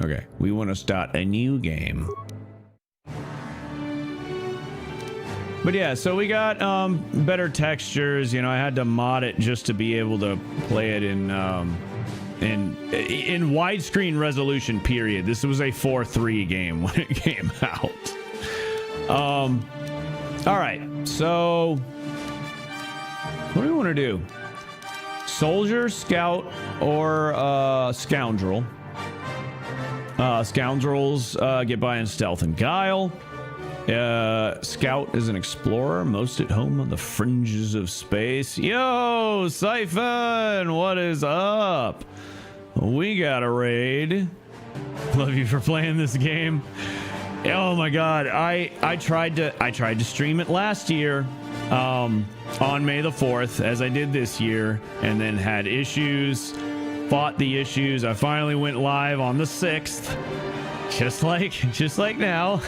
Okay, we want to start a new game. But yeah, so we got better textures. You know, I had to mod it just to be able to play it in widescreen resolution, period. This was a 4:3 game when it came out. All right, so what do we want to do? Soldier, scout, or scoundrel? Scoundrels get by in stealth and guile. Scout is an explorer, most at home on the fringes of space. Yo, Siphon, what is up? We got a raid. Love you for playing this game. Oh my god, I tried to stream it last year on May the 4th, as I did this year, and then had issues, fought the issues. I finally went live on the 6th. Just like now.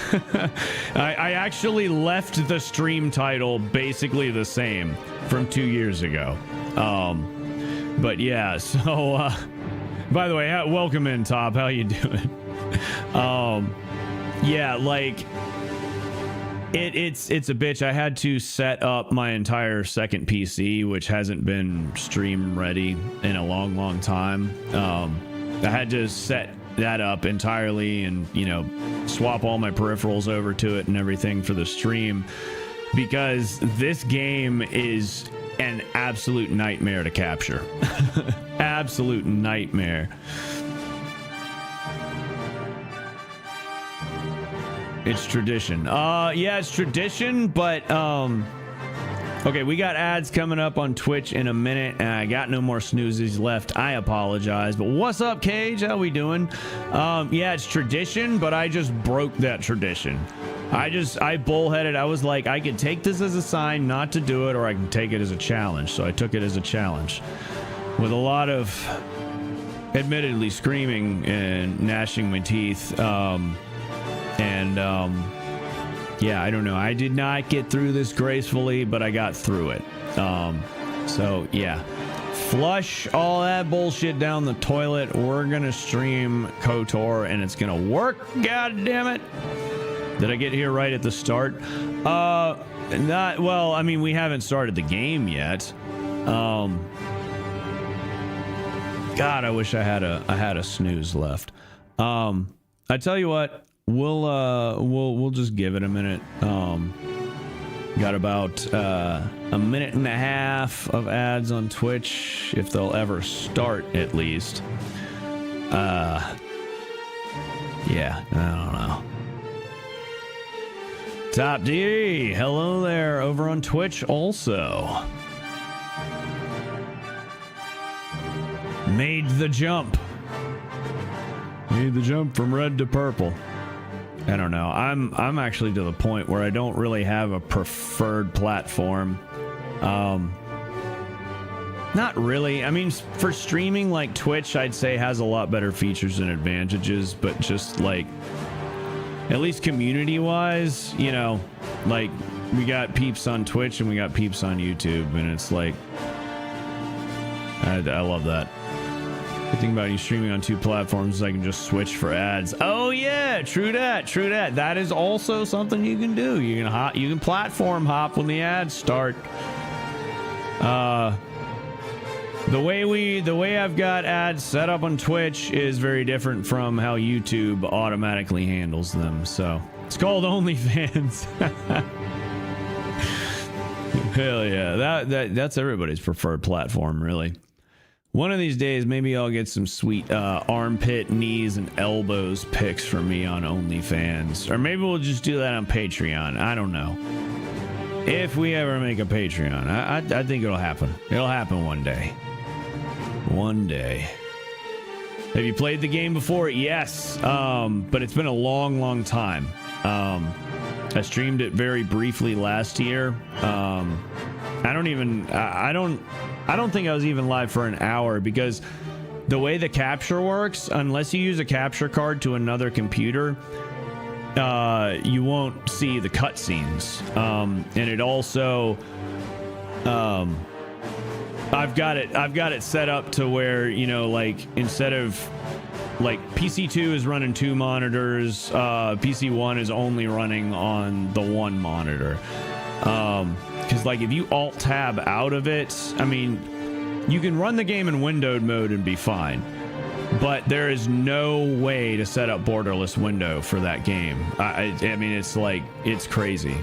I actually left the stream title basically the same from 2 years ago. But yeah, so by the way, welcome in, Top. How you doing? Yeah, like it's a bitch. I had to set up my entire second PC, which hasn't been stream ready in a long time. I had to set that up entirely and, you know, swap all my peripherals over to it and everything for the stream, because this game is an absolute nightmare to capture. Absolute nightmare. It's tradition. Yeah, it's tradition, but okay, we got ads coming up on Twitch in a minute, and I got no more snoozes left. I apologize, but what's up, Cage? How we doing? Yeah, it's tradition, but I just broke that tradition. I bullheaded. I was like, I could take this as a sign not to do it, or I can take it as a challenge. So I took it as a challenge with a lot of, admittedly, screaming and gnashing my teeth. Yeah, I don't know. I did not get through this gracefully, but I got through it. So yeah, flush all that bullshit down the toilet. We're gonna stream KOTOR, and it's gonna work. God damn it! Did I get here right at the start? Not well. I mean, we haven't started the game yet. God, I wish I had a snooze left. I tell you what. We'll just give it a minute. Got about a minute and a half of ads on Twitch, if they'll ever start, at least. Yeah, I don't know. Top D, hello there, over on Twitch also. Made the jump. Made the jump from red to purple. I don't know. I'm actually to the point where I don't really have a preferred platform. Not really. I mean, for streaming, like Twitch, I'd say has a lot better features and advantages, but just like, at least community-wise, you know, like we got peeps on Twitch and we got peeps on YouTube, and it's like, I love that. The thing about you streaming on two platforms is I can just switch for ads. Oh yeah, true that, true that. That is also something you can do. You can platform hop when the ads start. The way I've got ads set up on Twitch is very different from how YouTube automatically handles them. So it's called OnlyFans. Hell yeah, that's everybody's preferred platform, really. One of these days, maybe I'll get some sweet armpit, knees, and elbows pics for me on OnlyFans. Or maybe we'll just do that on Patreon. I don't know. If we ever make a Patreon, I think it'll happen. It'll happen one day. One day. Have you played the game before? Yes. But it's been a long time. I streamed it very briefly last year. I don't think I was even live for an hour, because the way the capture works, unless you use a capture card to another computer, you won't see the cutscenes. And it also, I've got it set up to where, you know, like, instead of like PC2 is running 2 monitors. PC1 is only running on the 1 monitor. Because like if you alt tab out of it, I mean, you can run the game in windowed mode and be fine. But there is no way to set up borderless window for that game. I mean, it's like, it's crazy.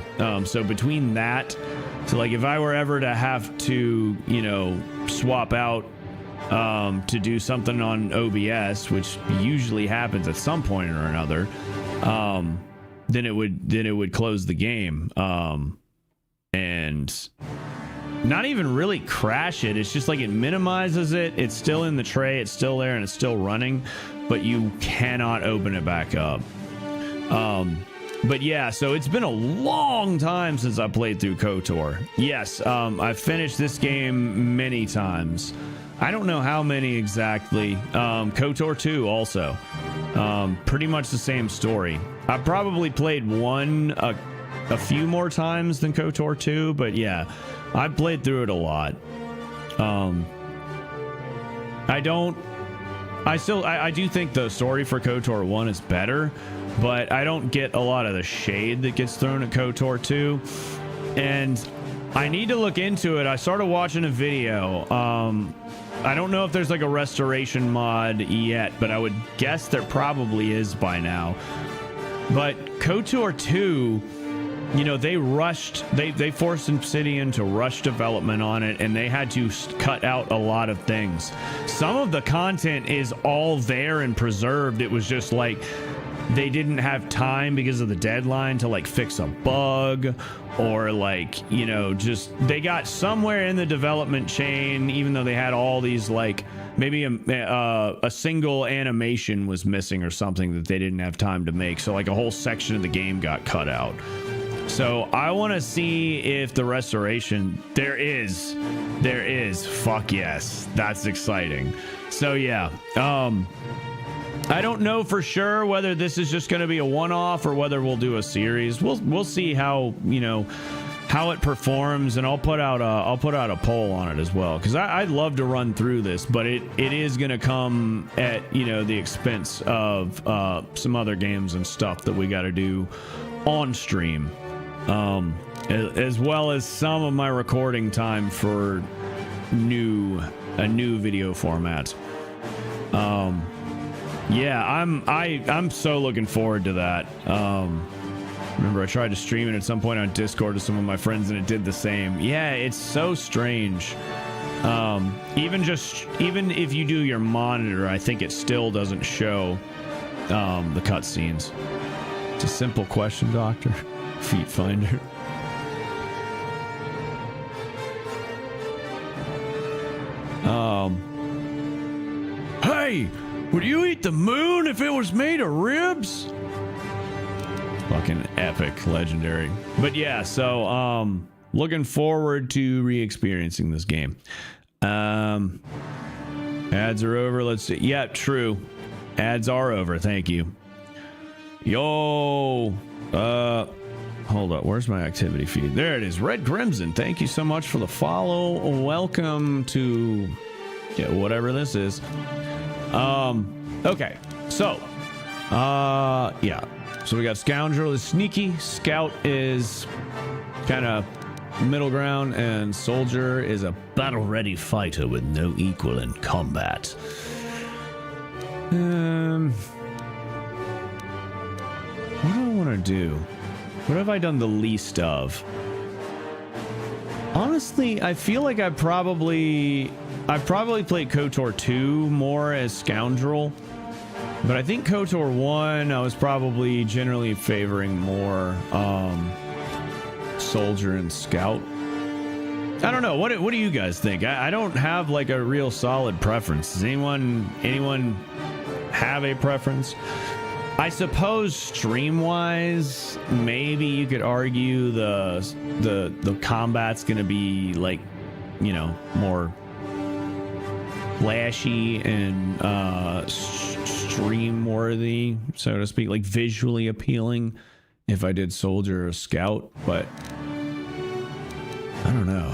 So between that, so like if I were ever to have to, you know, swap out to do something on OBS, which usually happens at some point or another, then it would close the game. And not even really crash it. It's just like it minimizes it. It's still in the tray. It's still there and it's still running, but you cannot open it back up. But yeah, so it's been a long time since I played through KOTOR. Yes, I've finished this game many times. I don't know how many exactly. KOTOR 2 also. Pretty much the same story. I probably played one a few more times than KOTOR 2, but yeah, I've played through it a lot. I do think the story for KOTOR 1 is better, but I don't get a lot of the shade that gets thrown at KOTOR 2. And I need to look into it. I started watching a video. I don't know if there's like a restoration mod yet, but I would guess there probably is by now. But KOTOR 2, you know, they forced Obsidian to rush development on it, and they had to cut out a lot of things. Some of the content is all there and preserved. It was just like they didn't have time because of the deadline to like fix a bug, or like, you know, just they got somewhere in the development chain, even though they had all these, like maybe a single animation was missing or something that they didn't have time to make. So like a whole section of the game got cut out. So I want to see if the restoration there is. Fuck yes, that's exciting. So yeah, I don't know for sure whether this is just going to be a one-off or whether we'll do a series. We'll see how, you know, how it performs, and I'll put out a poll on it as well, because I'd love to run through this, but it is going to come at, you know, the expense of some other games and stuff that we got to do on stream. As well as some of my recording time for a new video format. Yeah, I'm so looking forward to that. Remember I tried to stream it at some point on Discord to some of my friends and it did the same. Yeah, it's so strange. Even if you do your monitor, I think it still doesn't show the cutscenes. It's a simple question, Doctor. Feet finder. Hey, would you eat the moon if it was made of ribs? Fucking epic, legendary. But yeah, so looking forward to re-experiencing this game. Ads are over. Let's see. Yeah, true. Ads are over. Thank you. Yo. Hold up, where's my activity feed? There it is. Red Crimson, thank you so much for the follow. Welcome to whatever this is. Okay, so yeah, so we got Scoundrel is sneaky, Scout is kind of middle ground, and Soldier is a battle ready fighter with no equal in combat. What do I want to do? What have I done the least of? Honestly, I feel like I probably played KOTOR 2 more as Scoundrel, but I think KOTOR 1 I was probably generally favoring more Soldier and Scout. I don't know. What do you guys think? I don't have like a real solid preference. Does anyone have a preference? I suppose stream-wise, maybe you could argue the combat's gonna be like, you know, more flashy and stream-worthy, so to speak, like visually appealing if I did Soldier or Scout, but I don't know.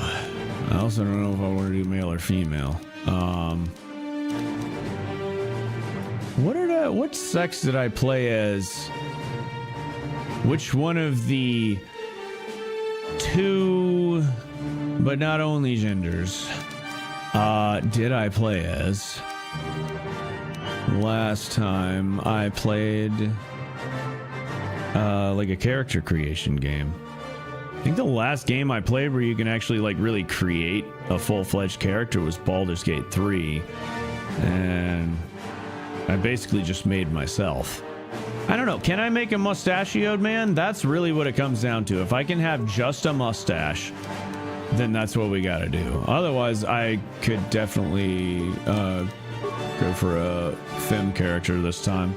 I also don't know if I want to do male or female. What did what sex did I play as? Which one of the two, but not only genders, did I play as? Last time I played like a character creation game. I think the last game I played where you can actually like really create a full-fledged character was Baldur's Gate 3, and I basically just made myself. I don't know, can I make a mustachioed man? That's really what it comes down to. If I can have just a mustache, then that's what we gotta do. Otherwise, I could definitely go for a femme character this time.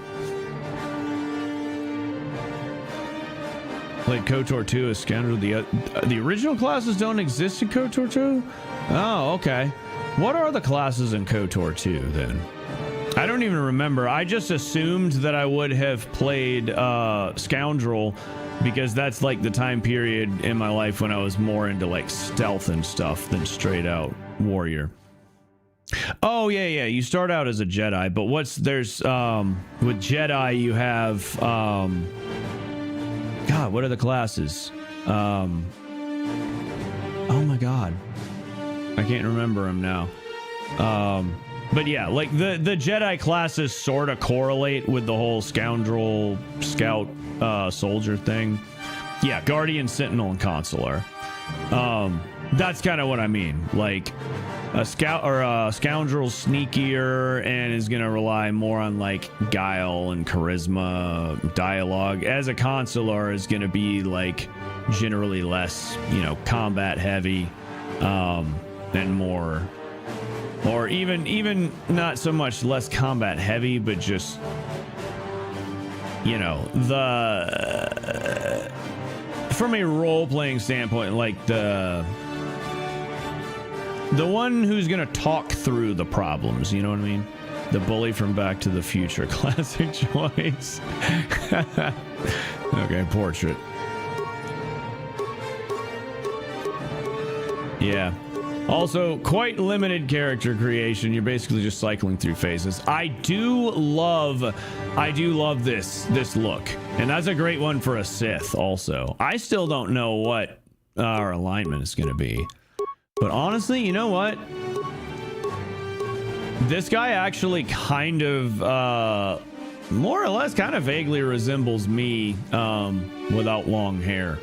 Played KOTOR 2 as Scoundrel. The original classes don't exist in KOTOR 2? Oh, okay. What are the classes in KOTOR 2 then? I don't even remember. I just assumed that I would have played Scoundrel because that's like the time period in my life when I was more into like stealth and stuff than straight out warrior. Oh yeah, you start out as a Jedi, but there's with Jedi you have God, what are the classes? Oh my God, I can't remember them now. But yeah, like the Jedi classes sort of correlate with the whole scoundrel, scout, soldier thing. Yeah, Guardian, Sentinel, and Consular. That's kind of what I mean. Like a scout or a scoundrel's sneakier and is gonna rely more on like guile and charisma, dialogue. As a consular is gonna be like generally less, you know, combat heavy, and more, or even not so much less combat heavy, but just, you know, the from a role-playing standpoint, like the one who's gonna talk through the problems, you know what I mean? The bully from Back to the Future. Classic choice. Okay, portrait. Yeah. Also, quite limited character creation. You're basically just cycling through phases. I do love this look. And that's a great one for a Sith also. I still don't know what our alignment is gonna be. But honestly, you know what? This guy actually kind of, more or less kind of vaguely resembles me, without long hair.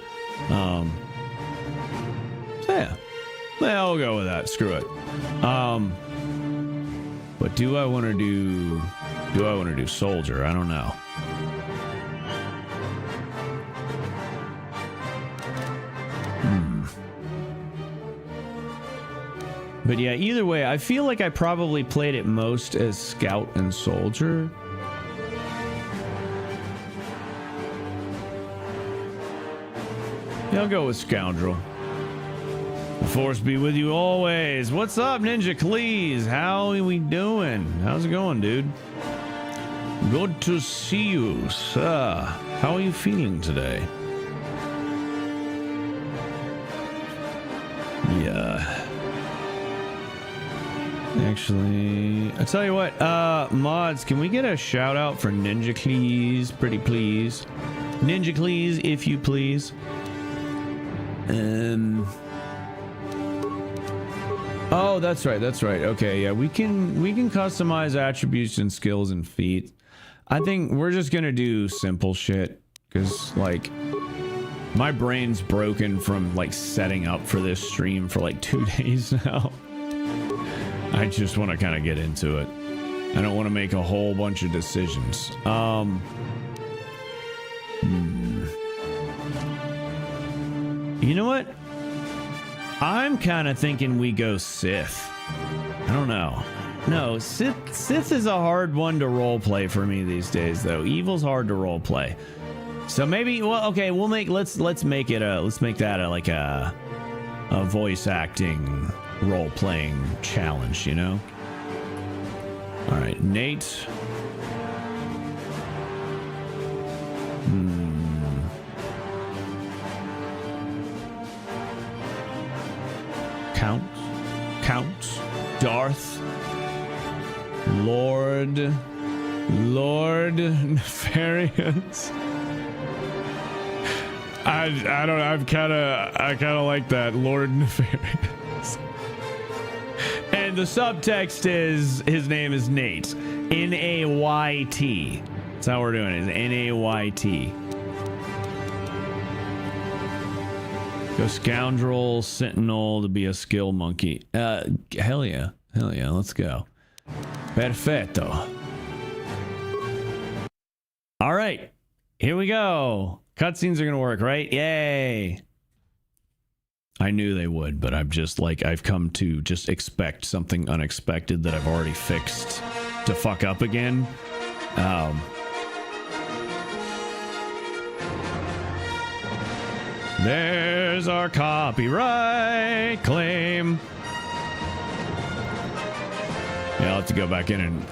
So yeah. I'll go with that. Screw it. But do I want to do soldier? I don't know. But yeah, either way, I feel like I probably played it most as scout and soldier. Yeah, I'll go with scoundrel. The force be with you always. What's up, Ninja Cleese? How are we doing? How's it going, dude? Good to see you, sir. How are you feeling today? Yeah. Actually, I tell you what, mods, can we get a shout out for Ninja Cleese, pretty please? Ninja Cleese, if you please. Oh, that's right. Okay, yeah, we can customize attributes and skills and feats. I think we're just gonna do simple shit, because like my brain's broken from like setting up for this stream for like 2 days now. I just want to kind of get into it. I don't want to make a whole bunch of decisions. You know what? I'm kind of thinking we go Sith. I don't know. No, Sith is a hard one to roleplay for me these days, though. Evil's hard to roleplay. So maybe, well, okay, we'll make let's make that like a voice acting role-playing challenge, you know? All right, Nate. Count, Darth, Lord, Lord Nefarious. I don't know. I kind of like that, Lord Nefarious. And the subtext is his name is Nate. N-A-Y-T. That's how we're doing it. N-A-Y-T. Go scoundrel, sentinel to be a skill monkey. Hell yeah. Hell yeah. Let's go. Perfetto. All right. Here we go. Cutscenes are going to work, right? Yay. I knew they would, but I've come to just expect something unexpected that I've already fixed to fuck up again. There's our copyright claim. Yeah, I'll have to go back in and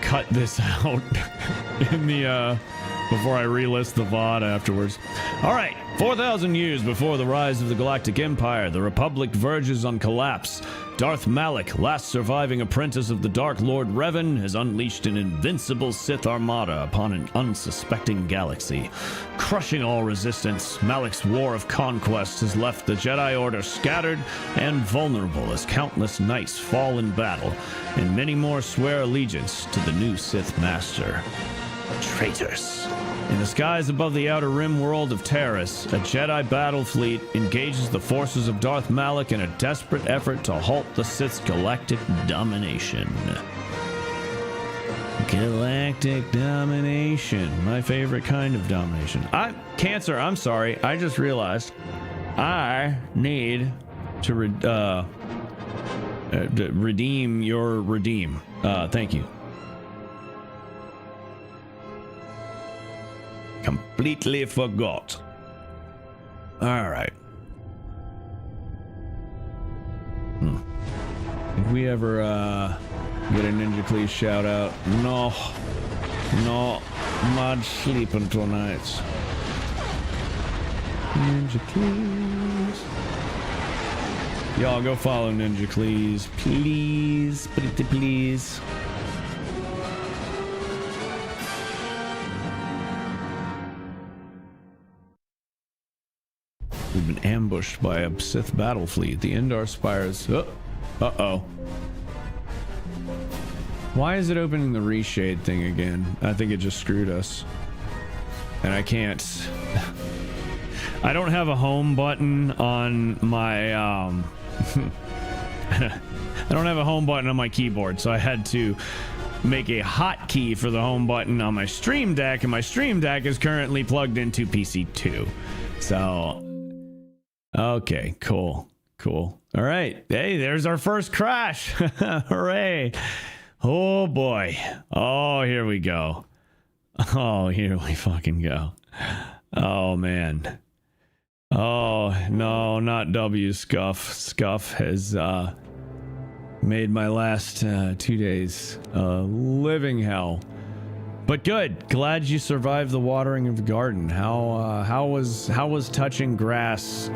cut this out in the before I relist the VOD afterwards. All right, 4,000 years before the rise of the Galactic Empire, the Republic verges on collapse. Darth Malak, last surviving apprentice of the Dark Lord Revan, has unleashed an invincible Sith armada upon an unsuspecting galaxy. Crushing all resistance, Malak's war of conquest has left the Jedi Order scattered and vulnerable as countless knights fall in battle, and many more swear allegiance to the new Sith Master. Traitors. In the skies above the outer rim world of Terrace, a Jedi battle fleet engages the forces of Darth Malak in a desperate effort to halt the Sith's galactic domination. Galactic domination. My favorite kind of domination. Cancer, I'm sorry. I just realized I need to redeem your redeem. Thank you. Completely forgot. All right. Did we ever get a Ninja Cleese shout out? No. No. Much sleeping tonight. Ninja Cleese. Y'all go follow Ninja Cleese. Please. Pretty please. We've been ambushed by a Sith battle fleet. The Endar Spires. Uh-oh. Why is it opening the reshade thing again? I think it just screwed us. And I can't... I don't have a home button on my... I don't have a home button on my keyboard, so I had to make a hotkey for the home button on my Stream Deck, and my Stream Deck is currently plugged into PC2. So... Okay, cool. All right. Hey, there's our first crash. Hooray. Oh, boy. Oh, here we go. Oh, here we fucking go. Oh, man. Oh, no, not W. Scuff. Scuff has made my last 2 days living hell. But good. Glad you survived the watering of the garden. How was touching grass,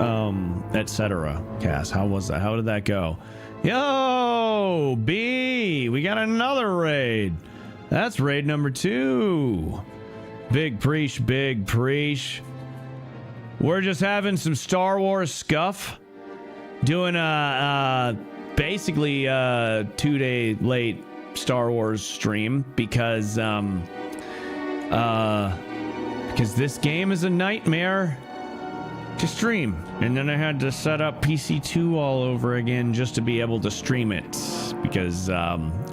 etc. Cass, how was that? How did that go? Yo, B, we got another raid. That's raid number 2. Big preach. We're just having some Star Wars scuff. Doing basically a 2-day late Star Wars stream because this game is a nightmare to stream, and then I had to set up PC2 all over again just to be able to stream it because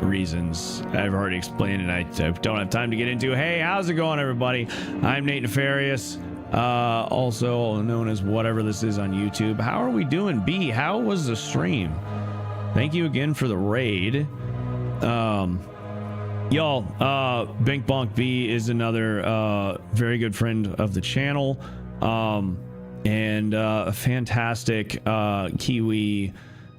reasons I've already explained and I don't have time to get into. Hey, how's it going, everybody? I'm Nate Nefarious, also known as whatever this is on YouTube. How are we doing? B, how was the stream? Thank you again for the raid. Y'all, Bink Bonk B is another very good friend of the channel, and a fantastic Kiwi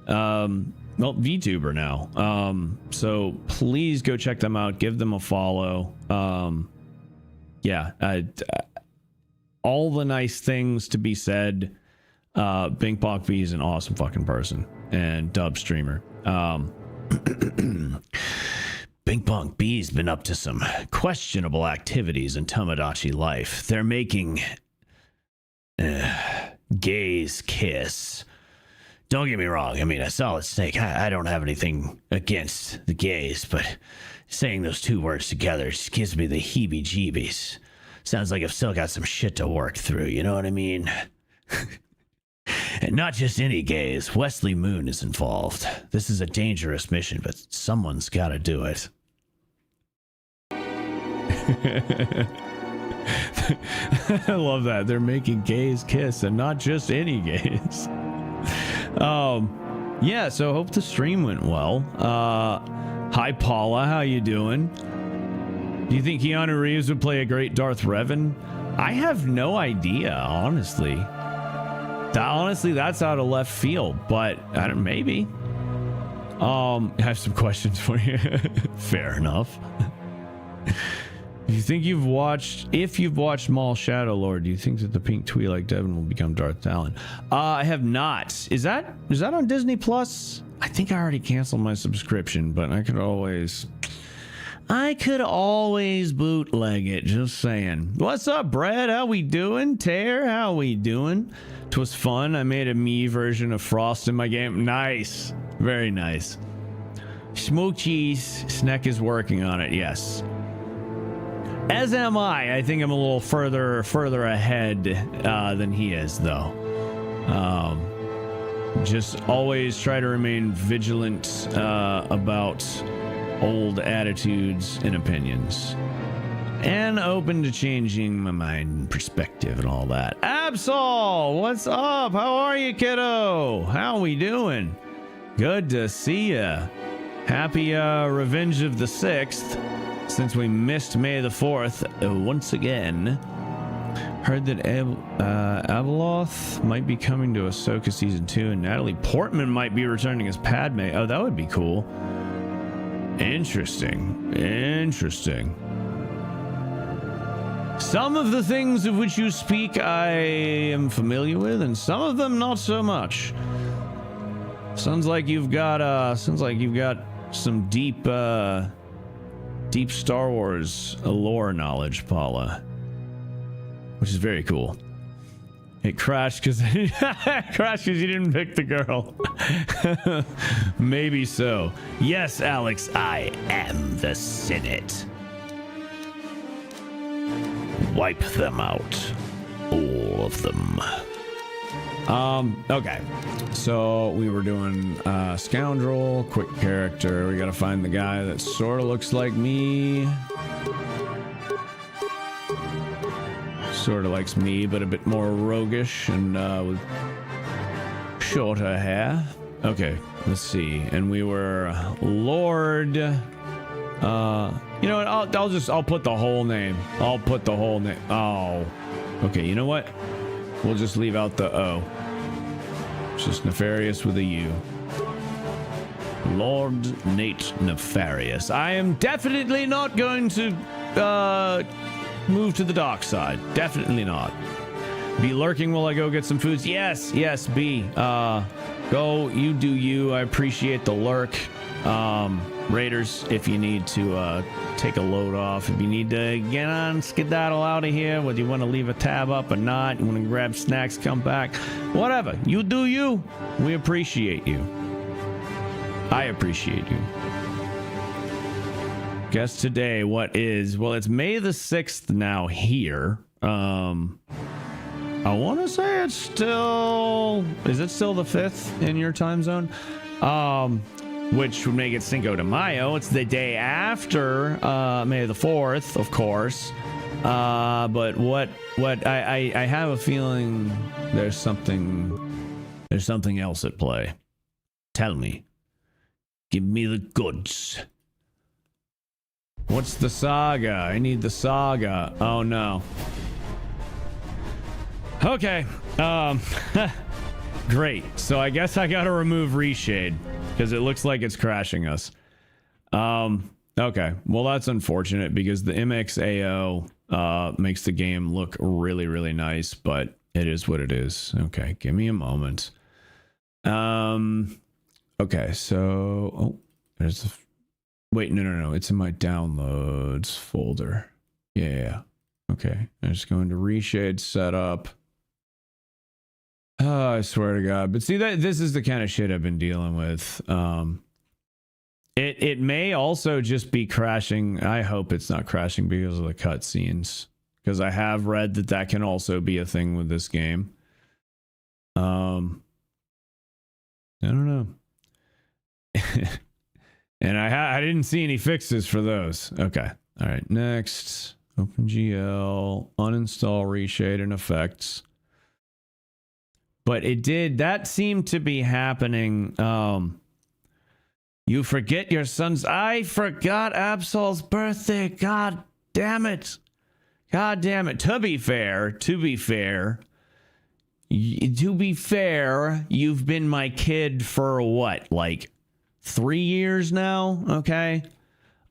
VTuber now. So please go check them out, give them a follow. Yeah, all the nice things to be said. Bink Bonk B is an awesome fucking person and dub streamer. Bing Bong B's been up to some questionable activities in Tomodachi life. They're making gays kiss. Don't get me wrong. I mean, a solid snake. I don't have anything against the gays, but saying those two words together just gives me the heebie-jeebies. Sounds like I've still got some shit to work through, you know what I mean? And not just any gays. Wesley Moon is involved. This is a dangerous mission, but someone's got to do it. I love that. They're making gays kiss, and not just any gays. Yeah, so hope the stream went well. Hi Paula, how you doing? Do you think Keanu Reeves would play a great Darth Revan? I have no idea, honestly. Honestly, that's out of left field, but I don't, maybe. I have some questions for you. Fair enough. If you've watched Maul Shadow Lord, do you think that the pink Twi'lek Devon will become Darth Talon? I have not. Is that on Disney Plus? I think I already canceled my subscription, but I could always bootleg it. Just saying. What's up, Brad? How we doing? Tear, how we doing? 'Twas fun. I made a me version of Frost in my game. Nice. Very nice. Smoke cheese. Sneck is working on it. Yes. As am I. I think I'm a little further ahead than he is, though. Just always try to remain vigilant about old attitudes and opinions, and open to changing my mind and perspective and all that. Absol, what's up? How are you, kiddo? How we doing? Good to see ya. Happy Revenge of the 6th. Since we missed May the 4th once again. Heard that Abeloth might be coming to Ahsoka Season 2, and Natalie Portman might be returning as Padme. Oh, that would be cool. Interesting. Interesting. Some of the things of which you speak I am familiar with, and some of them not so much. Sounds like you've got some deep Star Wars lore knowledge, Paula, which is very cool. It crashed because you didn't pick the girl. Maybe so. Yes, Alex, I am the Senate. Wipe them out, all of them. Okay, so we were doing scoundrel, quick character. We gotta find the guy that sort of looks like me. Sort of likes me, but a bit more roguish and with shorter hair. Okay, let's see. And we were Lord. You know what? I'll put the whole name. I'll put the whole name. Oh, okay. You know what? We'll just leave out the O. It's just Nefarious with a U. Lord Nate Nefarious. I am definitely not going to move to the dark side. Definitely not. Be lurking while I go get some foods. Yes, B. Go, you do you. I appreciate the lurk. Raiders, if you need to take a load off, if you need to get on, skedaddle out of here, whether you want to leave a tab up or not, you want to grab snacks, come back, whatever. You do you. We appreciate you. I appreciate you. Guess today what is, well, it's May the 6th now here. I want to say it's still, is it still the 5th in your time zone? Which would make it Cinco de Mayo. It's the day after May the 4th, of course. But what I have a feeling there's something else at play. Tell me. Give me the goods. What's the saga? I need the saga. Oh no. Okay. Great. So I guess I gotta remove Reshade because it looks like it's crashing us. Okay. Well, that's unfortunate because the MXAO makes the game look really, really nice, but it is what it is. Okay. Give me a moment. Okay. So, oh, there's Wait, no. It's in my downloads folder. Yeah. Okay. I'm just going to reshade setup. Oh, I swear to God. But see, this is the kind of shit I've been dealing with. It may also just be crashing. I hope it's not crashing because of the cutscenes, because I have read that can also be a thing with this game. I don't know. And I didn't see any fixes for those. Okay. All right. Next, OpenGL, uninstall reshade and effects. But that seemed to be happening. You forget your son's. I forgot Absol's birthday. God damn it. God damn it. To be fair, you've been my kid for what, like 3 years now? Okay.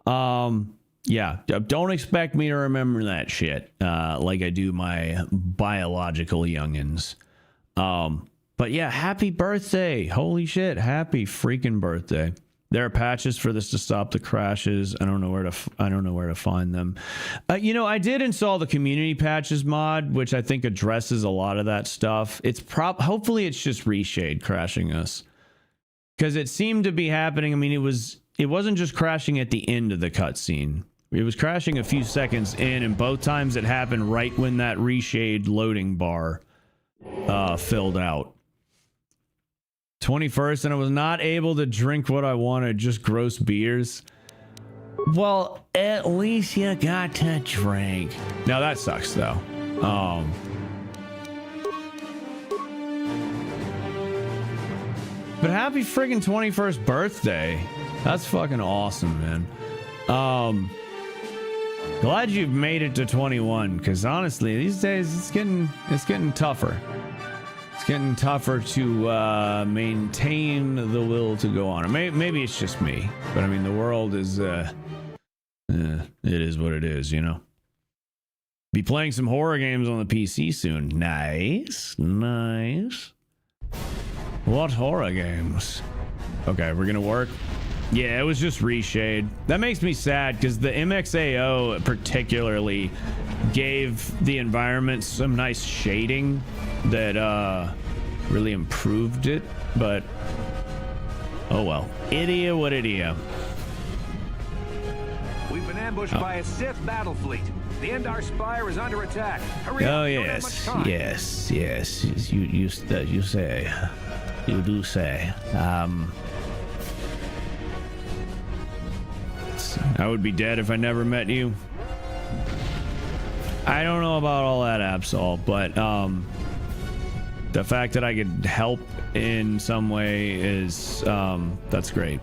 Yeah. Don't expect me to remember that shit like I do my biological youngins. But yeah, happy birthday. Holy shit. Happy freaking birthday. There are patches for this to stop the crashes. I don't know where to find them. I did install the community patches mod, which I think addresses a lot of that stuff. It's hopefully it's just reshade crashing us, because it seemed to be happening. I mean, it wasn't just crashing at the end of the cutscene. It was crashing a few seconds in, and both times it happened right when that reshade loading bar filled out. 21st, and I was not able to drink what I wanted, just gross beers. Well, at least you got to drink. Now that sucks though. But happy friggin' 21st birthday. That's fucking awesome, man. Glad you've made it to 21, because honestly, these days it's getting tougher. Getting tougher to maintain the will to go on. Maybe it's just me, but I mean, the world is it is what it is, you know. Be playing some horror games on the PC soon. Nice. What horror games? Okay, we're gonna work. Yeah, it was just reshade. That makes me sad, because the MXAO particularly gave the environment some nice shading that really improved it, but oh well. Idiot what idiot. We've been ambushed by a Sith battle fleet. The Endar Spire is under attack. Hurry up. Oh yes, yes. You say. You do say. I would be dead if I never met you. I don't know about all that, Absol, but the fact that I could help in some way is that's great.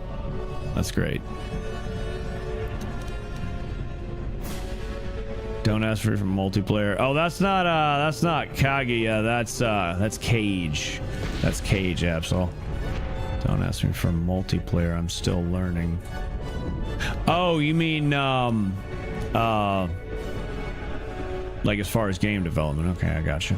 That's great. Don't ask for multiplayer. Oh, that's not Kaguya. That's Cage. That's Cage, Absol. Don't ask me for multiplayer. I'm still learning. Oh, you mean like as far as game development? Okay, I got you.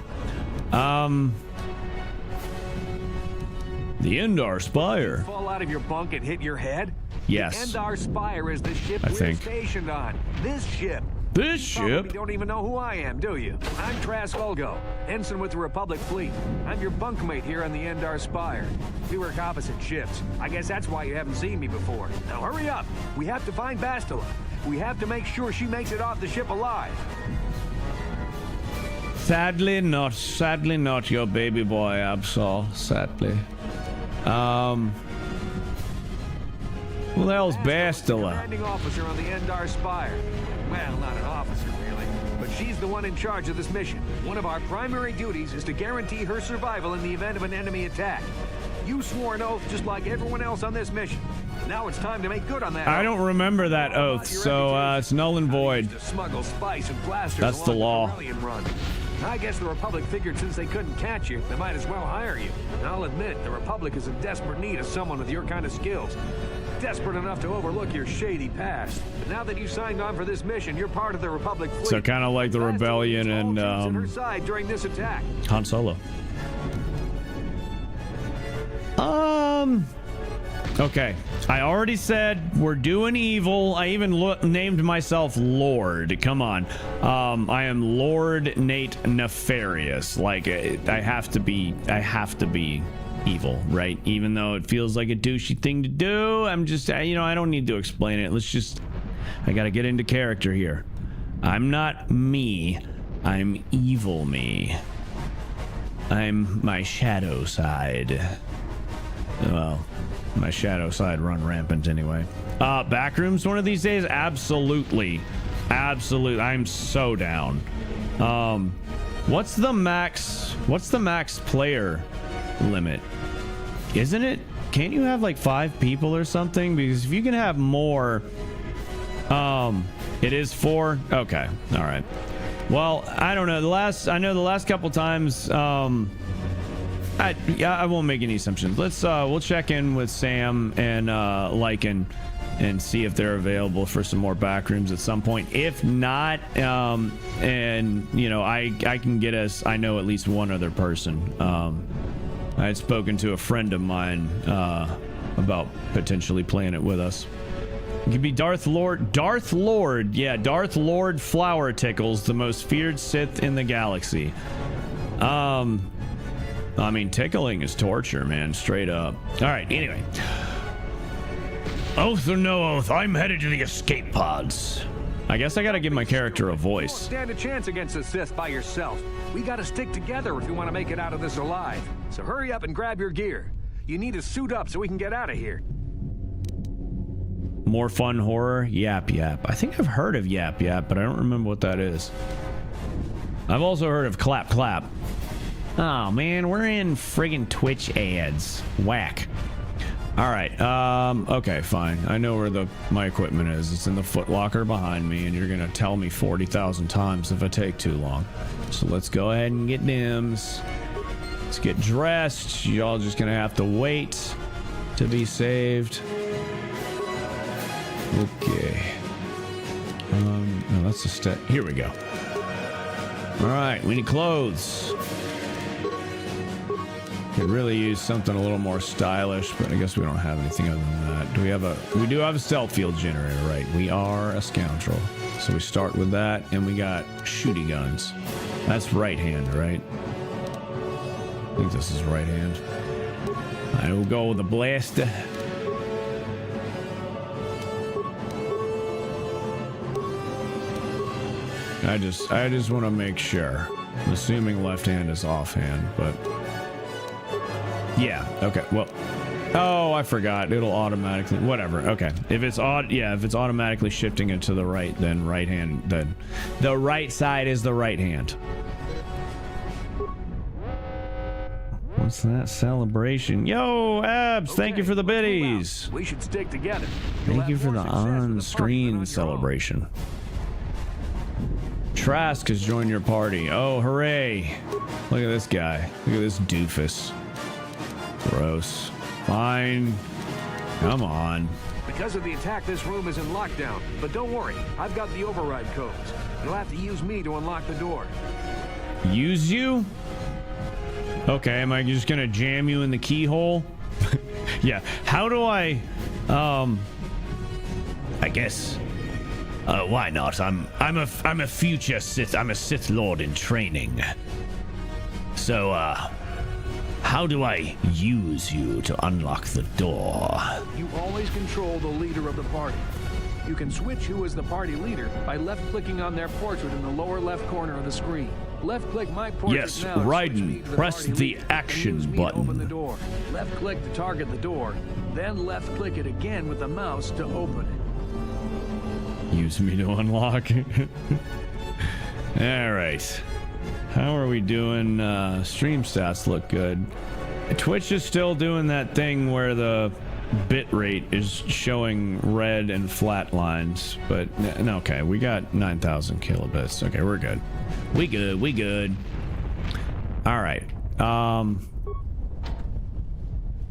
The Endar Spire. Fall out of your bunk and hit your head? Yes. The Endar Spire is the ship we're stationed on. This ship. This ship? You don't even know who I am, do you? I'm Trask Olgo, ensign with the Republic Fleet. I'm your bunkmate here on the Endar Spire. We work opposite ships. I guess that's why you haven't seen me before. Now hurry up. We have to find Bastila. We have to make sure she makes it off the ship alive. Sadly not your baby boy, Absol. Sadly. Who the hell's Bastila? Commanding officer on the Endar Spire. Well, not an officer, really, but she's the one in charge of this mission. One of our primary duties is to guarantee her survival in the event of an enemy attack. You swore an oath just like everyone else on this mission. Now it's time to make good on that. I don't remember that oath, so it's null and void. To smuggle spice and blasters. That's the law. Run. I guess the Republic figured since they couldn't catch you, they might as well hire you. I'll admit, the Republic is in desperate need of someone with your kind of skills. Desperate enough to overlook your shady past. But now that you signed on for this mission, you're part of the Republic fleet. So kind of like the Rebellion and her side during this attack. Han Solo. Okay, I already said we're doing evil. I even named myself Lord. Come on. I am Lord Nate Nefarious. Like, I have to be evil, right? Even though it feels like a douchey thing to do, I'm just, I don't need to explain it. I gotta get into character here. I'm not me. I'm evil me. I'm my shadow side. Well, my shadow side run rampant anyway. Backrooms one of these days? Absolutely. I'm so down. What's the max player limit? Isn't it? Can't you have like 5 people or something? Because if you can have more, it is 4. Okay. All right. Well, I don't know. I know the last couple times, I won't make any assumptions. We'll check in with Sam and Lycan and see if they're available for some more backrooms at some point. If not, and I can get us. I know at least one other person. I had spoken to a friend of mine about potentially playing it with us. It could be Darth Lord. Yeah, Darth Lord Flower Tickles, the most feared Sith in the galaxy. I mean, tickling is torture, man. Straight up. All right, anyway. Oath or no oath, I'm headed to the escape pods. I guess I gotta give my character a voice. You won't stand a chance against the Sith by yourself. We gotta stick together if you want to make it out of this alive. So hurry up and grab your gear. You need to suit up so we can get out of here. More fun horror? Yap Yap. I think I've heard of Yap Yap, but I don't remember what that is. I've also heard of Clap Clap. Oh man, we're in friggin' Twitch ads. Whack. All right. Okay, fine. I know where my equipment is. It's in the foot locker behind me, and you're gonna tell me 40,000 times if I take too long. So let's go ahead and get dims. Let's get dressed. Y'all just gonna have to wait to be saved. Okay. No, that's a step. Here we go. All right, we need clothes. Could really use something a little more stylish, but I guess we don't have anything other than that. We do have a stealth field generator, right? We are a scoundrel. So we start with that, and we got shooty guns. That's right hand, right? I think this is right hand. I will go with the blaster. I just want to make sure. I'm assuming left hand is offhand, but yeah, okay. Well, oh, I forgot. It'll automatically whatever. Okay. If it's automatically shifting it to the right, then right hand, then the right side is the right hand. What's that celebration? Yo, Abs, thank you for the biddies. We should stick together. Thank you for the on-screen celebration. Trask has joined your party. Oh, hooray. Look at this guy. Look at this doofus. Gross. Fine. Come on. Because of the attack, this room is in lockdown. But don't worry, I've got the override codes. You'll have to use me to unlock the door. Use you? Okay, am I just gonna jam you in the keyhole? Yeah. How do I guess. Why not? I'm a future Sith. I'm a Sith Lord in training. So, how do I use you to unlock the door? You always control the leader of the party. You can switch who is the party leader by left-clicking on their portrait in the lower left corner of the screen. Left-click my portrait yes, now. Raiden, press the action button. Open the door. Left-click to target the door. Then left-click it again with the mouse to open it. Use me to unlock. All right. How are we doing? Stream stats look good. Twitch is still doing that thing where the bit rate is showing red and flat lines, but okay, we got 9,000 kilobits. Okay, we're good. We good. All right. Oh,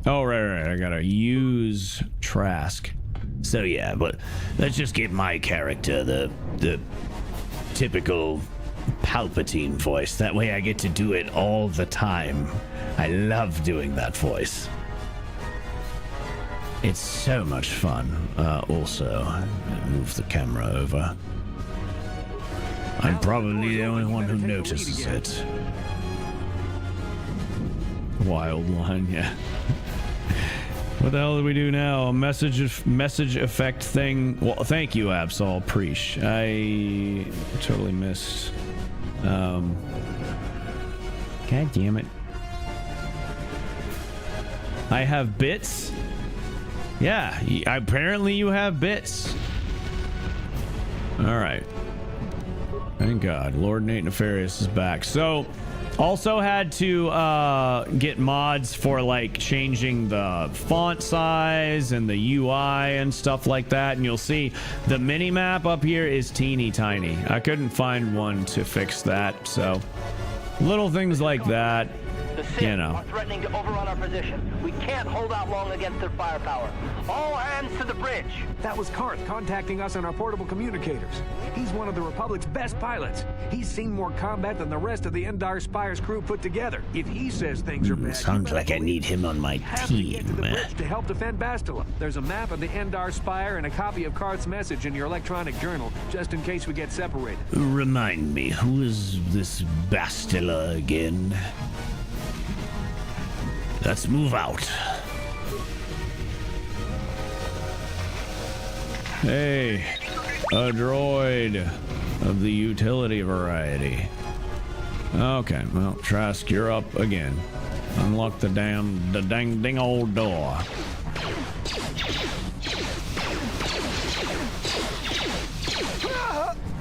right. I gotta use Trask. So yeah, but let's just give my character the typical Palpatine voice. That way I get to do it all the time. I love doing that voice. It's so much fun. Also, move the camera over. I'm probably the only one who notices it. Wild line, yeah. What the hell do we do now? A message effect thing. Well, thank you, Absol. Preach. I totally missed. God damn it. I have bits. Yeah, apparently you have bits. All right. Thank God. Lord Nate Nefarious is back. So, also had to get mods for like changing the font size and the UI and stuff like that. And you'll see the mini map up here is teeny tiny. I couldn't find one to fix that. So, little things like that. The Sith are threatening to overrun our position. We can't hold out long against their firepower. All hands to the bridge. That was Karth contacting us on our portable communicators. He's one of the Republic's best pilots. He's seen more combat than the rest of the Endar Spire's crew put together. If he says things are bad, sounds like I need him on my team. To help defend Bastila. There's a map of the Endar Spire and a copy of Karth's message in your electronic journal, just in case we get separated. Remind me, who is this Bastila again? Let's move out. Hey, a droid of the utility variety. Okay, well, Trask, you're up again. Unlock the dang old door.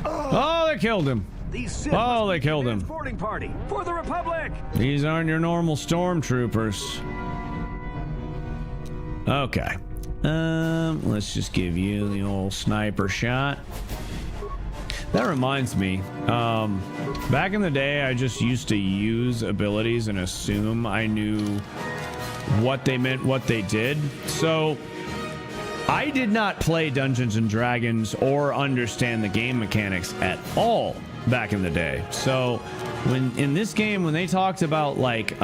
Oh, they killed him. Oh, they killed him. Party for the Republic. These aren't your normal stormtroopers. Okay. Let's just give you the old sniper shot. That reminds me, back in the day, I just used to use abilities and assume I knew what they meant, what they did. So I did not play Dungeons and Dragons or understand the game mechanics at all back in the day. So when in this game, when they talked about like you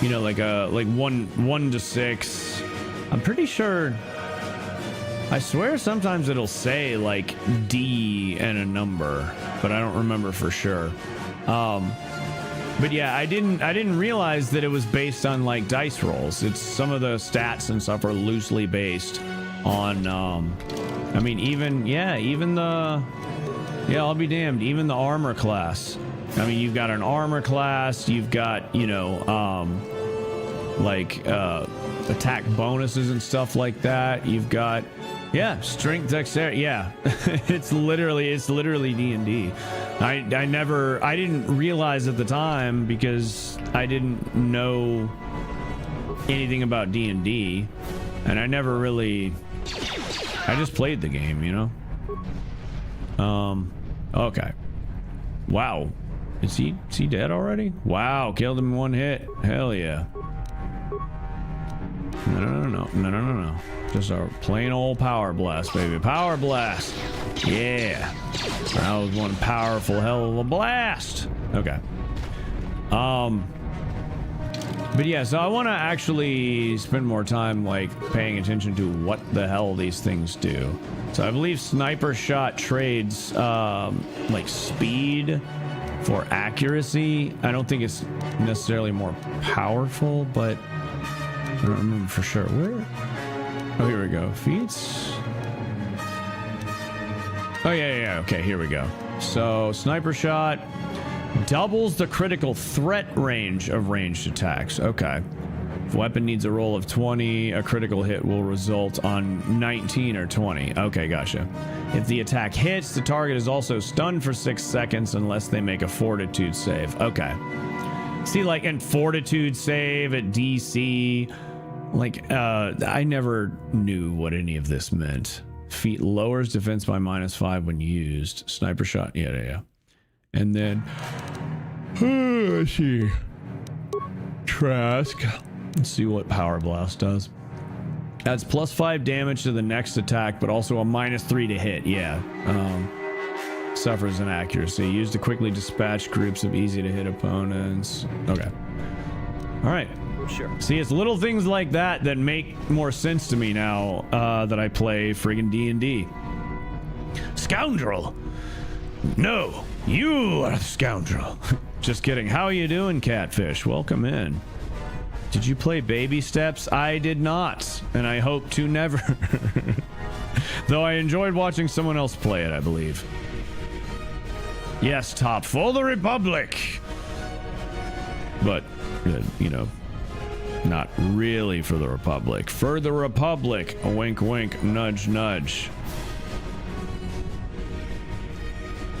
know, like one to 6, I'm pretty sure, I swear sometimes it'll say like D and a number, but I don't remember for sure. But yeah, I didn't realize that it was based on like dice rolls. It's some of the stats and stuff are loosely based on I mean, even the, yeah, I'll be damned, even the armor class. I mean, you've got an armor class, you've got, you know, like attack bonuses and stuff like that. You've got, yeah, strength, dexterity. Yeah, it's literally D&D. I didn't realize at the time because I didn't know anything about D&D, and I never really, I just played the game, you know. Okay. Wow. Is he dead already? Wow, killed him in one hit. Hell yeah. No. Just a plain old power blast, baby. Power blast. Yeah. That was one powerful hell of a blast. Okay. But yeah, so I want to actually spend more time like paying attention to what the hell these things do. So I believe sniper shot trades like speed for accuracy. I don't think it's necessarily more powerful, but I don't remember for sure. Where? Oh, here we go. Feats. Oh, yeah. Okay, here we go. So, sniper shot doubles the critical threat range of ranged attacks. Okay. If weapon needs a roll of 20, a critical hit will result on 19 or 20. Okay, gotcha. If the attack hits, the target is also stunned for 6 seconds unless they make a fortitude save. Okay. See, like, in fortitude save at DC, like, I never knew what any of this meant. Feat lowers defense by -5 when used. Sniper shot, yeah. And then, let's see. Trask. Let's see what Power Blast does. Adds +5 damage to the next attack, but also a -3 to hit. Yeah. Suffers inaccuracy. Used to quickly dispatch groups of easy to hit opponents. Okay. All right. Sure. See, it's little things like that that make more sense to me now that I play friggin' D&D. Scoundrel! No, you are the scoundrel. Just kidding. How are you doing, Catfish? Welcome in. Did you play Baby Steps? I did not, and I hope to never. Though I enjoyed watching someone else play it, I believe. Yes, Top, for the Republic! But, you know, not really for the Republic. For the Republic. A wink, wink, nudge, nudge.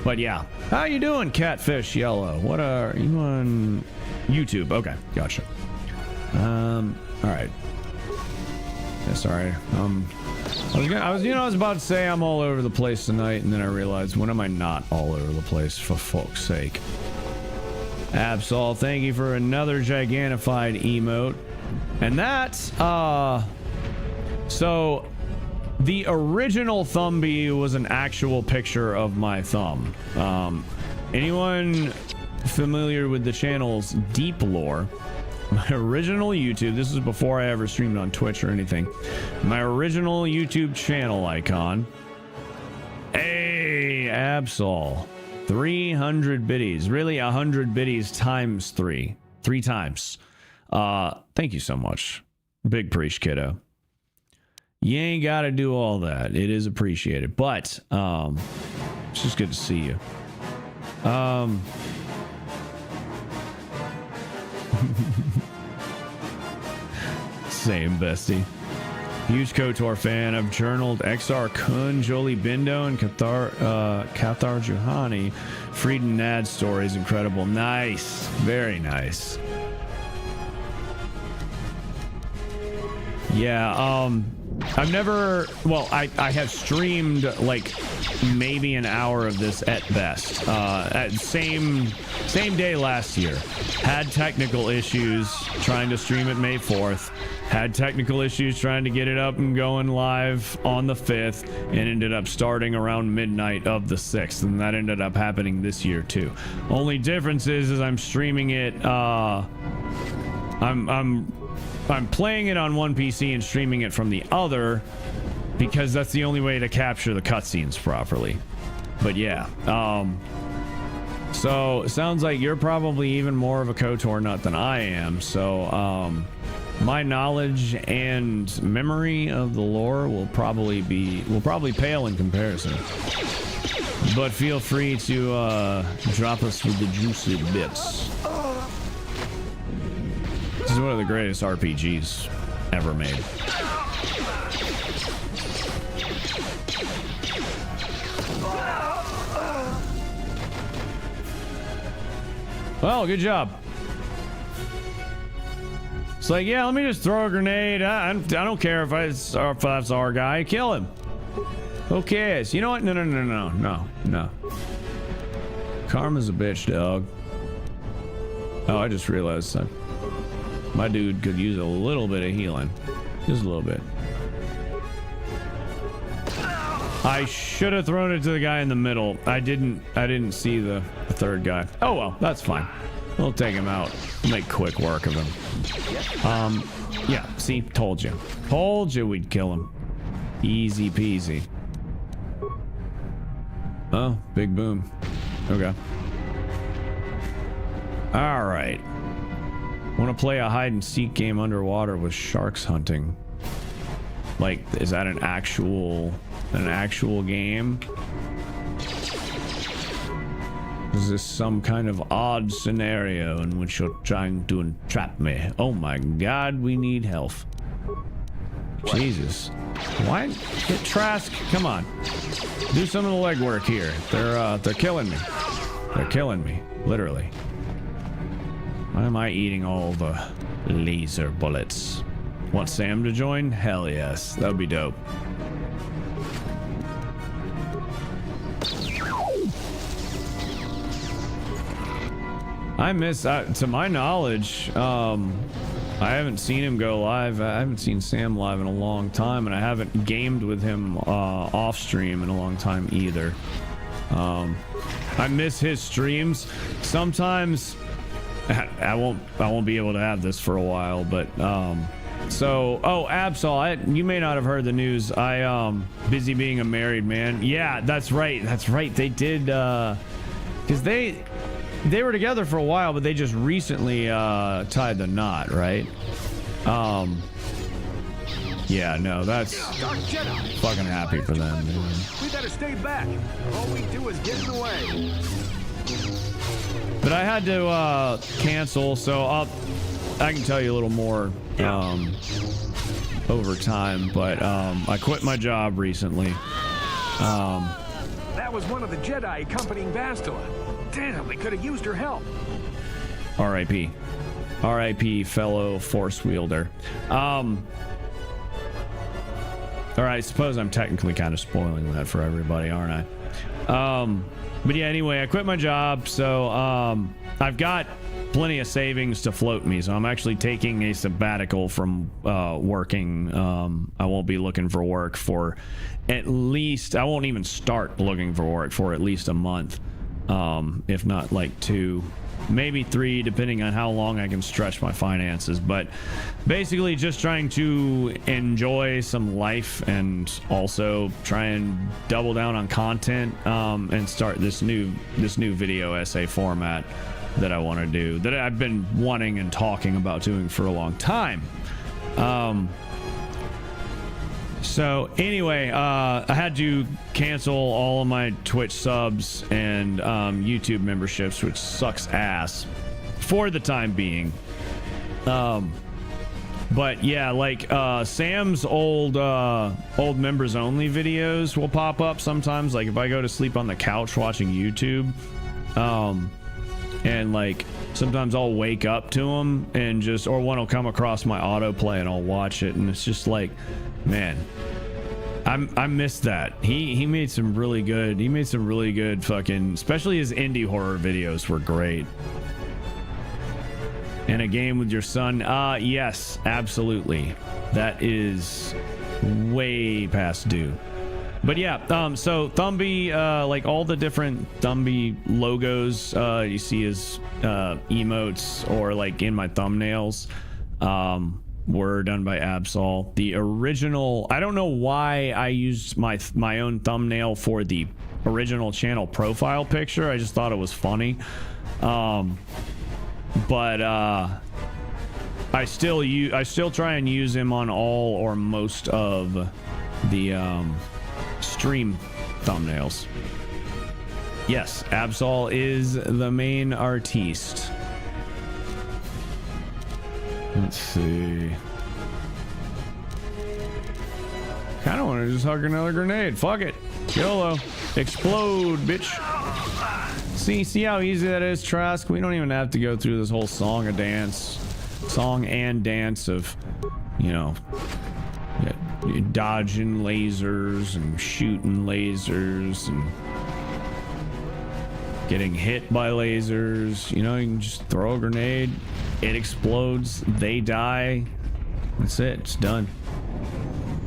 But yeah. How you doing, Catfish Yellow? What are you on YouTube? Okay, gotcha. All right. Yeah, sorry. I was about to say I'm all over the place tonight, and then I realized, when am I not all over the place, for fuck's sake? Absol, thank you for another gigantified emote. And that's, so the original Thumbie was an actual picture of my thumb. Anyone familiar with the channel's deep lore? My original YouTube, this is before I ever streamed on Twitch or anything. My original YouTube channel icon. Hey, Absol. 300 biddies. Really, 100 biddies times 3. 3 times. Thank you so much. Big preach, kiddo. You ain't got to do all that. It is appreciated. But, it's just good to see you. Same, bestie. Huge KOTOR fan. I've journaled XR Kun, Jolie Bindo, and Kathar Juhani. Frieden Nad stories. Incredible. Nice. Very nice. Yeah, I've never, well, I have streamed like maybe an hour of this at best. At same day last year. Had technical issues trying to stream it May 4th. Had technical issues trying to get it up and going live on the 5th, and ended up starting around midnight of the 6th, and that ended up happening this year too. Only difference is I'm streaming it, I'm playing it on one PC and streaming it from the other, because that's the only way to capture the cutscenes properly. But yeah, so it sounds like you're probably even more of a KOTOR nut than I am. So my knowledge and memory of the lore will probably pale in comparison. But feel free to drop us with the juicy bits. This is one of the greatest RPGs ever made. Well, good job. It's like, yeah, let me just throw a grenade. I don't care if that's our guy. Kill him. Who cares? You know what? No. Karma's a bitch, dog. Oh, I just realized that my dude could use a little bit of healing. Just a little bit. I should have thrown it to the guy in the middle. I didn't see the third guy. Oh well, that's fine. We'll take him out. We'll make quick work of him. Yeah, see, told you. Told you we'd kill him. Easy peasy. Oh, big boom. Okay. All right. Want to play a hide and seek game underwater with sharks hunting? Like, is that an actual game? Is this some kind of odd scenario in which you're trying to entrap me? Oh my god, we need help. Jesus. Why? Get Trask, come on. Do some of the legwork here. They're killing me. They're killing me, literally. Why am I eating all the laser bullets? Want Sam to join? Hell yes, that would be dope. I miss, to my knowledge, I haven't seen him go live. I haven't seen Sam live in a long time, and I haven't gamed with him off stream in a long time either. I miss his streams. Sometimes I won't be able to have this for a while, but so Absol, you may not have heard the news. I busy being a married man. Yeah, that's right. They did because they were together for a while, but they just recently tied the knot, right? Yeah, no, that's fucking happy for them, dude. We better stay back. All we do is get in the way. But I had to cancel, so I can tell you a little more over time. But I quit my job recently. That was one of the Jedi accompanying Bastila. Damn, we could have used her help. R.I.P. R.I.P. fellow Force wielder. All right, I suppose I'm technically kind of spoiling that for everybody, aren't I? But yeah, anyway, I quit my job, so I've got plenty of savings to float me, so I'm actually taking a sabbatical from working. I won't be looking for work for at least, I won't even start looking for work for at least a month, if not like 2, maybe 3, depending on how long I can stretch my finances. But basically just trying to enjoy some life and also try and double down on content, and start this new video essay format that I want to do, that I've been wanting and talking about doing for a long time. So anyway, I had to cancel all of my Twitch subs and YouTube memberships, which sucks ass for the time being. But yeah, like Sam's old members only videos will pop up sometimes, like if I go to sleep on the couch watching YouTube, and like sometimes I'll wake up to them and just, or one will come across my autoplay and I'll watch it, and it's just like, man, I missed that. He made some really good fucking, especially his indie horror videos were great. And a game with your son, yes, absolutely, that is way past due. But yeah, so Thumby, like all the different Thumby logos you see as emotes or like in my thumbnails, were done by Absol. The original, I don't know why I used my own thumbnail for the original channel profile picture. I just thought it was funny. But I still try and use him on all or most of the stream thumbnails. Yes, Absol is the main artiste. Let's see. Kind of want to just hug another grenade. Fuck it. YOLO. Explode, bitch. See how easy that is, Trask? We don't even have to go through this whole song and dance of, you know, dodging lasers and shooting lasers and getting hit by lasers. You know, you can just throw a grenade, it explodes, they die. That's it, it's done.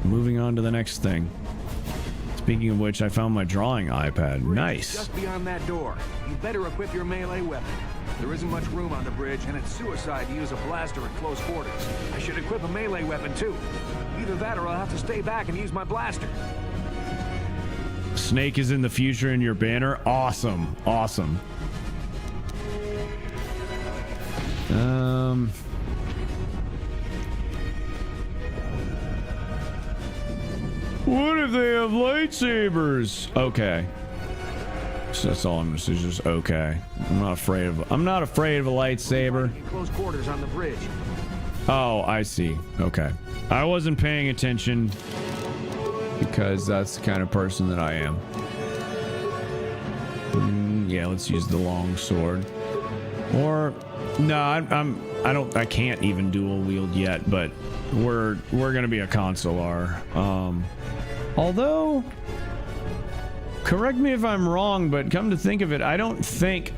Moving on to the next thing. Speaking of which, I found my drawing iPad. Nice. Just beyond that door. You better equip your melee weapon. There isn't much room on the bridge, and it's suicide to use a blaster at close quarters. I should equip a melee weapon too. Either that or I'll have to stay back and use my blaster. Snake is in the future in your banner. Awesome. Awesome. What if they have lightsabers? Okay. So that's all I'm gonna say, just okay. I'm not afraid of a lightsaber. Close quarters on the bridge. Oh, I see. Okay. I wasn't paying attention because that's the kind of person that I am. Yeah, let's use the long sword. Or no, I can't even dual wield yet, but we're gonna be a consular. Although, correct me if I'm wrong, but come to think of it, I don't think,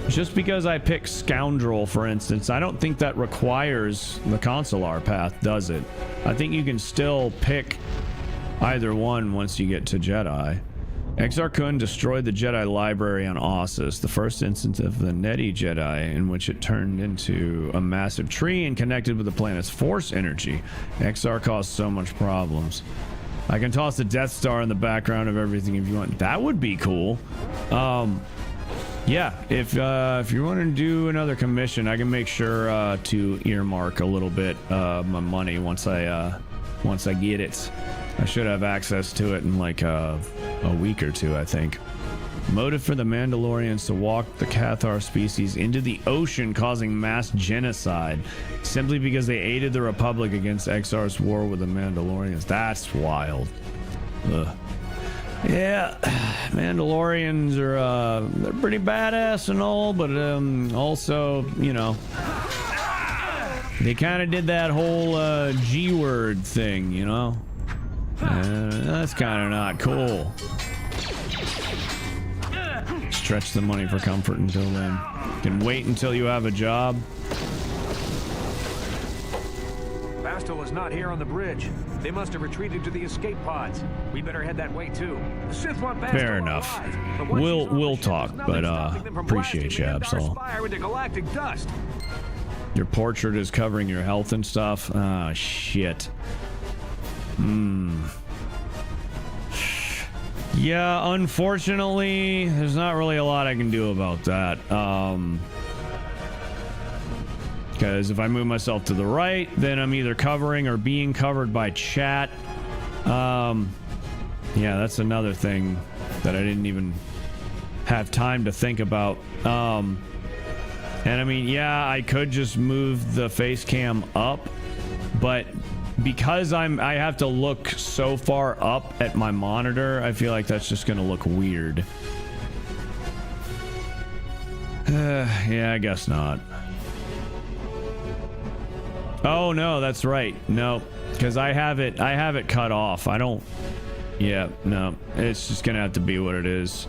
just because I pick Scoundrel, for instance, I don't think that requires the consular path, does it? I think you can still pick either one once you get to Jedi. Exar Kun destroyed the Jedi library on Ossus, the first instance of the Neti Jedi in which it turned into a massive tree and connected with the planet's force energy. Exar caused so much problems. I can toss the Death Star in the background of everything if you want. That would be cool. Yeah, if you want to do another commission, I can make sure to earmark a little bit my money once I get it. I should have access to it in like a week or two, I think. Motive for the Mandalorians to walk the KOTOR species into the ocean, causing mass genocide, simply because they aided the Republic against Exar's war with the Mandalorians. That's wild. Ugh. Yeah, Mandalorians are they're pretty badass and all, but also, you know, they kind of did that whole G-word thing, you know. That's kind of not cool. Stretch the money for comfort until then. Can wait until you have a job. Bastel is not here on the bridge. They must have retreated to the escape pods. We better head that way too. The Sith want Bastel Fair enough. alive, but once he's on the We'll ship, talk, there's nothing but stopping them from appreciate you, blasting the Endar Absol. Spire into galactic dust. Your portrait is covering your health and stuff. Ah, shit. Yeah, unfortunately, there's not really a lot I can do about that. Because if I move myself to the right, then I'm either covering or being covered by chat. Yeah, that's another thing that I didn't even have time to think about. And I mean, yeah, I could just move the face cam up, but because I have to look so far up at my monitor, I feel like that's just gonna look weird. Yeah, I guess not. Oh no, that's right. No, because I have it cut off. I don't. Yeah, no, it's just gonna have to be what it is.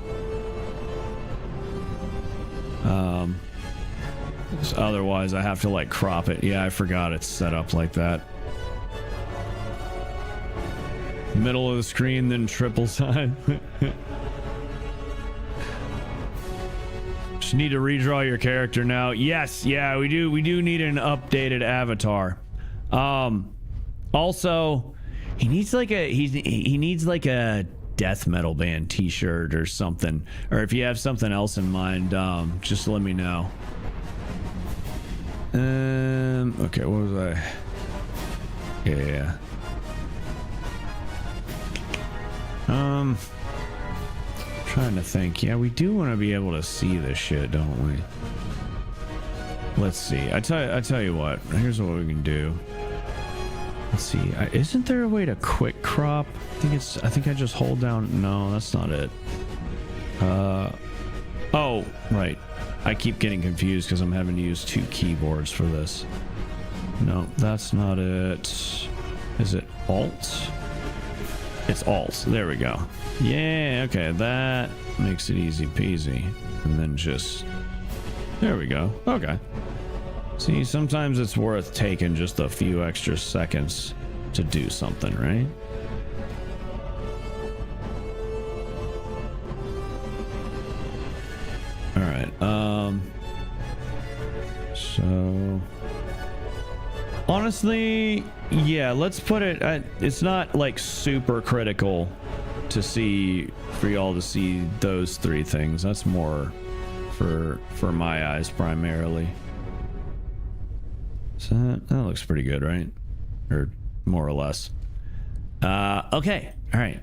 Otherwise, I have to like crop it. Yeah, I forgot it's set up like that. Middle of the screen, then triple sign. Just need to redraw your character now. Yes, yeah, we do need an updated avatar. Also, he needs like a death metal band t-shirt or something. Or if you have something else in mind, just let me know. Okay, what was I? Yeah. Trying to think. Yeah, we do want to be able to see this shit, don't we? Let's see. I tell you what. Here's what we can do. Let's see. Isn't there a way to quick crop? I think I just hold down. No, that's not it. Oh, right. I keep getting confused because I'm having to use two keyboards for this. No, that's not it. Is it Alt? It's Alt. There we go. Yeah, okay. That makes it easy peasy. And then just... There we go. Okay. See, sometimes it's worth taking just a few extra seconds to do something, right? Alright, so... Honestly, yeah, let's put it at... It's not, like, super critical to see... For y'all to see those three things. That's more for my eyes, primarily. So that looks pretty good, right? Or more or less. Okay, alright.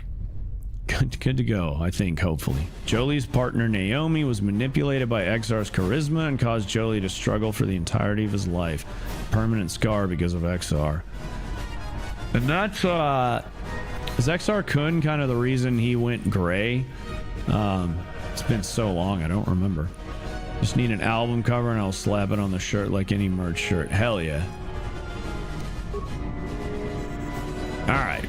Good to go, I think, hopefully. Jolie's partner, Naomi, was manipulated by Exar's charisma and caused Jolie to struggle for the entirety of his life. Permanent scar because of Exar. And that's, is Exar Kun kind of the reason he went gray? It's been so long, I don't remember. Just need an album cover and I'll slap it on the shirt like any merch shirt. Hell yeah. Alright.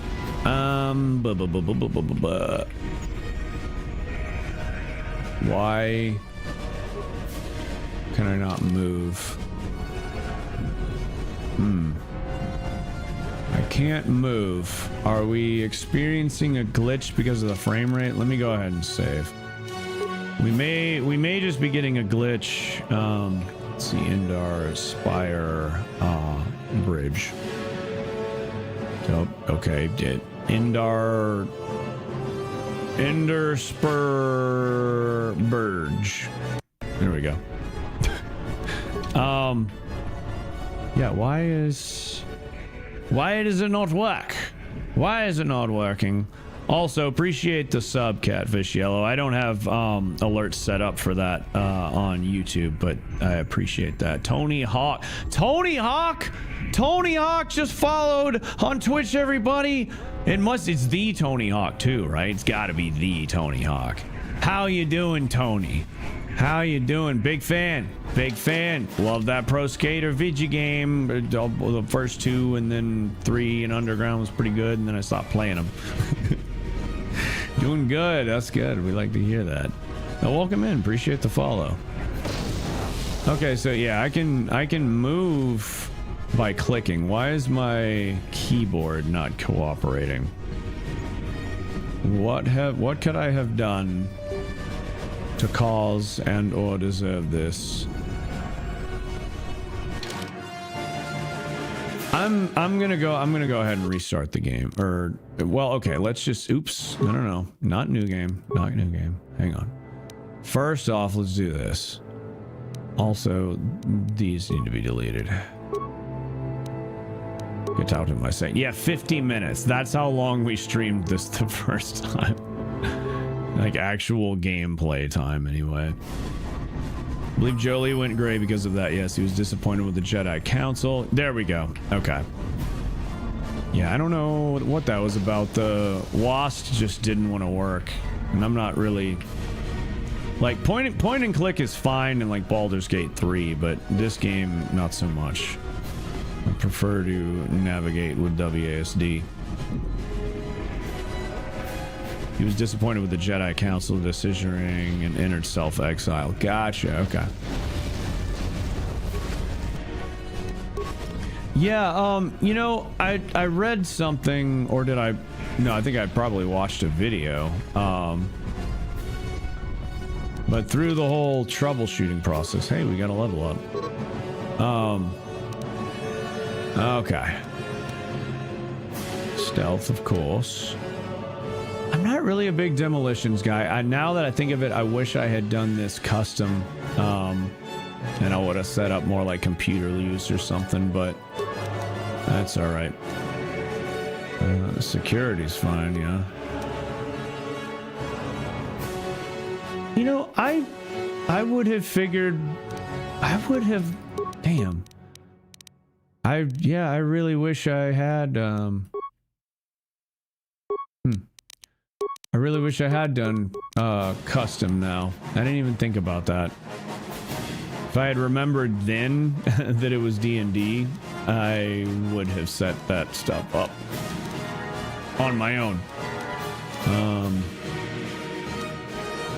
Why can I not move? I can't move. Are we experiencing a glitch because of the frame rate? Let me go ahead and save. We may just be getting a glitch. Let's see, Indar Spire bridge. Oh, okay, Indar Spur Burge. There we go. Yeah, why does it not work? Why is it not working? Also, appreciate the sub, Catfish Yellow. I don't have alerts set up for that on YouTube, but I appreciate that. Tony Hawk just followed on Twitch, everybody. It's the Tony Hawk too, right? It's got to be the Tony Hawk. How you doing, Tony? How you doing? Big fan. Love that Pro Skater video game. The first 2 and then 3 and Underground was pretty good, and then I stopped playing them. Doing good. That's good. We like to hear that. Now, welcome in. Appreciate the follow. Okay, so yeah, I can move by clicking. Why is my keyboard not cooperating? What could I have done to cause and or deserve this? I'm gonna go ahead and restart the game. Or, well, okay, let's just, oops, no, not new game, hang on. First off, let's do this. Also, these need to be deleted. Get out of my sight. Yeah, 50 minutes. That's how long we streamed this the first time. Like actual gameplay time, anyway. I believe Jolie went gray because of that. Yes, he was disappointed with the Jedi Council. There we go. Okay. Yeah, I don't know what that was about. The WASP just didn't want to work. And I'm not really... Like, point and click is fine in, like, Baldur's Gate 3, but this game, not so much. I prefer to navigate with WASD. He was disappointed with the Jedi Council decisioning and entered self-exile. Gotcha, okay. Yeah, you know, I read something, or did I? No, I think I probably watched a video. But through the whole troubleshooting process, hey, we got a level up. Okay. Stealth, of course. I'm not really a big demolitions guy. Now that I think of it, I wish I had done this custom, and I would have set up more like computer use or something, but that's all right. Security's fine, yeah. You know, I would have figured, damn. I really wish I had, I really wish I had done custom now. I didn't even think about that. If I had remembered then that it was D&D, I would have set that stuff up on my own.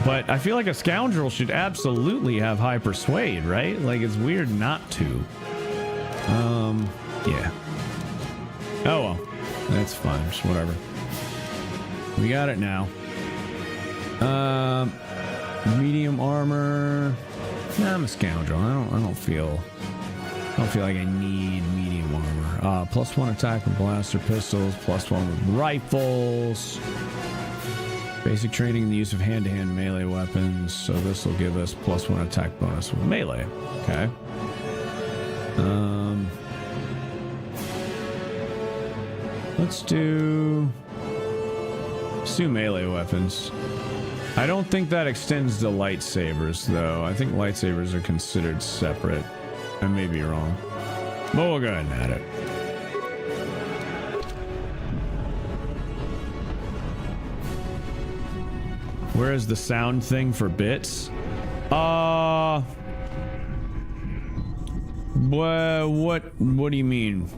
But I feel like a scoundrel should absolutely have high persuade, right? Like, it's weird not to. Yeah. Oh well, that's fine. Just whatever. We got it now. Medium armor. Nah, I'm a scoundrel. I don't feel like I need medium armor. +1 attack with blaster pistols, +1 with rifles. Basic training in the use of hand-to-hand melee weapons. So this will give us +1 attack bonus with melee. Okay. Let's do melee weapons. I don't think that extends to lightsabers, though. I think lightsabers are considered separate. I may be wrong. But we'll go ahead and add it. Where is the sound thing for bits? What do you mean?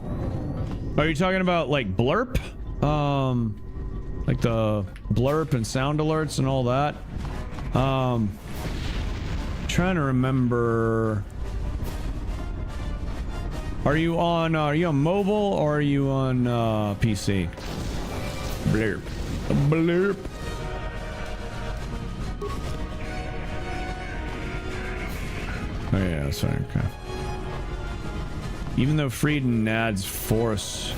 Are you talking about like blurp? Like the blurp and sound alerts and all that. Trying to remember. Are you on mobile or are you on PC? Blurp. Blurp. Oh yeah, sorry. Okay. Even though Frieden Nad's Force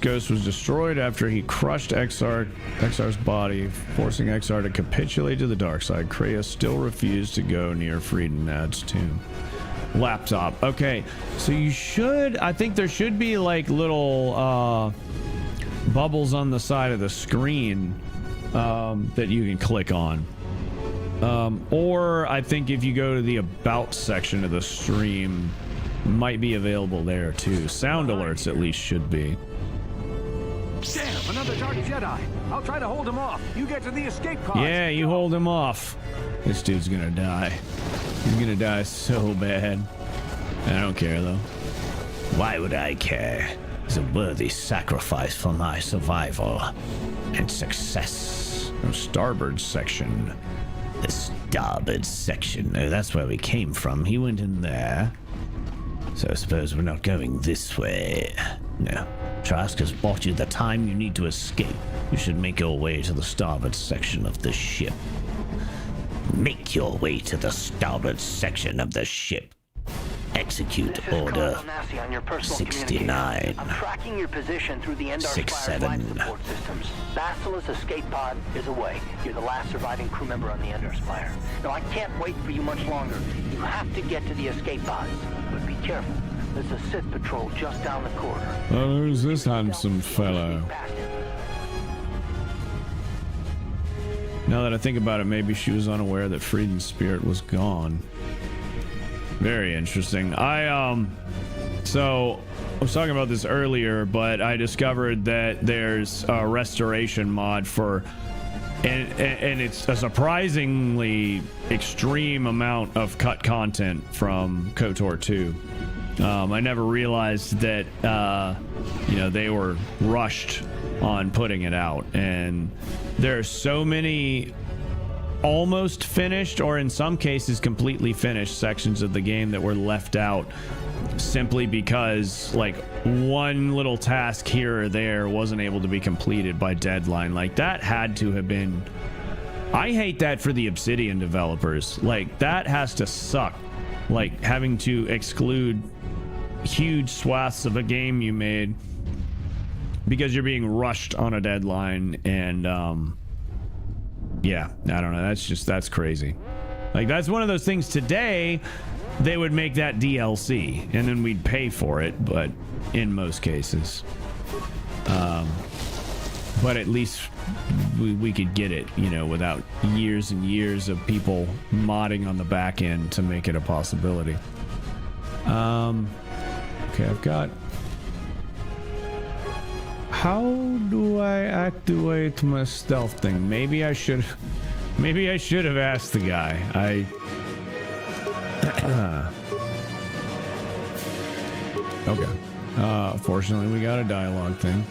Ghost was destroyed after he crushed XR's body, forcing XR to capitulate to the dark side, Kreia still refused to go near Frieden Nad's tomb. Laptop. Okay, so you should, I think there should be like little bubbles on the side of the screen that you can click on. Or I think if you go to the About section of the stream, might be available there too. Sound alerts at least should be. Damn, another Dark Jedi. I'll try to hold him off. You get to the escape pod. Yeah, you hold him off. This dude's gonna die. He's gonna die so bad. I don't care though. Why would I care? It's a worthy sacrifice for my survival and success. Oh, starboard section. The starboard section. Oh, that's where we came from. He went in there. So I suppose we're not going this way. No. Trask has bought you the time you need to escape. You should make your way to the starboard section of the ship. Make your way to the starboard section of the ship. Execute order 69. I'm tracking your position through the Endar Spire life support systems. Basila's escape pod is away. You're the last surviving crew member on the Endar Spire. Now I can't wait for you much longer. You have to get to the escape pods, but be careful. There's a Sith patrol just down the corridor. Oh, who's this handsome fellow? Now that I think about it, maybe she was unaware that Frieden's spirit was gone. Very interesting. So I was talking about this earlier, but I discovered that there's a restoration mod for, and it's a surprisingly extreme amount of cut content from KOTOR 2. I never realized that, they were rushed on putting it out, and there are so many almost finished, or in some cases completely finished sections of the game that were left out simply because like one little task here or there wasn't able to be completed by deadline. Like that had to have been, I hate that for the Obsidian developers. Like that has to suck, like having to exclude huge swaths of a game you made because you're being rushed on a deadline. And yeah, I don't know. That's crazy. Like that's one of those things today they would make that DLC and then we'd pay for it, but in most cases. But at least we could get it, without years and years of people modding on the back end to make it a possibility. Okay, I've got... How do I activate my stealth thing? Maybe I should have asked the guy. Okay. Fortunately, we got a dialogue thing.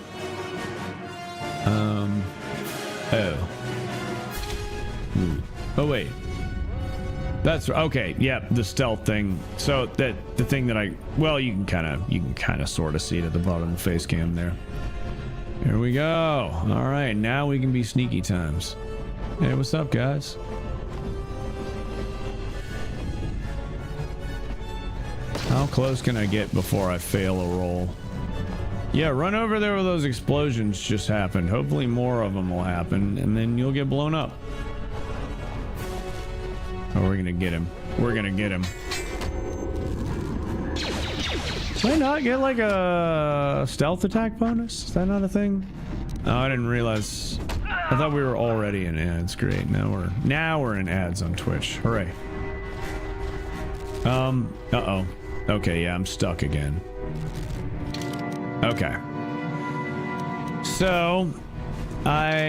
Oh wait. That's okay. Yeah, the stealth thing. So that the thing that you can kind of sort of see it at the bottom of the face cam there. Here we go. All right, now we can be sneaky times. Hey, what's up, guys? How close can I get before I fail a roll? Yeah, run over there where those explosions just happened. Hopefully more of them will happen, and then you'll get blown up. Oh, we're gonna get him. We're gonna get him. Did I not get like a stealth attack bonus? Is that not a thing? Oh, I didn't realize. I thought we were already in ads. Great. Now we're in ads on Twitch. Hooray. Uh-oh. Okay, yeah, I'm stuck again. Okay. So, I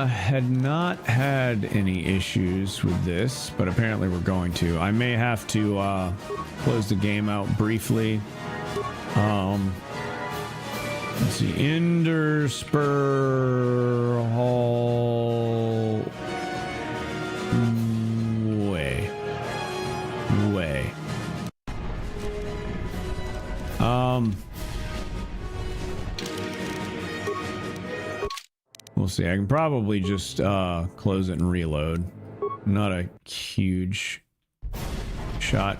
had not had any issues with this, but apparently we're going to. I may have to close the game out briefly. Let's see, Ender Spur Hall. Way. We'll see. I can probably just close it and reload. Not a huge shot.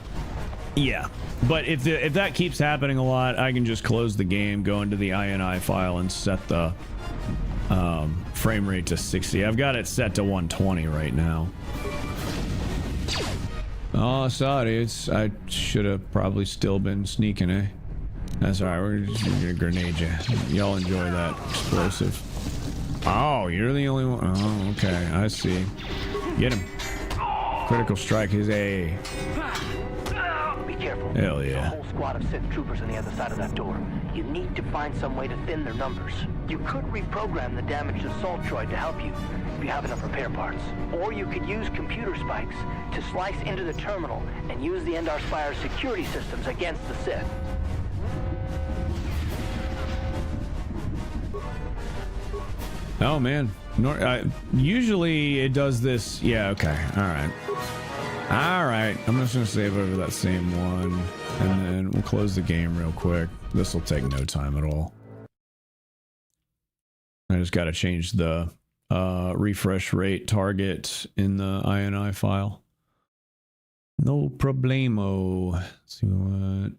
Yeah, but if that keeps happening a lot, I can just close the game, go into the INI file, and set the frame rate to 60. I've got it set to 120 right now. Oh, sorry. I should have probably still been sneaking, eh? That's alright. We're just gonna grenade you. Y'all enjoy that explosive. Oh, you're the only one. Oh, okay. I see. Get him. Critical strike is a... Be careful. Hell yeah. There's a whole squad of Sith troopers on the other side of that door. You need to find some way to thin their numbers. You could reprogram the damaged assault droid to help you, if you have enough repair parts. Or you could use computer spikes to slice into the terminal and use the Endar Spire's security systems against the Sith. Oh man, usually it does this. Yeah, okay, all right. I'm just gonna save over that same one, and then we'll close the game real quick. This will take no time at all. I just got to change the refresh rate target in the INI file. No problemo. Let's see what.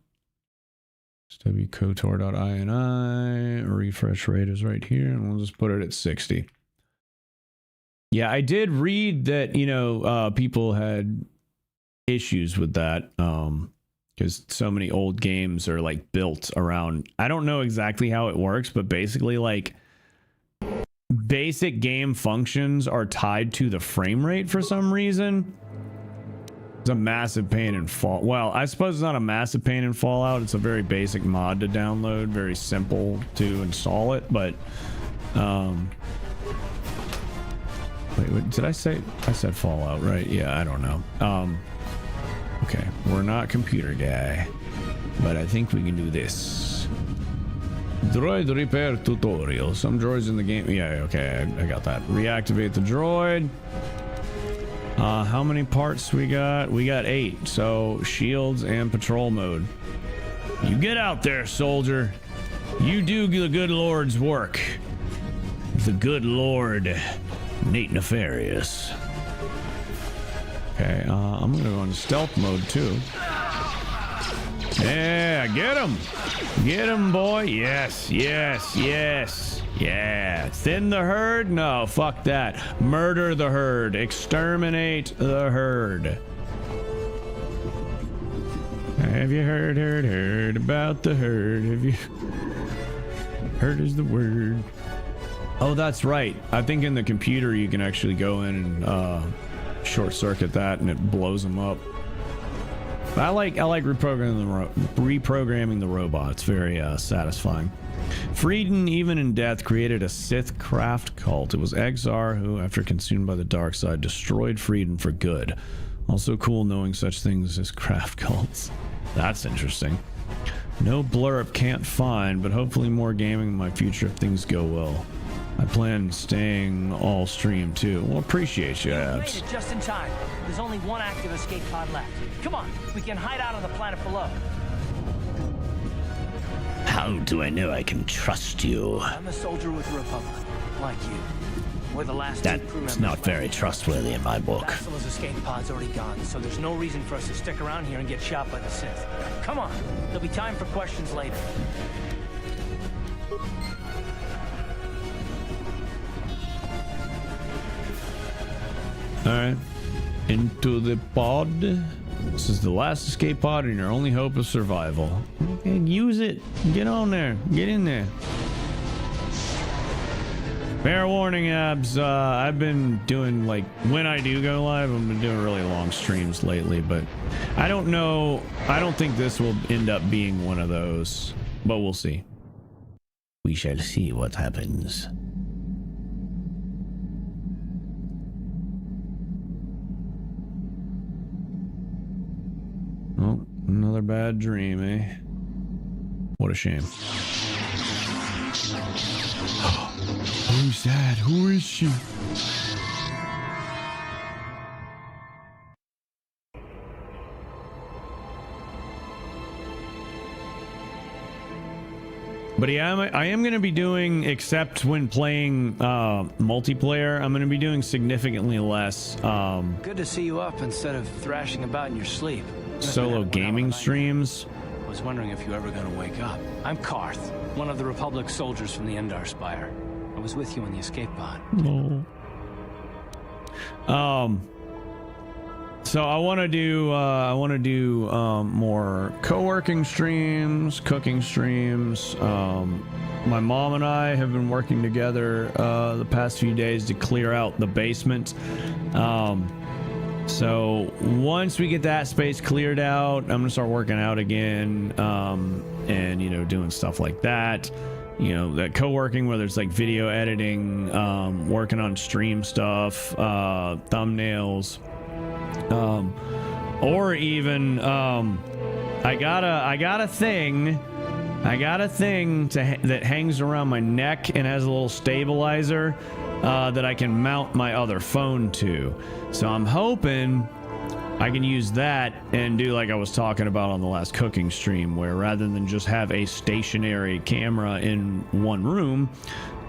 KOTOR.ini, refresh rate is right here, and we'll just put it at 60. Yeah, I did read that, you know, people had issues with that, because so many old games are like built around, I don't know exactly how it works, but basically like basic game functions are tied to the frame rate for some reason. It's a massive pain in Fallout. Well, I suppose it's not a massive pain in Fallout. It's a very basic mod to download, very simple to install it. But, wait, what did I say? I said Fallout, right? Yeah, I don't know. Okay, we're not computer guy, but I think we can do this. Droid repair tutorial. Some droids in the game. Yeah, okay, I got that. Reactivate the droid. How many parts we got? We got 8. So shields and patrol mode. You get out there, soldier. You do the good Lord's work. The good Lord, Nate Nefarious. Okay, I'm gonna go into stealth mode too. Yeah, get him. Get him, boy. Yes, yes, yes. Yeah, thin the herd? No, fuck that. Murder the herd. Exterminate the herd. Have you heard about the herd? Have you... Herd is the word. Oh, that's right. I think in the computer you can actually go in and short circuit that and it blows them up. I like reprogramming the robot. It's very satisfying. Frieden, even in death, created a Sith craft cult. It was Exar who, after consumed by the dark side, destroyed Frieden for good. Also cool knowing such things as craft cults. That's interesting. No blurb, can't find, but hopefully more gaming in my future if things go well. I plan staying all stream too. Well, appreciate you, Abs. Just in time. There's only one active escape pod left. Come on, we can hide out on the planet below. How do I know I can trust you? I'm a soldier with the Republic, like you. We're the last two crew members. That's not very trustworthy in my book. Basila's escape pod's already gone, so there's no reason for us to stick around here and get shot by the Sith. Come on, there'll be time for questions later. Alright. Into the pod. This is the last escape pod and your only hope of survival. Okay, use it. Get on there. Get in there. Fair warning, Abs. I've been doing, like, when I do go live, I've been doing really long streams lately, but I don't know. I don't think this will end up being one of those, but we'll see. We shall see what happens. Oh, another bad dream, eh? What a shame. Who's that? Who is she? But yeah, I am going to be doing, except when playing multiplayer, I'm going to be doing significantly less Good to see you up instead of thrashing about in your sleep. solo gaming streams. I was wondering if you were ever going to wake up. I'm Karth, one of the Republic soldiers from the Endar Spire. I was with you in the escape pod. No. So I want to do more co-working streams, cooking streams. My mom and I have been working together the past few days to clear out the basement. So once we get that space cleared out, I'm gonna start working out again, and you know, doing stuff like that. You know, that co-working, whether it's like video editing, working on stream stuff, thumbnails. Or even I got a thing that hangs around my neck and has a little stabilizer that I can mount my other phone to. So I'm hoping I can use that and do like I was talking about on the last cooking stream, where rather than just have a stationary camera in one room,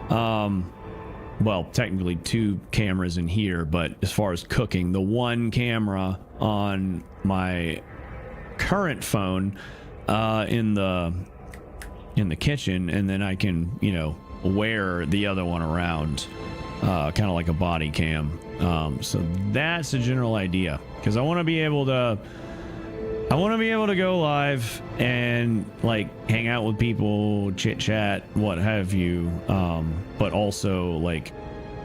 well, technically 2 cameras in here, but as far as cooking, the one camera on my current phone in the kitchen, and then I can, you know, wear the other one around, kind of like a body cam. So that's the general idea, because I want to be able to go live and like hang out with people, chit chat, what have you, but also like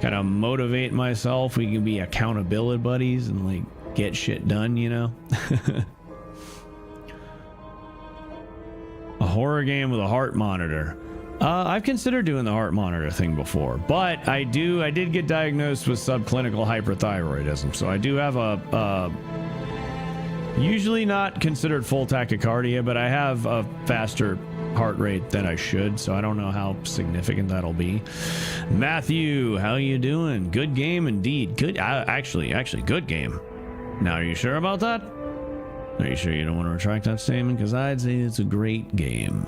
kind of motivate myself. We can be accountability buddies and like get shit done, you know. A horror game with a heart monitor. I've considered doing the heart monitor thing before, but I did get diagnosed with subclinical hyperthyroidism, so I do have a usually not considered full tachycardia, but I have a faster heart rate than I should, so I don't know how significant that'll be. Matthew, how you doing? Good game indeed. Good, actually good game. Now, are you sure about that? Are you sure you don't want to retract that statement? Because I'd say it's a great game.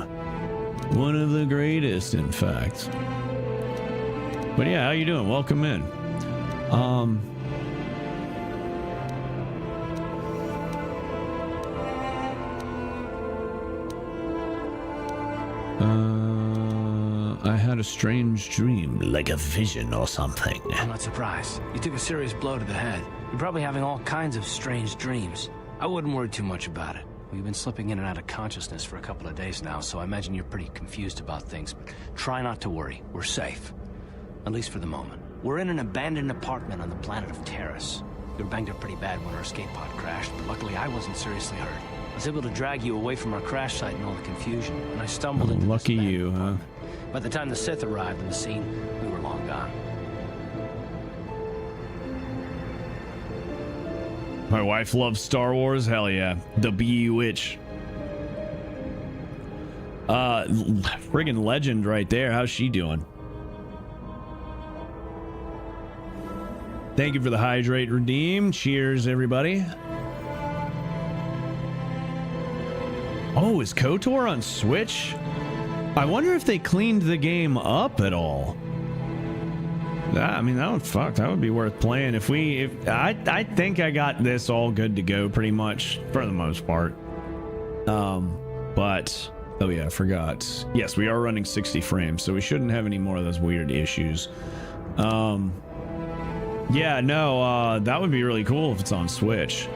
One of the greatest, in fact. But yeah, how you doing? Welcome in. I had a strange dream, like a vision or something. I'm not surprised. You took a serious blow to the head. You're probably having all kinds of strange dreams. I wouldn't worry too much about it. We've been slipping in and out of consciousness for a couple of days now, so I imagine you're pretty confused about things, but try not to worry. We're safe. At least for the moment. We're in an abandoned apartment on the planet of Terrace. We were banged up pretty bad when our escape pod crashed, but luckily I wasn't seriously hurt. I was able to drag you away from our crash site and all the confusion, and I stumbled into lucky this you, huh? By the time the Sith arrived on the scene, we were long gone. My wife loves Star Wars. Hell yeah. The Bewitch. Friggin' legend right there. How's she doing? Thank you for the hydrate redeem. Cheers, everybody. Oh, is KOTOR on Switch? I wonder if they cleaned the game up at all. I mean, that would be worth playing if I think I got this all good to go pretty much for the most part. But oh yeah, I forgot. Yes, we are running 60 frames, so we shouldn't have any more of those weird issues. Yeah, no, that would be really cool if it's on Switch.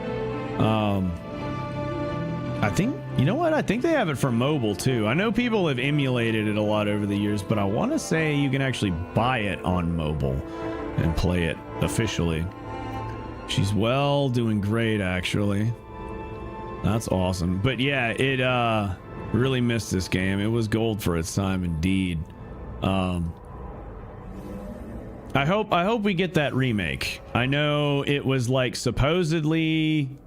I think, you know what? I think they have it for mobile too. I know people have emulated it a lot over the years, but I want to say you can actually buy it on mobile and play it officially. She's well, doing great actually. That's awesome. But yeah, it really missed this game. It was gold for its time indeed. I hope we get that remake. I know it was like supposedly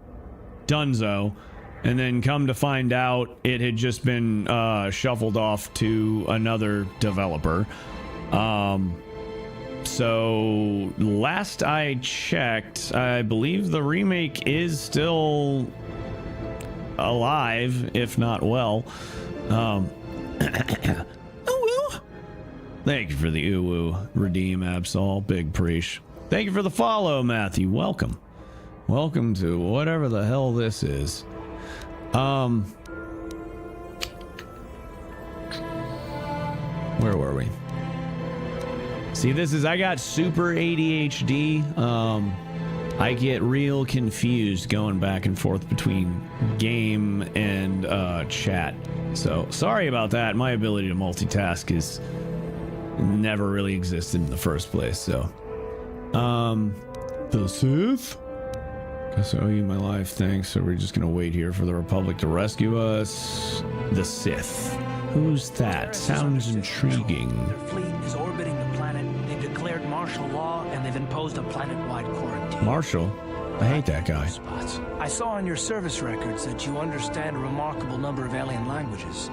donezo, and then come to find out it had just been shuffled off to another developer. So last I checked, I believe the remake is still alive, if not well. Oh, Thank you for the uwu. Redeem Absol. Big preach. Thank you for the follow, Matthew. Welcome. Welcome to whatever the hell this is. Where were we? See, this is, I got super ADHD. I get real confused going back and forth between game and chat. So sorry about that. My ability to multitask is never really existed in the first place. So, the Sith? Guess I owe you my life, thanks. So we're just gonna wait here for the Republic to rescue us. The Sith. Who's that? Sounds intriguing. Their fleet is orbiting the planet. They've declared martial law and they've imposed a planet-wide quarantine. Marshall? I hate that guy. Spots. I saw on your service records that you understand a remarkable number of alien languages.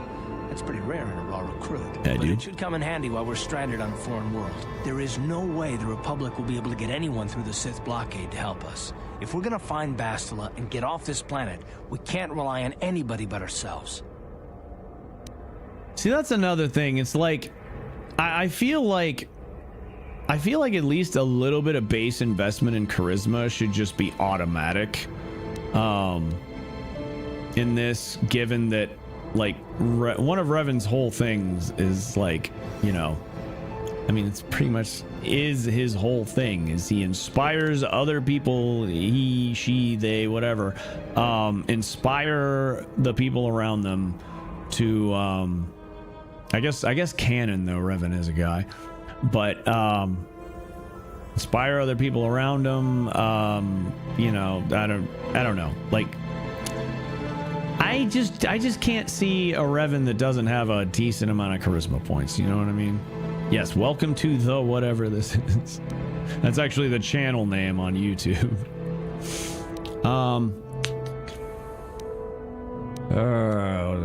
That's pretty rare in a raw recruit. Yeah, but dude. it should come in handy while we're stranded on a foreign world. There is no way the Republic will be able to get anyone through the Sith blockade to help us. If we're gonna find Bastila and get off this planet, we can't rely on anybody but ourselves. See, that's another thing. It's like, I feel like at least a little bit of base investment in charisma should just be automatic. In this, given that, like, one of Revan's whole things is, like, you know, I mean, it's pretty much is his whole thing is he inspires other people, he, she, they, whatever, inspire the people around them to, I guess canon though, Revan is a guy, but, inspire other people around him, you know, I don't know, like, I just can't see a Revan that doesn't have a decent amount of charisma points. You know what I mean? Yes. Welcome to the whatever this is. That's actually the channel name on YouTube.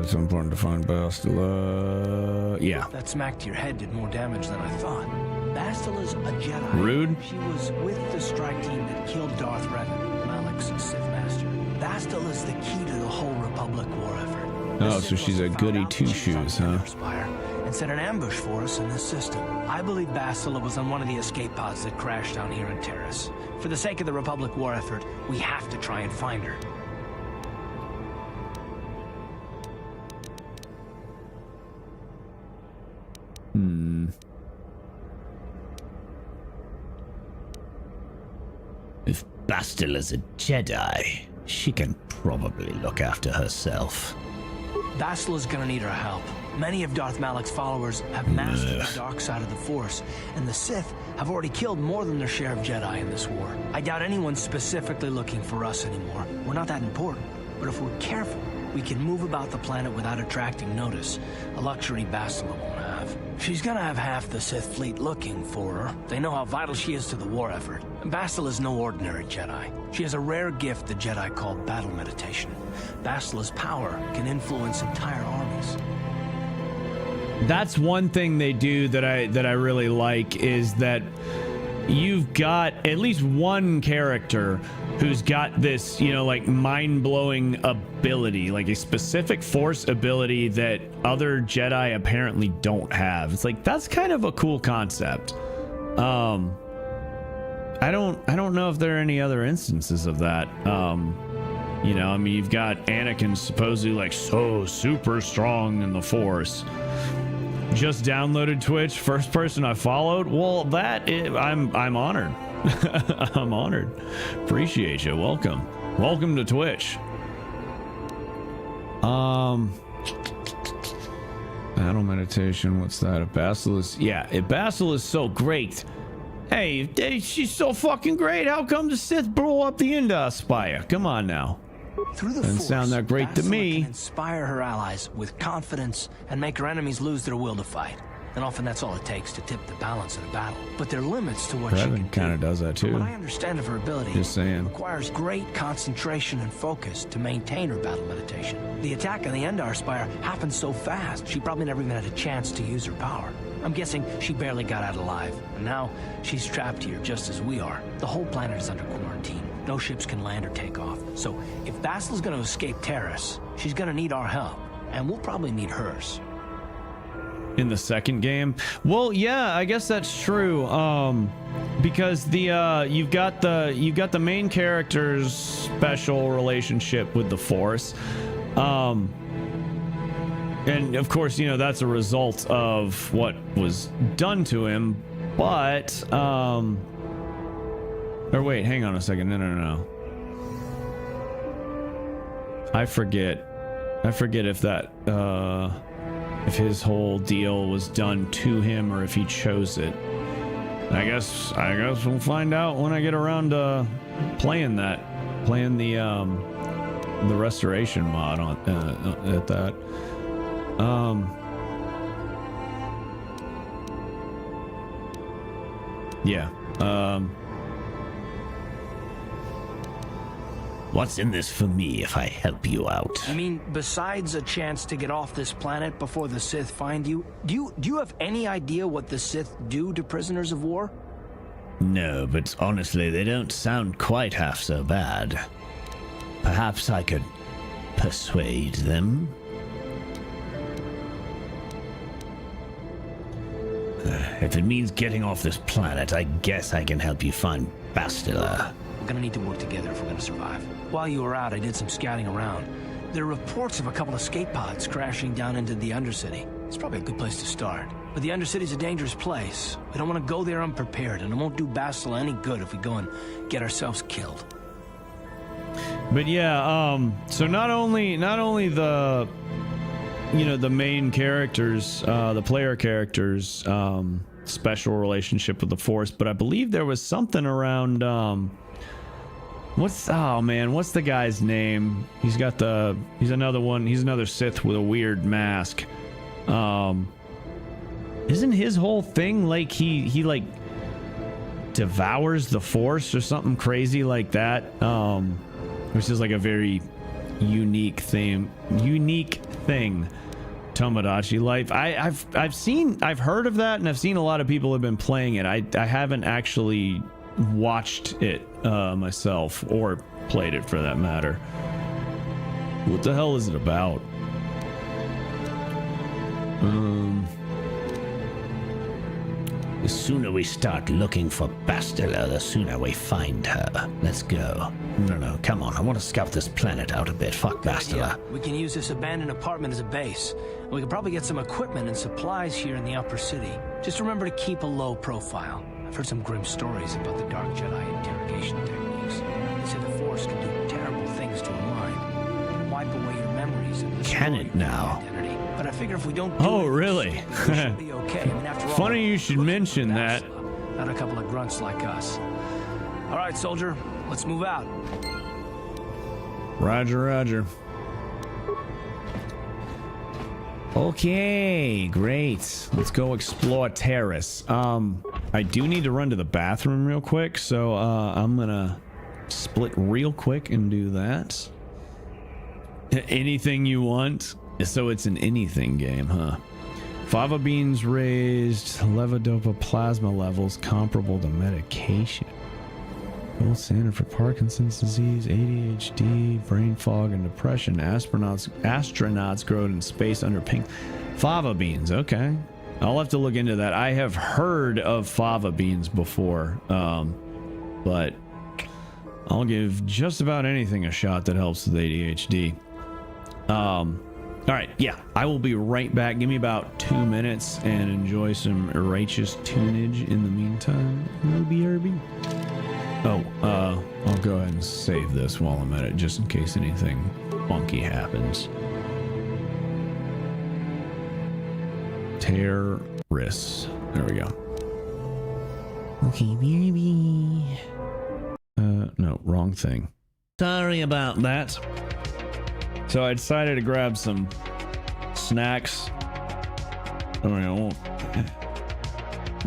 It's important to find Bastila. Yeah. That smack to your head did more damage than I thought. Bastila's a Jedi. Rude. She was with the strike team that killed Darth Revan, Malak's Sith master. Bastila's the key to the whole Republic war effort. Oh, so she's a goody two-shoes, huh? And set an ambush for us in this system. I believe Bastila was on one of the escape pods that crashed down here in Terrace. For the sake of the Republic war effort, we have to try and find her. If Bastila's a Jedi, she can probably look after herself. Bastila's gonna need our help. Many of Darth Malak's followers have mastered the dark side of the Force, and the Sith have already killed more than their share of Jedi in this war. I doubt anyone's specifically looking for us anymore. We're not that important. But if we're careful, we can move about the planet without attracting notice, a luxury Bastila won't have. She's gonna have half the Sith fleet looking for her. They know how vital she is to the war effort. And Bastila's no ordinary Jedi. She has a rare gift the Jedi call battle meditation. Bastila's power can influence entire armies. That's one thing they do that I really like is that you've got at least one character who's got this, you know, like mind-blowing ability, like a specific Force ability that other Jedi apparently don't have. It's like, that's kind of a cool concept. I don't know if there are any other instances of that. You know, I mean, you've got Anakin supposedly like so super strong in the Force. Just downloaded Twitch, first person I followed. Well, I'm honored. I'm honored. Appreciate you. Welcome to Twitch. Battle meditation. What's that? A Bastila? Yeah, a Bastila is so great. Hey, she's so fucking great. How come the Sith blow up the Endar Spire? Come on now. Through the Doesn't Force, sound that great to Bastila me. can inspire her allies with confidence and make her enemies lose their will to fight. And often that's all it takes to tip the balance in a battle. But there are limits to what she can Revan kind of does that From too. what I understand of her ability, Just saying. it requires great concentration and focus to maintain her battle meditation. The attack on the Endar Spire happened so fast, she probably never even had a chance to use her power. I'm guessing she barely got out alive, and now she's trapped here just as we are. The whole planet is under quarantine. No ships can land or take off. So if Bastila's gonna escape Terrace, she's gonna need our help, and we'll probably need hers. in the second game. Well, yeah, I guess that's true. Because the you've got the main character's special relationship with the Force. And of course, you know, that's a result of what was done to him, but or wait, hang on a second. No. I forget if that if his whole deal was done to him or if he chose it. I guess we'll find out when I get around to playing the restoration mod on at that. Yeah. What's in this for me if I help you out? I mean, besides a chance to get off this planet before the Sith find you, do you have any idea what the Sith do to prisoners of war? No, but honestly, they don't sound quite half so bad. Perhaps I could persuade them? If it means getting off this planet, I guess I can help you find Bastila. We're gonna need to work together if we're gonna survive. While you were out, I did some scouting around. There are reports of a couple of escape pods crashing down into the Undercity. It's probably a good place to start. But the Undercity's a dangerous place. We don't want to go there unprepared, and it won't do Bastila any good if we go and get ourselves killed. But yeah, so not only the, you know, the main characters, the player characters, special relationship with the Force, but I believe there was something around, what's the guy's name? He's another Sith with a weird mask. Isn't his whole thing like he like devours the Force or something crazy like that? Which is like a very unique thing. Tomodachi Life. I've heard of that, and I've seen a lot of people have been playing it. I haven't actually watched it myself or played it for that matter. What the hell is it about? The sooner we start looking for Bastila, the sooner we find her. Let's go. No, come on. I want to scout this planet out a bit. Fuck Bastila. Yeah, we can use this abandoned apartment as a base. And we can probably get some equipment and supplies here in the upper city. Just remember to keep a low profile. I've heard some grim stories about the Dark Jedi interrogation techniques. They say the Force can do terrible things to a mind. It can wipe away your memories and Can it now? identity. But I figure if we don't do Oh, it, really? we should be okay. I mean, after all, Funny you should mention that. Not a couple of grunts like us. All right, soldier, let's move out. Roger. Okay, great. Let's go explore Terrace. I do need to run to the bathroom real quick, so I'm gonna split real quick and do that. Anything you want. So it's an anything game, huh? Fava beans raised levodopa plasma levels comparable to medication. Gold standard for Parkinson's disease, ADHD, brain fog, and depression. Astronauts grow in space under pink. Fava beans, okay. I'll have to look into that. I have heard of fava beans before, but I'll give just about anything a shot that helps with ADHD. All right, yeah, I will be right back. Give me about 2 minutes and enjoy some righteous tunage in the meantime. RB. Oh, I'll go ahead and save this while I'm at it, just in case anything funky happens. Terrace. There we go. Okay, BRB. No, wrong thing. Sorry about that. So I decided to grab some snacks. I mean, I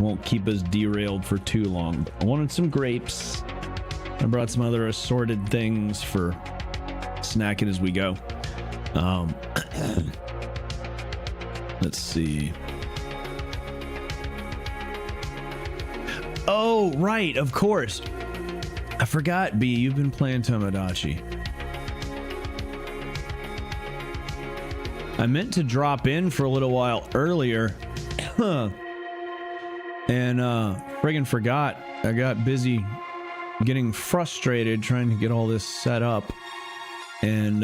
won't keep us derailed for too long. I wanted some grapes. I brought some other assorted things for snacking as we go. Let's see. Oh, right, of course. I forgot, B, you've been playing Tomodachi. I meant to drop in for a little while earlier And friggin' forgot. I got busy getting frustrated trying to get all this set up and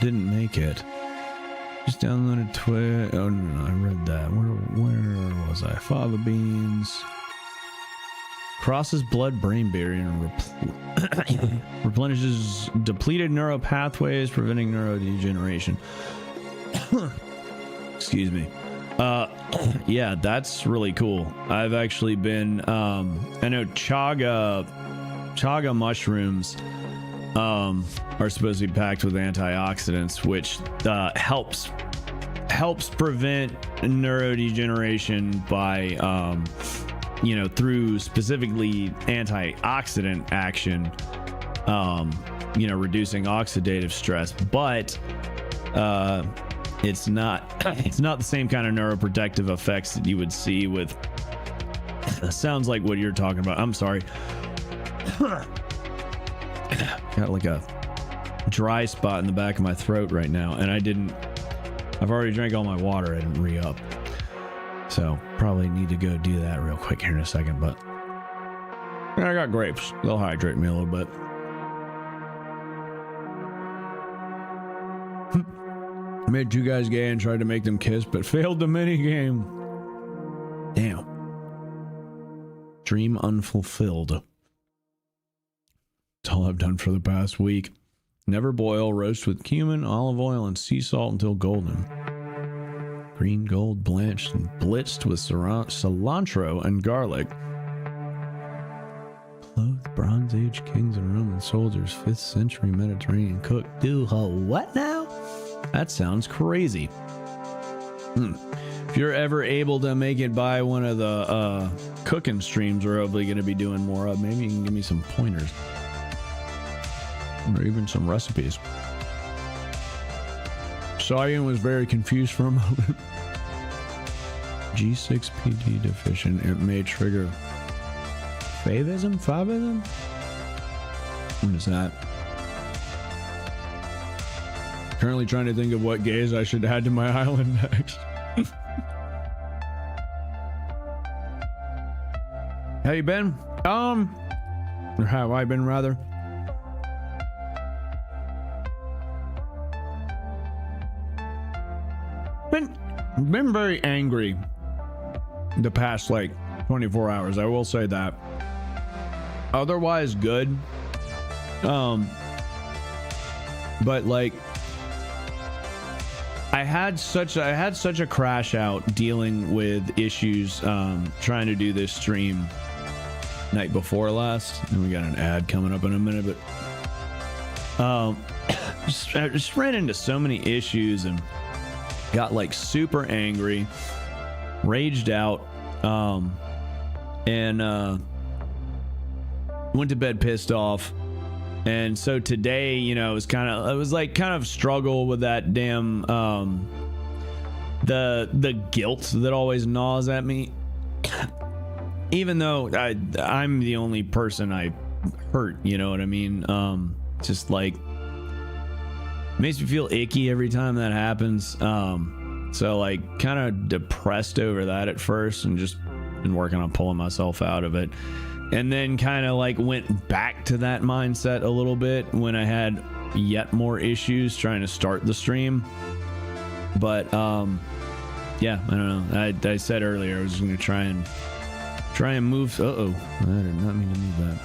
didn't make it. Just downloaded Twitch. Oh no, I read that. Where was I? Fava beans. Crosses blood brain barrier and replenishes depleted neural pathways, preventing neurodegeneration. Excuse me. Yeah, that's really cool. I've actually been I know chaga mushrooms are supposed to be packed with antioxidants, which helps prevent neurodegeneration by through specifically antioxidant action, reducing oxidative stress, but it's not the same kind of neuroprotective effects that you would see with sounds like what you're talking about. I'm sorry. Got like a dry spot in the back of my throat right now, and I've already drank all my water. I didn't re-up. So probably need to go do that real quick here in a second, but I got grapes. They'll hydrate me a little bit. I made two guys gay and tried to make them kiss, but failed the minigame. Damn. Dream unfulfilled. That's all I've done for the past week. Never boil, roast with cumin, olive oil, and sea salt until golden. Green gold blanched and blitzed with cilantro and garlic. Clothed Bronze Age kings and Roman soldiers, 5th century Mediterranean cook. Do what now? That sounds crazy. If you're ever able to make it by one of the cooking streams we're hopefully going to be doing more of, maybe you can give me some pointers. Or even some recipes. Cyan was very confused for a moment. G6PD deficient. It may trigger favism? Favism? What is that? Currently trying to think of what gays I should add to my island next. How you been? Or have I been, rather? Been very angry the past 24 hours. I will say that. Otherwise good. But I had such a crash out dealing with issues trying to do this stream night before last, and we got an ad coming up in a minute, but just ran into so many issues and got super angry, raged out, and went to bed pissed off. And so today, it was kind of struggle with that damn the guilt that always gnaws at me. Even though I'm the only person I hurt, you know what I mean? Just makes me feel icky every time that happens. So kind of depressed over that at first, and just been working on pulling myself out of it. And then kind of went back to that mindset a little bit when I had yet more issues trying to start the stream. But yeah, I don't know. I said earlier I was going to try and move. I did not mean to move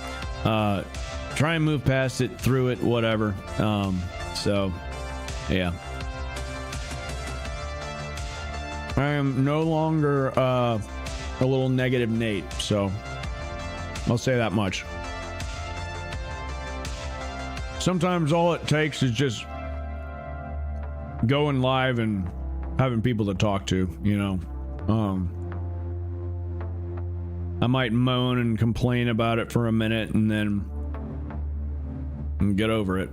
that. Try and move past it, through it, whatever. So yeah, I am no longer a little negative Nate. So I'll say that much. Sometimes all it takes is just going live and having people to talk to, I might moan and complain about it for a minute and then get over it.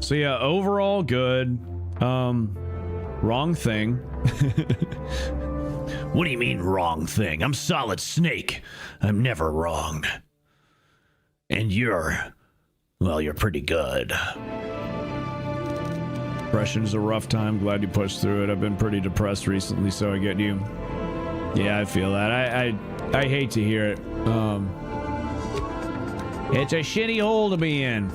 So yeah, overall good. Wrong thing. What do you mean, wrong thing? I'm Solid Snake. I'm never wrong. And you're pretty good. Depression's a rough time. Glad you pushed through it. I've been pretty depressed recently, so I get you. Yeah, I feel that. I hate to hear it. It's a shitty hole to be in.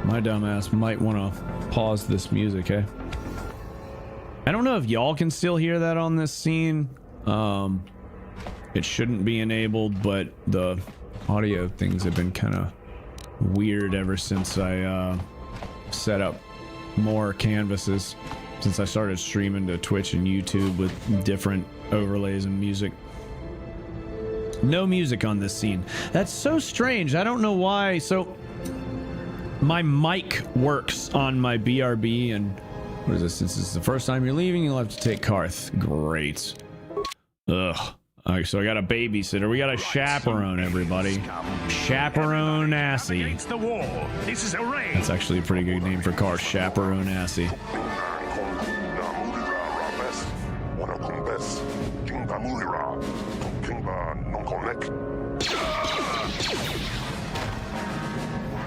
My dumbass might want to pause this music, eh? I don't know if y'all can still hear that on this scene. It shouldn't be enabled, but the audio things have been kind of weird ever since I set up more canvases, since I started streaming to Twitch and YouTube with different overlays and music. No music on this scene. That's so strange. I don't know why. So my mic works on my BRB, and what is this? Since this is the first time you're leaving, you'll have to take Karth. Great. Ugh. All right, so I got a babysitter. We got a chaperone, everybody. Chaperone Assy. That's actually a pretty good name for Karth. Chaperone Assy.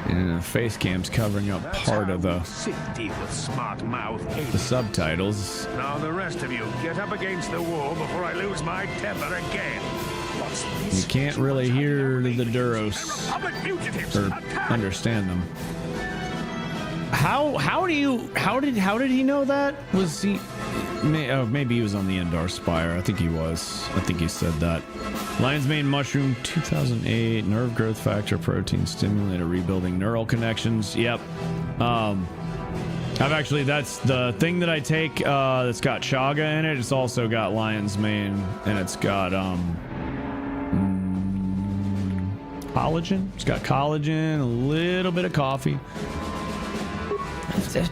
And the face cam's covering up part of the subtitles. Now the rest of you, get up against the wall before I lose my temper again. You can't really hear the Duros or understand them. How did he know that? Was he? Maybe he was on the Endar Spire. I think he was. I think he said that. Lion's Mane Mushroom 2008, nerve growth factor, protein stimulator, rebuilding neural connections. Yep. I've actually, that's the thing that I take that's got chaga in it. It's also got Lion's Mane, and it's got collagen. It's got collagen, a little bit of coffee.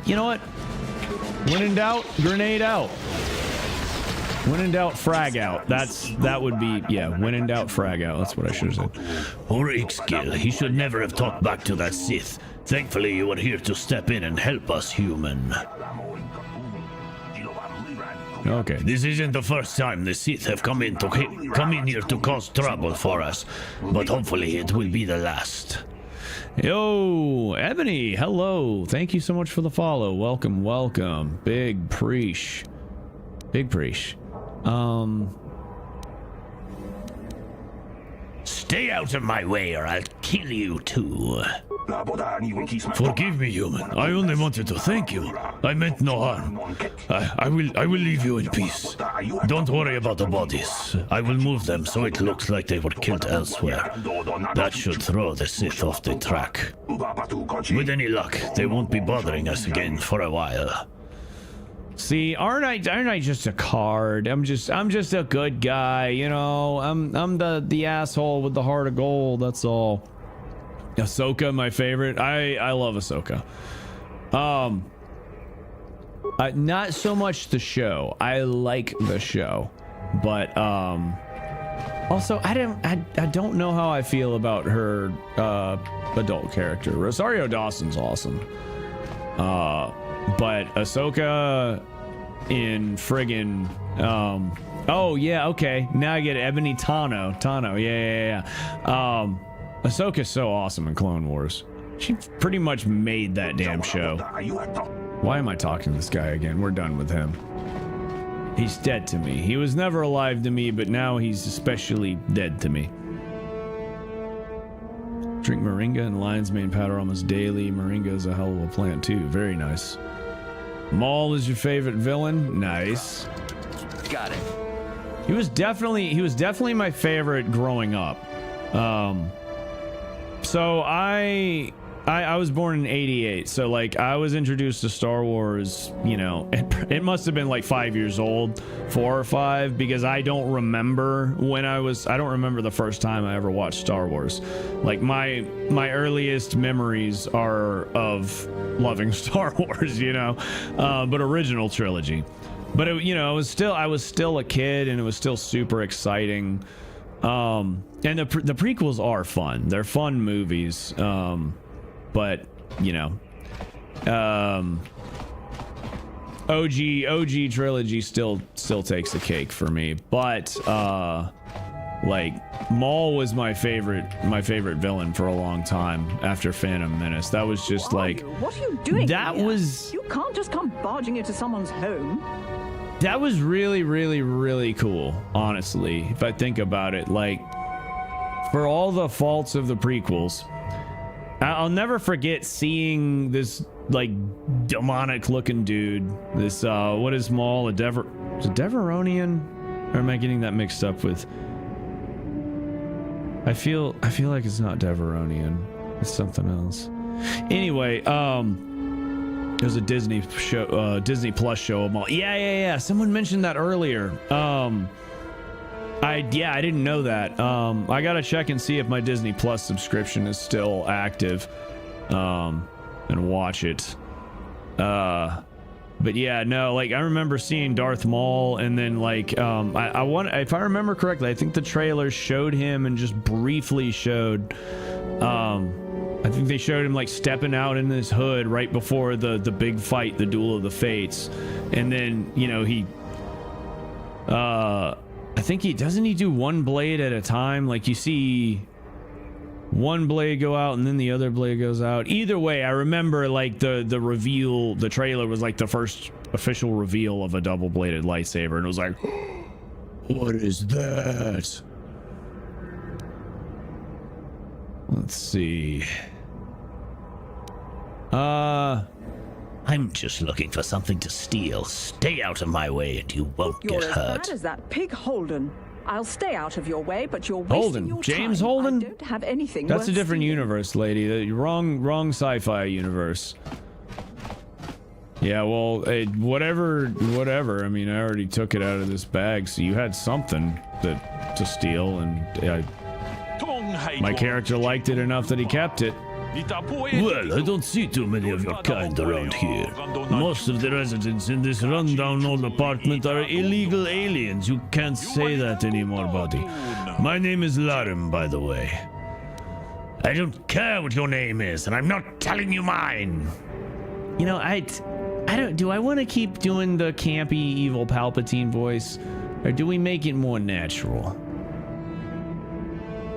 You know what? When in doubt, grenade out. When in doubt, frag out. That would be, yeah, when in doubt, frag out. That's what I should have said. Poor Ixkill, he should never have talked back to that Sith. Thankfully, you were here to step in and help us, human. Okay. This isn't the first time the Sith have come in here to cause trouble for us, but hopefully it will be the last. Yo, Ebony, hello. Thank you so much for the follow. Welcome, welcome. Big Preesh. Big Preesh. Stay out of my way or I'll kill you too. Forgive me, human. I only wanted to thank you. I meant no harm. I will leave you in peace. Don't worry about the bodies. I will move them so it looks like they were killed elsewhere. That should throw the Sith off the track. With any luck, they won't be bothering us again for a while. See, aren't I just a card? I'm just a good guy, you know. I'm the asshole with the heart of gold. That's all. Ahsoka, my favorite. I love Ahsoka. Not so much the show. I like the show, but also I don't know how I feel about her adult character. Rosario Dawson's awesome. But Ahsoka in friggin' oh yeah, okay, now I get it. Ebony Tano, yeah. Ahsoka's so awesome in Clone Wars. She pretty much made that damn show. Why am I talking to this guy again? We're done with him. He's dead to me. He was never alive to me, but now he's especially dead to me. Drink moringa and lion's mane powder almost daily. Moringa is a hell of a plant too. Very nice. Maul is your favorite villain? Nice. Got it. He was definitely my favorite growing up. So I was born in '88, so like I was introduced to Star Wars, you know, it must have been like 5 years old, 4 or 5, because I don't remember I don't remember the first time I ever watched Star Wars. Like my earliest memories are of loving Star Wars, you know, but original trilogy. But it, you know, I was still a kid, and it was still super exciting. And the prequels are fun. They're fun movies. But you know, OG trilogy still takes the cake for me. But Like Maul was my favorite villain for a long time after Phantom Menace. That was just like, what are you doing that here? was, you can't just come barging into someone's home. that was really, really, really cool, honestly, if I think about it. Like, for all the faults of the prequels, I'll never forget seeing this like demonic looking dude. This what is Maul? Is it Deveronian? Or am I getting that mixed up with? I feel like it's not Deveronian. It's something else. Anyway, there's a Disney show, Disney Plus show of Maul. Yeah. Someone mentioned that earlier. I didn't know that. I gotta check and see if my Disney Plus subscription is still active, and watch it. But yeah, no, like I remember seeing Darth Maul, and then like I want, if I remember correctly, I think the trailer showed him and just briefly showed. I think they showed him like stepping out in his hood right before the big fight, the Duel of the Fates, and then he. I think doesn't he do one blade at a time? Like you see one blade go out and then the other blade goes out. Either way, I remember like the reveal, the trailer was like the first official reveal of a double-bladed lightsaber, and it was like, what is that? Let's see. I'm just looking for something to steal. Stay out of my way and you won't You're get as hurt. bad as that pig Holden. I'll stay out of your way, but you're wasting Holden, your James time. Holden? I don't have anything. That's a worth different stealing. universe, lady. The wrong sci-fi universe. Yeah, well, whatever. I mean, I already took it out of this bag, so you had something to steal, and my character liked it enough that he kept it. Well, I don't see too many of your kind around here. Most of the residents in this rundown old apartment are illegal aliens. You can't say that anymore, buddy. My name is Larim, by the way. I don't care what your name is, and I'm not telling you mine. I don't. Do I want to keep doing the campy evil Palpatine voice, or do we make it more natural?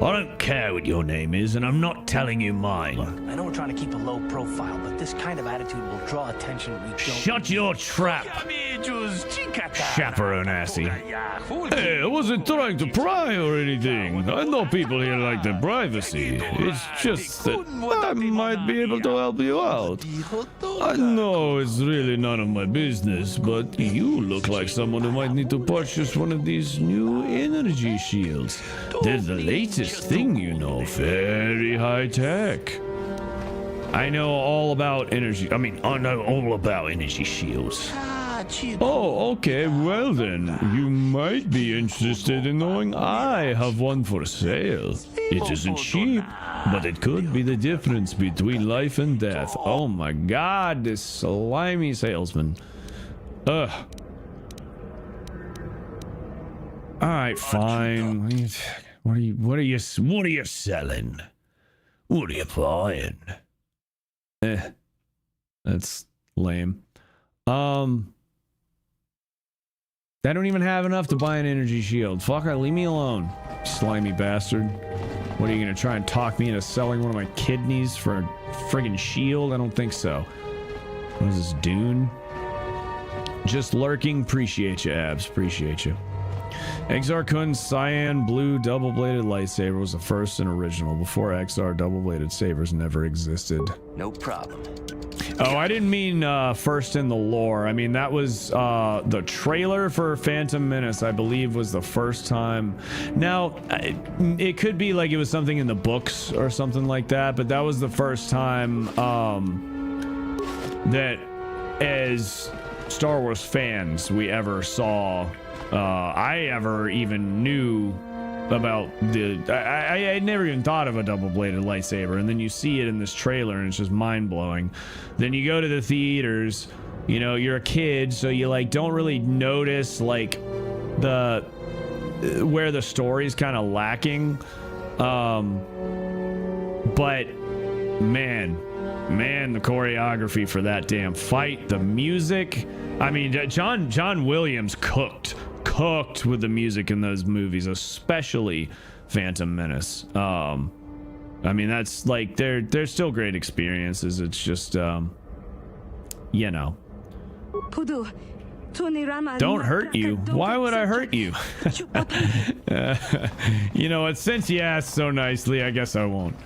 I don't care what your name is, and I'm not telling you mine. Look, I know we're trying to keep a low profile, but this kind of attitude will draw attention we don't... Shut your trap, chaperone assy. Hey, I wasn't trying to pry or anything. I know people here like their privacy. It's just that I might be able to help you out. I know it's really none of my business, but you look like someone who might need to purchase one of these new energy shields. They're the latest thing, very high tech. I know all about energy. I know all about energy shields. Oh, okay. Well then, you might be interested in knowing I have one for sale. It isn't cheap, but it could be the difference between life and death. Oh my god, this slimy salesman. Ugh. Alright, fine. What are you selling? What are you buying? That's lame. I don't even have enough to buy an energy shield. Fucker, leave me alone, slimy bastard. What are you gonna try and talk me into selling one of my kidneys for a friggin' shield? I don't think so. What is this, Dune? Just lurking. Appreciate you, Abs. Appreciate you. Exar Kun's cyan blue double-bladed lightsaber was the first and original. Before XR, double-bladed sabers never existed. No problem. Oh, I didn't mean first in the lore. I mean, that was the trailer for Phantom Menace, I believe, was the first time. Now, it could be like it was something in the books or something like that, but that was the first time that, as Star Wars fans, we ever saw, I ever even knew about I never even thought of a double-bladed lightsaber, and then you see it in this trailer and it's just mind-blowing. Then you go to the theaters, you're a kid, so you like don't really notice like where the story's kind of lacking, but man, the choreography for that damn fight, the music, I mean, John Williams cooked cooked with the music in those movies, especially Phantom Menace. I mean, that's like they're still great experiences. It's just you know. Don't hurt you. Why would I hurt you? You know what? Since you asked so nicely, I guess I won't.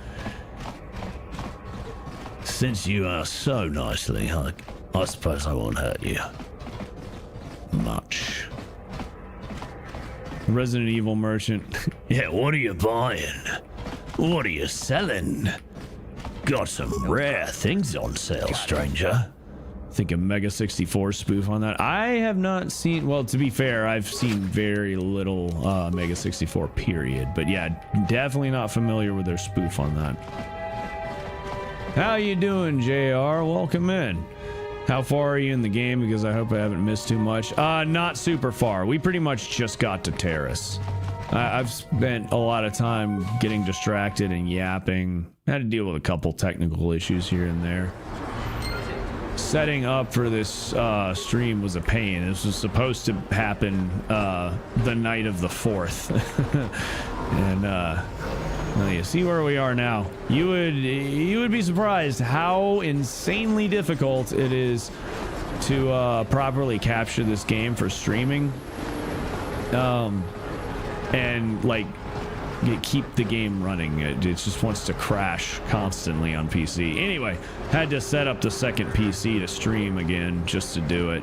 Since you asked so nicely, I suppose I won't hurt you. Much. Resident Evil merchant. Yeah, what are you buying? What are you selling? Got some rare things on sale, stranger. I think a Mega 64 spoof on that. I have not seen, well, to be fair, I've seen very little Mega 64 period, but yeah, definitely not familiar with their spoof on that. How you doing, JR? Welcome in. How far are you in the game? Because I hope I haven't missed too much. Not super far. We pretty much just got to Terrace. I've spent a lot of time getting distracted and yapping. Had to deal with a couple technical issues here and there. Setting up for this stream was a pain. This was supposed to happen the night of the 4th. And well, you see where we are now. You would be surprised how insanely difficult it is to properly capture this game for streaming. And like keep the game running. It just wants to crash constantly on PC. Anyway, had to set up the second PC to stream again just to do it.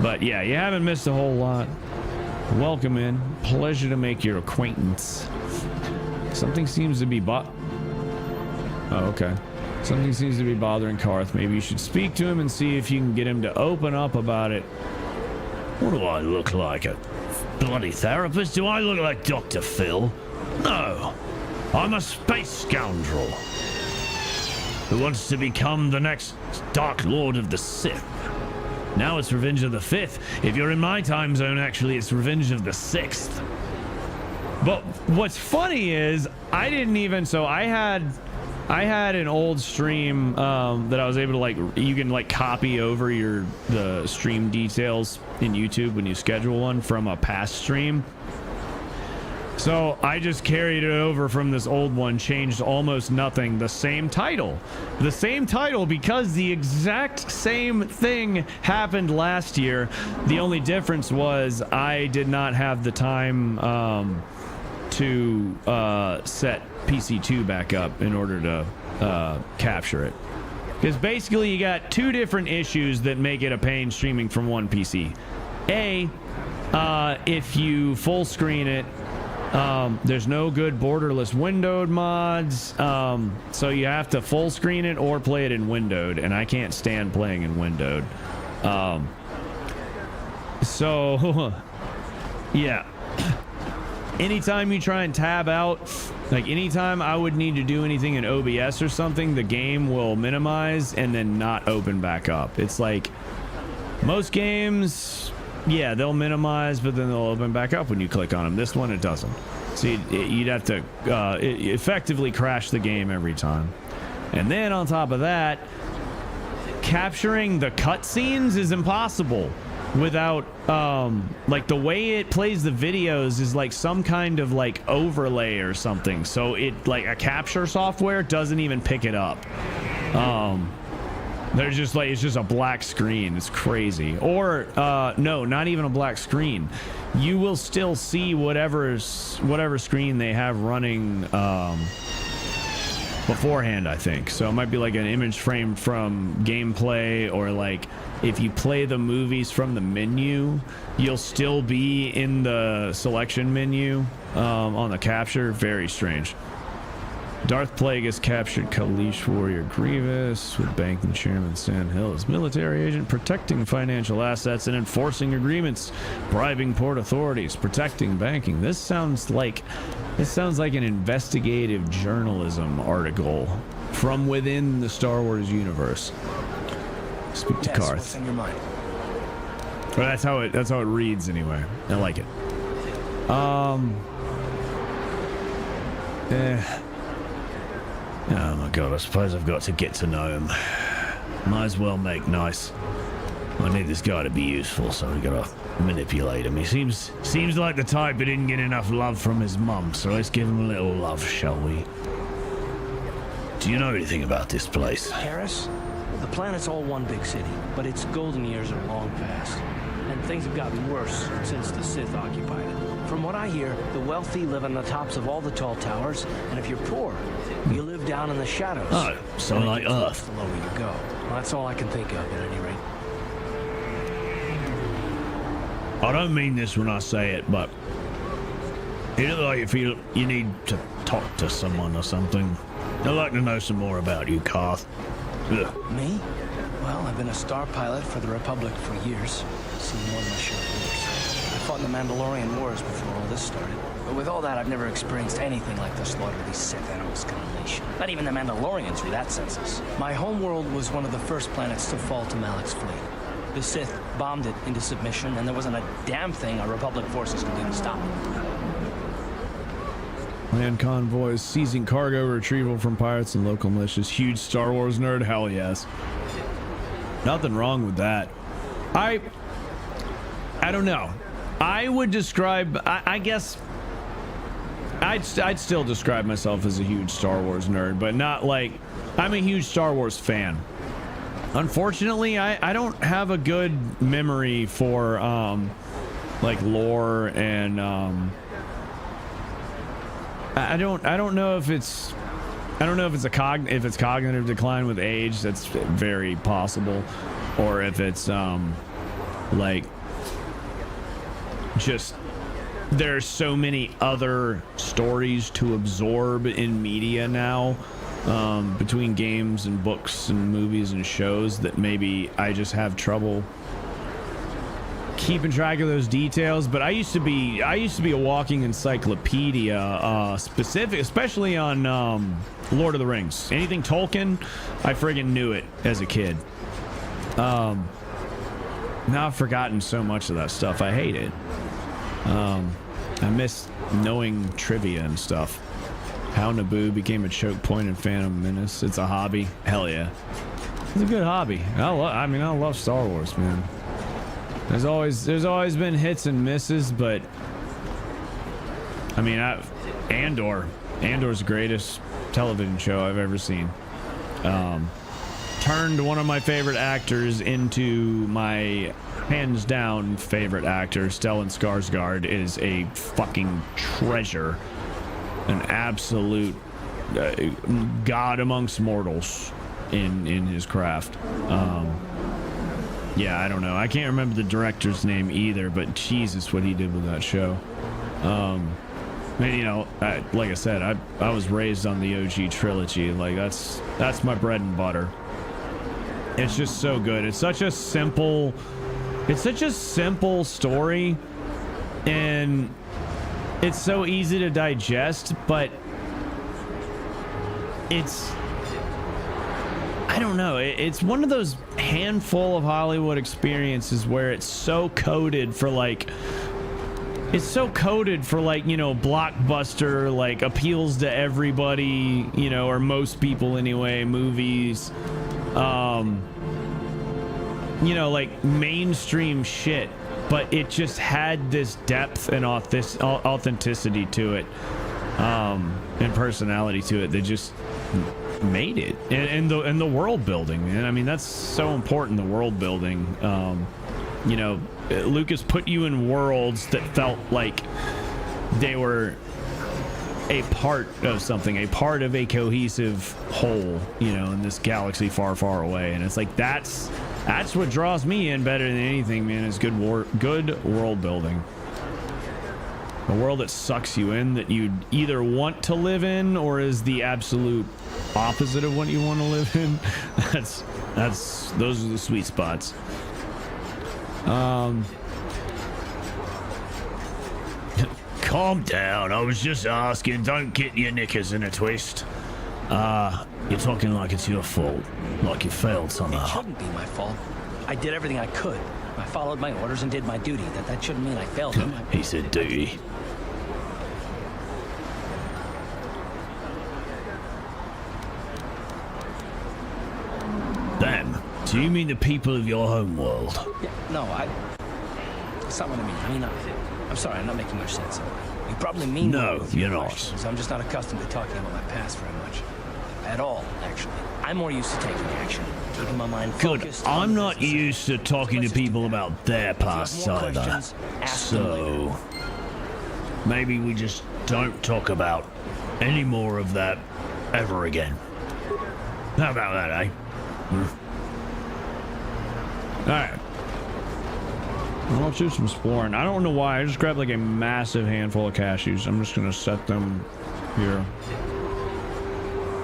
But yeah, you haven't missed a whole lot. Welcome in. Pleasure to make your acquaintance. Something seems to be Oh, okay. Something seems to be bothering Karth. Maybe you should speak to him and see if you can get him to open up about it. What do I look like? A bloody therapist? Do I look like Dr. Phil? No, I'm a space scoundrel who wants to become the next Dark Lord of the Sith. Now it's Revenge of the 5th. If you're in my time zone, actually, it's Revenge of the 6th. But what's funny is I didn't even, so I had an old stream that I was able to like, you can like copy over the stream details in YouTube when you schedule one from a past stream. So I just carried it over from this old one, changed almost nothing, the same title because the exact same thing happened last year. The only difference was I did not have the time to set PC2 back up in order to capture it. Because basically you got two different issues that make it a pain streaming from one PC. If you full screen it, there's no good borderless windowed mods, so you have to full screen it or play it in windowed, and I can't stand playing in windowed. So yeah, anytime you try and tab out, like anytime I would need to do anything in OBS or something, the game will minimize and then not open back up. It's like most games, yeah, they'll minimize, but then they'll open back up when you click on them. This one, it doesn't. So you'd have to effectively crash the game every time. And then on top of that, capturing the cutscenes is impossible without, like the way it plays the videos is like some kind of like overlay or something. So it, like a capture software doesn't even pick it up. There's just like, it's just a black screen. It's crazy. Or no, not even a black screen. You will still see whatever screen they have running beforehand, I think. So it might be like an image frame from gameplay, or like if you play the movies from the menu, you'll still be in the selection menu on the capture. Very strange. Darth Plague has captured Kalish Warrior Grievous with banking chairman Sand Hill as military agent, protecting financial assets and enforcing agreements, bribing port authorities, protecting banking. This sounds like an investigative journalism article from within the Star Wars universe. Speak to Karth. What's on your mind? Well, that's how it reads anyway. I like it. Oh my god, I suppose I've got to get to know him. Might as well make nice. I need this guy to be useful, so we gotta manipulate him. He seems like the type who didn't get enough love from his mum, so let's give him a little love, shall we? Do you know anything about this place? Paris? The planet's all one big city, but its golden years are long past. And things have gotten worse since the Sith occupied it. From what I hear, the wealthy live on the tops of all the tall towers, and if you're poor, you live down in the shadows. Oh, so And it like gets worse Earth. the lower you go. Well, that's all I can think of, at any rate. I don't mean this when I say it, but you look like you feel you need to talk to someone or something. I'd like to know some more about you, Koth. Ugh. Me? Well, I've been a star pilot for the Republic for years. Seen more than my share of wars. I fought in the Mandalorian Wars before all this started. But with all that, I've never experienced anything like the slaughter of these Sith animals kind of nation. Not even the Mandalorians were that senseless. My home world was one of the first planets to fall to Malak's fleet. The Sith bombed it into submission, and there wasn't a damn thing our Republic forces could do to stop it. Land convoys, seizing cargo, retrieval from pirates and local militias. Huge Star Wars nerd, hell yes. Nothing wrong with that. I don't know. I would describe, I guess, I'd still describe myself as a huge Star Wars nerd, but not like, I'm a huge Star Wars fan. Unfortunately, I don't have a good memory for, like lore and, I don't know if it's cognitive decline with age. That's very possible, or if it's like just there's so many other stories to absorb in media now, between games and books and movies and shows, that maybe I just have trouble keeping track of those details. But I used to be a walking encyclopedia, especially on Lord of the Rings. Anything Tolkien, I friggin' knew it as a kid. Now I've forgotten so much of that stuff. I hate it. I miss knowing trivia and stuff. How Naboo became a choke point in Phantom Menace. It's a hobby. Hell yeah. It's a good hobby. I love Star Wars, man. There's always been hits and misses, but I mean, Andor's the greatest television show I've ever seen. Turned one of my favorite actors into my hands down favorite actor. Stellan Skarsgård is a fucking treasure, an absolute god amongst mortals in his craft. Yeah, I don't know. I can't remember the director's name either, but Jesus, what he did with that show. You know, like I said, I was raised on the OG trilogy. Like that's my bread and butter. It's just so good. It's such a simple story, and it's so easy to digest, but I don't know. It's one of those handful of Hollywood experiences where it's so coded for like, you know, blockbuster, like appeals to everybody, you know, or most people anyway, movies, you know, like mainstream shit, but it just had this depth and authenticity to it, and personality to it that just made it. And the world building, man. I mean, that's so important, the world building. You know, Lucas put you in worlds that felt like they were a part of something, a part of a cohesive whole, you know, in this galaxy far, far away. And it's like that's what draws me in better than anything, man, is good world building. A world that sucks you in, that you either want to live in or is the absolute opposite of what you want to live in. Those are the sweet spots. Calm down. I was just asking. Don't get your knickers in a twist. You're talking like it's your fault, like you failed somehow. It shouldn't be my fault. I did everything I could. I followed my orders and did my duty. That shouldn't mean I failed him. He said duty. Damn, it's So you mean the people of your home world? Yeah, no, that's not what I mean. I'm sorry, I'm not making much sense. You probably mean No, with your you're not. questions. I'm just not accustomed to talking about my past very much. At all, actually. I'm more used to taking action, keeping my mind Good. focused. on I'm the not business. used to talking to Let's just do people that. about their If you have past more either. questions, ask them later. So maybe we just don't talk about any more of that ever again. How about that, eh? All right. Well, let's do some exploring. I don't know why. I just grabbed like a massive handful of cashews. I'm just going to set them here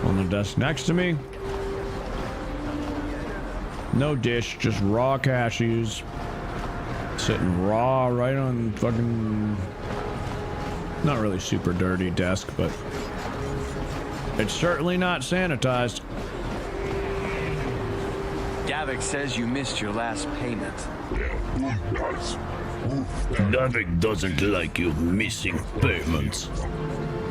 on the desk next to me. No dish, just raw cashews. Sitting raw right on fucking... Not really super dirty desk, but it's certainly not sanitized. Davik says you missed your last payment. Davik doesn't like you missing payments.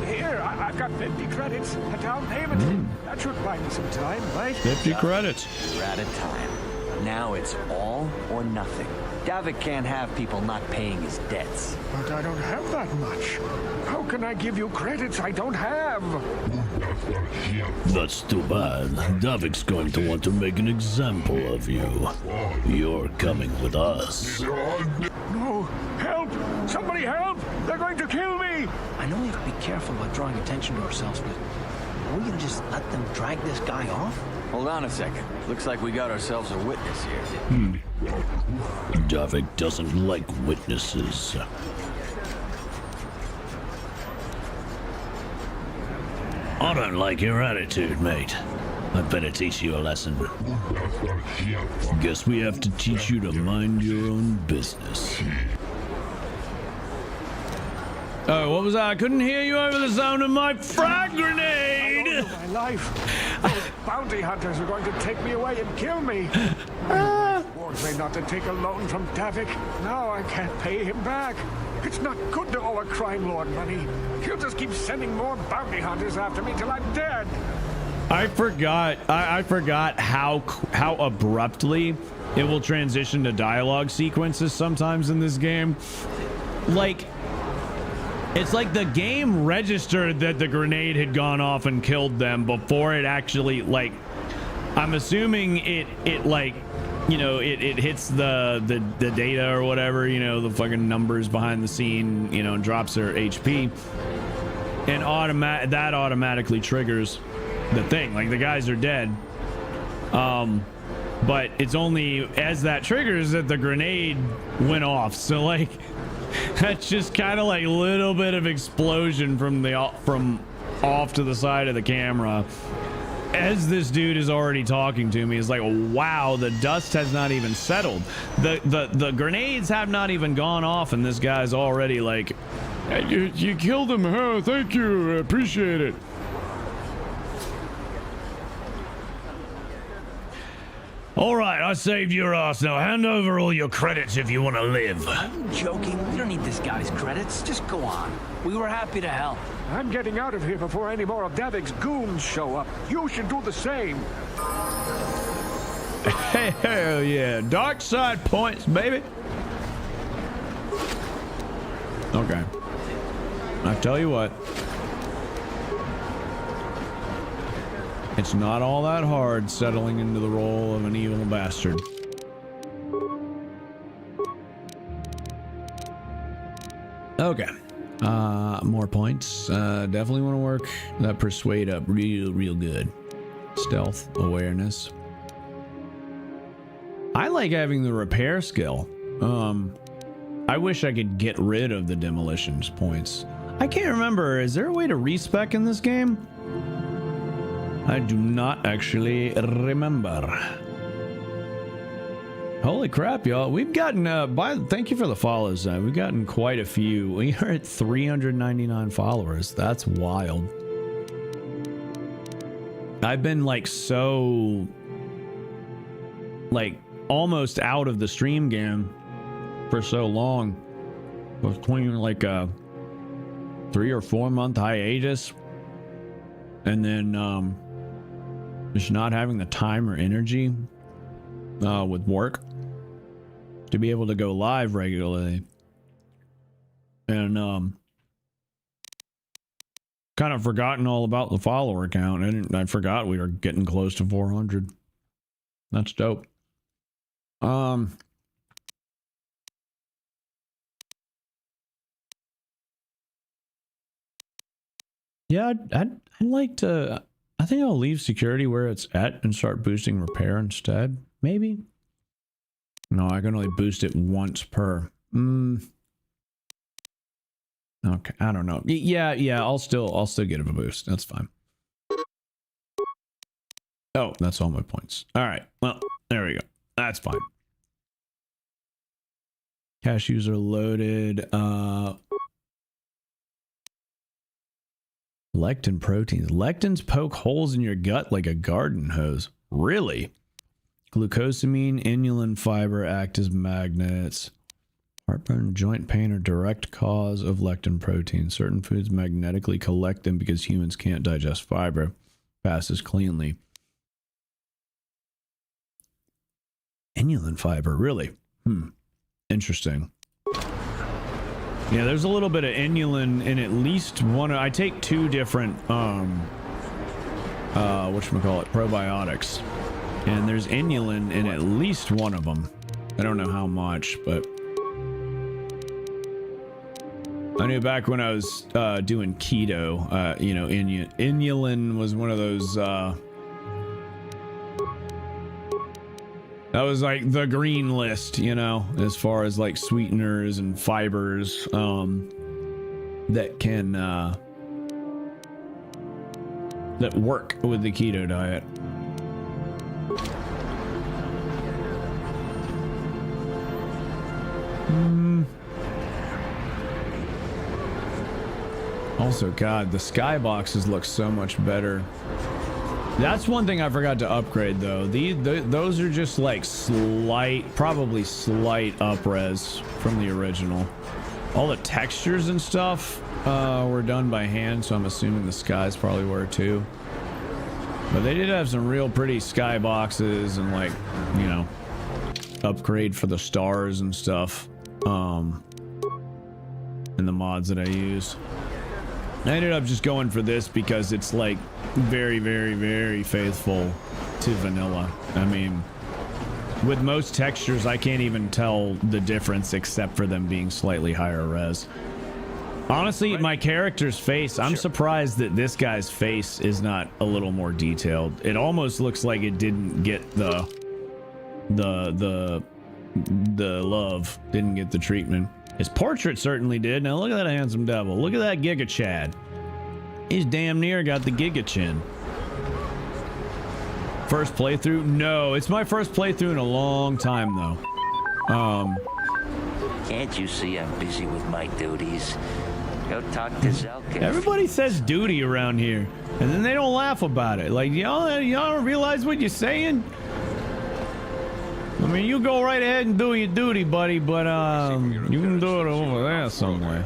Here, I've got 50 credits, a down payment. That should buy me some time, right? 50 credits. We're out of time. Now it's all or nothing. Davik can't have people not paying his debts. But I don't have that much. How can I give you credits I don't have? That's too bad. Davik's going to want to make an example of you. You're coming with us. No, help! Somebody help! They're going to kill me! I know we have to be careful about drawing attention to ourselves, but are we gonna just let them drag this guy off? Hold on a second. Looks like we got ourselves a witness here. Davik doesn't like witnesses. I don't like your attitude, mate. I better teach you a lesson. Guess we have to teach you to mind your own business. Oh, what was that? I couldn't hear you over the sound of my frag grenade! I owe my life. Those bounty hunters are going to take me away and kill me. Warned me not to take a loan from Davik. Now I can't pay him back. It's not good to owe a crime lord money. He'll just keep sending more bounty hunters after me till I'm dead. I forgot how abruptly it will transition to dialogue sequences sometimes in this game. Like, it's like the game registered that the grenade had gone off and killed them before it actually, like, I'm assuming it like, you know, it hits the data or whatever, you know, the fucking numbers behind the scene, you know, and drops their HP, and that automatically triggers the thing. Like, the guys are dead, but it's only as that triggers that the grenade went off. So like, that's just kind of like a little bit of explosion from off to the side of the camera as this dude is already talking to me. Is like, wow, the dust has not even settled. The grenades have not even gone off, and this guy's already like, you killed him, huh? Thank you, I appreciate it. All right, I saved your ass. Now hand over all your credits if you want to live. Are you joking? We don't need this guy's credits. Just go on. We were happy to help. I'm getting out of here before any more of Davik's goons show up. You should do the same. Hell yeah, dark side points, baby. Okay, I tell you what, it's not all that hard settling into the role of an evil bastard. Okay, more points. Definitely want to work that persuade up real good. Stealth, awareness. I like having the repair skill. I wish I could get rid of the demolitions points. I can't remember, is there a way to respec in this game? I do not actually remember. Holy crap, y'all. We've gotten, thank you for the follows. We've gotten quite a few. We are at 399 followers. That's wild. I've been like so, like almost out of the stream game for so long. Between like a 3 or 4 month hiatus. And then, just not having the time or energy with work to be able to go live regularly. And kind of forgotten all about the follower count. I forgot we were getting close to 400. That's dope. Yeah, I'd like to. I think I'll leave security where it's at and start boosting repair instead. Maybe. No, I can only boost it once per. Okay, I don't know. Yeah, I'll still give it a boost. That's fine. Oh, that's all my points. All right. Well, there we go. That's fine. Cashews are loaded. Lectin proteins. Lectins poke holes in your gut like a garden hose. Really? Glucosamine, inulin fiber act as magnets. Heartburn, joint pain are direct cause of lectin protein. Certain foods magnetically collect them because humans can't digest fiber. Passes cleanly. Inulin fiber, really? Interesting. Yeah, there's a little bit of inulin in at least one. I take 2 different whatchamacallit, probiotics. And there's inulin in at least one of them. I don't know how much, but I knew back when I was doing keto, you know, inulin was one of those that was like the green list, you know, as far as like sweeteners and fibers that can that work with the keto diet. Also, God, the skyboxes look so much better. That's one thing I forgot to upgrade, though. Those are just like probably slight up-res from the original. All the textures and stuff were done by hand, so I'm assuming the skies probably were too. But they did have some real pretty skyboxes and, like, you know, upgrade for the stars and stuff in the mods that I use. I ended up just going for this because it's like very, very, very faithful to vanilla. I mean, with most textures, I can't even tell the difference except for them being slightly higher res. Honestly, my character's face, I'm surprised that this guy's face is not a little more detailed. It almost looks like it didn't get the love, didn't get the treatment. His portrait certainly did. Now look at that handsome devil. Look at that Giga Chad. He's damn near got the Giga Chin. First playthrough? No, it's my first playthrough in a long time though. Can't you see I'm busy with my duties? Go talk to Zelka. Everybody says duty around here, and then they don't laugh about it. Like, y'all don't realize what you're saying? I mean, you go right ahead and do your duty, buddy, but you can do it over there somewhere.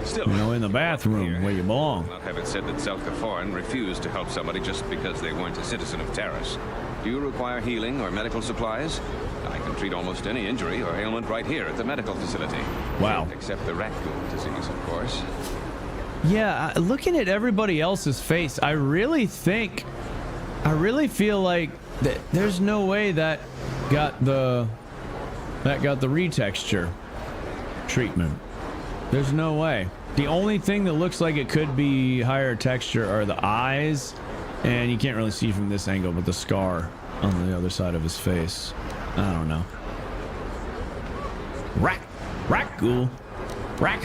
Still, you know, in the bathroom where you belong. Not have it said that Zelka Foreign refused to help somebody just because they weren't a citizen of Terrace. Do you require healing or medical supplies? I can treat almost any injury or ailment right here at the medical facility. Wow. Except the rat ghoul disease, of course. Yeah, looking at everybody else's face, I really feel like that there's no way that got the retexture treatment. There's no way. The only thing that looks like it could be higher texture are the eyes, and you can't really see from this angle, but the scar on the other side of his face. I don't know. Rat ghoul. Rat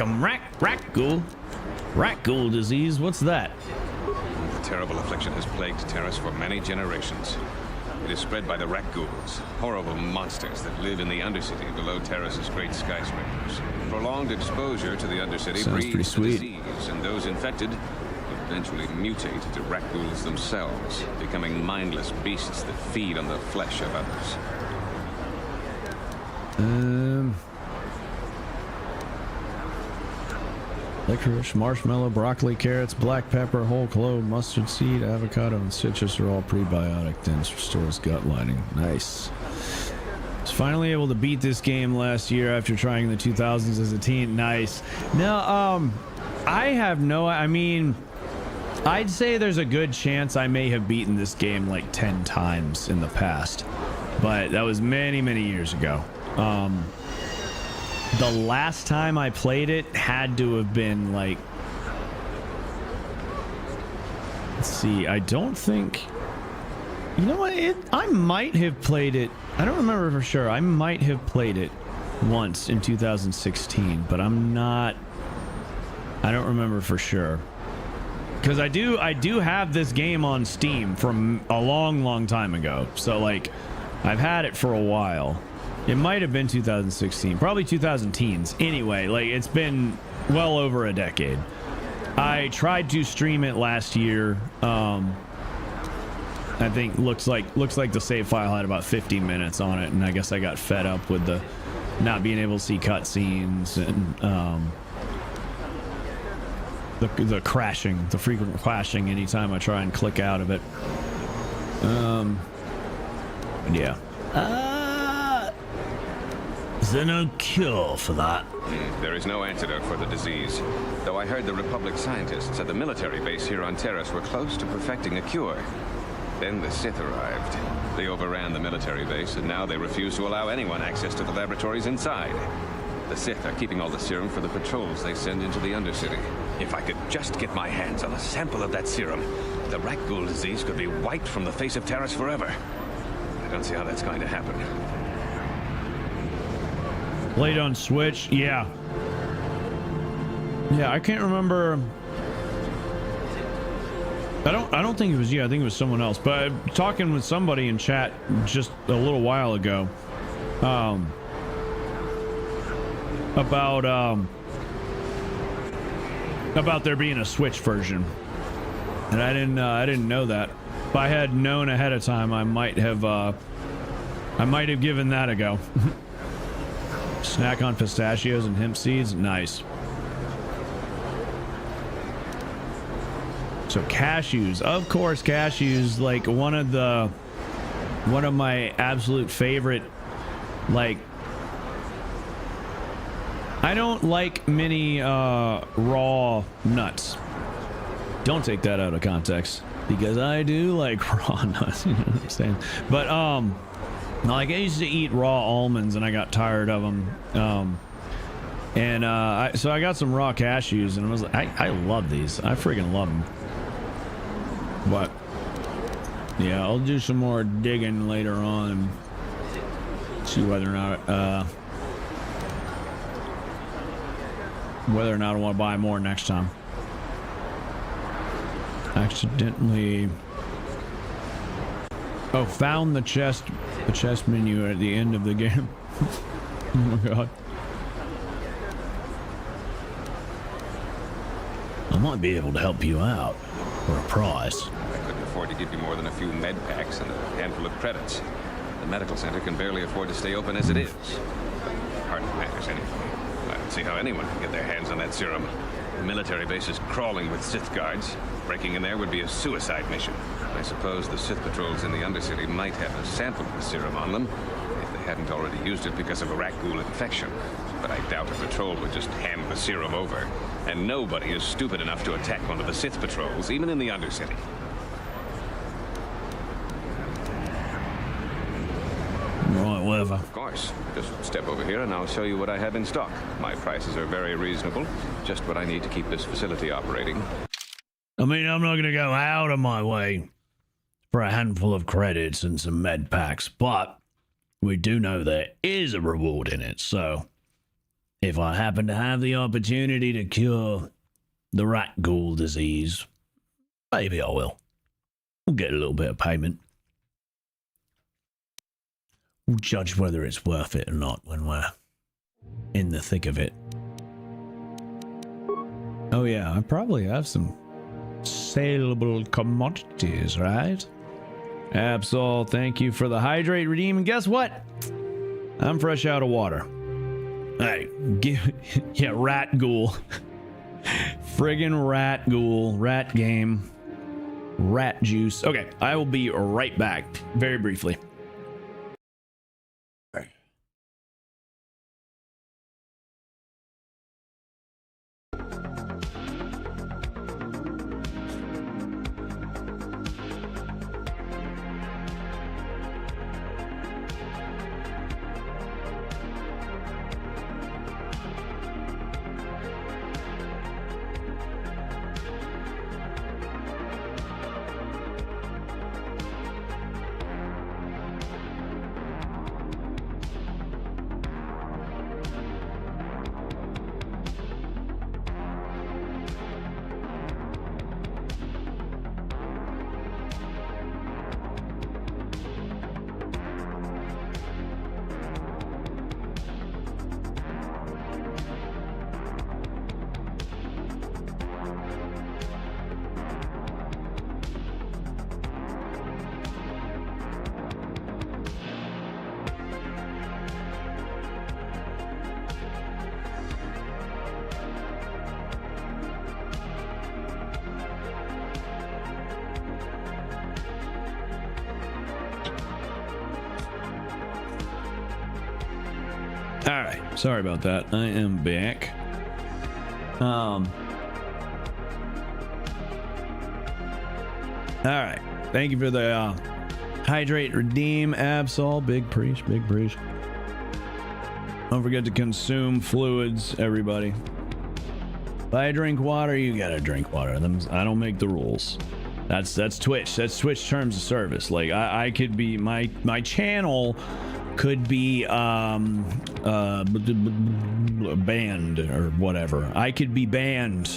ghoul. Rat ghoul disease, what's that? The terrible affliction has plagued Terrace for many generations. It is spread by the rat ghouls, horrible monsters that live in the Undercity below Terrace's great skyscrapers. Prolonged exposure to the Undercity breeds the disease, and those infected eventually mutate into rat ghouls themselves, becoming mindless beasts that feed on the flesh of others. Licorice, marshmallow, broccoli, carrots, black pepper, whole clove, mustard seed, avocado, and citrus are all prebiotic. Then restores gut lining. Nice. finally able to beat this game last year after trying the 2000s as a teen. Nice. No, I have no, I mean, I'd say there's a good chance I may have beaten this game like 10 times in the past, but that was many, many years ago. The last time I played it had to have been like, let's see, I don't think, you know what, I might have played it, I don't remember for sure, I might have played it once in 2016, but I don't remember for sure. Because I do have this game on Steam from a long time ago. So like, I've had it for a while. It might have been 2016, probably 2010s. Anyway, like it's been well over a decade. I tried to stream it last year. I think looks like the save file had about 50 minutes on it, and I guess I got fed up with the not being able to see cutscenes and the crashing, the frequent crashing anytime I try and click out of it. Yeah. Is there no cure for that? There is no antidote for the disease. Though I heard the Republic scientists at the military base here on Terrace were close to perfecting a cure. Then the Sith arrived. They overran the military base, and now they refuse to allow anyone access to the laboratories inside. The Sith are keeping all the serum for the patrols they send into the Undercity. If I could just get my hands on a sample of that serum, the rat ghoul disease could be wiped from the face of Terrace forever. I don't see how that's going to happen. Played on Switch, yeah. Yeah, I can't remember. I don't think it was you. I think it was someone else. But talking with somebody in chat just a little while ago, about there being a Switch version, and I didn't know that. If I had known ahead of time, I might have given that a go. Snack on pistachios and hemp seeds, nice. So cashews, of course, cashews, like one of my absolute favorite, like, I don't like many raw nuts. Don't take that out of context, because I do like raw nuts, you know what I'm saying? But like I used to eat raw almonds and I got tired of them. So I got some raw cashews and I was like, I love these. I freaking love them. But yeah, I'll do some more digging later on and see whether or not I want to buy more next time. Accidentally found the chest menu at the end of the game. Oh my god. I might be able to help you out for a price. I couldn't afford to give you more than a few med packs and a handful of credits. The medical center can barely afford to stay open as it is. Hardly matters anyway. I don't see how anyone can get their hands on that serum. The military base is crawling with Sith guards. Breaking in there would be a suicide mission. I suppose the Sith patrols in the Undercity might have a sample of the serum on them, if they hadn't already used it because of a rat ghoul infection. But I doubt a patrol would just hand the serum over. And nobody is stupid enough to attack one of the Sith patrols, even in the Undercity. Right, whatever. Of course. Just step over here and I'll show you what I have in stock. My prices are very reasonable. Just what I need to keep this facility operating. I mean, I'm not going to go out of my way for a handful of credits and some med packs, but we do know there is a reward in it, so if I happen to have the opportunity to cure the rat ghoul disease, maybe I will. We'll get a little bit of payment. We'll judge whether it's worth it or not when we're in the thick of it. Oh yeah, I probably have some saleable commodities, right? Absol, thank you for the hydrate redeem. And guess what? I'm fresh out of water. Hey, yeah, rat ghoul. Friggin' rat ghoul, rat game, rat juice. Okay, I will be right back very briefly. right, sorry about that. I am back. All right, thank you for the hydrate, redeem, Absol, big priest. Don't forget to consume fluids, everybody. If I drink water, you gotta drink water. I don't make the rules. That's Twitch. That's Twitch terms of service. Like I could be my channel could be banned or whatever. I could be banned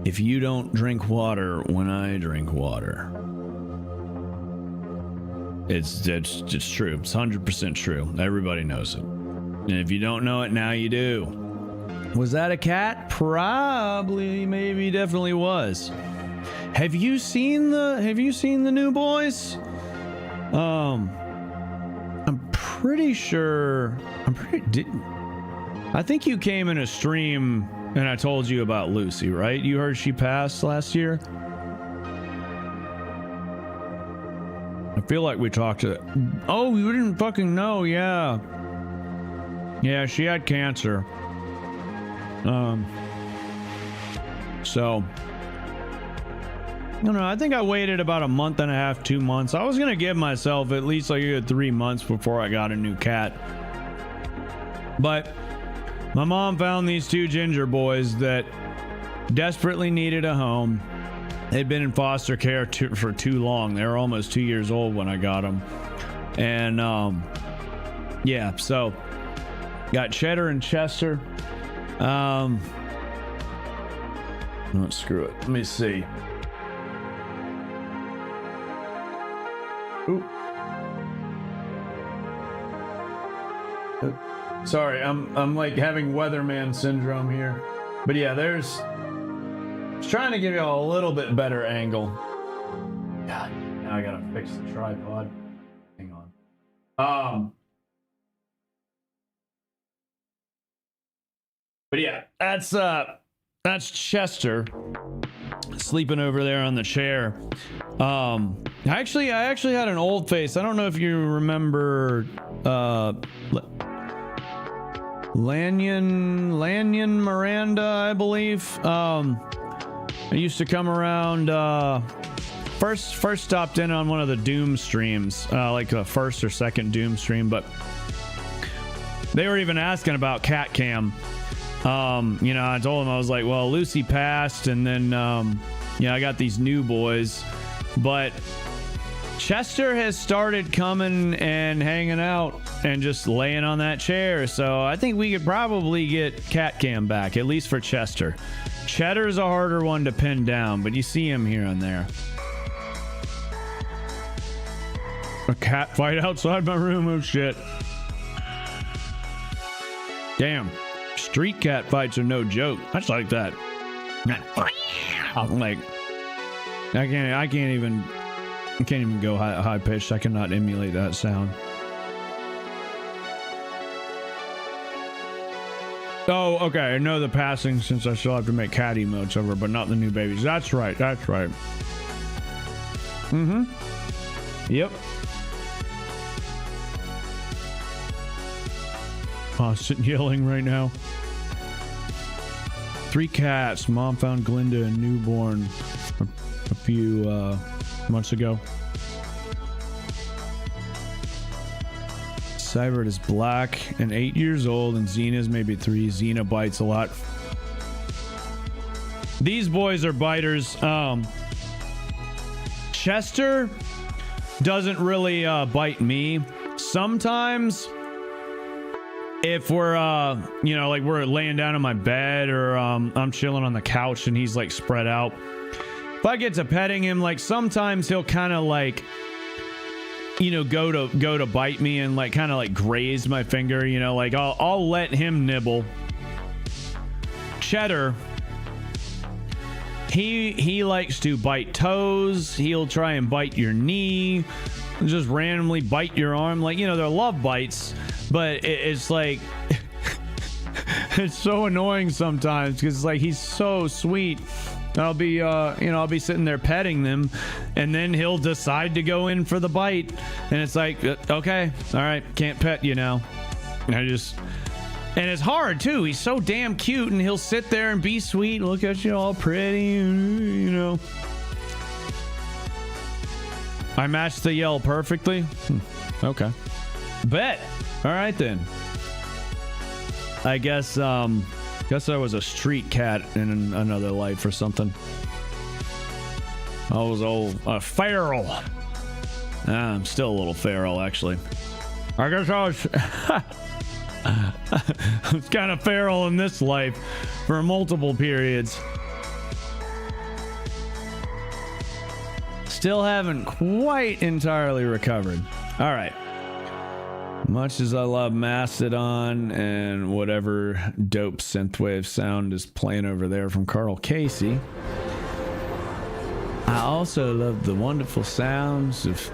if you don't drink water when I drink water. It's true. It's 100% true. Everybody knows it. And if you don't know it now, you do. Was that a cat? Probably, maybe, definitely was. Have you seen the new boys? I'm pretty sure. I think you came in a stream and I told you about Lucy, right? You heard she passed last year. I feel like we talked to. Oh, you didn't fucking know? Yeah. Yeah, she had cancer. So I don't know. I think I waited about a month and a half, 2 months. I was gonna give myself at least like a good 3 months before I got a new cat. But my mom found these two ginger boys that desperately needed a home. They'd been in foster care for too long. They were almost 2 years old when I got them. And yeah, so got Cheddar and Chester. Oh, screw it. Let me see. Ooh. Sorry, I'm like having weatherman syndrome here. But yeah, there's. I was trying to give you a little bit better angle. God, now I gotta fix the tripod. Hang on. But yeah, that's Chester sleeping over there on the chair. I actually had an old face. I don't know if you remember Lanyon Miranda, I believe. I used to come around first stopped in on one of the Doom streams, like a first or second Doom stream, but they were even asking about cat cam. You know, I told them, I was like, well, Lucy passed, and then I got these new boys, but Chester has started coming and hanging out and just laying on that chair. So I think we could probably get cat cam back, at least for Chester. Cheddar's a harder one to pin down, but you see him here and there. A cat fight outside my room. Oh shit. Damn. Street cat fights are no joke. I just like that. Like, I can't even go high pitched. I cannot emulate that sound. Oh, okay. I know the passing, since I still have to make cat emotes over, but not the new babies. That's right. That's right. Mm-hmm. Yep. Oh, sitting yelling right now. 3 cats. Mom found Glinda a newborn a few months ago. Cybert is black and 8 years old, and Xena's maybe 3. Xena bites a lot. These boys are biters. Chester doesn't really bite me. Sometimes, if we're like we're laying down in my bed, or I'm chilling on the couch and he's like spread out, if I get to petting him, like sometimes he'll kind of like, go to bite me and like kind of like graze my finger, like I'll let him nibble. Cheddar, he likes to bite toes. He'll try and bite your knee, just randomly bite your arm. Like, they're love bites, but it's like it's so annoying sometimes, because like he's so sweet. I'll be sitting there petting them, and then he'll decide to go in for the bite, and it's like, okay, all right, can't pet you now. And it's hard too. He's so damn cute, and he'll sit there and be sweet. Look at you, all pretty, you know. I matched the yell perfectly. Okay. Bet. All right then. I guess I was a street cat in another life or something. I was feral. I'm still a little feral, actually. I guess I was I was kind of feral in this life for multiple periods. Still haven't quite entirely recovered. All right. Much as I love Mastodon and whatever dope synthwave sound is playing over there from Carl Casey, I also love the wonderful sounds of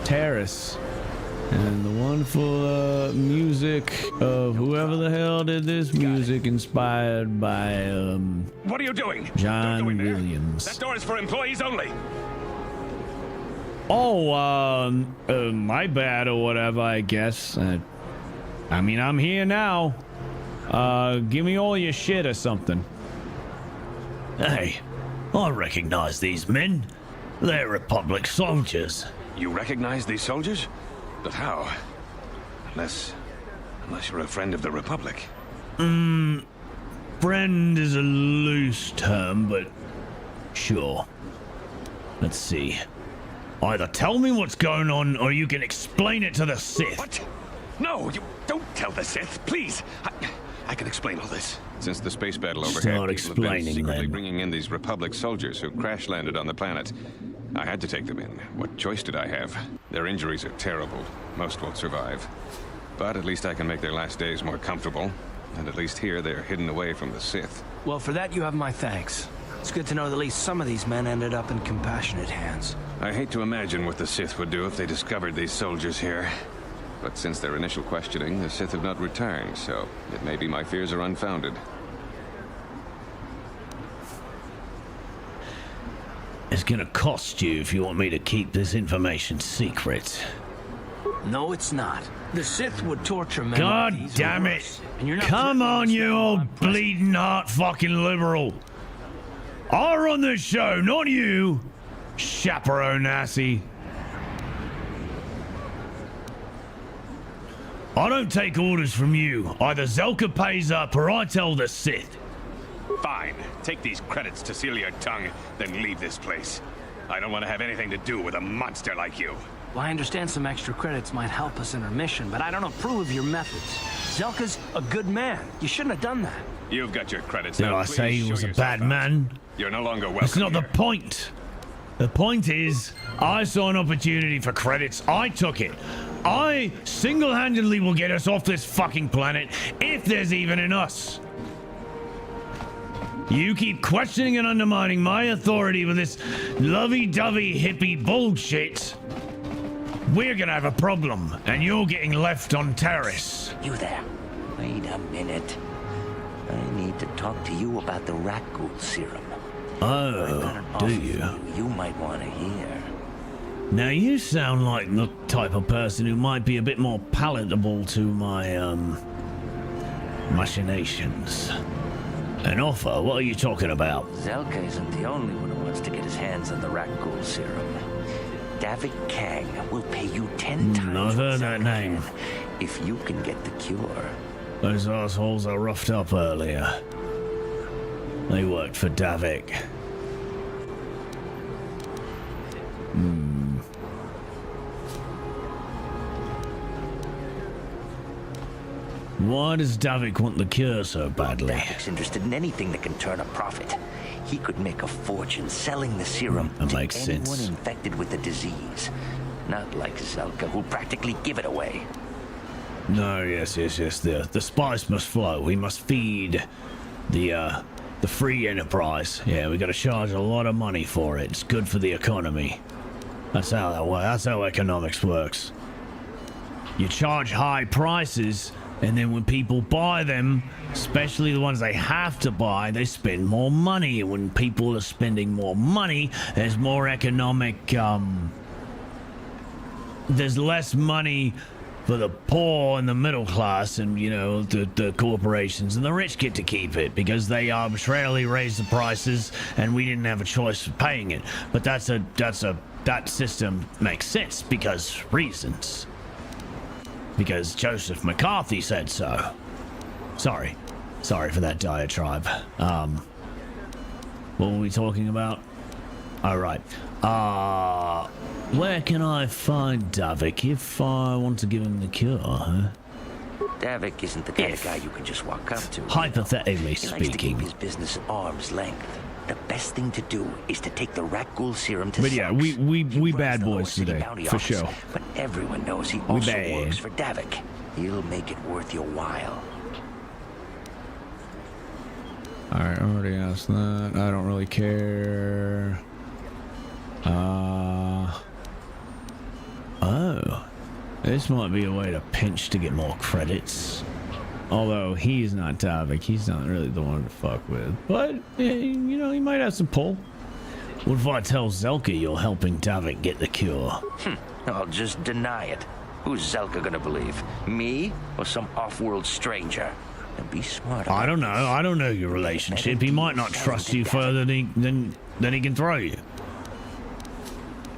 Terrace and the wonderful music of whoever the hell did this music, inspired by What are you doing? John Williams. That door is for employees only. Oh, my bad or whatever, I guess. I mean, I'm here now. Give me all your shit or something. Hey, I recognize these men. They're Republic soldiers. You recognize these soldiers? But how? Unless you're a friend of the Republic. Friend is a loose term, but sure. Let's see. Either tell me what's going on, or you can explain it to the Sith. What? No, you don't tell the Sith, please. I can explain all this. Since the space battle overhead, Start people have been explaining, secretly then. bringing in these Republic soldiers who crash landed on the planet. I had to take them in. What choice did I have? Their injuries are terrible. Most won't survive. But at least I can make their last days more comfortable. And at least here they're hidden away from the Sith. Well, for that you have my thanks. It's good to know that at least some of these men ended up in compassionate hands. I hate to imagine what the Sith would do if they discovered these soldiers here. But since their initial questioning, the Sith have not returned, so it may be my fears are unfounded. It's gonna cost you if you want me to keep this information secret. No, it's not. The Sith would torture men. God like these damn or it! worse, and you're not Come on, threatening you us old while I'm present. bleeding heart fucking liberal. I run the show, not you, chaperone assy. I don't take orders from you. Either Zelka pays up or I tell the Sith. Fine. Take these credits to seal your tongue, then leave this place. I don't want to have anything to do with a monster like you. Well, I understand some extra credits might help us in our mission, but I don't approve of your methods. Zelka's a good man. You shouldn't have done that. You've got your credits. Did now. I Please say he show was a yourself bad out. man? You're no longer welcome. That's not the here. point. The point is, I saw an opportunity for credits. I took it. I single-handedly will get us off this fucking planet if there's even an us. You keep questioning and undermining my authority with this lovey-dovey hippie bullshit. We're gonna have a problem, and you're getting left on terrace. You there. Wait a minute. I need to talk to you about the rat ghoul serum. Oh, do you? You might want to hear. Now you sound like the type of person who might be a bit more palatable to my, machinations. An offer? What are you talking about? Zelka isn't the only one who wants to get his hands on the rat ghoul serum. David Kang will pay you 10 times. I've heard what that Zelka name. can if you can get the cure. Those assholes I roughed up earlier. They worked for Davik. Why does Davik want the cure so badly? Davik's interested in anything that can turn a profit. He could make a fortune selling the serum That to makes anyone sense. infected with the disease. Not like Zelka, who'll practically give it away. No, yes. The spice must flow. We must feed the free enterprise. Yeah, we got to charge a lot of money for it. It's good for the economy. That's how that works. That's how economics works. You charge high prices, and then when people buy them, especially the ones they have to buy, they spend more money. And when people are spending more money, there's more economic. There's less money for the poor and the middle class, and you know the corporations, and the rich get to keep it because they arbitrarily raise the prices, and we didn't have a choice of paying it. But that system makes sense because reasons. Because Joseph McCarthy said so. Sorry for that diatribe. What were we talking about? All right. Where can I find Davik if I want to give him the cure, huh? Davik isn't the kind of guy you can just walk up to. Hypothetically He likes to keep speaking. his business at arm's length. The best thing to do is to take the rat ghoul serum to But yeah, Sykes. we He runs bad the boys lower city today, bounty for office, sure. But everyone knows he also bad. works for Davik. He'll make it worth your while. Alright, I already asked that. I don't really care. Oh, this might be a way to pinch to get more credits. Although he's not Davik, he's not really the one to fuck with. But, you know, he might have some pull. What if I tell Zelka you're helping Davik get the cure? I'll just deny it. Who's Zelka gonna believe? Me or some off-world stranger? And be smart about I don't know. this. I don't know your relationship. He might not trust you further than he can throw you.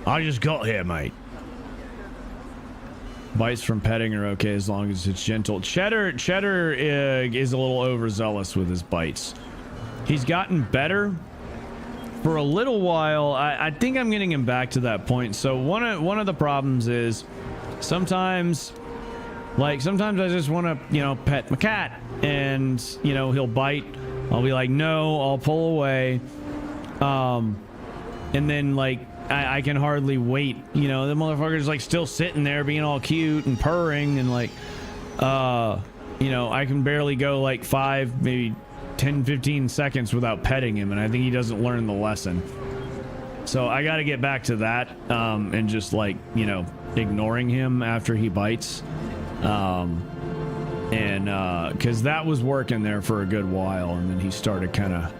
I just got here, mate. Bites from petting are okay as long as it's gentle. Cheddar is a little overzealous with his bites. He's gotten better for a little while. I think I'm getting him back to that point. So one of the problems is sometimes I just want to, you know, pet my cat, and you know he'll bite. I'll be like, no, I'll pull away, and then like I can hardly wait. You know, the motherfucker's like still sitting there being all cute and purring, and like, you know, I can barely go like 5, maybe 10, 15 seconds without petting him, and I think he doesn't learn the lesson. So I got to get back to that, and just like, you know, ignoring him after he bites. Because that was working there for a good while, and then he started kind of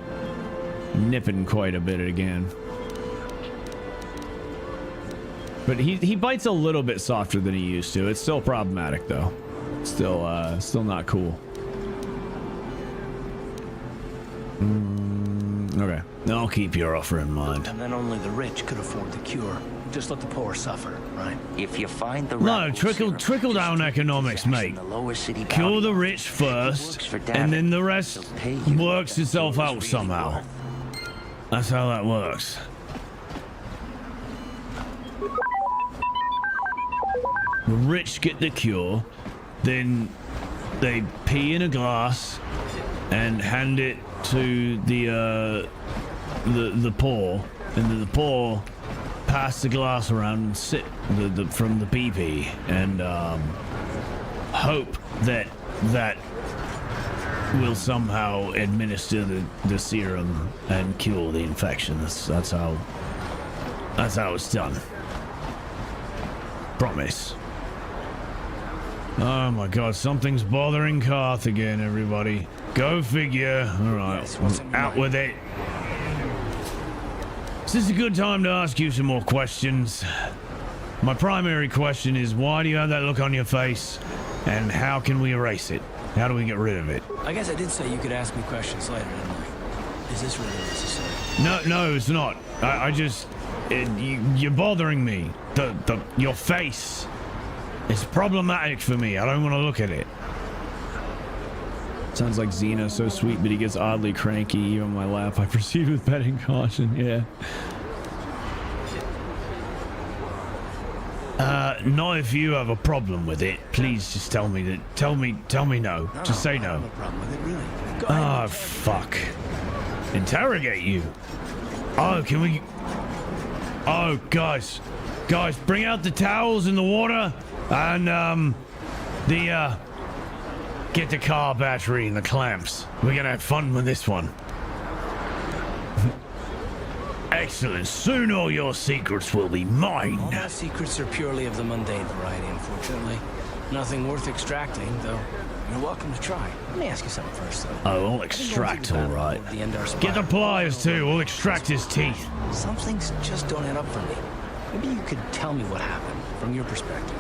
nipping quite a bit again. But he bites a little bit softer than he used to. It's still problematic though. Still not cool. Okay. I'll keep your offer in mind. And then only the rich could afford the cure. Just let the poor suffer, right? If you find the No, rat ghoul serum, trickle down just take economics, his ass mate. in the lower city Cure bounty the rich office. first, If it works for and then Davik, the rest he'll pay you works what that itself cure is out really somehow. worth. That's how that works. The rich get the cure, then they pee in a glass and hand it to the poor, and then the poor pass the glass around and sip from the pee and hope that will somehow administer the serum and cure the infection. That's how it's done. Promise. Oh my god, something's bothering Karth again, everybody. Go figure. Alright, Yes, what's in your out mind? with it. Is this a good time to ask you some more questions? My primary question is, why do you have that look on your face? And how can we erase it? How do we get rid of it? I guess I did say you could ask me questions later, didn't I? Is this really necessary? No, it's not. You're bothering me. Your face. It's problematic for me. I don't want to look at it. Sounds like Xena, so sweet, but he gets oddly cranky. Even on my lap, I proceed with petting caution. Yeah. Not if you have a problem with it. Please just tell me no. Just say no. No problem with it, really. Go ahead. Oh, fuck. Interrogate you. Oh, can we... Oh, guys, bring out the towels and the water and, get the car battery and the clamps. We're gonna have fun with this one. Excellent. Soon all your secrets will be mine. All my secrets are purely of the mundane variety, unfortunately. Nothing worth extracting, though. You're welcome to try. Let me ask you something first, though. Oh, I'll extract, all right. Get the Get pliers, too. We'll extract his teeth. Some things just don't add up for me. Maybe you could tell me what happened from your perspective.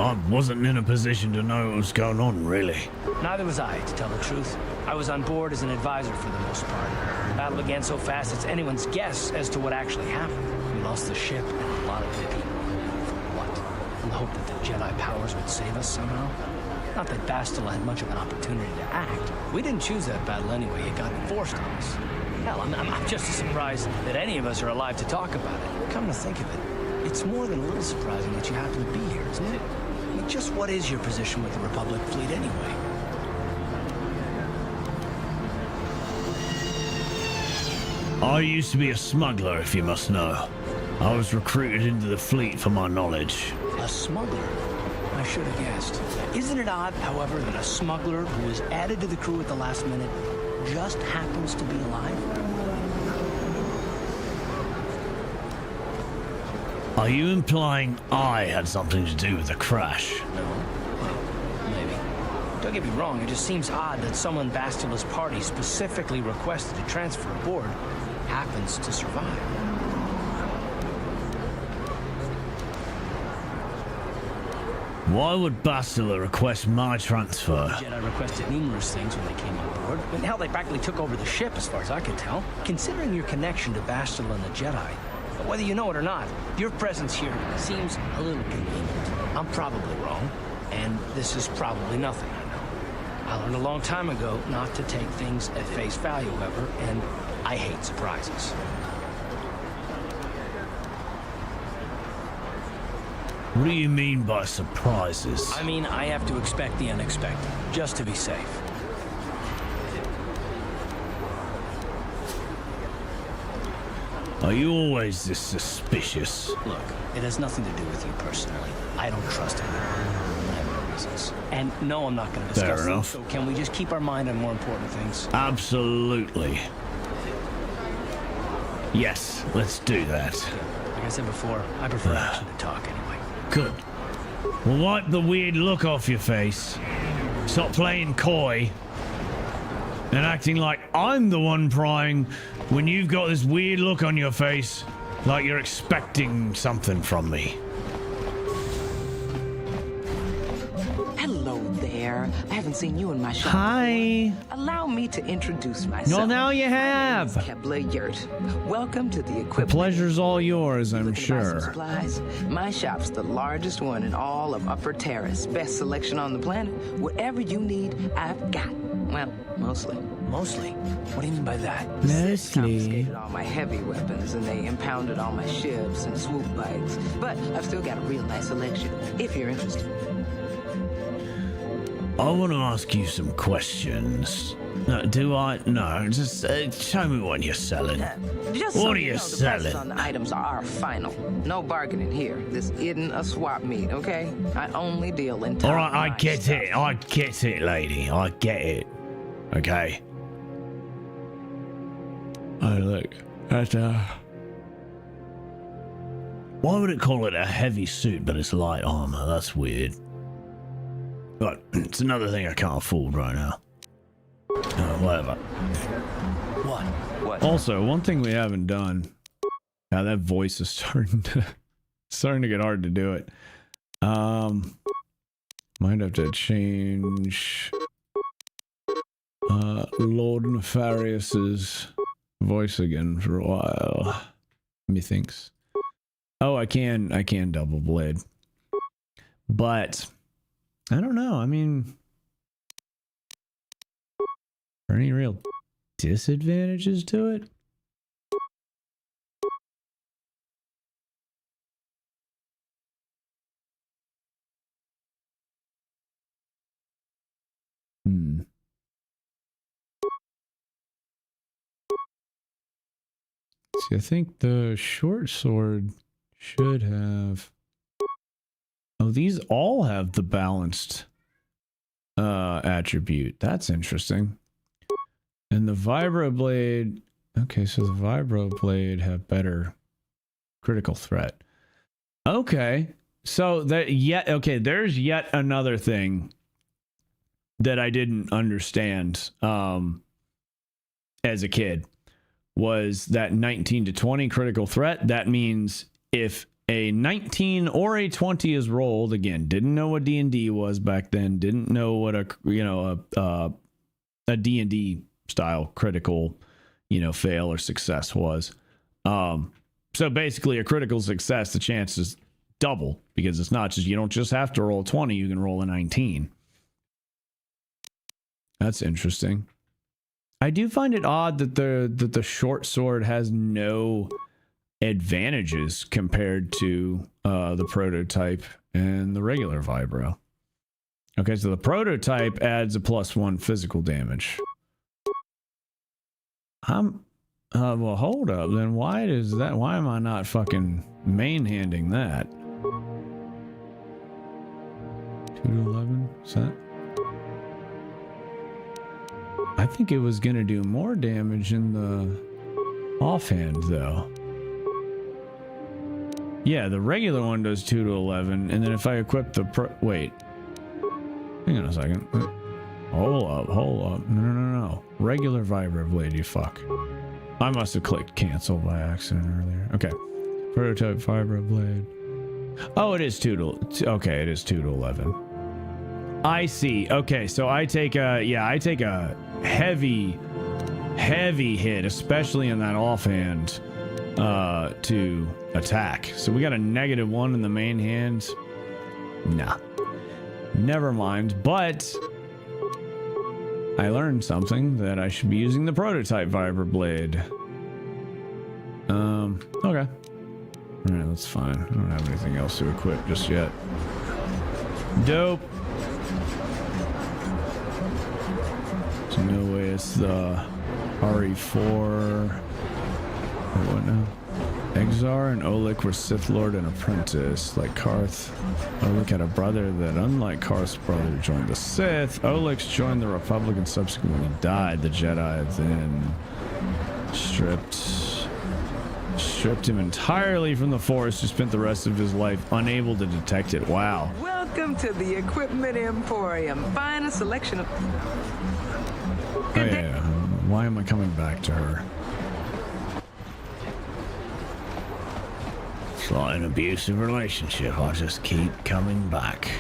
I wasn't in a position to know what was going on, really. Neither was I, to tell the truth. I was on board as an advisor for the most part. The battle began so fast it's anyone's guess as to what actually happened. We lost the ship and a lot of the people. For what? In the hope that the Jedi powers would save us somehow? Not that Bastila had much of an opportunity to act. We didn't choose that battle anyway. It got forced on us. Hell, I'm just as surprised that any of us are alive to talk about it. Come to think of it, it's more than a little surprising that you happen to be here, isn't it? I mean, just what is your position with the Republic fleet anyway? I used to be a smuggler, if you must know. I was recruited into the fleet for my knowledge. A smuggler? I should have guessed. Isn't it odd, however, that a smuggler who was added to the crew at the last minute just happens to be alive? Are you implying I had something to do with the crash? No. Well, maybe. Don't get me wrong, it just seems odd that someone Bastila's party specifically requested to transfer aboard happens to survive. Why would Bastila request my transfer? The Jedi requested numerous things when they came on board. I mean, hell, they practically took over the ship, as far as I could tell. Considering your connection to Bastila and the Jedi, whether you know it or not, your presence here seems a little convenient. I'm probably wrong, and this is probably nothing, I know. I learned a long time ago not to take things at face value, however, and I hate surprises. What do you mean by surprises? I mean, I have to expect the unexpected, just to be safe. Are you always this suspicious? Look, it has nothing to do with you personally. I don't trust anyone. I have no reasons. And no, I'm not going to discuss Fair enough. So can we just keep our mind on more important things? Absolutely. Yes, let's do that. Like I said before, I prefer action to talk anyway. Good. Well, wipe the weird look off your face. Stop playing coy. And acting like I'm the one prying when you've got this weird look on your face, like you're expecting something from me. Hello there. I haven't seen you in my shop. Hi. Allow me to introduce myself. No, now you have. My name is Kepler Yurt. Welcome to the equipment. The pleasure's all yours, I'm Looking to buy some sure. supplies? My shop's the largest one in all of Upper Terrace. Best selection on the planet. Whatever you need, I've got. Well, mostly. Mostly? What do you mean by that? Mostly. Confiscated all my heavy weapons and they impounded all my ships and swoop bikes. But I've still got a real nice selection, if you're interested. I want to ask you some questions. No, do I? No, just show me what you're selling. Just What so are you you know, the prices selling? on the items are final. No bargaining here. This isn't a swap meet, okay? I only deal in All right, I top-notch get stuff. it. I get it, lady. I get it. Okay. Oh, look. That's Why would it call it a heavy suit, but it's light armor? That's weird. But it's another thing I can't afford right now. Whatever. What? Also, one thing we haven't done. Now that voice is starting to get hard to do it. Might have to change Lord Nefarious's voice again for a while. Methinks. Oh, I can double blade. But I don't know. I mean, are any real disadvantages to it? See, I think the short sword should have... Oh, these all have the balanced attribute. That's interesting. And the vibroblade... Okay, so the vibroblade have better critical threat. Okay. So there's yet another thing that I didn't understand as a kid. Was that 19 to 20 critical threat? That means if a 19 or a 20 is rolled. Again, didn't know what D&D was back then. Didn't know what a D&D style critical, fail or success was. So basically a critical success, the chance is double, because it's not just, you don't just have to roll 20, you can roll a 19. That's interesting. I do find it odd that the short sword has no advantages compared to the prototype and the regular vibro. Okay, so the prototype adds a +1 physical damage. Well, hold up. Then why am I not fucking main-handing that? 2 to 11? Is that? I think it was gonna do more damage in the offhand, though. Yeah, the regular one does 2 to 11, and then if I equip the wait. Hang on a second. Hold up. No. Regular vibro blade, you fuck. I must have clicked cancel by accident earlier. Okay. Prototype vibro blade. Oh, it is 2 to... Okay, it is 2 to 11. I see. Okay, so I take a heavy hit, especially in that offhand, to attack. So we got a -1 in the main hand. Nah. Never mind. But I learned something, that I should be using the prototype vibro blade. Okay. Alright, that's fine. I don't have anything else to equip just yet. Dope. So no way it's the RE4. Or what now? Exar and Oleg were Sith Lord and apprentice. Like Karth, Oleg had a brother that, unlike Karth's brother, joined the Sith. Oleg's joined the Republic and subsequently died. The Jedi then stripped him entirely from the Force, who spent the rest of his life unable to detect it. Wow. Welcome to the Equipment Emporium. Finest selection of... Oh yeah. Why am I coming back to her? It's like an abusive relationship. I just keep coming back.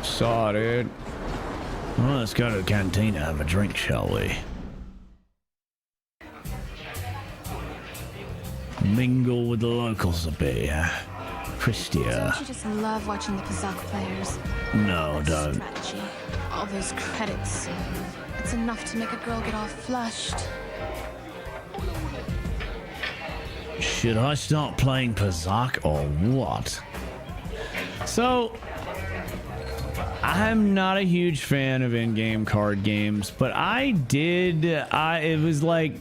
Saw it. Well, let's go to the cantina, have a drink, shall we? Mingle with the locals a bit, yeah? Christia. Don't you just love watching the Pazak players? No, don't. Strategy. All those credits. It's enough to make a girl get all flushed. Should I start playing Pazak or what? So, I'm not a huge fan of in-game card games, but it was like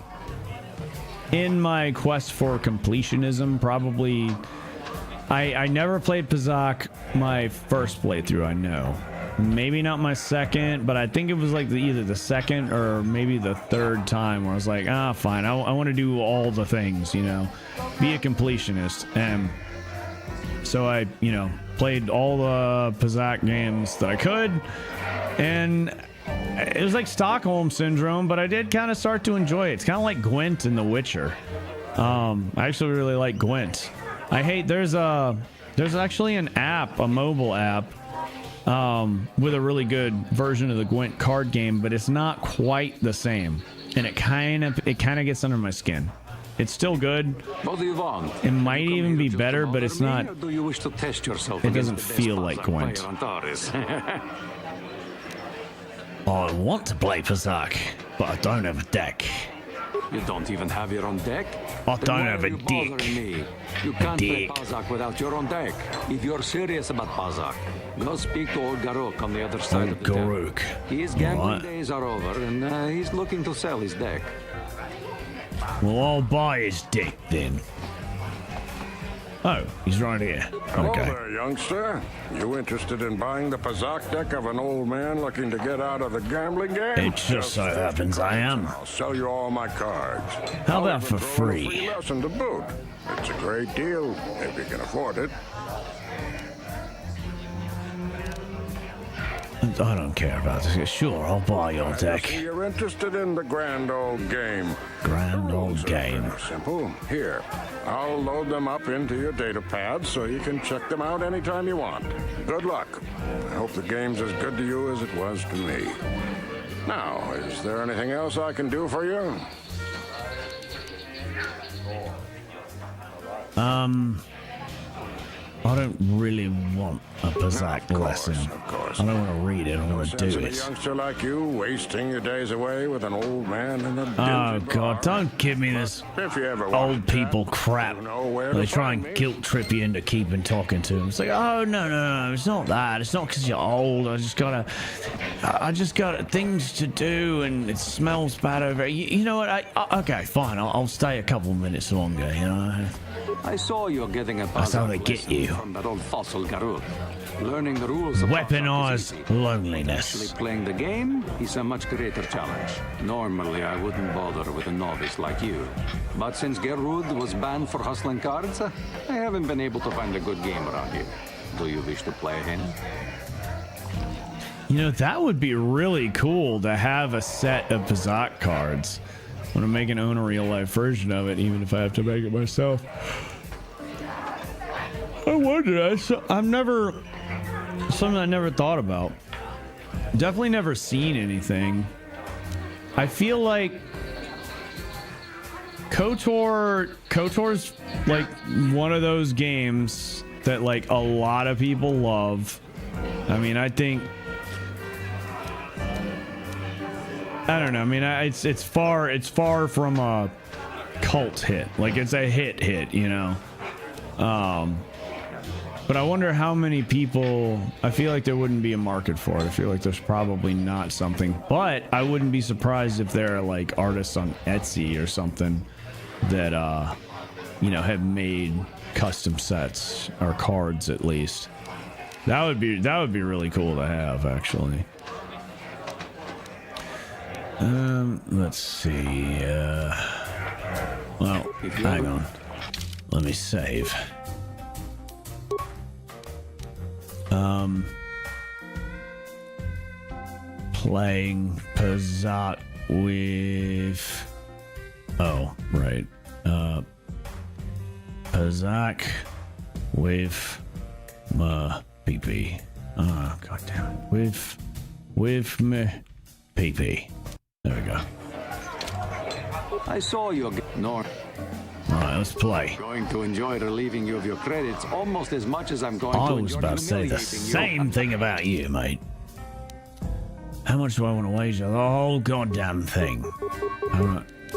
in my quest for completionism, probably. I never played Pazak my first playthrough, I know. Maybe not my second, but I think it was like either the second or maybe the third time where I was like, fine, I want to do all the things, be a completionist. And so I, played all the Pazak games that I could, and it was like Stockholm Syndrome, but I did kind of start to enjoy it. It's kind of like Gwent in The Witcher. I actually really like Gwent. There's actually an app, a mobile app, with a really good version of the Gwent card game, but it's not quite the same, and it kind of gets under my skin. It's still good. What do you want? It might even be better, but it's not. Or do you wish to test yourself? It doesn't feel like Gwent. I want to play Pazak, but I don't have a deck. You don't even have your own deck? I don't have a dick. You can't play Pazak without your own deck. If you're serious about Pazak, go speak to old Garuk on the other side of the town. His gambling days are over, and he's looking to sell his deck. Well, I'll buy his dick then. Oh, he's right here. Hello there, youngster. You interested in buying the Pazak deck of an old man looking to get out of the gambling game? It just so happens I am. I'll sell you all my cards. How about for free? A free lesson to boot. It's a great deal if you can afford it. I don't care about this. Sure, I'll buy your deck. So you're interested in the grand old game. Grand old game. Simple. Here, I'll load them up into your data pad so you can check them out anytime you want. Good luck. I hope the game's as good to you as it was to me. Now, is there anything else I can do for you? I don't really want a Pazak lesson. I don't want to read it. I want to do it. A youngster like you wasting your days away with an old man in a dingy Oh God! bar. Don't give me this If you ever old people crap. you know where They to try find and me. guilt trip you into keeping talking to them. It's like, oh no, it's not that. It's not because you're old. I just got things to do, and it smells bad over. You know what? Okay, fine. I'll stay a couple minutes longer. You know. I saw you're getting a That's how they get you. from that old fossil Garud. Learning the rules of Weaponized Actually, loneliness. playing the game is a much greater challenge. Normally, I wouldn't bother with a novice like you. But since Gerud was banned for hustling cards, I haven't been able to find a good game around here. Do you wish to play a hand? You know, that would be really cool to have a set of Pazak cards. I want to make an own a real life version of it, even if I have to make it myself. I wonder. Something I never thought about. Definitely never seen anything. I feel like KOTOR's like one of those games that like a lot of people love. I mean, I think. I don't know. I mean, it's far from a cult hit. Like it's a hit, you know. But I wonder how many people. I feel like there wouldn't be a market for it. I feel like there's probably not something. But I wouldn't be surprised if there are like artists on Etsy or something that you know, have made custom sets or cards at least. That would be really cool to have, actually. Let's see. Well, hang on. Let me save. Playing Pazak with. Oh, right. Pazak with my PP. Oh, god damn it. With me PP. There we go. I saw you North. Alright, let's play. Going to enjoy relieving you of your credits almost as much as I'm going I to was enjoy about to say the humiliating you. same thing about you, mate. How much do I want to wager? The whole goddamn thing.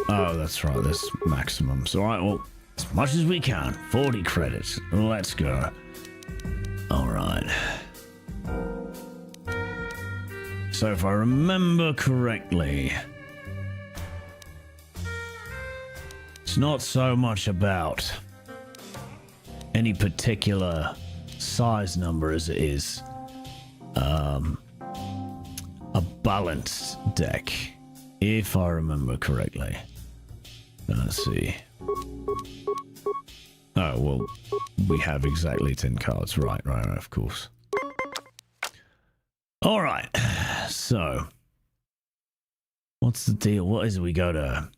Oh, that's right. That's maximum. So, alright, well, as much as we can. 40 credits. Let's go. Alright. So, if I remember correctly, it's not so much about any particular size number as it is a balanced deck, if I remember correctly. Let's see. Oh, well, we have exactly 10 cards. Right, of course. All right, so what's the deal? What is it? We go to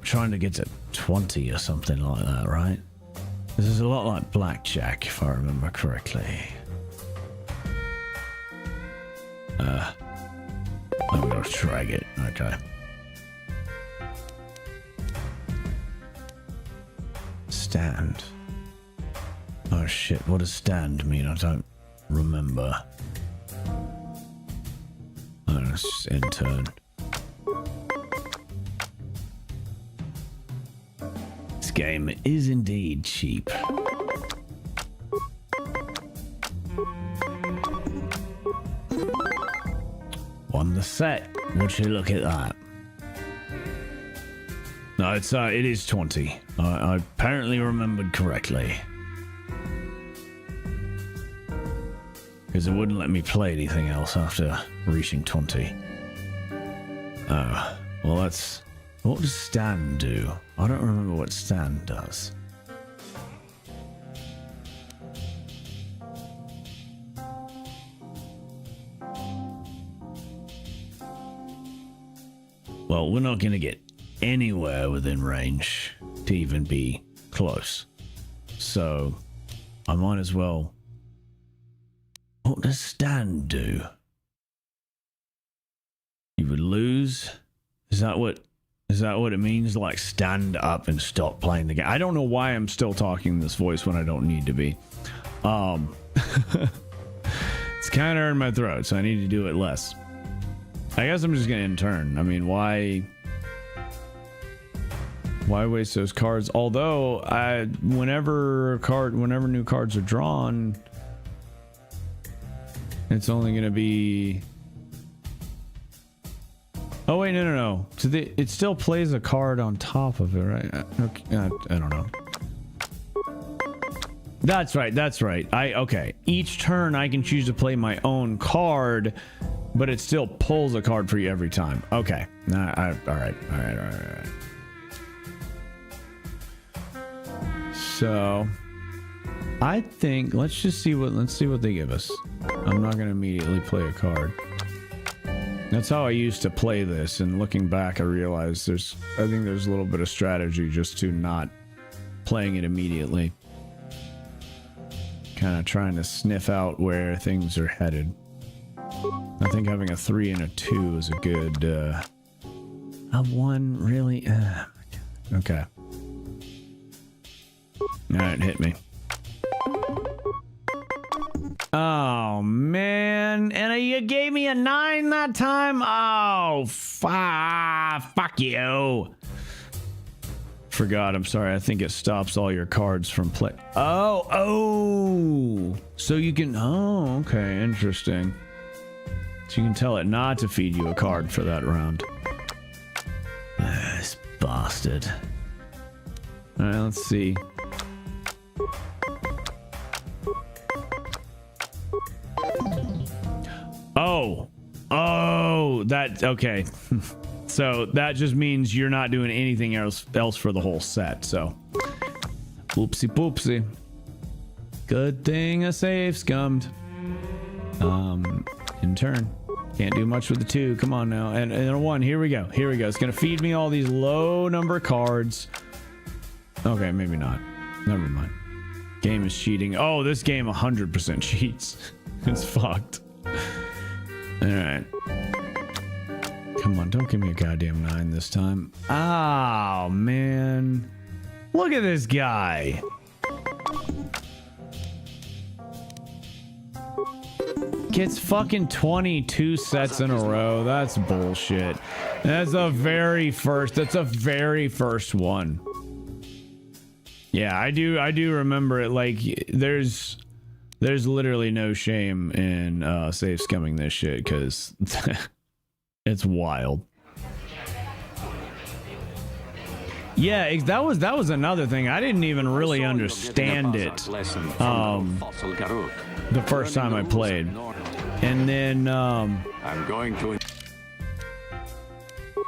trying to get to 20 or something like that, right? This is a lot like blackjack, if I remember correctly. I'm gonna drag it. Okay. Stand. Oh shit, what does stand mean? I don't remember. Oh, it's just in turn. This game is indeed cheap. Won the set. Would you look at that? No, it is 20. I apparently remembered correctly. Because it wouldn't let me play anything else after reaching 20. Oh, well that's... What does stand do? I don't remember what stand does. Well, we're not going to get anywhere within range to even be close. So, I might as well... What does stand do? You would lose? Is that what it means? Like, stand up and stop playing the game? I don't know why I'm still talking this voice when I don't need to be. It's kind of in my throat, so I need to do it less. I guess I'm just gonna intern. I mean, why waste those cards? Although whenever new cards are drawn, it's only gonna be. Oh wait, no. So it still plays a card on top of it, right? Okay, I don't know. That's right. Okay. Each turn I can choose to play my own card, but it still pulls a card for you every time. Okay. All right. So I think let's see what they give us. I'm not gonna immediately play a card. That's how I used to play this, and looking back I realized I think there's a little bit of strategy just to not playing it immediately. Kind of trying to sniff out where things are headed. I think having a 3 and a 2 is a good a 1 really okay. Alright, hit me. Oh man, and you gave me a 9 that time? Oh fuck you. Forgot, I'm sorry. I think it stops all your cards from play. Oh, so you can, okay, interesting. So you can tell it not to feed you a card for that round. This bastard. All right, let's see. Oh, that, okay. So that just means you're not doing anything else for the whole set. So, oopsie poopsie. Good thing a save scummed. In turn, can't do much with the 2. Come on now, and a 1. Here we go. It's gonna feed me all these low number cards. Okay, maybe not. Never mind. Game is cheating. Oh, this game 100% cheats. It's fucked. All right. Come on, don't give me a goddamn 9 this time. Oh, man. Look at this guy. Gets fucking 22 sets in a row. That's bullshit. That's a very first one. Yeah, I do remember it. Like, there's literally no shame in save scumming this shit, because it's wild. Yeah, that was another thing. I didn't even really understand it the first time I played. And then I'm going to,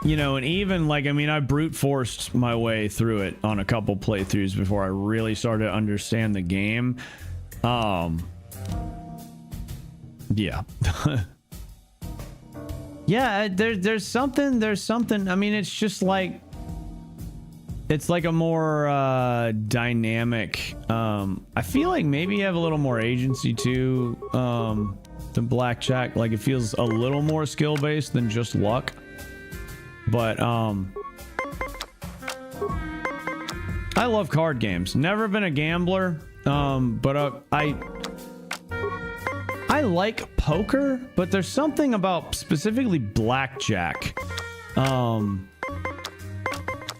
you know, and even like, I mean, I brute forced my way through it on a couple playthroughs before I really started to understand the game. Yeah. Yeah, there's something. I mean, it's just like, it's like a more dynamic. I feel like maybe you have a little more agency too than blackjack. Like, it feels a little more skill based than just luck. But I love card games. Never been a gambler. But I like poker, but there's something about specifically blackjack.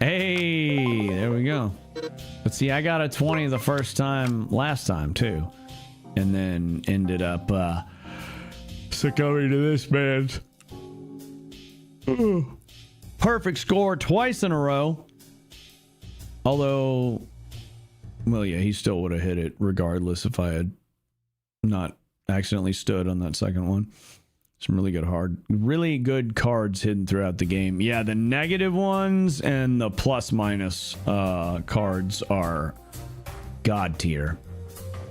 Hey, there we go. But see, I got a 20 the first time last time too, and then ended up succumbing to this man's perfect score twice in a row. Although, well, yeah, he still would have hit it regardless if I had not accidentally stood on that second one. Some really good cards hidden throughout the game. Yeah, the negative ones and the plus minus cards are god tier.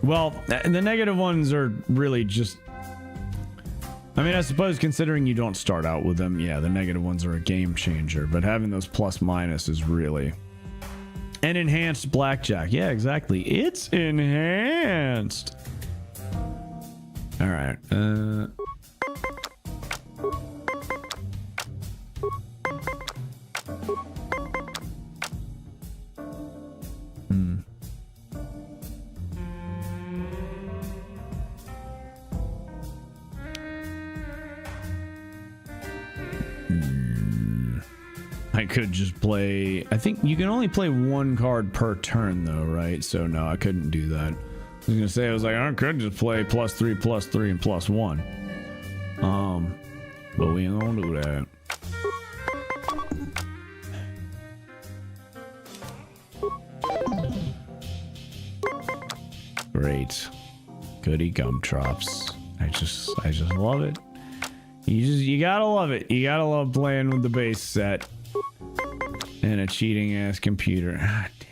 Well, the negative ones are really just, I mean, I suppose considering you don't start out with them, yeah, the negative ones are a game changer, but having those plus minus is really... And enhanced blackjack. Yeah, exactly. It's enhanced. All right. I could just play... I think you can only play one card per turn, though, right? So, no, I couldn't do that. I was going to say, I was like, I could just play +3, +3, and +1. But we ain't going to do that. Great. Goody gumdrops. I just love it. You gotta love it. You gotta love playing with the base set. And a cheating ass computer. Ah, damn.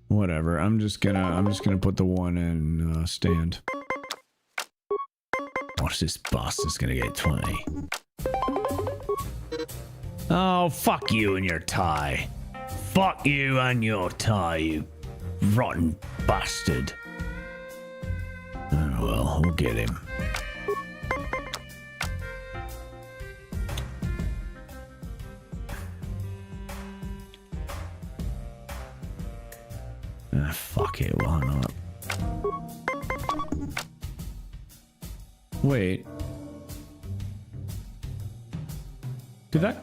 Whatever. I'm just gonna put the one in stand. Watch this boss is gonna get 20. Oh, fuck you and your tie. Fuck you and your tie, you rotten bastard. Oh well, we'll get him. Fuck it, why not? Wait. Did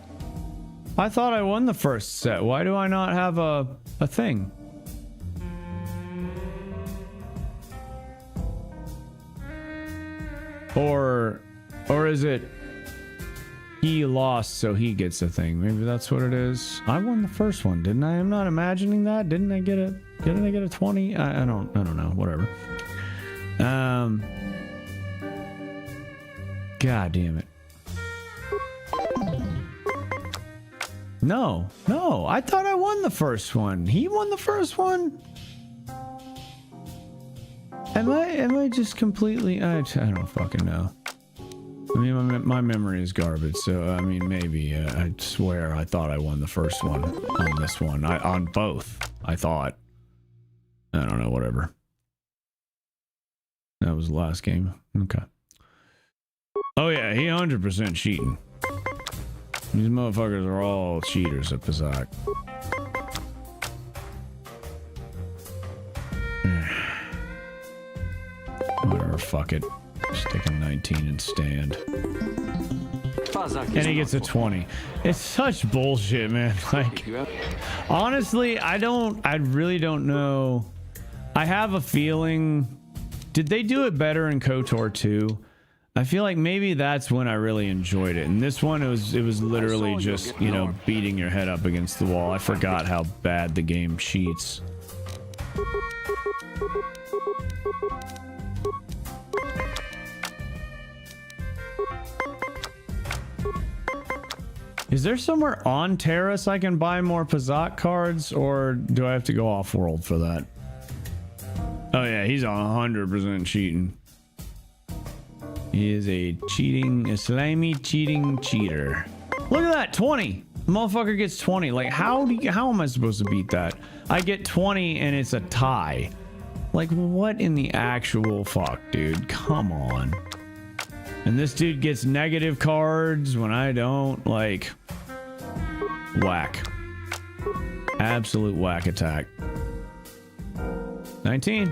I thought I won the first set. Why do I not have a thing? Or is it he lost so he gets a thing? Maybe that's what it is. I won the first one, didn't I? I'm not imagining that. Didn't I get a 20? I don't know. Whatever. God damn it. No. I thought I won the first one. He won the first one. Am I just completely... I don't fucking know. I mean, my memory is garbage, so, I mean, maybe. I swear I thought I won the first one on this one. On both, I thought. I don't know, whatever. That was the last game. Okay. Oh, yeah, he 100% cheating. These motherfuckers are all cheaters at Pizak. Whatever, fuck it. Stick a 19 and stand. And he gets a 20. It's such bullshit, man. Like, honestly, I really don't know. I have a feeling... Did they do it better in KOTOR 2? I feel like maybe that's when I really enjoyed it. And this one, it was literally just, you know, beating your head up against the wall. I forgot how bad the game cheats. Is there somewhere on Terrace I can buy more Pizak cards, or do I have to go off-world for that? Oh yeah, he's 100% cheating. He is a slimy cheating cheater. Look at that, 20. The motherfucker gets 20. Like, how am I supposed to beat that? I get 20 and it's a tie. Like, what in the actual fuck, dude? Come on. And this dude gets negative cards when I don't. Like, whack. Absolute whack attack. 19.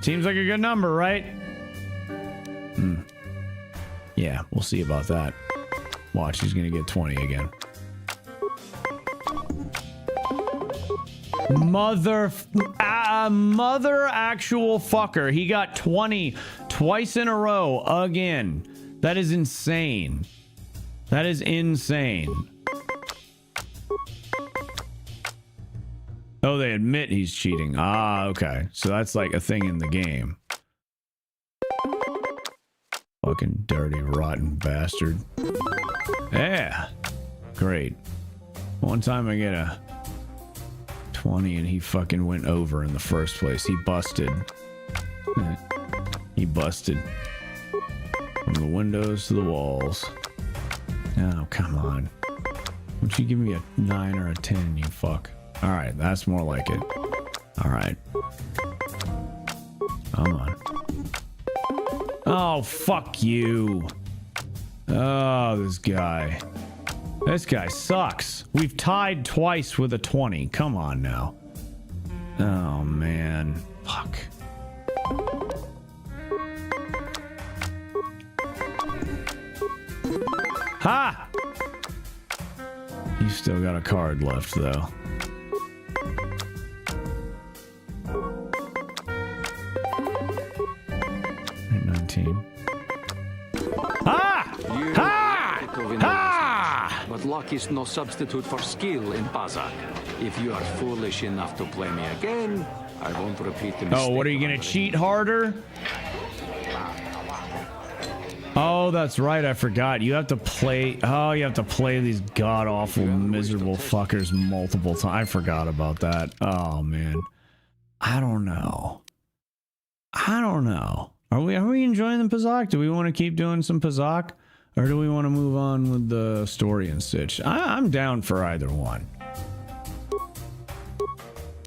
Seems like a good number, right? Yeah, we'll see about that. Watch, he's gonna get 20 again. Mother actual fucker. He got 20 twice in a row again. That is insane. That is insane. Oh, they admit he's cheating. Ah, okay. So that's like a thing in the game. Fucking dirty, rotten bastard. Yeah. Great. One time I get a 20 and he fucking went over in the first place. He busted. He busted. From the windows to the walls. Oh, come on. Don't you give me a 9 or a 10, you fuck. Alright, that's more like it. Alright. Come on. Oh, fuck you. Oh, this guy. This guy sucks. We've tied twice with a 20. Come on now. Oh, man. Fuck. Ha! You still got a card left, though. But luck is no substitute for skill in Pazak. If you are foolish enough to play me again, I won't repeat the mistake. Oh, what are you gonna cheat harder? Oh, that's right. I forgot. You have to play. Oh, you have to play these god awful, miserable fuckers multiple times. I forgot about that. Oh man. I don't know. Are we enjoying the Pazak? Do we want to keep doing some Pazak? Or do we want to move on with the story and such? I'm down for either one.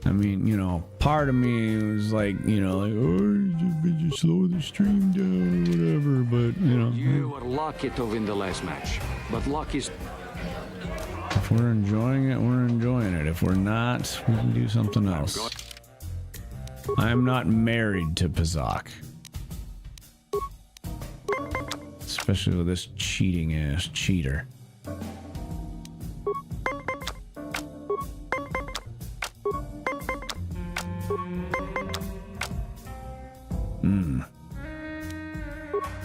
I mean, you know, part of me was like, you know, like, oh, just slow the stream down or whatever, but, you know. You were lucky to win the last match, but luck is... If we're enjoying it, we're enjoying it. If we're not, we can do something else. I'm not married to Pazak. Especially with this cheating ass cheater.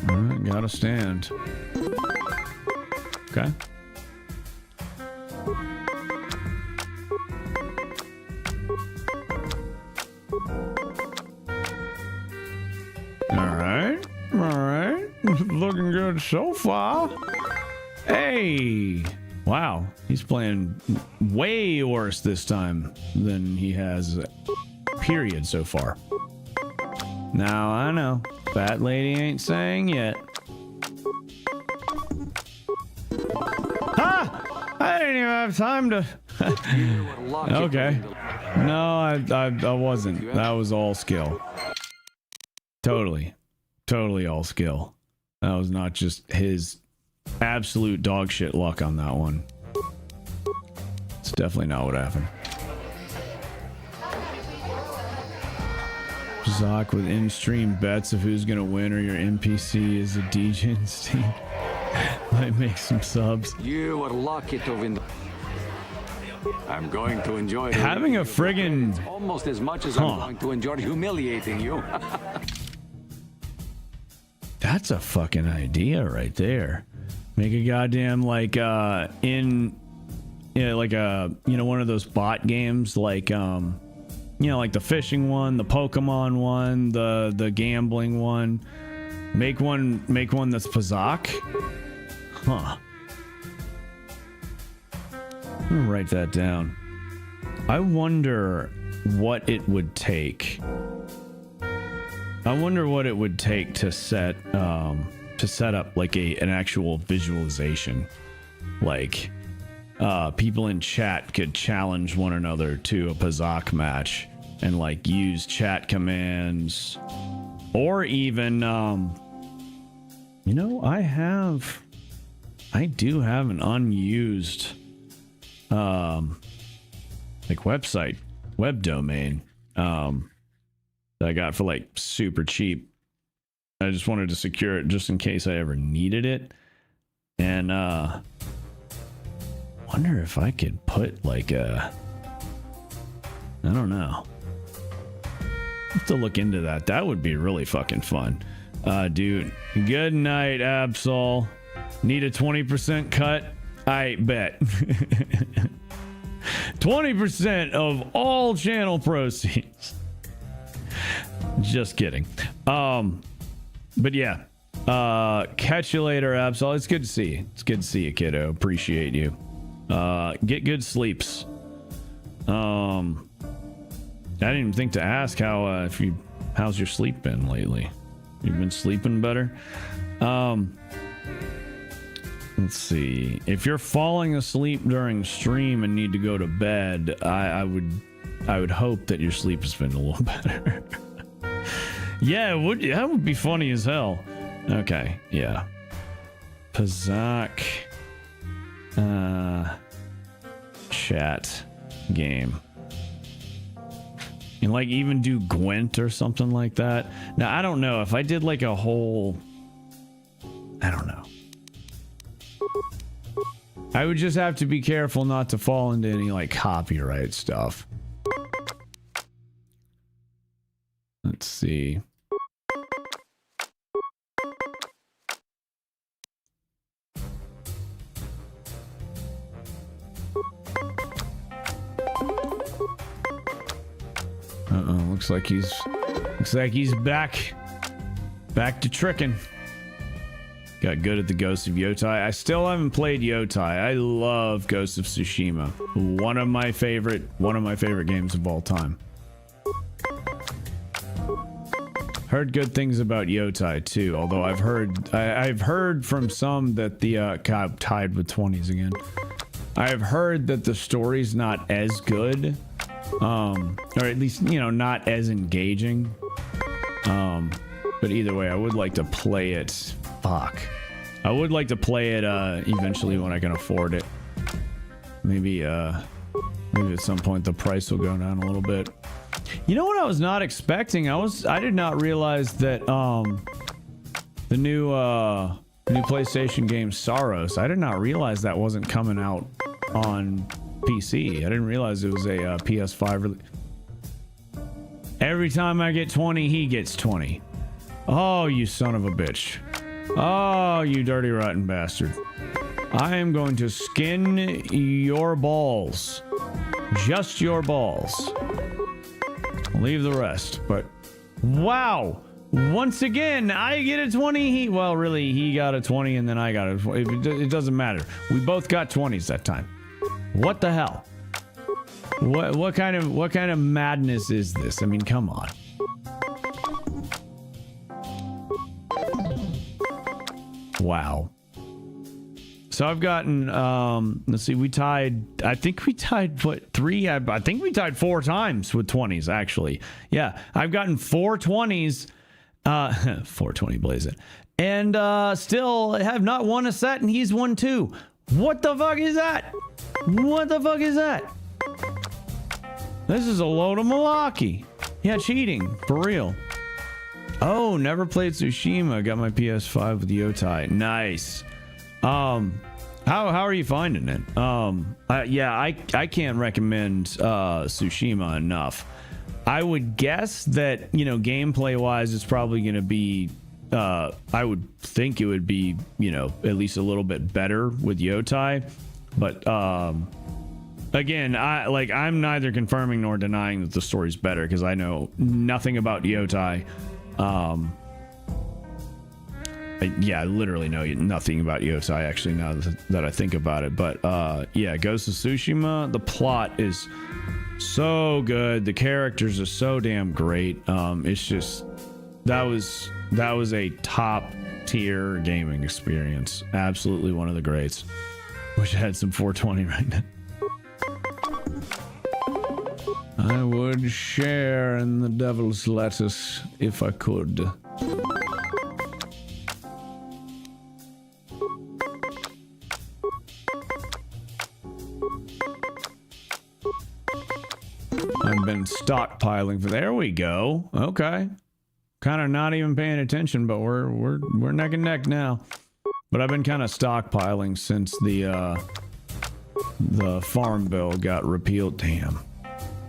Alright, gotta stand. Okay. Alright. Looking good so far. Hey! Wow, he's playing way worse this time than he has, period, so far. Now, I know. Fat lady ain't saying yet. Ha! I didn't even have time to... Okay. No, I wasn't. That was all skill. Totally all skill. That was not just his absolute dog shit luck on that one. It's definitely not what happened. Zoc with in-stream bets of who's gonna win or your NPC is a DJ Steam. Might make some subs. You were lucky to win. I'm going to enjoy having a friggin' almost as much as I'm going to enjoy humiliating you. That's a fucking idea right there. Make a goddamn like like a one of those bot games like like the fishing one, the Pokemon one, the gambling one. Make one that's Pazak. Huh. I'm gonna write that down. I wonder what it would take. I wonder what it would take to set up like an actual visualization. Like people in chat could challenge one another to a Pazak match and like use chat commands, or even I do have an unused like web domain that I got for like super cheap. I just wanted to secure it just in case I ever needed it. And wonder if I could put like I don't know. Have to look into that. That would be really fucking fun. Dude, good night, Absol. Need a 20% cut? I bet. 20% of all channel proceeds. Just kidding. But yeah. Catch you later, Absol. It's good to see you. It's good to see you, kiddo. Appreciate you. Get good sleeps. I didn't even think to ask how's your sleep been lately. You've been sleeping better? Let's see. If you're falling asleep during stream and need to go to bed, I would hope that your sleep has been a little better. Yeah, that would be funny as hell. Okay, yeah. Pazak. Chat game. And like even do Gwent or something like that. Now I don't know if I did like a whole, I don't know. I would just have to be careful not to fall into any like copyright stuff. Let's see. Uh-oh, looks like he's back to tricking. Got good at the Ghost of Yotai. I still haven't played Yotai. I love Ghost of Tsushima. One of my favorite games of all time. Heard good things about Yotai too, although I've heard from some that the God, tied with 20s again. I've heard that the story's not as good. Or at least, you know, not as engaging. But either way, I would like to play it. Fuck. I would like to play it eventually when I can afford it. Maybe at some point the price will go down a little bit. You know what I was not expecting? I did not realize that the new PlayStation game Saros, I did not realize that wasn't coming out on PC. I didn't realize it was a PS5 release. Every time I get 20, he gets 20. Oh, you son of a bitch. Oh, you dirty rotten bastard. I am going to skin your balls. Just your balls. Leave the rest, but wow. Once again, I get a 20. Well, really, he got a 20 and then I got a 20. It doesn't matter. We both got 20s that time. What the hell? What kind of madness is this? I mean, come on. Wow. So I've gotten let's see, I think we tied what, 3? I think we tied 4 times with 20s actually. Yeah, I've gotten 4 20s 420 blaze it. And still have not won a set and he's won 2. What the fuck is that? What the fuck is that? This is a load of malarkey. Yeah, cheating. For real. Oh, never played Tsushima. Got my PS5 with Yotai. Nice. How are you finding it? I can't recommend Tsushima enough. I would guess that, you know, gameplay wise it's probably going to be I would think it would be, you know, at least a little bit better with Yotai. But again, I'm neither confirming nor denying that the story's better because I know nothing about Yotai. I literally know nothing about Yotai actually now that I think about it. But yeah, Ghost of Tsushima, the plot is so good. The characters are so damn great. It's just that was a top tier gaming experience. Absolutely one of the greats. Wish I had some 420 right now. I would share in the devil's lettuce if I could. I've been stockpiling for. There we go. Okay. Kind of not even paying attention, but we're neck and neck now. But I've been kind of stockpiling since the farm bill got repealed. Damn.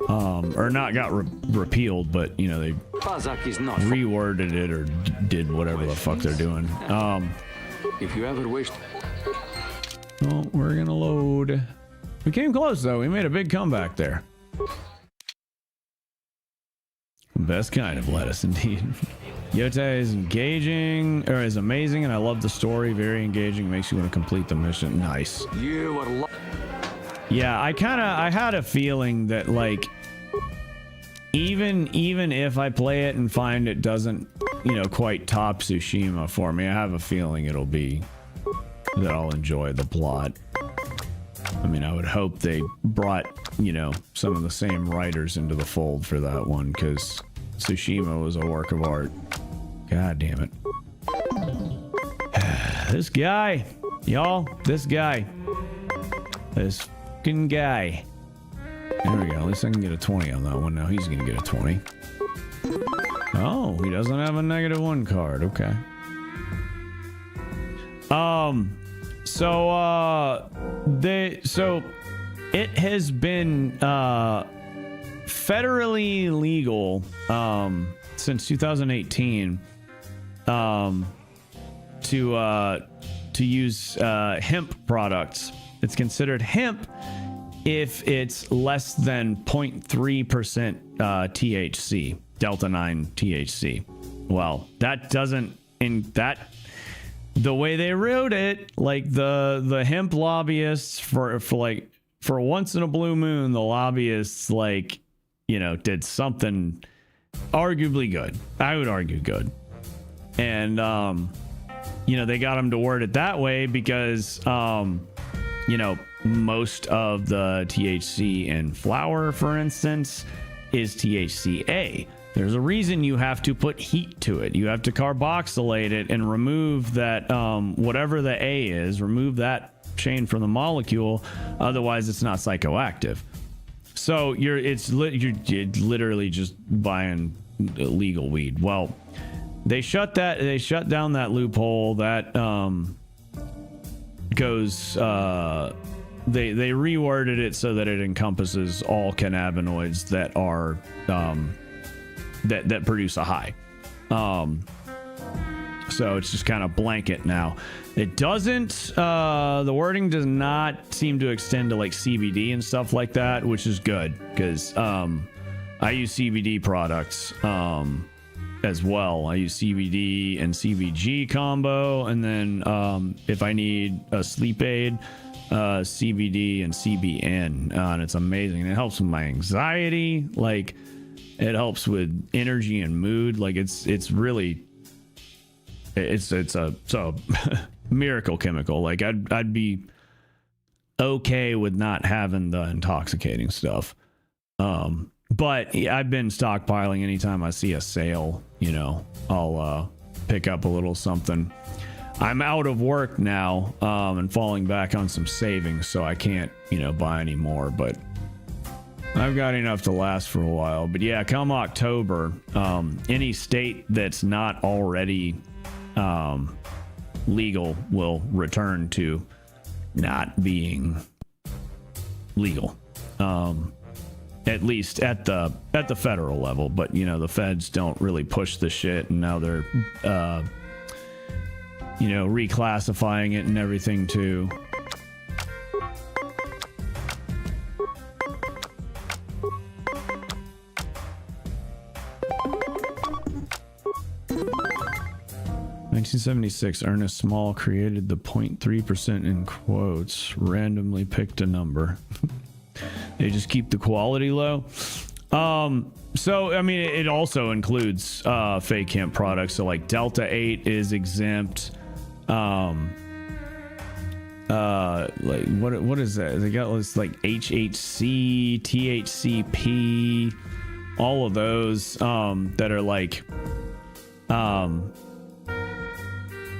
Or not got repealed, but you know they reworded it or did whatever the fuck they're doing. If you ever wished. Well, we're gonna load. We came close though. We made a big comeback there. Best kind of lettuce indeed. Yotai is engaging, or is amazing, and I love the story. Very engaging. Makes you want to complete the mission. Nice. You are. Yeah, I had a feeling that like even if I play it and find it doesn't, quite top Tsushima for me. I have a feeling it'll be that I'll enjoy the plot. I mean, I would hope they brought, some of the same writers into the fold for that one, because Tsushima was a work of art. God damn it. This guy, y'all, this fucking guy. There we go. At least I can get a 20 on that one. Now he's gonna get a 20. Oh, he doesn't have a -1 card. Okay. So it has been federally legal since 2018 to use hemp products. It's considered hemp if it's less than 0.3% THC, Delta 9 THC. Well, that doesn't the way they wrote it, like the hemp lobbyists for once in a blue moon, the lobbyists did something arguably good. I would argue good. And they got them to word it that way because most of the THC in flower, for instance, is THCA. There's a reason you have to put heat to it. You have to carboxylate it and remove that, whatever the A is, remove that chain from the molecule. Otherwise, it's not psychoactive. So you're literally just buying illegal weed. Well, they shut down that loophole. That goes. They reworded it so that it encompasses all cannabinoids that are that produce a high. So it's just kind of blanket now. It doesn't. The wording does not seem to extend to like CBD and stuff like that, which is good because I use CBD products as well. I use CBD and CBG combo, and then if I need a sleep aid, CBD and CBN, and it's amazing. It helps with my anxiety. Like, it helps with energy and mood. Like, it's really it's a miracle chemical. Like, I'd be okay with not having the intoxicating stuff. But I've been stockpiling. Anytime I see a sale, I'll pick up a little something. I'm out of work now, and falling back on some savings, so I can't, buy any more, but I've got enough to last for a while. But yeah, come October, any state that's not already legal will return to not being legal. At least at the federal level, but the feds don't really push the shit, and now they're reclassifying it and everything too. In 1976, Ernest Small created the 0.3% in quotes, randomly picked a number. They just keep the quality low. So, I mean, it also includes fake hemp products. So, like, Delta 8 is exempt. Like, what is that? They got this, like, HHC, THCP, all of those that are,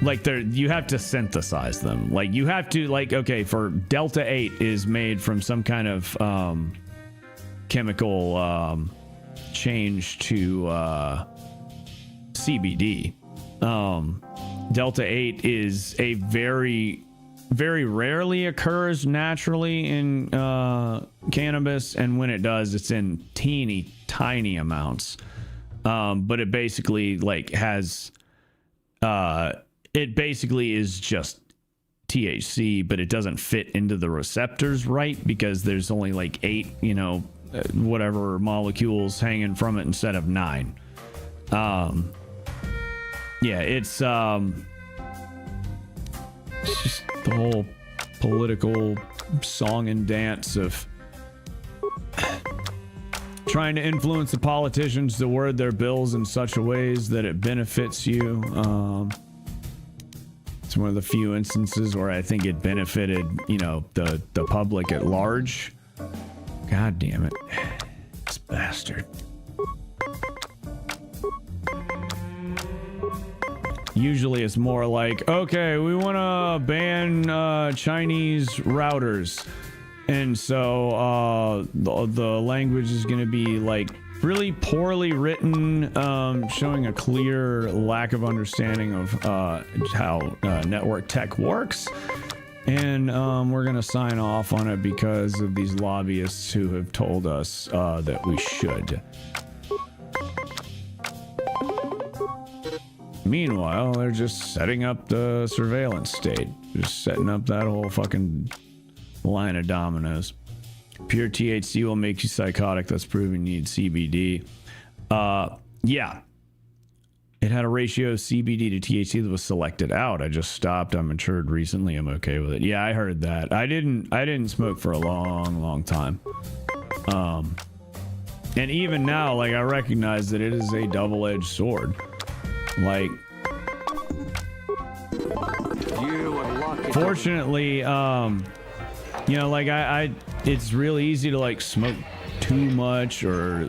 like they're, you have to synthesize them. Like, you have to, like, okay, for Delta 8 is made from some kind of chemical change to CBD. Delta 8 is a very, very rarely occurs naturally in cannabis, and when it does, it's in teeny tiny amounts. But it basically has it basically is just THC, but it doesn't fit into the receptors right, because there's only like 8 whatever molecules hanging from it instead of 9. Yeah, it's just the whole political song and dance of trying to influence the politicians to word their bills in such a ways that it benefits you. It's one of the few instances where I think it benefited, you know, the public at large. God damn it. This bastard. Usually it's more like, okay, we want to ban Chinese routers. And so the language is going to be like really poorly written, showing a clear lack of understanding of how network tech works. And we're going to sign off on it because of these lobbyists who have told us that we should. Meanwhile, they're just setting up the surveillance state. Just setting up that whole fucking line of dominoes. Pure THC will make you psychotic. That's proven you need CBD. Yeah. It had a ratio of CBD to THC that was selected out. I just stopped. I matured recently. I'm okay with it. Yeah, I heard that. I didn't smoke for a long time. And even now, like, I recognize that it is a double-edged sword. Like, fortunately, you know, like it's really easy to like smoke too much or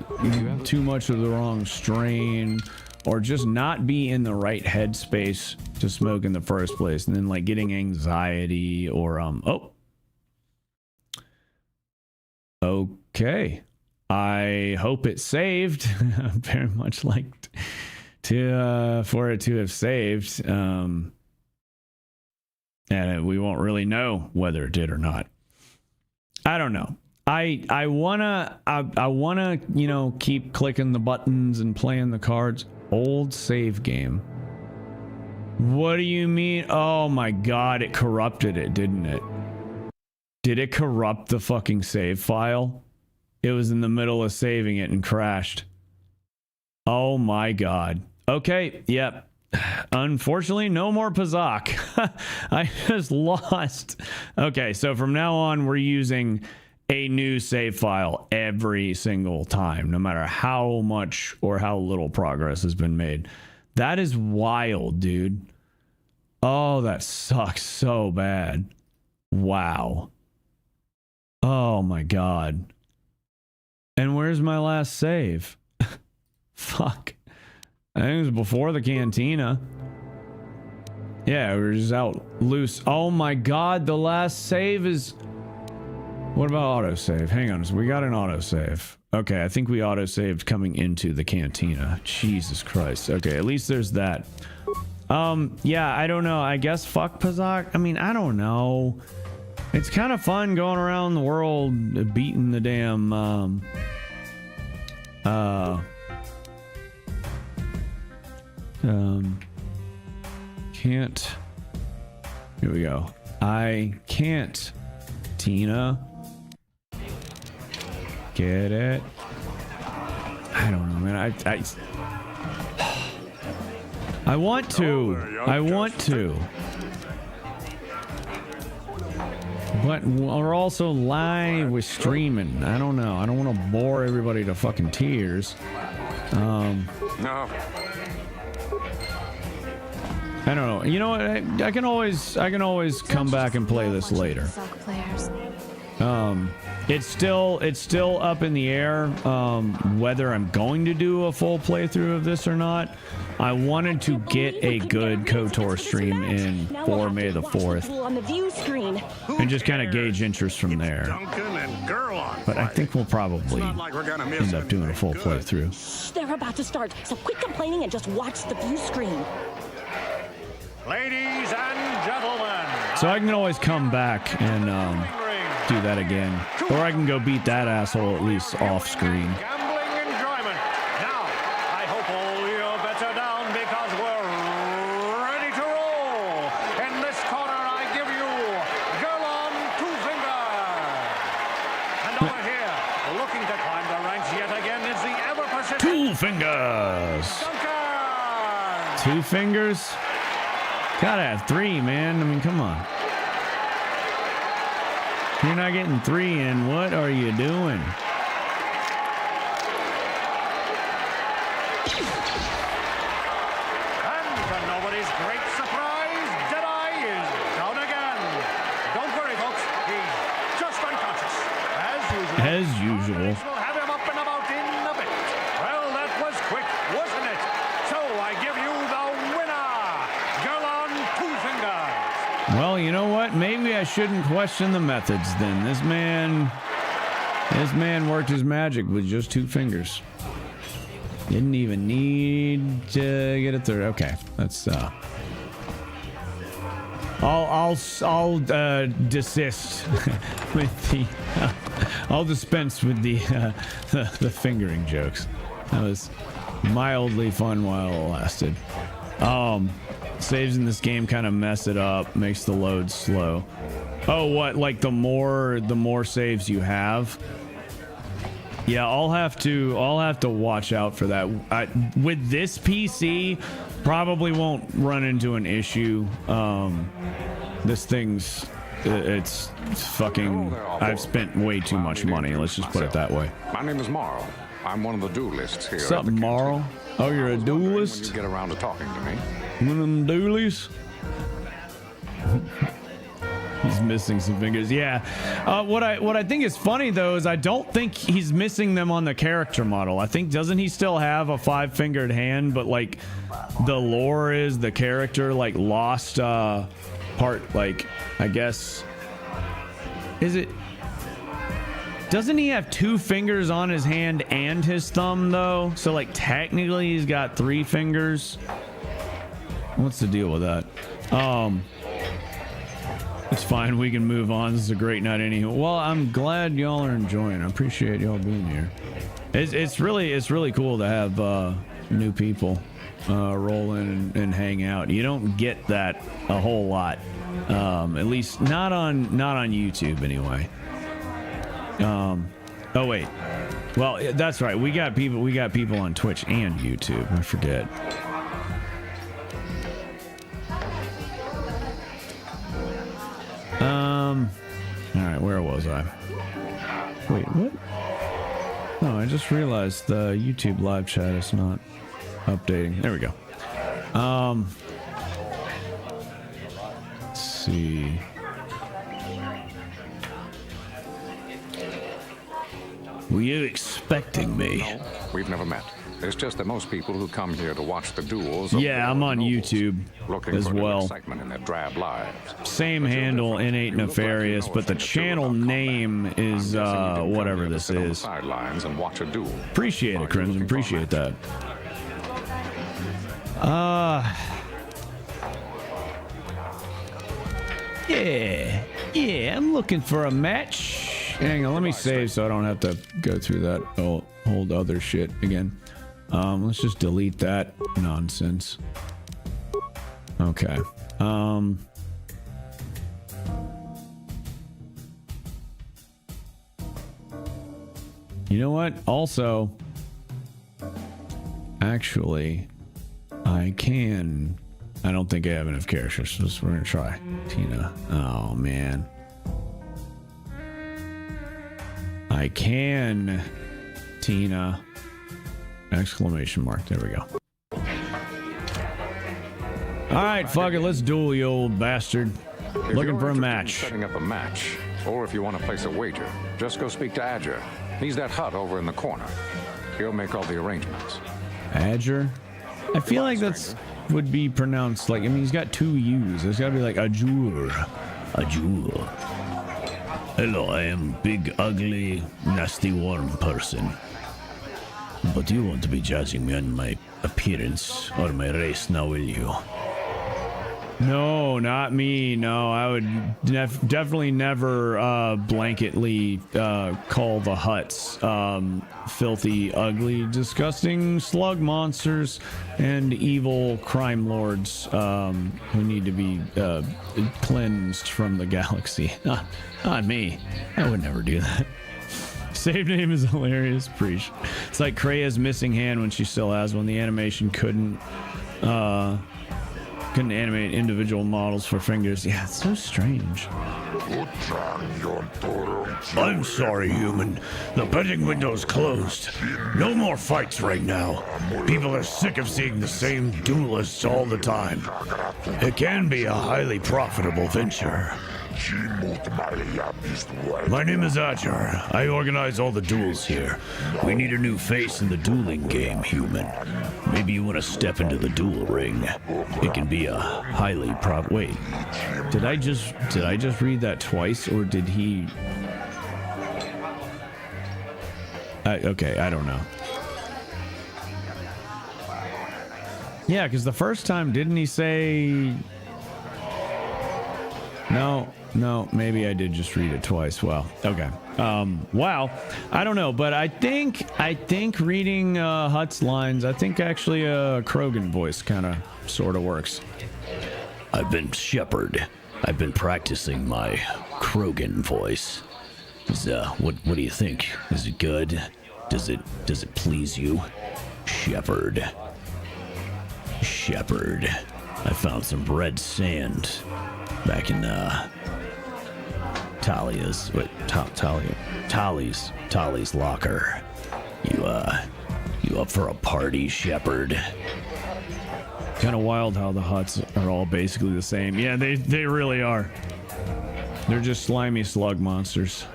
too much of the wrong strain, or just not be in the right headspace to smoke in the first place, and then like getting anxiety or okay, I hope it saved. Very much like for it to have saved, and we won't really know whether it did or not. I don't know. I wanna you know, keep clicking the buttons and playing the cards. Old save game. What do you mean? Oh my god, it corrupted it, didn't it? Did it corrupt the fucking save file? It was in the middle of saving it and crashed. Oh my god. Okay, yep. Unfortunately, no more Pazak. I just lost. Okay, so from now on, we're using a new save file every single time, no matter how much or how little progress has been made. That is wild, dude. Oh, that sucks so bad. Wow. Oh my god. And where's my last save? Fuck. I think it was before the cantina. Yeah, we were just out loose. Oh my god, the last save is... What about autosave? Hang on, so we got an autosave. Okay, I think we autosaved coming into the cantina. Jesus Christ. Okay, at least there's that. Yeah, I don't know. I guess fuck Pazak. I mean, I don't know. It's kind of fun going around the world beating the damn, can't. Here we go. I can't. Tina. Get it? I don't know, man. I want to. I want to. But we're also live with streaming. I don't know. I don't want to bore everybody to fucking tears. No. I don't know. You know what? I can always come back and play this later. It's still up in the air whether I'm going to do a full playthrough of this or not. I wanted to get a good KOTOR stream in for May the 4th and just kind of gauge interest from there. But I think we'll probably end up doing a full playthrough. They're about to start, so quit complaining and just watch the view screen. Ladies and gentlemen. So I can always come back and do that again. Or I can go beat that asshole at least off screen. Gambling enjoyment. Now, I hope all your bets are down because we're ready to roll. In this corner, I give you Girl on Two Fingers. And over here, looking to climb the ranks yet again, is the ever-persistent Two Fingers. Duncan. Two Fingers? Gotta have three, man. I mean, come on. You're not getting three in. What are you doing? And to nobody's great surprise, Deadeye is down again. Don't worry, folks. He's just unconscious. As usual. We'll have him up and about in a bit. Well, that was quick, wasn't it? So I give you the winner. Girl on 2 fingers. Well, you know what? Maybe I shouldn't question the methods then. This man worked his magic with just 2 fingers. Didn't even need to get it through. Okay, that's I'll desist with the I'll dispense with the fingering jokes. That was mildly fun while it lasted. Saves in this game kind of mess it up, makes the load slow. Oh, what? Like the more saves you have? Yeah, I'll have to watch out for that. With this PC, probably won't run into an issue. This thing's it's fucking. I've spent way too much money. Let's just put it that way. My name is Marl. I'm one of the duelists here. What's up, Marl? Oh, you're a duelist? When you get around to talking to me. One of them duelies? He's missing some fingers. Yeah. What I think is funny though is I don't think he's missing them on the character model. I think doesn't he still have a 5-fingered hand, but like the lore is the character like lost part, like I guess is it doesn't he have 2 fingers on his hand and his thumb though? So like technically he's got 3 fingers. What's the deal with that? It's fine. We can move on. This is a great night anyhow. Well, I'm glad y'all are enjoying. I appreciate y'all being here. It's really cool to have new people roll in and hang out. You don't get that a whole lot, at least not on YouTube anyway. Oh wait, well that's right. We got people on Twitch and YouTube. I forget. All right, where was I? Wait, what? No, I just realized the YouTube live chat is not updating. There we go. Let's see. Were you expecting me? No, we've never met. It's just that most people who come here to watch the duels. Yeah, I'm on YouTube as well. Excitement in their drab lives. Same handle, Innate Nefarious, but the channel name is whatever this is. Sidelines and watch a duel. Appreciate it, Crimson. Appreciate that. Yeah, I'm looking for a match. Hang on, let me save so I don't have to go through that whole other shit again. Let's just delete that nonsense. Okay. You know what? Also, actually, I don't think I have enough characters, so we're gonna try Tina. Oh man. I can Tina. Exclamation mark. There we go. All right, fuck it. Let's duel, you old bastard. Looking for a match. Setting up a match, or if you want to place a wager, just go speak to Adger. He's that hut over in the corner. He'll make all the arrangements. Adger? I feel like that's would be pronounced like, I mean, he's got 2 U's. There's got to be like Adjur. Adjur. Hello, I am big, ugly, nasty, warm person. But you won't be judging me on my appearance or my race now, will you? No, not me. No, I would definitely never blanketly call the huts filthy, ugly, disgusting slug monsters and evil crime lords who need to be cleansed from the galaxy. Not me. I would never do that. Save name is hilarious. Preach. It's like Krea's missing hand when she still has one. The animation couldn't Couldn't animate individual models for fingers. Yeah, it's so strange. I'm sorry, human. The betting window's closed. No more fights right now. People are sick of seeing the same duelists all the time. It can be a highly profitable venture. My name is Ajar. I organize all the duels here. We need a new face in the dueling game, human. Maybe you want to step into the duel ring. It can be a highly Wait, did I just read that twice, or did he? Okay, I don't know. Yeah, because the first time, didn't he say? No, maybe I did just read it twice. Well, okay. Wow. I don't know, but I think reading Hutt's lines, I think actually a Krogan voice kind of sort of works. I've been Shepherd. I've been practicing my Krogan voice. What do you think? Is it good? Does it please you? Shepherd. I found some red sand back in Talia's locker. You up for a party, Shepherd? Kind of wild how the Hutts are all basically the same. Yeah, they really are. They're just slimy slug monsters.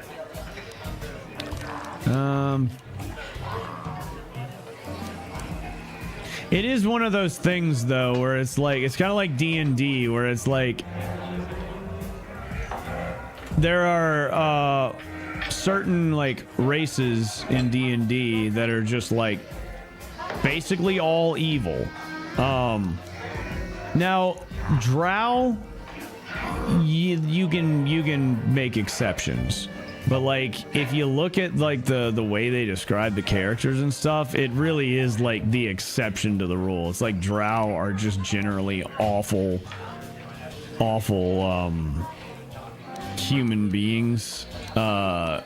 It is one of those things though where it's kind of like D&D, where it's like there are certain like races in D&D that are just like basically all evil. Now Drow, you can make exceptions, but like if you look at like the way they describe the characters and stuff, it really is like the exception to the rule. It's like Drow are just generally awful human beings, and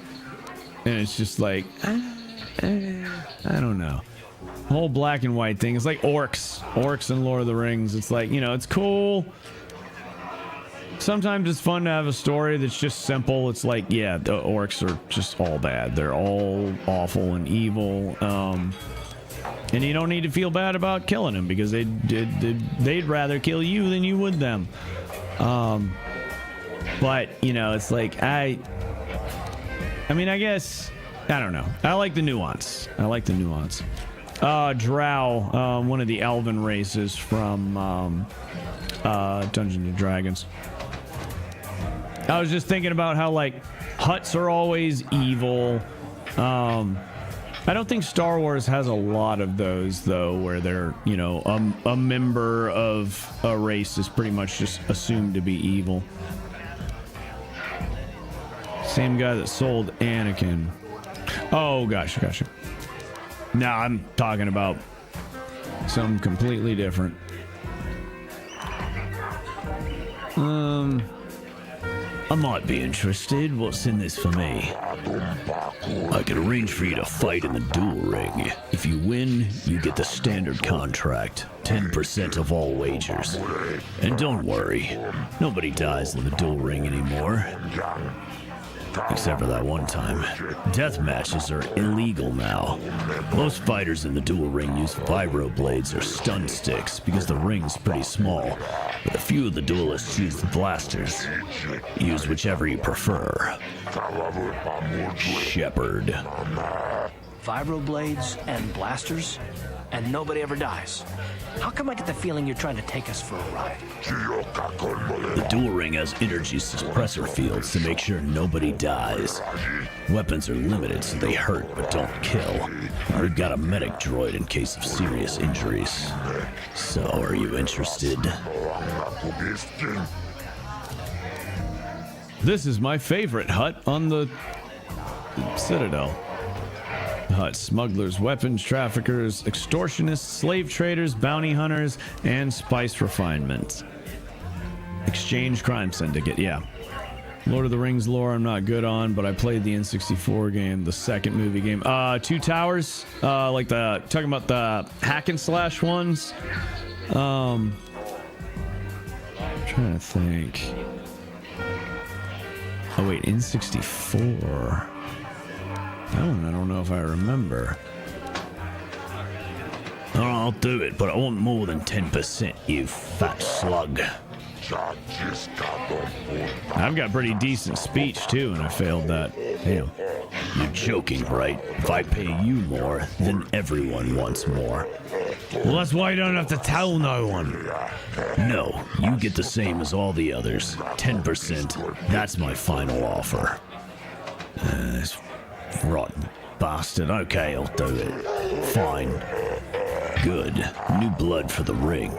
it's just like I don't know. The whole black and white thing. It's like orcs in Lord of the Rings. It's like, you know, it's cool. Sometimes it's fun to have a story that's just simple. It's like, yeah, the orcs are just all bad. They're all awful and evil. And you don't need to feel bad about killing them because they'd rather kill you than you would them. But, you know, it's like, I mean, I guess, I don't know. I like the nuance. Drow, one of the elven races from Dungeons and Dragons. I was just thinking about how like Hutts are always evil. I don't think Star Wars has a lot of those though, where they're, you know, a member of a race is pretty much just assumed to be evil. Same guy that sold Anakin. Oh, gotcha. No, I'm talking about something completely different. I might be interested. What's in this for me? I can arrange for you to fight in the duel ring. If you win, you get the standard contract, 10% of all wagers. And don't worry, nobody dies in the duel ring anymore. Except for that one time. Death matches are illegal now. Most fighters in the duel ring use vibroblades or stun sticks because the ring's pretty small, but a few of the duelists use blasters. Use whichever you prefer. Shepherd. Vibroblades and blasters, and nobody ever dies. How come I get the feeling you're trying to take us for a ride? The duel ring has energy suppressor fields to make sure nobody dies. Weapons are limited so they hurt but don't kill. We've got a medic droid in case of serious injuries. So, are you interested? This is my favorite hut on the Citadel. Hut smugglers, weapons traffickers, extortionists, slave traders, bounty hunters, and spice refinement. Exchange crime syndicate, yeah. Lord of the Rings lore I'm not good on, but I played the N64 game, the second movie game. Two Towers, talking about the hack and slash ones. trying to think. Oh wait, N64. That one I don't know if I remember. Oh, I'll do it, but I want more than 10%, you fat slug. I've got pretty decent speech too, and I failed that. Damn. You're joking, right? If I pay you more, then everyone wants more. Well, that's why you don't have to tell no one. No, you get the same as all the others. 10%. That's my final offer. This rotten bastard. Okay, I'll do it. Fine. Good. New blood for the ring.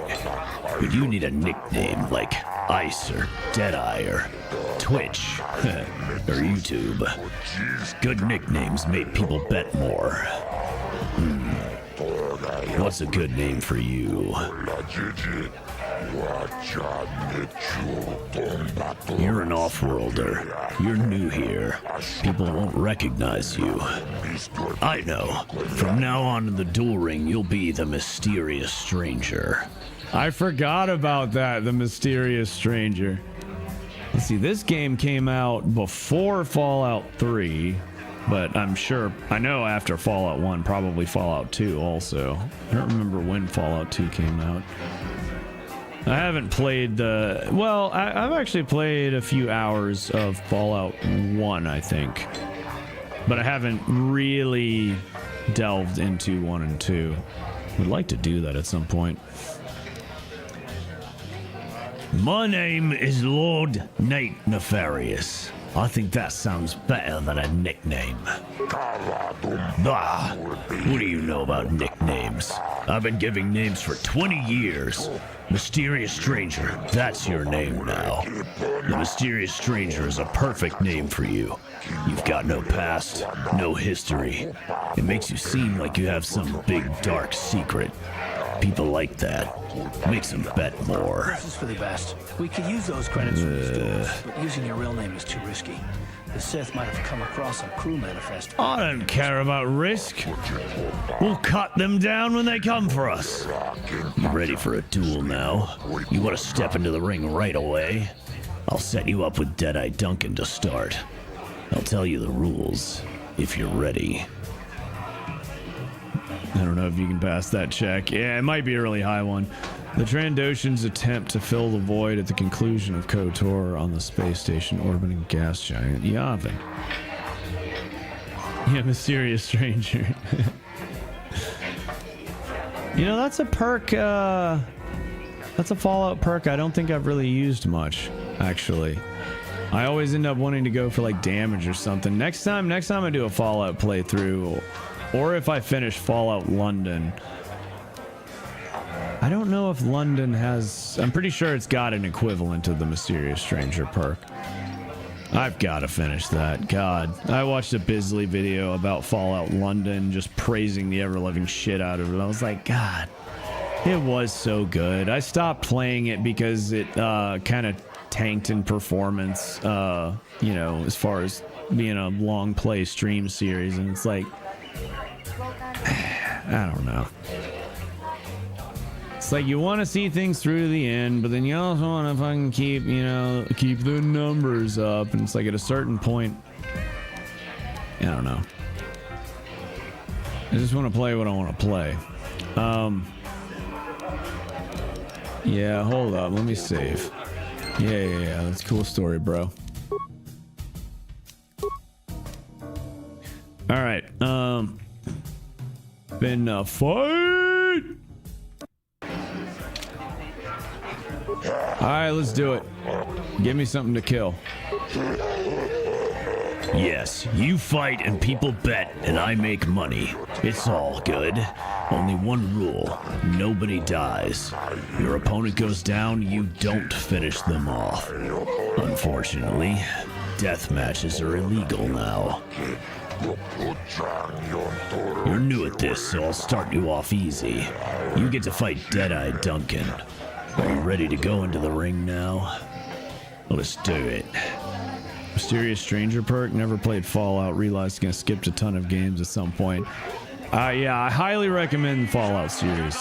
But you need a nickname like Ice or Deadeye or Twitch or YouTube. Good nicknames make people bet more. What's a good name for you? You're an off-worlder. You're new here. People won't recognize you. I know. From now on in the duel ring, you'll be the mysterious stranger. I forgot about that, the mysterious stranger. Let's see, this game came out before Fallout 3, but I'm sure, I know after Fallout 1, probably Fallout 2 also. I don't remember when Fallout 2 came out. I haven't played the, well, I've actually played a few hours of Fallout 1, I think. But I haven't really delved into 1 and 2. Would like to do that at some point. My name is Lord Nate Nefarious. I think that sounds better than a nickname. Bah! What do you know about nicknames? I've been giving names for 20 years. Mysterious Stranger, that's your name now. The Mysterious Stranger is a perfect name for you. You've got no past, no history. It makes you seem like you have some big dark secret. People like that. Makes them bet more. This is for the best. We could use those credits for the stores, but using your real name is too risky. The Sith might have come across some crew manifest. I don't care about risk. We'll cut them down when they come for us. You ready for a duel now? You want to step into the ring right away? I'll set you up with Deadeye Duncan to start. I'll tell you the rules, if you're ready. I don't know if you can pass that check. Yeah, it might be a really high one. The Trandoshan's attempt to fill the void at the conclusion of KOTOR on the space station orbiting gas giant Yavin. Yeah, Mysterious Stranger. You know, that's a perk, that's a Fallout perk I don't think I've really used much, actually. I always end up wanting to go for like damage or something. Next time I do a Fallout playthrough, or if I finish Fallout London. I don't know if London has... I'm pretty sure it's got an equivalent to the Mysterious Stranger perk. I've got to finish that. God. I watched a Bisley video about Fallout London, just praising the ever-loving shit out of it. I was like, God, it was so good. I stopped playing it because it kind of tanked in performance, you know, as far as being a long play stream series. And it's like... I don't know. It's like you want to see things through to the end, but then you also want to fucking keep, you know, keep the numbers up. And it's like at a certain point, I don't know. I just want to play what I want to play. Yeah, hold up. Let me save. Yeah. That's a cool story, bro. All right. Been a fight. All right, let's do it. Give me something to kill. Yes, you fight and people bet and I make money. It's all good. Only one rule. Nobody dies. Your opponent goes down, you don't finish them off. Unfortunately, death matches are illegal now. You're new at this, so I'll start you off easy. You get to fight Deadeye Duncan. Are you ready to go into the ring now? Let's do it. Mysterious Stranger perk. Never played Fallout. Realized I skipped a ton of games at some point. Yeah, I highly recommend the Fallout series.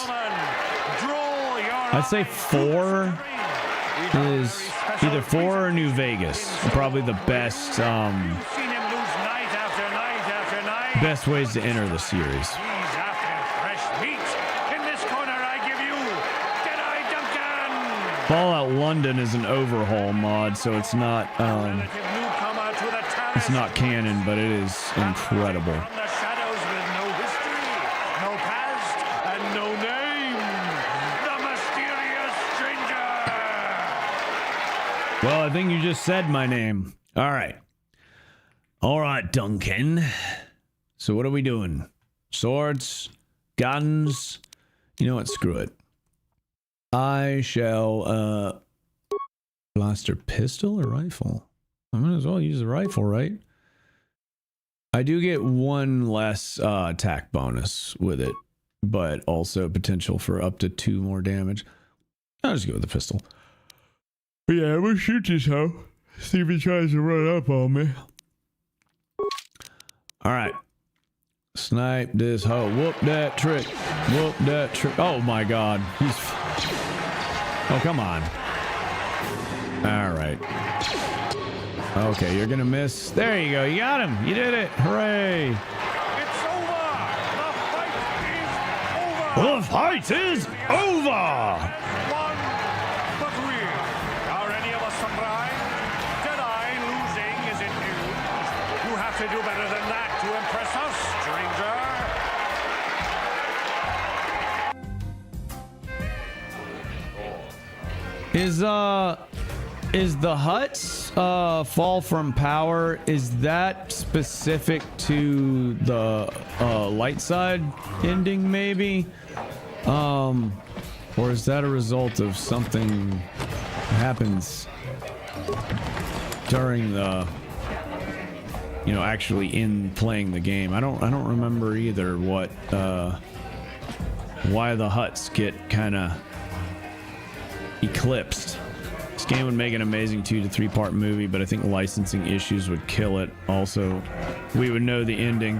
I'd say 4 is either 4 or New Vegas. Probably the best Seen him lose night after night after night. best ways to enter the series. He's after fresh meat. In this corner, I give you Jedi Duncan. Fallout London is an overhaul mod, so it's not Newcomer to the terrace. it's not canon, but it is incredible. From the shadows with no history, no past, and no name. The mysterious stranger. Well, I think you just said my name. All right. All right, Duncan. So what are we doing? Swords? Guns? You know what? Screw it. I shall, blaster pistol or rifle? I might as well use a rifle, right? I do get 1 less attack bonus with it, but also potential for up to 2 more damage. I'll just go with the pistol. But yeah, I'm gonna shoot this hoe. See if he tries to run up on me. Alright. Snipe this hoe. Whoop that trick. Whoop that trick. Oh my god. He's... Oh, come on. Alright. Okay, you're gonna miss. There you go. You got him. You did it. Hooray. It's over. The fight is over. The fight is over. One, but real. Are any of us surprised? Jedi losing isn't news. You have to do better than that to impress us, stranger. Is the Hutt's fall from power, is that specific to the light side ending maybe? Or is that a result of something that happens during the, you know, actually in playing the game? I don't remember either what why the Hutts get kind of eclipsed. This game would make an amazing 2 to 3 part movie, but I think licensing issues would kill it. Also, we would know the ending.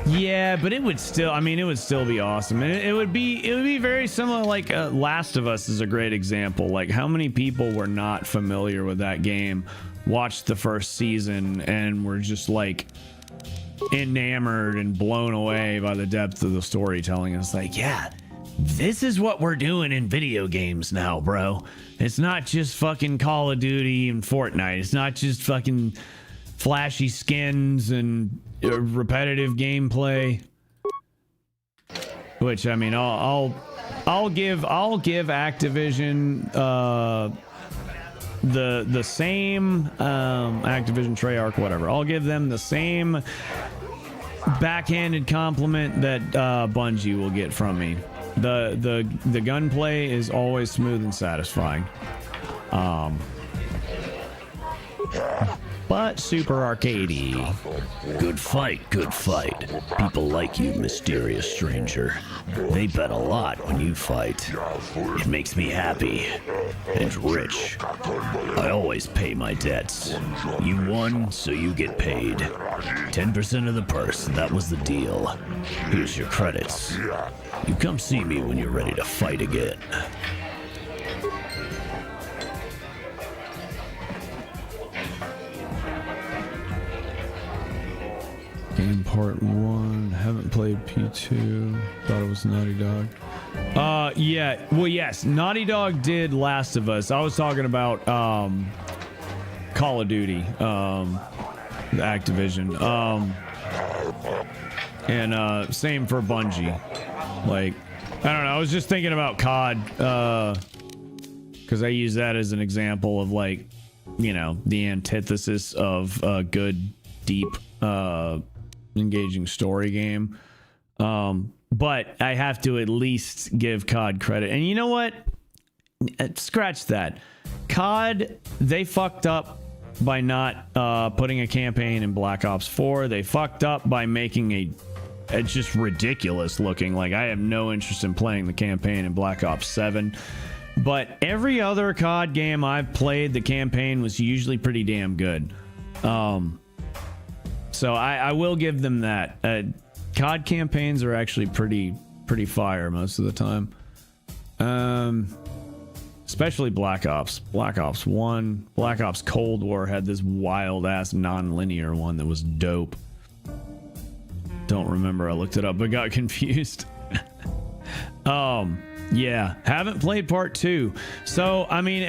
Yeah, but it would still, I mean, it would still be awesome. And it would be very similar, like Last of Us is a great example. Like, how many people were not familiar with that game, watched the first season, and were just like enamored and blown away by the depth of the storytelling. It's like, yeah, this is what we're doing in video games now, bro. It's not just fucking Call of Duty and Fortnite. It's not just fucking flashy skins and repetitive gameplay. Which, I mean, I'll give Activision the same Activision, Treyarch, whatever. I'll give them the same backhanded compliment that Bungie will get from me. The gunplay is always smooth and satisfying. But super arcadey. Good fight, good fight. People like you, mysterious stranger. They bet a lot when you fight. It makes me happy and rich. I always pay my debts. You won, so you get paid. 10% of the purse, that was the deal. Here's your credits. You come see me when you're ready to fight again. Game part 1. Haven't played P2. Thought it was Naughty Dog. Yeah. Well, yes. Naughty Dog did Last of Us. I was talking about Call of Duty. Activision. And same for Bungie. Like, I don't know. I was just thinking about COD. Because I use that as an example of, like, you know, the antithesis of a good, deep, engaging story game. But I have to at least give COD credit. And you know what? Scratch that. COD, they fucked up by not putting a campaign in Black Ops 4. They fucked up by making it's just ridiculous looking. Like, I have no interest in playing the campaign in Black Ops 7. But every other COD game I've played, the campaign was usually pretty damn good. So I will give them that. COD campaigns are actually pretty fire most of the time. especially Black Ops. Black Ops 1, Black Ops Cold War had this wild ass non-linear one that was dope. Don't remember, I looked it up but got confused. Yeah, haven't played part 2. So I mean,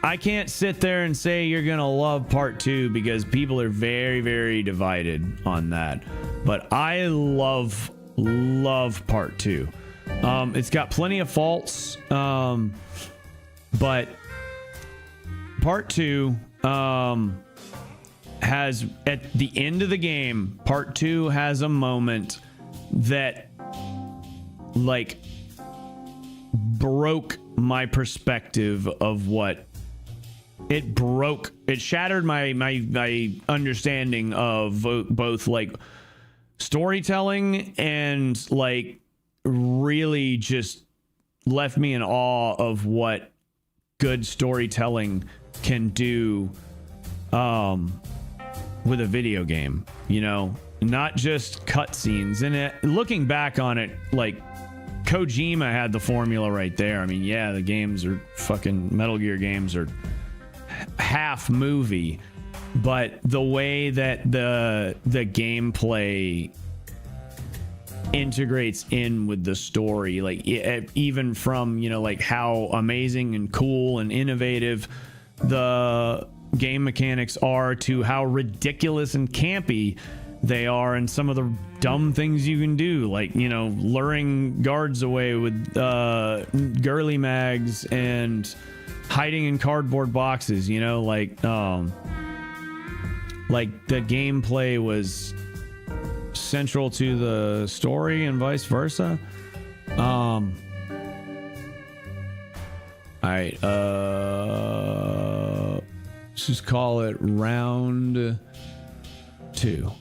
I can't sit there and say you're gonna love part 2 because people are very, very divided on that. But I love part 2. It's got plenty of faults, but part 2 has, at the end of the game, part 2 has a moment that like broke my perspective of what it shattered my understanding of both like storytelling and like really just left me in awe of what good storytelling can do with a video game, you know, not just cutscenes. And looking back on it, like Kojima had the formula right there. I mean, yeah, the games are fucking Metal Gear games are half movie, but the way that the gameplay integrates in with the story, like even from, you know, like how amazing and cool and innovative the game mechanics are to how ridiculous and campy they are, and some of the dumb things you can do, like, you know, luring guards away with girly mags and hiding in cardboard boxes, you know, like the gameplay was central to the story and vice versa. All right, let's just call it round 2.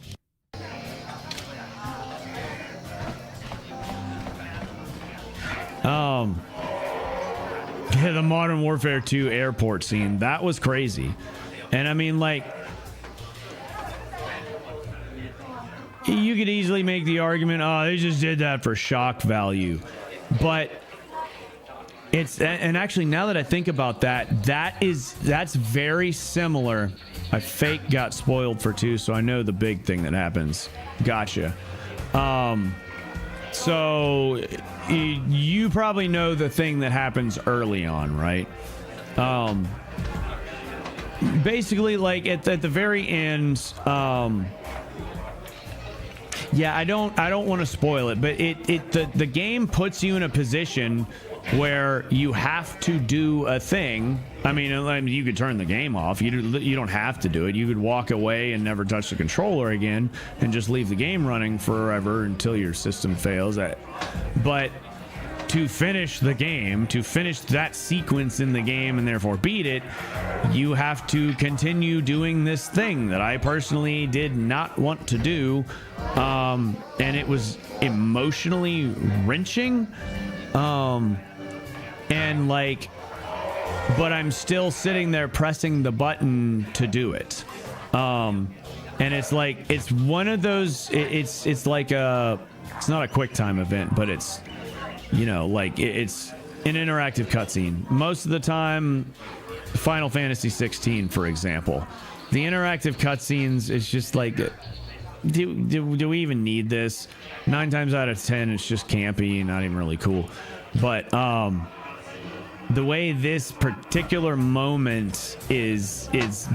Yeah, the Modern Warfare 2 airport scene, that was crazy. And I mean, like, you could easily make the argument, oh, they just did that for shock value. But it's, and actually now that I think about that, that's very similar. I fake got spoiled for 2, so I know the big thing that happens. Gotcha. So you probably know the thing that happens early on, right? Basically, like at the very end, yeah, I don't want to spoil it, but the game puts you in a position where you have to do a thing. I mean, you could turn the game off. You don't have to do it. You could walk away and never touch the controller again and just leave the game running forever until your system fails. But to finish the game, to finish that sequence in the game and therefore beat it, you have to continue doing this thing that I personally did not want to do. And it was emotionally wrenching. And like, but I'm still sitting there pressing the button to do it. And it's like, it's one of those, it's like it's not a quick time event, but it's, you know, like it's an interactive cutscene. Most of the time, Final Fantasy 16, for example, the interactive cutscenes is just like, do we even need this? 9 times out of 10, it's just campy and not even really cool. But the way this particular moment is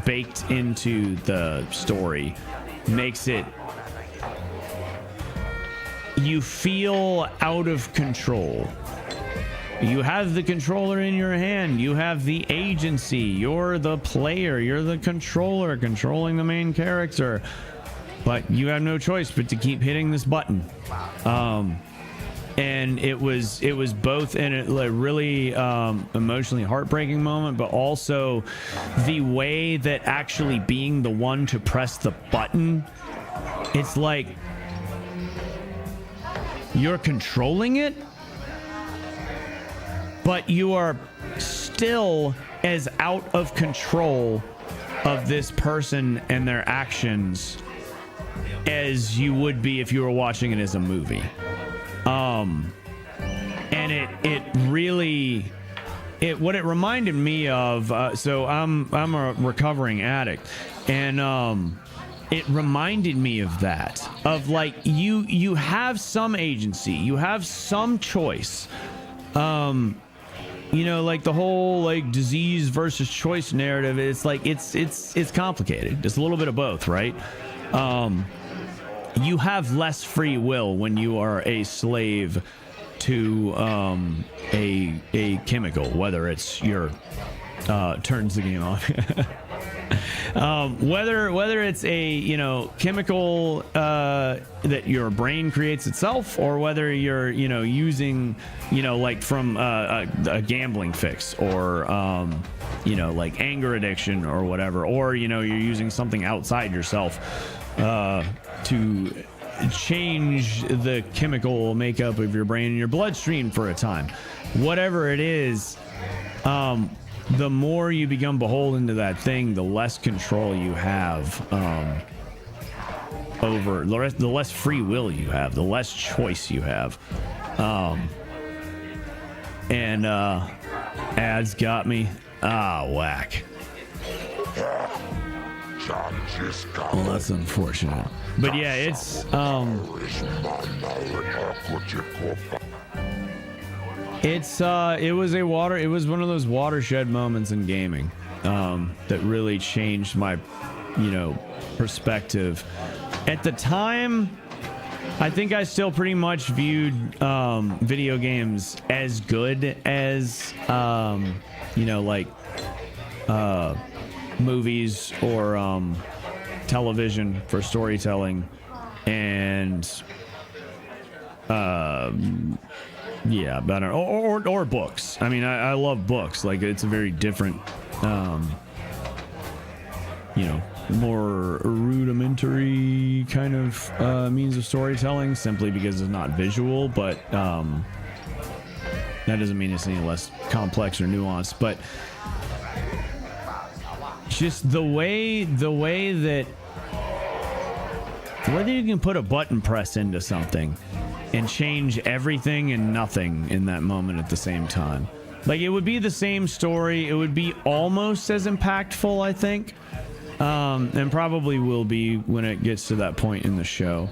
baked into the story makes it, you feel out of control. You have the controller in your hand. You have the agency. You're the player. You're the controller controlling the main character. But you have no choice but to keep hitting this button. And it was both in a really emotionally heartbreaking moment, but also the way that actually being the one to press the button, it's like you're controlling it, but you are still as out of control of this person and their actions as you would be if you were watching it as a movie. And it really, what it reminded me of. So I'm a recovering addict, and it reminded me of that. Of like you have some agency, you have some choice. You know, like the whole like disease versus choice narrative. It's like it's complicated. It's a little bit of both, right? You have less free will when you are a slave to a chemical, whether it's your turns the game off. Whether it's a chemical that your brain creates itself, or whether you're using like from a gambling fix, or like anger addiction or whatever, or you're using something outside yourself to change the chemical makeup of your brain and your bloodstream for a time. Whatever it is, the more you become beholden to that thing, the less control you have over the less free will you have, the less choice you have. And ads got me. Whack. Well, that's unfortunate. But yeah, it's it was one of those watershed moments in gaming that really changed my perspective. At the time, I think I still pretty much viewed video games as good as like movies or television for storytelling, and yeah, better or books. I mean, I love books. Like, it's a very different more rudimentary kind of means of storytelling, simply because it's not visual, but that doesn't mean it's any less complex or nuanced. But just the way that whether you can put a button press into something and change everything and nothing in that moment at the same time. Like, it would be the same story. It would be almost as impactful, I think. And probably will be when it gets to that point in the show.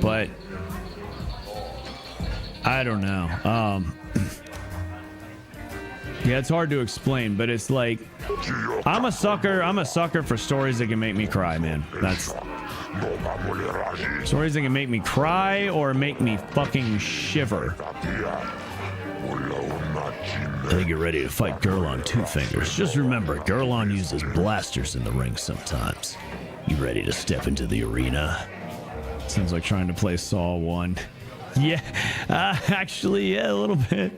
But I don't know. Yeah, it's hard to explain, but it's like, I'm a sucker for stories that can make me cry, man. That's stories that can make me cry or make me fucking shiver. I think you're ready to fight Girl on Two Fingers. Just remember, Girlon uses blasters in the ring sometimes. You ready to step into the arena? Sounds like trying to play Saw 1. Yeah, actually, yeah, a little bit.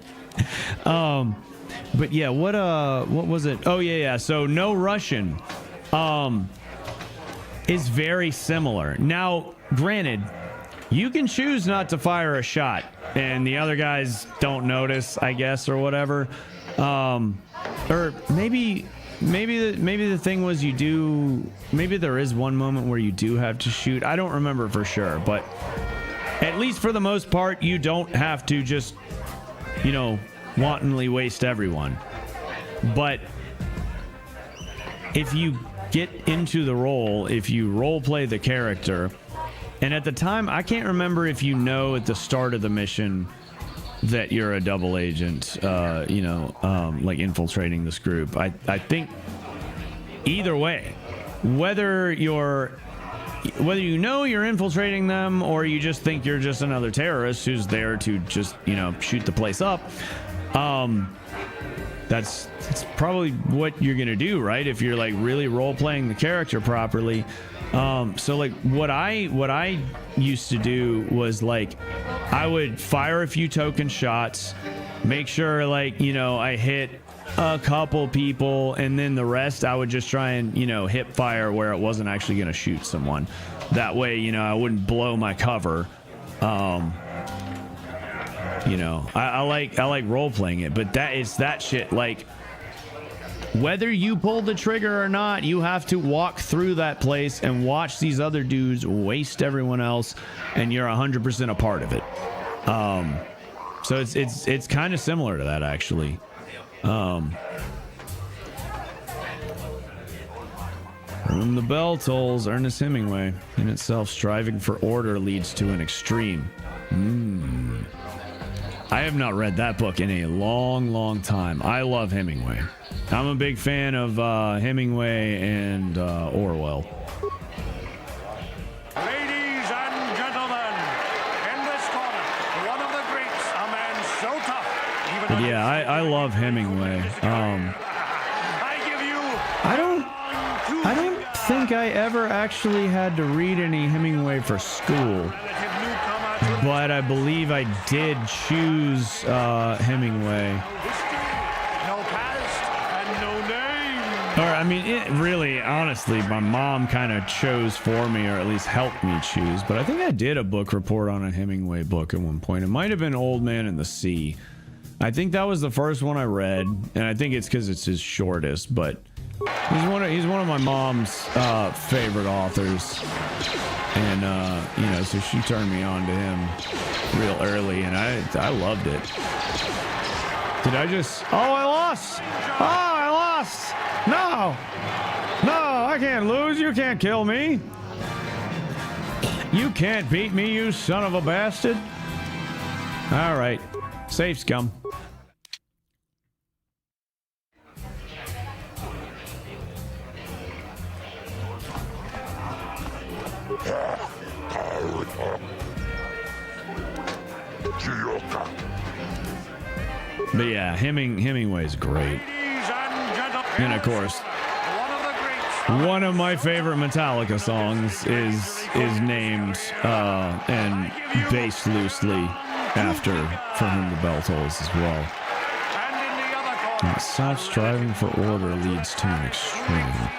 But yeah, what was it? Oh yeah. So No Russian is very similar. Now, granted, you can choose not to fire a shot, and the other guys don't notice, I guess, or whatever. Or maybe the thing was you do. Maybe there is one moment where you do have to shoot. I don't remember for sure, but at least for the most part, you don't have to just, wantonly waste everyone. But if you get into the role, if you role play the character, and at the time, I can't remember if at the start of the mission that you're a double agent, like infiltrating this group. I think either way, whether you're infiltrating them, or you just think you're just another terrorist who's there to just shoot the place up, that's probably what you're gonna do, right? If you're like really role playing the character properly. So like what I used to do was, like, I would fire a few token shots, make sure I hit a couple people, and then the rest I would just try and hip fire where it wasn't actually going to shoot someone. That way I wouldn't blow my cover. I like role playing it, but that shit, like, whether you pull the trigger or not, you have to walk through that place and watch these other dudes waste everyone else, and you're 100% a part of it. So it's kind of similar to that, actually. When the bell tolls, Ernest Hemingway. In itself, striving for order leads to an extreme. I have not read that book in a long time. I love Hemingway. I'm a big fan of Hemingway and Orwell. Ladies and gentlemen, in this corner, one of the greats, a man so tough. But yeah, I love Hemingway. I don't think I ever actually had to read any Hemingway for school, but I believe I did choose Hemingway. Or, I mean, it really, honestly, my mom kind of chose for me, or at least helped me choose. But I think I did a book report on a Hemingway book at one point. It might have been Old Man and the Sea. I think that was the first one I read, and I think it's because it's his shortest. But he's one of my mom's favorite authors, and you know, so she turned me on to him real early, and I loved it. Did I just? Oh, I lost! Oh, I lost! No! No, I can't lose. You can't kill me. You can't beat me, you son of a bastard. All right. Safe, scum. But yeah, Hemingway's great. And of course, one of my favorite Metallica songs is named and based loosely after For Whom the Bell Tolls as well. Self-striving for order leads to an extreme.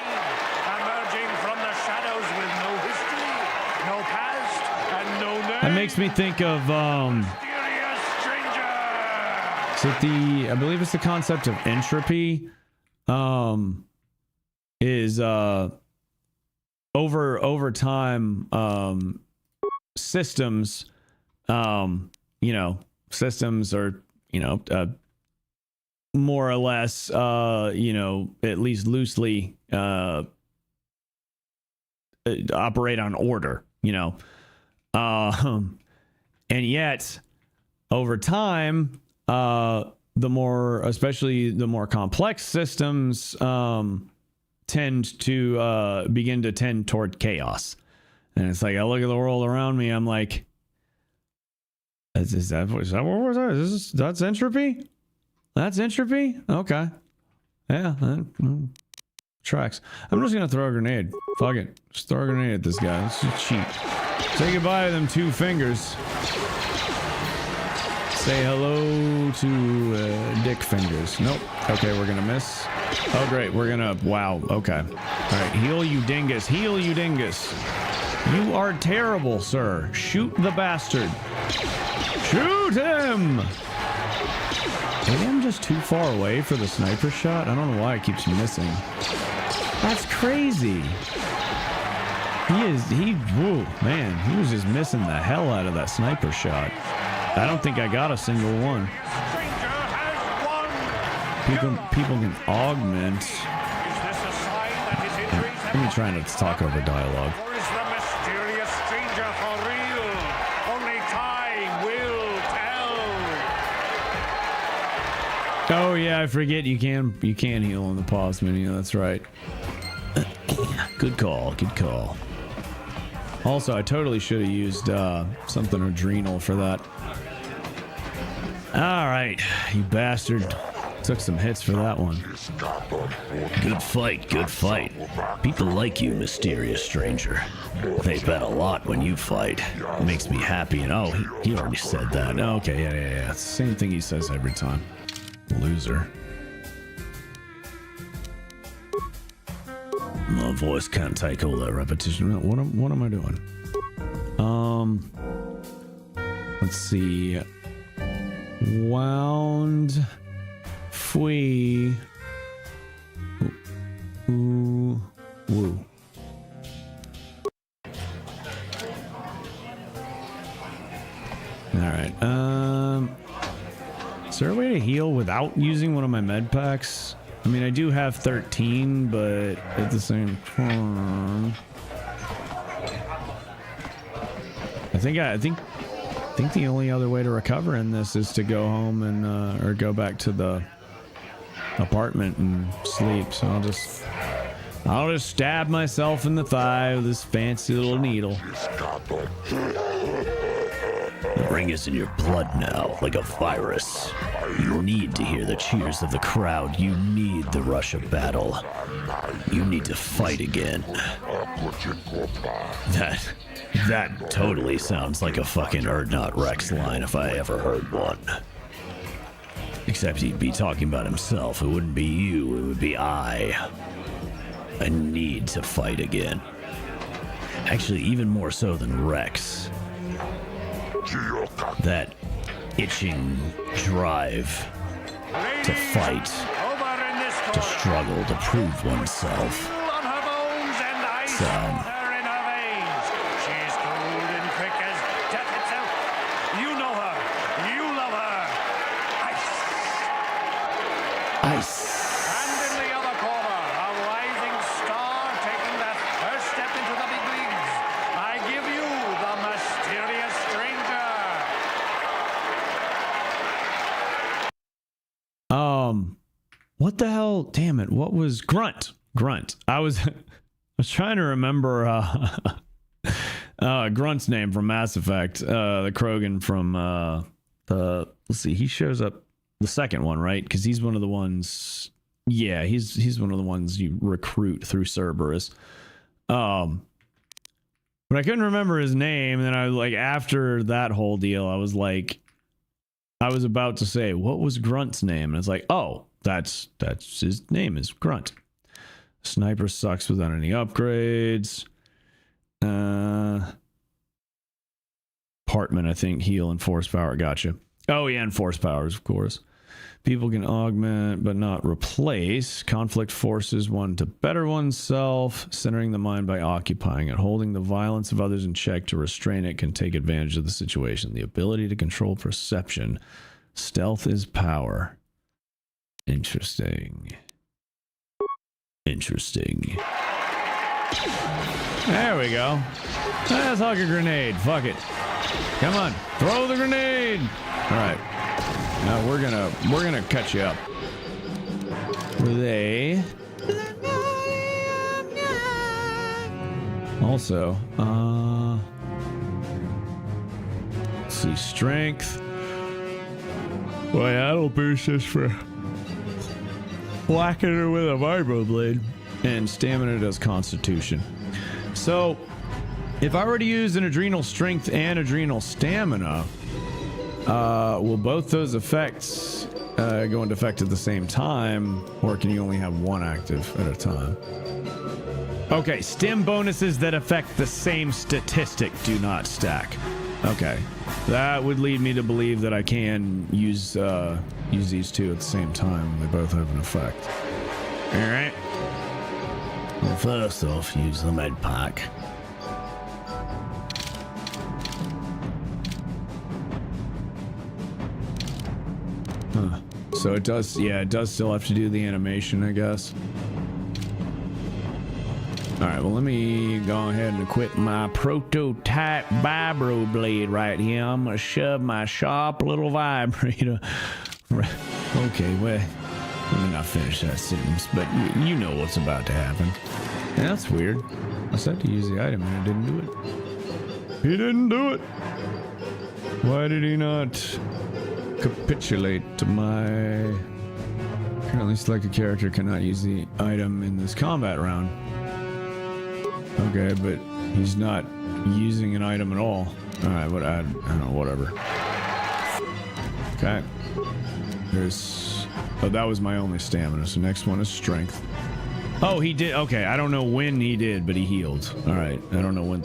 That makes me think of I believe it's the concept of entropy. Is over time systems, you know, systems are, you know, more or less, you know, at least loosely operate on order, you know, and yet over time, especially the more complex systems, tend to begin to tend toward chaos. And it's like I look at the world around me, I'm like, is that what was that? That's entropy? That's entropy? Okay. Yeah, that tracks. I'm just gonna throw a grenade. Fuck it. Just throw a grenade at this guy. Let's just cheat. Say goodbye to them 2 fingers. Say hello to dick fingers. Nope. Okay, we're gonna miss. Oh, great. We're gonna... Wow. Okay. All right. Heal, you dingus. Heal, you dingus. You are terrible, sir. Shoot the bastard. Shoot him! Maybe I'm just too far away for the sniper shot. I don't know why it keeps missing. That's crazy. Whoa, man. He was just missing the hell out of that sniper shot. I don't think I got a single one. People can augment. Let me try not to talk over dialogue. Or is the mysterious stranger for real? Only time will tell. Oh yeah, I forget you can heal on the pause menu. That's right. Good call. Good call. Also, I totally should have used something adrenal for that. All right, you bastard. Took some hits for that one. Good fight, good fight. People like you, mysterious stranger. They bet a lot when you fight. It makes me happy, and oh, he already said that. Okay, yeah. It's the same thing he says every time. Loser. My voice can't take all that repetition. What am I doing? Let's see. Wound. Fui. Ooh. Woo. All right. Is there a way to heal without using one of my med packs? I mean, I do have 13, but at the same time, I think the only other way to recover in this is to go home and or go back to the apartment and sleep. So I'll just stab myself in the thigh with this fancy little needle. The ring is in your blood now, like a virus. You need to hear the cheers of the crowd. You need the rush of battle. You need to fight again. That totally sounds like a fucking Erdnot Rex line if I ever heard one. Except he'd be talking about himself. It wouldn't be you, it would be I. I need to fight again. Actually, even more so than Rex. That itching drive to fight, to struggle, to prove oneself. So, Ice. And in the other corner, a rising star taking that first step into the big leagues. I give you the mysterious stranger. What the hell? Damn it! What was Grunt? I was trying to remember Grunt's name from Mass Effect. The Krogan from the. Let's see. He shows up. The second one, right? Because he's one of the ones. Yeah, he's one of the ones you recruit through Cerberus. But I couldn't remember his name. And then I like after that whole deal, I was about to say, what was Grunt's name? And it's like, oh, that's his name is Grunt. Sniper sucks without any upgrades. Partman, I think, heal and force power. Gotcha. Oh, yeah, and force powers, of course. People can augment but not replace. Conflict forces one to better oneself. Centering the mind by occupying it. Holding the violence of others in check to restrain it can take advantage of the situation. The ability to control perception. Stealth is power. Interesting. There we go. Let's hug a grenade. Fuck it. Come on, throw the grenade. All right. Now we're gonna cut you up with a. Also, let's see, strength. Boy, that'll boost us for whacking her with a vibro blade, and stamina does constitution. So, if I were to use an adrenal strength and adrenal stamina, will both those effects go into effect at the same time, or can you only have one active at a time? Okay, stim bonuses that affect the same statistic do not stack. Okay, that would lead me to believe that I can use these two at the same time. They both have an effect. All right. Well, first off, use the med pack. Huh. So it does, yeah, it does still have to do the animation, I guess. All right, well, let me go ahead and equip my prototype vibro blade right here. I'm gonna shove my sharp little vibrator. Okay, well, let me not finish that sentence, but you know what's about to happen. Yeah, that's weird. I said to use the item and it didn't do it. He didn't do it. Why did he not capitulate to my... Currently selected character cannot use the item in this combat round. Okay, but he's not using an item at all. Alright, but I don't know, whatever. Okay. There's... Oh, that was my only stamina, so next one is strength. Oh, he did. Okay, I don't know when he did, but he healed. Alright, I don't know when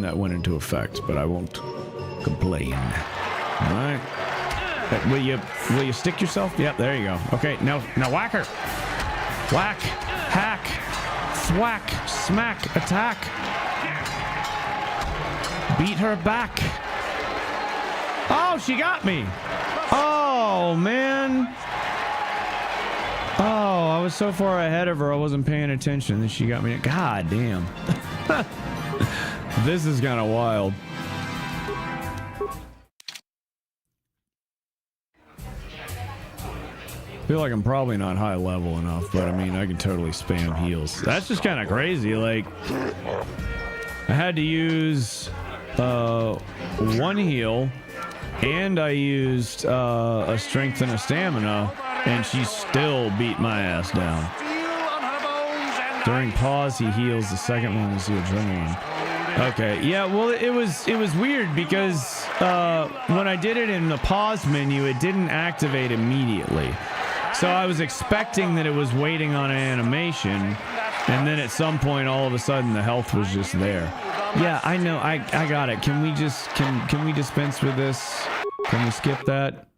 that went into effect, but I won't complain. Alright. Will you stick yourself? Yep, there you go. Okay, now whack her. Whack, hack, thwack, smack, attack. Beat her back. Oh, she got me. Oh, man. Oh, I was so far ahead of her, I wasn't paying attention. Then she got me. God damn. This is kind of wild. I feel like I'm probably not high level enough, but I mean, I can totally spam heals. That's just kind of crazy. Like, I had to use one heal, and I used a strength and a stamina, and she still beat my ass down. During pause, he heals. The second one is the adrenaline. Okay, yeah, well, it was weird because when I did it in the pause menu, it didn't activate immediately. So I was expecting that it was waiting on an animation, and then at some point, all of a sudden, the health was just there. Yeah, I know, I got it. Can we just can we dispense with this? Can we skip that?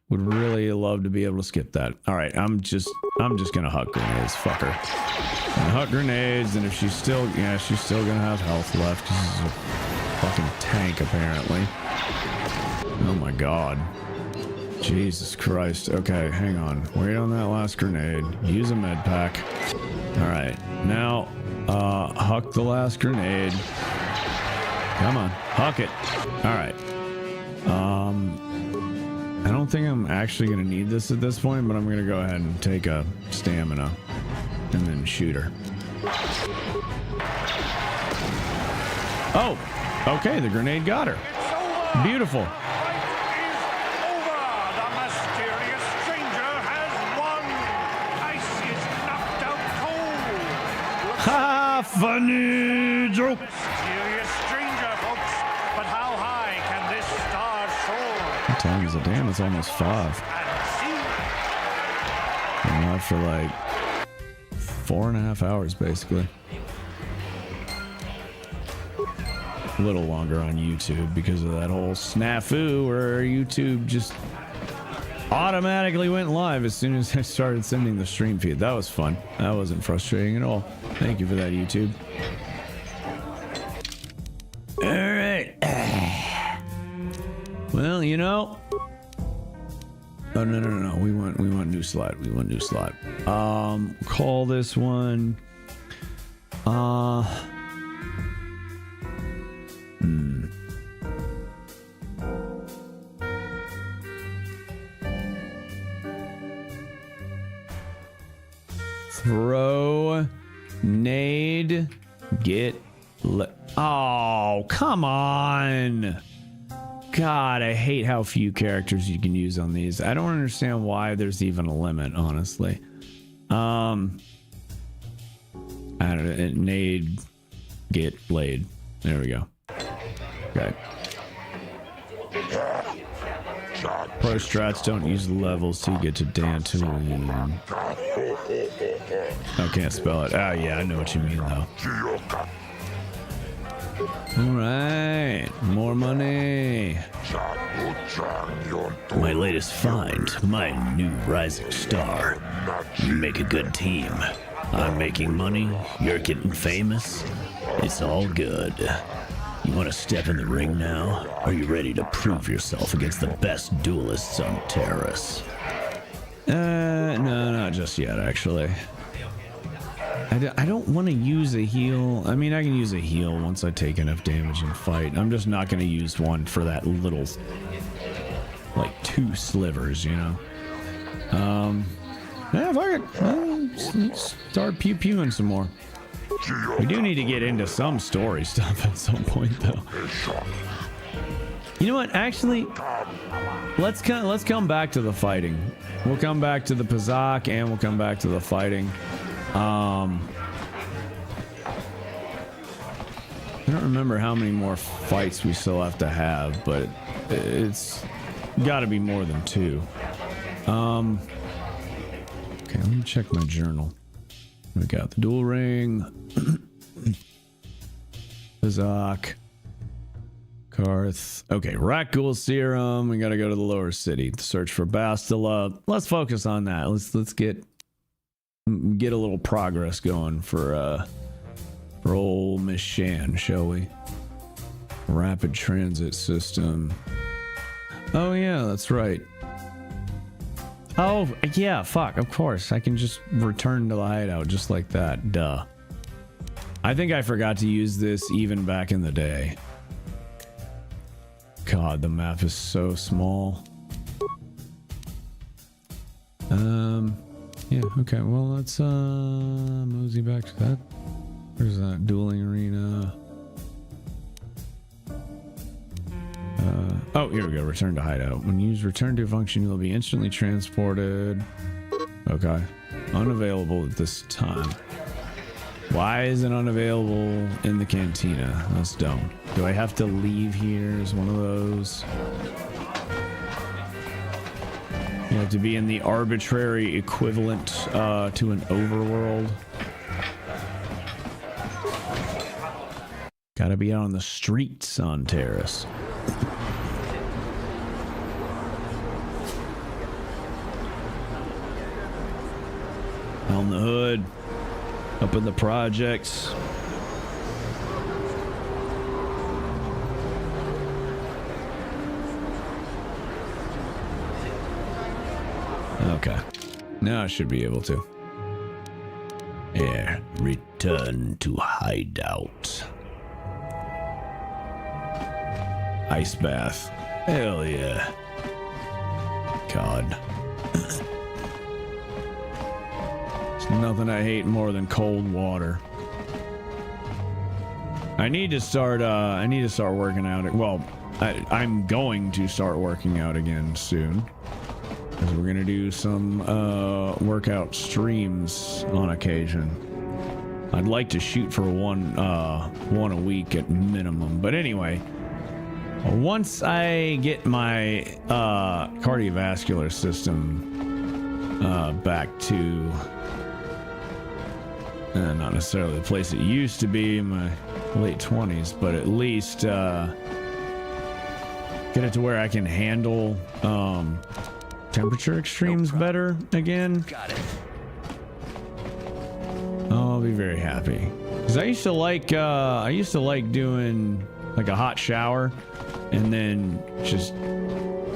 Would really love to be able to skip that. All right, I'm just gonna huck grenades. Fuck her. And huck grenades, and if she's still gonna have health left because she's a fucking tank apparently. Oh my god. Jesus Christ. Okay, hang on. Wait on that last grenade. Use a med pack. All right, now huck the last grenade. Come on, huck it. All right. I don't think I'm actually gonna need this at this point, but I'm gonna go ahead and take a stamina and then shoot her. Oh, okay, the grenade got her. Beautiful. Ha! Funny joke. Mysterious stranger, folks. But how high can this star soar? What time is it? Damn, it's almost 5. I'm out for like 4.5 hours, basically. A little longer on YouTube because of that whole snafu where YouTube just automatically went live as soon as I started sending the stream feed. That was fun. That wasn't frustrating at all. Thank you for that, YouTube. All right. Well, you know. Oh no. We want new slot. We want new slot. Call this one. Throw, nade, get. Oh, come on. God, I hate how few characters you can use on these. I don't understand why there's even a limit, honestly. I don't know. Nade, get, blade. There we go. Okay. Pro strats don't use levels to get to Dantooine. I can't spell it. Oh, yeah, I know what you mean, though. Alright, more money. My latest find, my new rising star. You make a good team. I'm making money, you're getting famous. It's all good. You want to step in the ring now? Are you ready to prove yourself against the best duelists on Terrace? No, not just yet, actually. I don't want to use a heal. I mean, I can use a heal once I take enough damage and fight. I'm just not going to use one for that little, like, 2 slivers, you know? Yeah, fuck it. Let's start pew-pewing some more. We do need to get into some story stuff at some point, though. You know what? Actually, let's come back to the fighting. We'll come back to the Pazak and we'll come back to the fighting. I don't remember how many more fights we still have to have, but it's got to be more than 2. Okay, let me check my journal. We got the dual ring, Pazak, Karth. Okay, Rakghoul serum. We got to go to the lower city to search for Bastila. Let's focus on that. Let's get a little progress going for old Miss Shan, shall we? Rapid transit system. Oh yeah, that's right. Oh, yeah, fuck, of course. I can just return to the hideout just like that. Duh. I think I forgot to use this even back in the day. God, the map is so small. Yeah, okay, well, let's, mosey back to that. Where's that dueling arena? Oh, here we go. Return to hideout. When you use return to function, you will be instantly transported. Okay. Unavailable at this time. Why is it unavailable in the cantina? That's dumb. Do I have to leave here as one of those? You have to be in the arbitrary equivalent to an overworld. Gotta be out on the streets on Terrace. On the hood, up in the projects. Okay, now I should be able to. Yeah, return to hideout. Ice bath. Hell yeah. God. There's nothing I hate more than cold water. I need to start working out. Well, I'm going to start working out again soon. Because we're gonna do some workout streams on occasion. I'd like to shoot for one a week at minimum. But anyway, once I get my cardiovascular system back to not necessarily the place it used to be in my late 20s, but at least get it to where I can handle temperature extremes better again. Got it. I'll be very happy. Cause I used to like doing like a hot shower and then just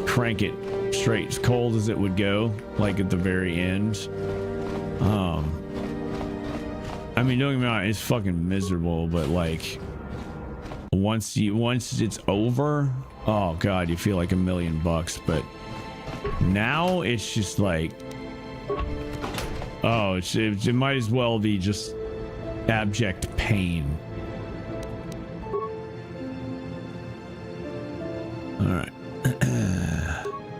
crank it straight as cold as it would go, like at the very end. I mean, don't get me wrong, it's fucking miserable, but like once it's over, oh god, you feel like $1,000,000. But now it's just like, oh, it might as well be just abject pain. All right.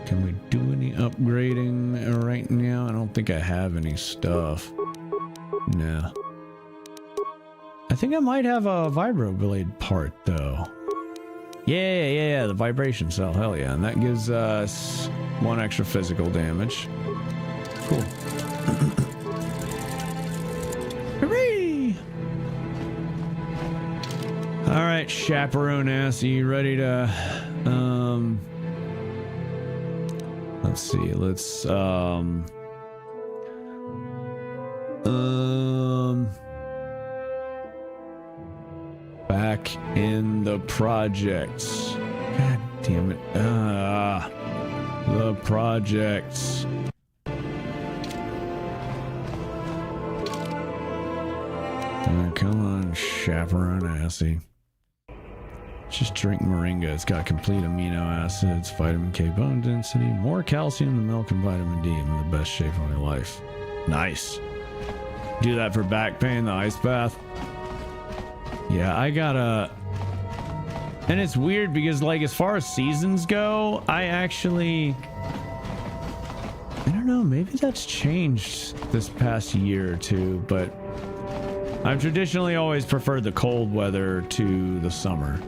Can we do any upgrading right now? I don't think I have any stuff. No. I think I might have a vibroblade part though. Yeah, the vibration cell, hell yeah. And that gives us 1 extra physical damage. Cool. Hooray! All right, chaperone ass, are you ready to, let's see, let's, back in the projects. God damn it. The projects. Come on, chaperone assy. Just drink moringa. It's got complete amino acids, vitamin K bone density, more calcium than milk, and vitamin D. I'm in the best shape of my life. Nice. Do that for back pain, the ice bath. Yeah, I gotta... And it's weird because, like, as far as seasons go, I actually... I don't know, maybe that's changed this past year or two, but I've traditionally always preferred the cold weather to the summer.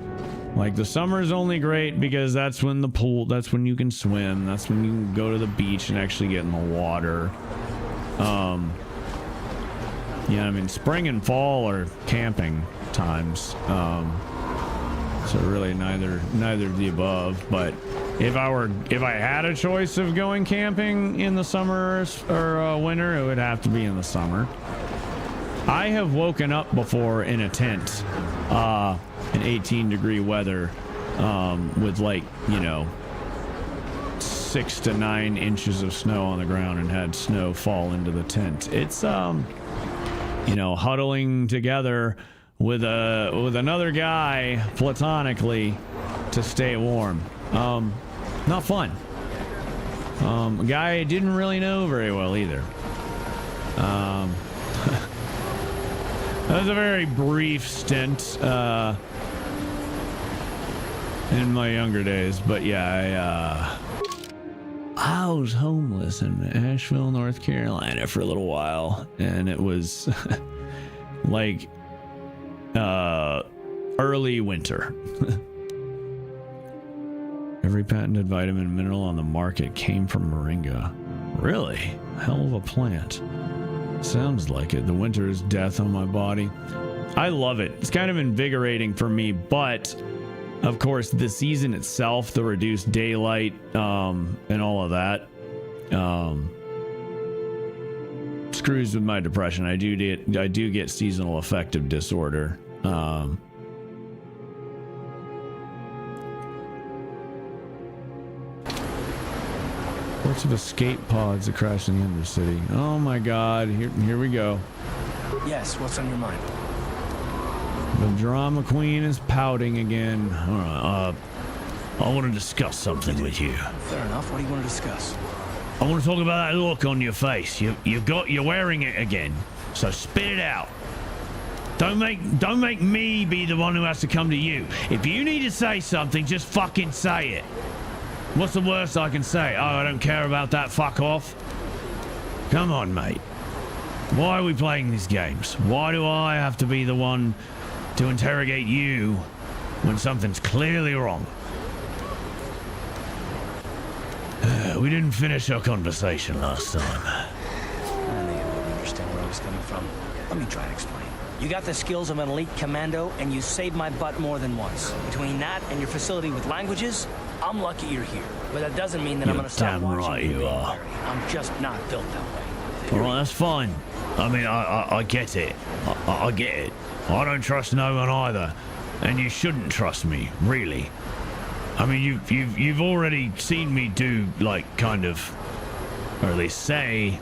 Like, the summer is only great because that's when the pool, that's when you can swim, that's when you can go to the beach and actually get in the water. Yeah, I mean, spring and fall are camping times. So really neither of the above. But if I had a choice of going camping in the summer or winter, it would have to be in the summer. I have woken up before in a tent in 18-degree weather with, like, you know, 6 to 9 inches of snow on the ground and had snow fall into the tent. It's you know, huddling together with another guy platonically to stay warm. Not fun. A guy I didn't really know very well either. That was a very brief stint in my younger days, but yeah, I was homeless in Asheville, North Carolina for a little while, and it was like early winter. Every patented vitamin and mineral on the market came from moringa. Really? Hell of a plant. Sounds like it. The winter is death on my body. I love it. It's kind of invigorating for me, but of course the season itself, the reduced daylight, and all of that, screws with my depression. I do get seasonal affective disorder. Reports of escape pods that crashed in the Undercity. Oh my god, here we go. Yes, what's on your mind? The drama queen is pouting again. Alright, I want to discuss something with you. Fair enough, what do you want to discuss? I want to talk about that look on your face. You're wearing it again. So spit it out. Don't make me be the one who has to come to you. If you need to say something, just fucking say it. What's the worst I can say? Oh, I don't care about that, fuck off. Come on, mate. Why are we playing these games? Why do I have to be the one to interrogate you when something's clearly wrong? We didn't finish our conversation last time. I knew you wouldn't understand where I was coming from. Let me try to explain. You got the skills of an elite commando, and you saved my butt more than once. Between that and your facility with languages, I'm lucky you're here. But that doesn't mean that I'm gonna stop watching right you are. I'm just not built that way. Alright, that's fine. I mean, I get it. I get it. I don't trust no one either. And you shouldn't trust me, really. I mean, you've already seen me do, like, kind of, or at least say,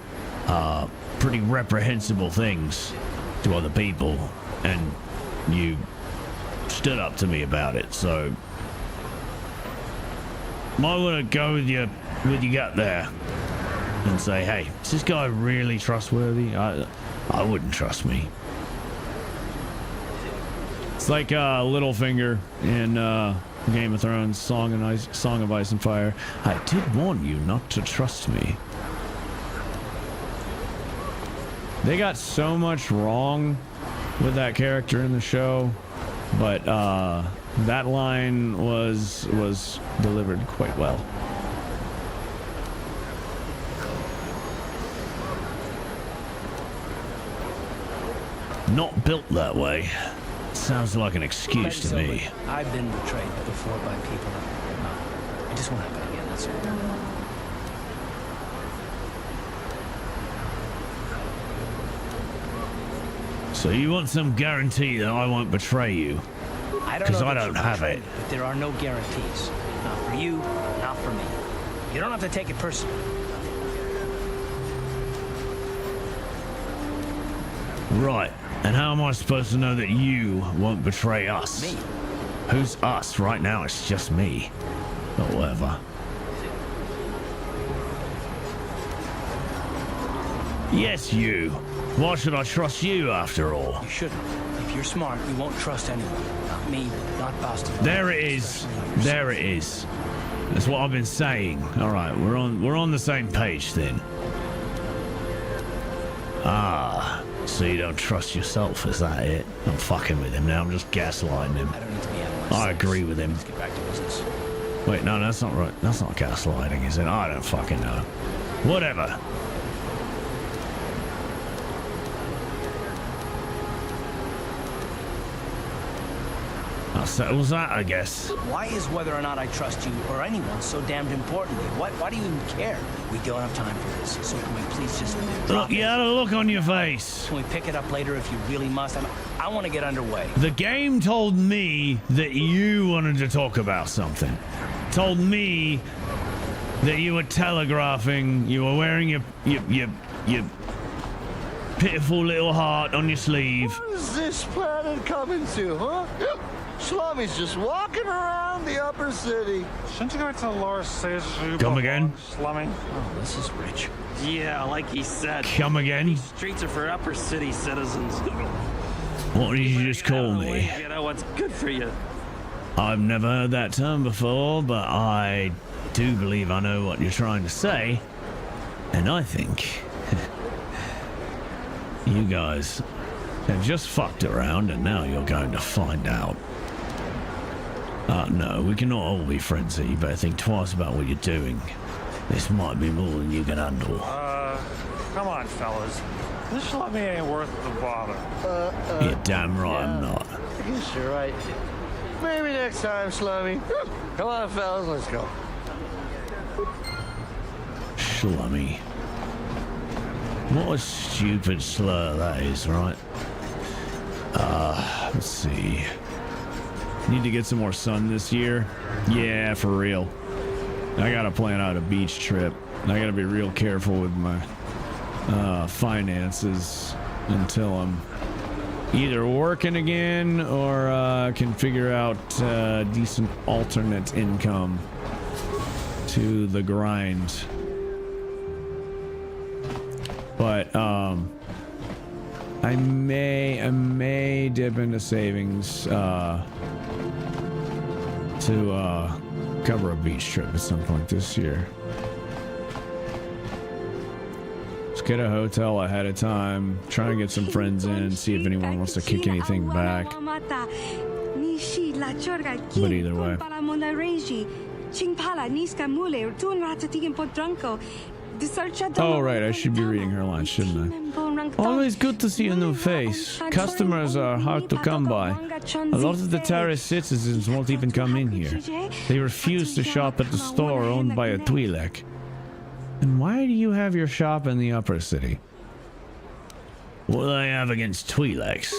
pretty reprehensible things to other people, and you stood up to me about it, so I want to go with your gut there and say, hey, is this guy really trustworthy? I wouldn't trust me. It's like Littlefinger in Game of Thrones, Song of Ice and Fire. I did warn you not to trust me. They got so much wrong with that character in the show, but that line was delivered quite well. Not built that way. Sounds like an excuse to me. I've been betrayed before by people. It just won't happen again, that's all. So you want some guarantee that I won't betray you? Because I don't have it. But there are no guarantees. Not for you, not for me. You don't have to take it personally. Right. And how am I supposed to know that you won't betray us? Me. Who's us? Right now it's just me. Or whatever. Yes, you. Why should I trust you after all? You shouldn't. If you're smart, you won't trust anyone. Not me, not Boston. There it is. There it is. That's what I've been saying. All right, we're on the same page then. Ah, so you don't trust yourself, is that it? I'm fucking with him now. I'm just gaslighting him. I don't need to be analyzed. I agree with him. Let's get back to business. Wait, no, that's not right. That's not gaslighting, is it? I don't fucking know. Whatever. That settles that, I guess. Why is whether or not I trust you or anyone so damned important to you? Why do you even care? We don't have time for this, so can we please just Look, you had a look on your face. Can we pick it up later if you really must? I want to get underway. The game told me that you wanted to talk about something. Told me that you were telegraphing. You were wearing your pitiful little heart on your sleeve. What is this planet coming to, huh? Slummy's just walking around the upper city. Shouldn't you go to Laura says Come again? Slummy? Oh, this is rich. Yeah, like he said. Come again? Streets are for upper city citizens. What did you just call me? You know what's good for you. I've never heard that term before, but I do believe I know what you're trying to say. And I think you guys have just fucked around and now you're going to find out. No, we cannot all be friends here. You better think twice about what you're doing. This might be more than you can handle. Come on, fellas. This Slummy ain't worth the bother. You're damn right I'm not. I guess you're right. Maybe next time, Slummy. Come on, fellas, let's go. Slummy. What a stupid slur that is, right? Let's see. Need to get some more sun this year. Yeah, for real. I gotta plan out a beach trip. I gotta be real careful with my finances until I'm either working again or can figure out decent alternate income to the grind. But I may dip into savings to cover a beach trip at some point this year. Let's get a hotel ahead of time, try and get some friends in, see if anyone wants to kick anything back. But either way. Oh, right, I should be reading her lines, shouldn't I? Always good to see a new face. Customers are hard to come by. A lot of the terrace citizens won't even come in here. They refuse to shop at the store owned by a Twi'lek. And why do you have your shop in the upper city? What do I have against Twi'leks?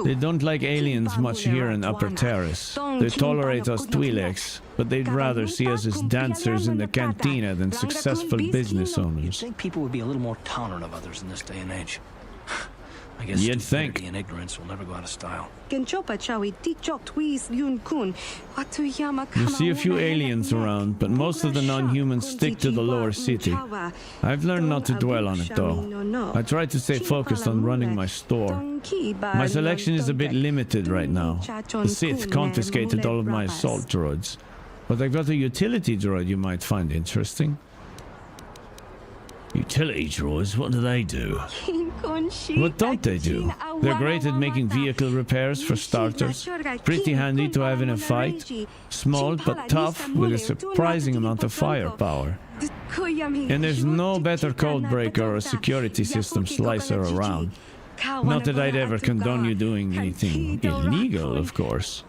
They don't like aliens much here in Upper Terrace. They tolerate us Twi'leks, but they'd rather see us as dancers in the cantina than successful business owners. You'd think people would be a little more tolerant of others in this day and age. I guess You'd think. stupidity and ignorance will never go out of style. You see a few aliens around, but most of the non-humans stick to the lower city. I've learned not to dwell on it, though. I try to stay focused on running my store. My selection is a bit limited right now. The Sith confiscated all of my assault droids, but I've got a utility droid you might find interesting. Utility droids? What do they do? What don't they do? They're great at making vehicle repairs for starters. Pretty handy to have in a fight. Small but tough with a surprising amount of firepower. And there's no better code breaker or security system slicer around. Not that I'd ever condone you doing anything illegal, of course.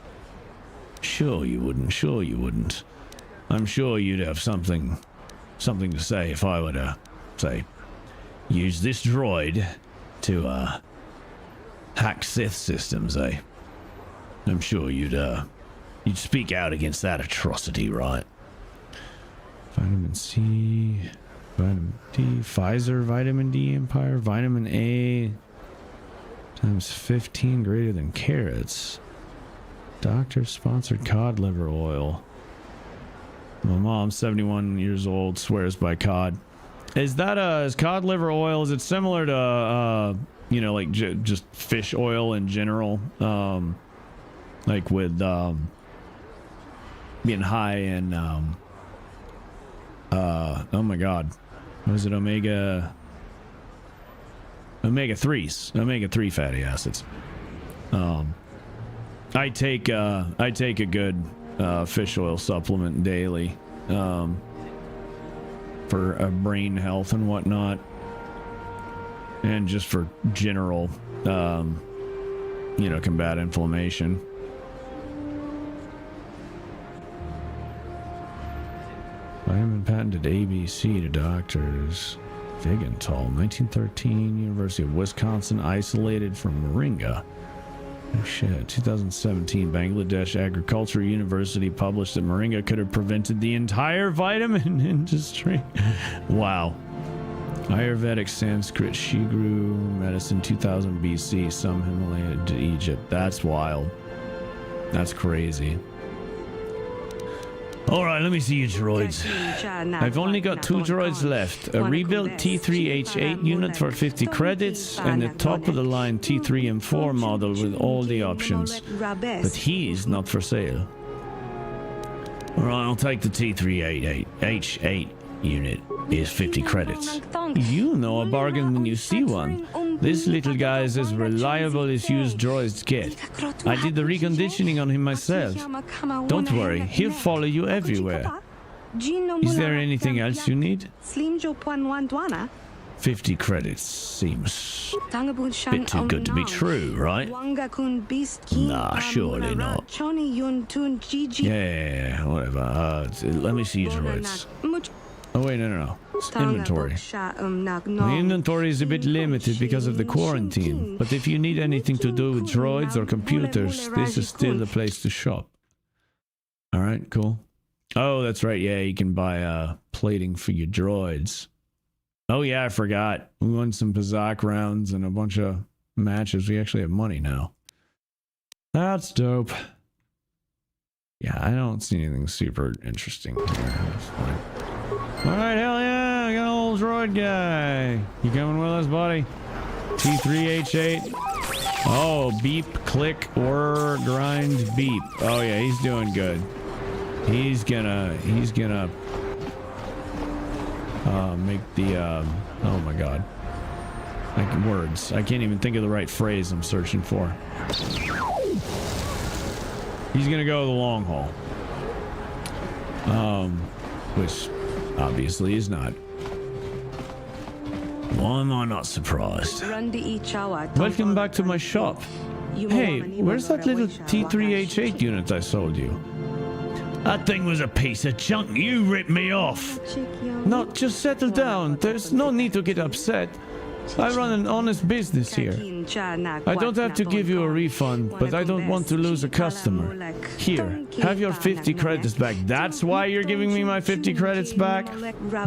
Sure you wouldn't. I'm sure you'd have something to say if I were to, say, use this droid to hack Sith systems, eh? I'm sure you'd speak out against that atrocity, right? Vitamin C, vitamin D, Pfizer, vitamin D Empire, vitamin A times 15 greater than carrots. Doctor-sponsored cod liver oil. My mom, 71 years old, swears by cod. Is that is cod liver oil? Is it similar to like just fish oil in general? Like with being high in oh my god, was it omega 3 fatty acids? I take a good fish oil supplement daily for brain health and whatnot, and just for general combat inflammation. Vitamin patented ABC to doctors. Vigantol, 1913, University of Wisconsin, isolated from moringa. Oh shit, 2017 Bangladesh Agriculture University published that moringa could have prevented the entire vitamin industry. Wow. Ayurvedic Sanskrit Shigru medicine 2000 BC, some Himalaya to Egypt. That's wild. That's crazy. Alright, let me see you droids. I've only got 2 droids left. A rebuilt T3H8 unit for 50 credits and a top-of-the-line T3M4 model with all the options. But he's not for sale. Alright, I'll take the T3H8 unit. Is 50 credits. You know a bargain when you see one. This little guy is as reliable as used droids get. I did the reconditioning on him myself. Don't worry, he'll follow you everywhere. Is there anything else you need? 50 credits seems a bit too good to be true, right? Nah, surely not. Yeah, whatever. Let me see your droids. Oh wait, no. It's inventory. My inventory is a bit limited because of the quarantine, but if you need anything to do with droids or computers, this is still the place to shop. Alright, cool. Oh, that's right, yeah, you can buy plating for your droids. Oh yeah, I forgot. We won some Pazak rounds and a bunch of matches. We actually have money now. That's dope. Yeah, I don't see anything super interesting here. That's fine. Alright, hell yeah, I got an old droid guy. You coming with us, buddy? T3H8. Oh, beep, click, whir, grind, beep. Oh yeah, he's doing good. He's gonna make the oh my god. Words. I can't even think of the right phrase I'm searching for. He's gonna go the long haul. Which obviously is not. Why am I not surprised? Welcome back to my shop. Hey, where's that little T3H8 unit I sold you? That thing was a piece of junk. You ripped me off. No, just settle down. There's no need to get upset. I run an honest business here. I don't have to give you a refund, but I don't want to lose a customer. Here, have your 50 credits back. That's why you're giving me my 50 credits back?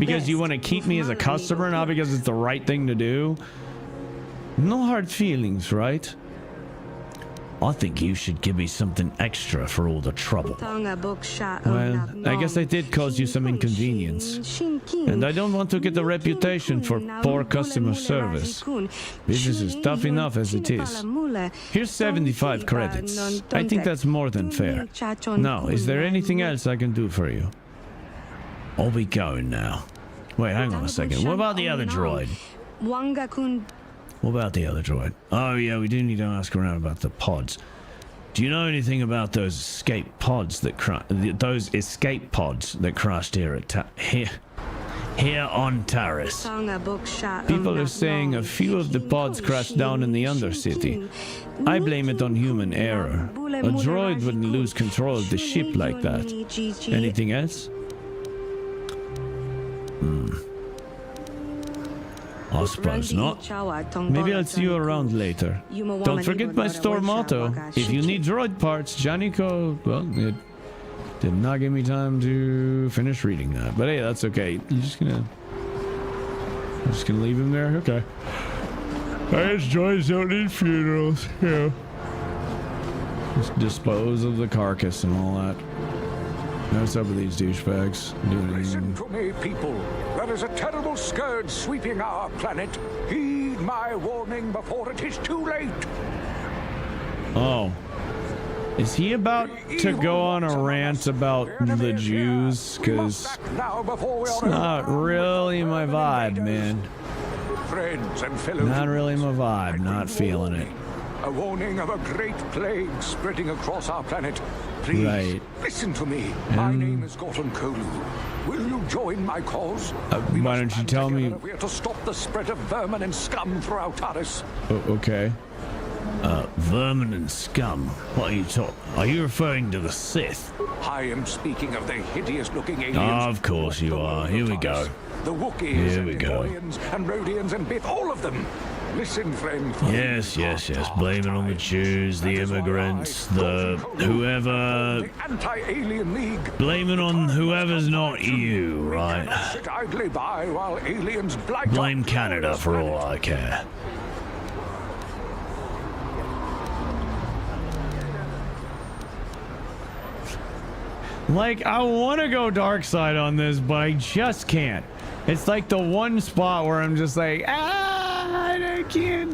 Because you want to keep me as a customer, not because it's the right thing to do? No hard feelings, right? I think you should give me something extra for all the trouble. Well, I guess I did cause you some inconvenience. And I don't want to get a reputation for poor customer service. Business is tough enough as it is. Here's 75 credits. I think that's more than fair. Now, is there anything else I can do for you? I'll be going now. Wait, hang on a second. What about the other droid? What about the other droid? Oh yeah, we do need to ask around about the pods. Do you know anything about those escape pods that crashed here at here on Taris? People are saying a few of the pods crashed down in the Undercity. I blame it on human error. A droid wouldn't lose control of the ship like that. Anything else? I suppose not. Maybe I'll see you around later. Don't forget my store motto. If you need droid parts, Johnny Co. Well, it did not give me time to finish reading that. But hey, that's okay. I'm just gonna leave him there? Okay. I guess droids don't need funerals. Yeah. Just dispose of the carcass and all that. What's up with these douchebags? Listen to me, people. There is a terrible scourge sweeping our planet. Heed my warning before it is too late. Oh. Is he about to go on a rant about the Jews? Because it's not really my vibe, man. Friends and fellow not really my vibe. Not feeling it. A warning of a great plague spreading across our planet. Please, listen to me. My name is Gorton Kolu. Will you join my cause? Why don't you tell me? We are to stop the spread of vermin and scum throughout Taris. Okay. Vermin and scum? What are you talking? Are you referring to the Sith? I am speaking of the hideous-looking aliens. Oh, of course you are. Here we go. The Wookiees and Ivorians and Rhodians and Bith, all of them. Listen, friend. Yes. Blame it on the Jews, the immigrants, the whoever. Anti-alien league. Blame it on whoever's not you, right? Sit idly by while aliens blight. Blame Canada for all I care. Like, I want to go dark side on this, but I just can't. It's like the one spot where I'm just like, I can't.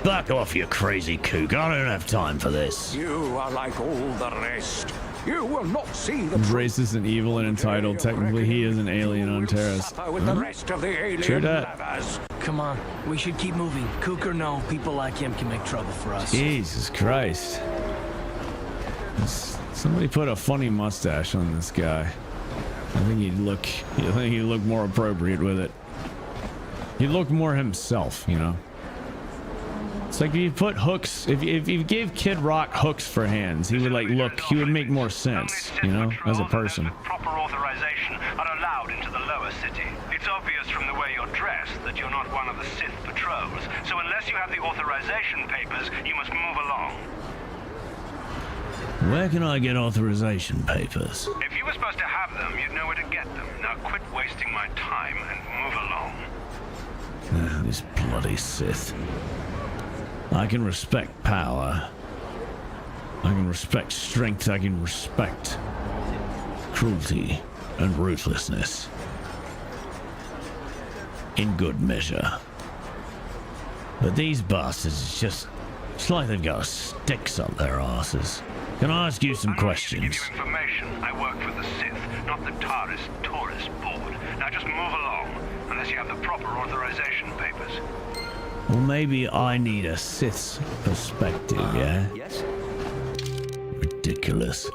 Back off, you crazy kook. I don't have time for this. You are like all the rest. You will not see the Racist and evil and entitled. Technically, he is an alien on Terrace. with the rest of the alien True that. lovers. Come on, we should keep moving. Kook or no, people like him can make trouble for us. Jesus Christ. Somebody put a funny mustache on this guy. I think he'd look more appropriate with it. He'd look more himself, you know. It's like if you put hooks, if you gave Kid Rock hooks for hands, he would he would make more sense, you know, as a person. Proper authorization are allowed into the lower city. It's obvious from the way you're dressed that you're not one of the Sith patrols, so unless you have the authorization papers, you must move along. Where can I get authorization papers? If you were supposed to have them, you'd know where to get them. Now quit wasting my time and move along. This bloody Sith. I can respect power. I can respect strength. I can respect cruelty and ruthlessness. In good measure. But these bastards, it's like they've got sticks up their asses. Can I ask you some questions? To give you information, I work for the Sith, not the tourist board. Now just move along, unless you have the proper authorization papers. Well, maybe I need a Sith's perspective, yeah? Yes? Ridiculous.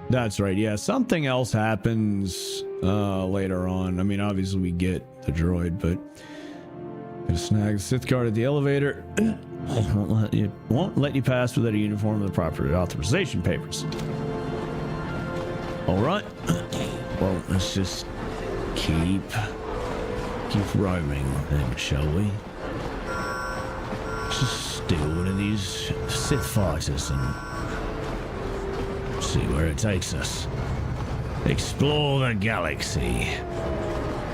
That's right. Yeah, something else happens later on. I mean, obviously we get the droid, but gonna snag the Sith guard at the elevator. Won't let you pass without a uniform or the proper authorization papers. All right. Well, let's just keep roaming then, shall we? Just steal one of these Sith fighters and see where it takes us. Explore the galaxy.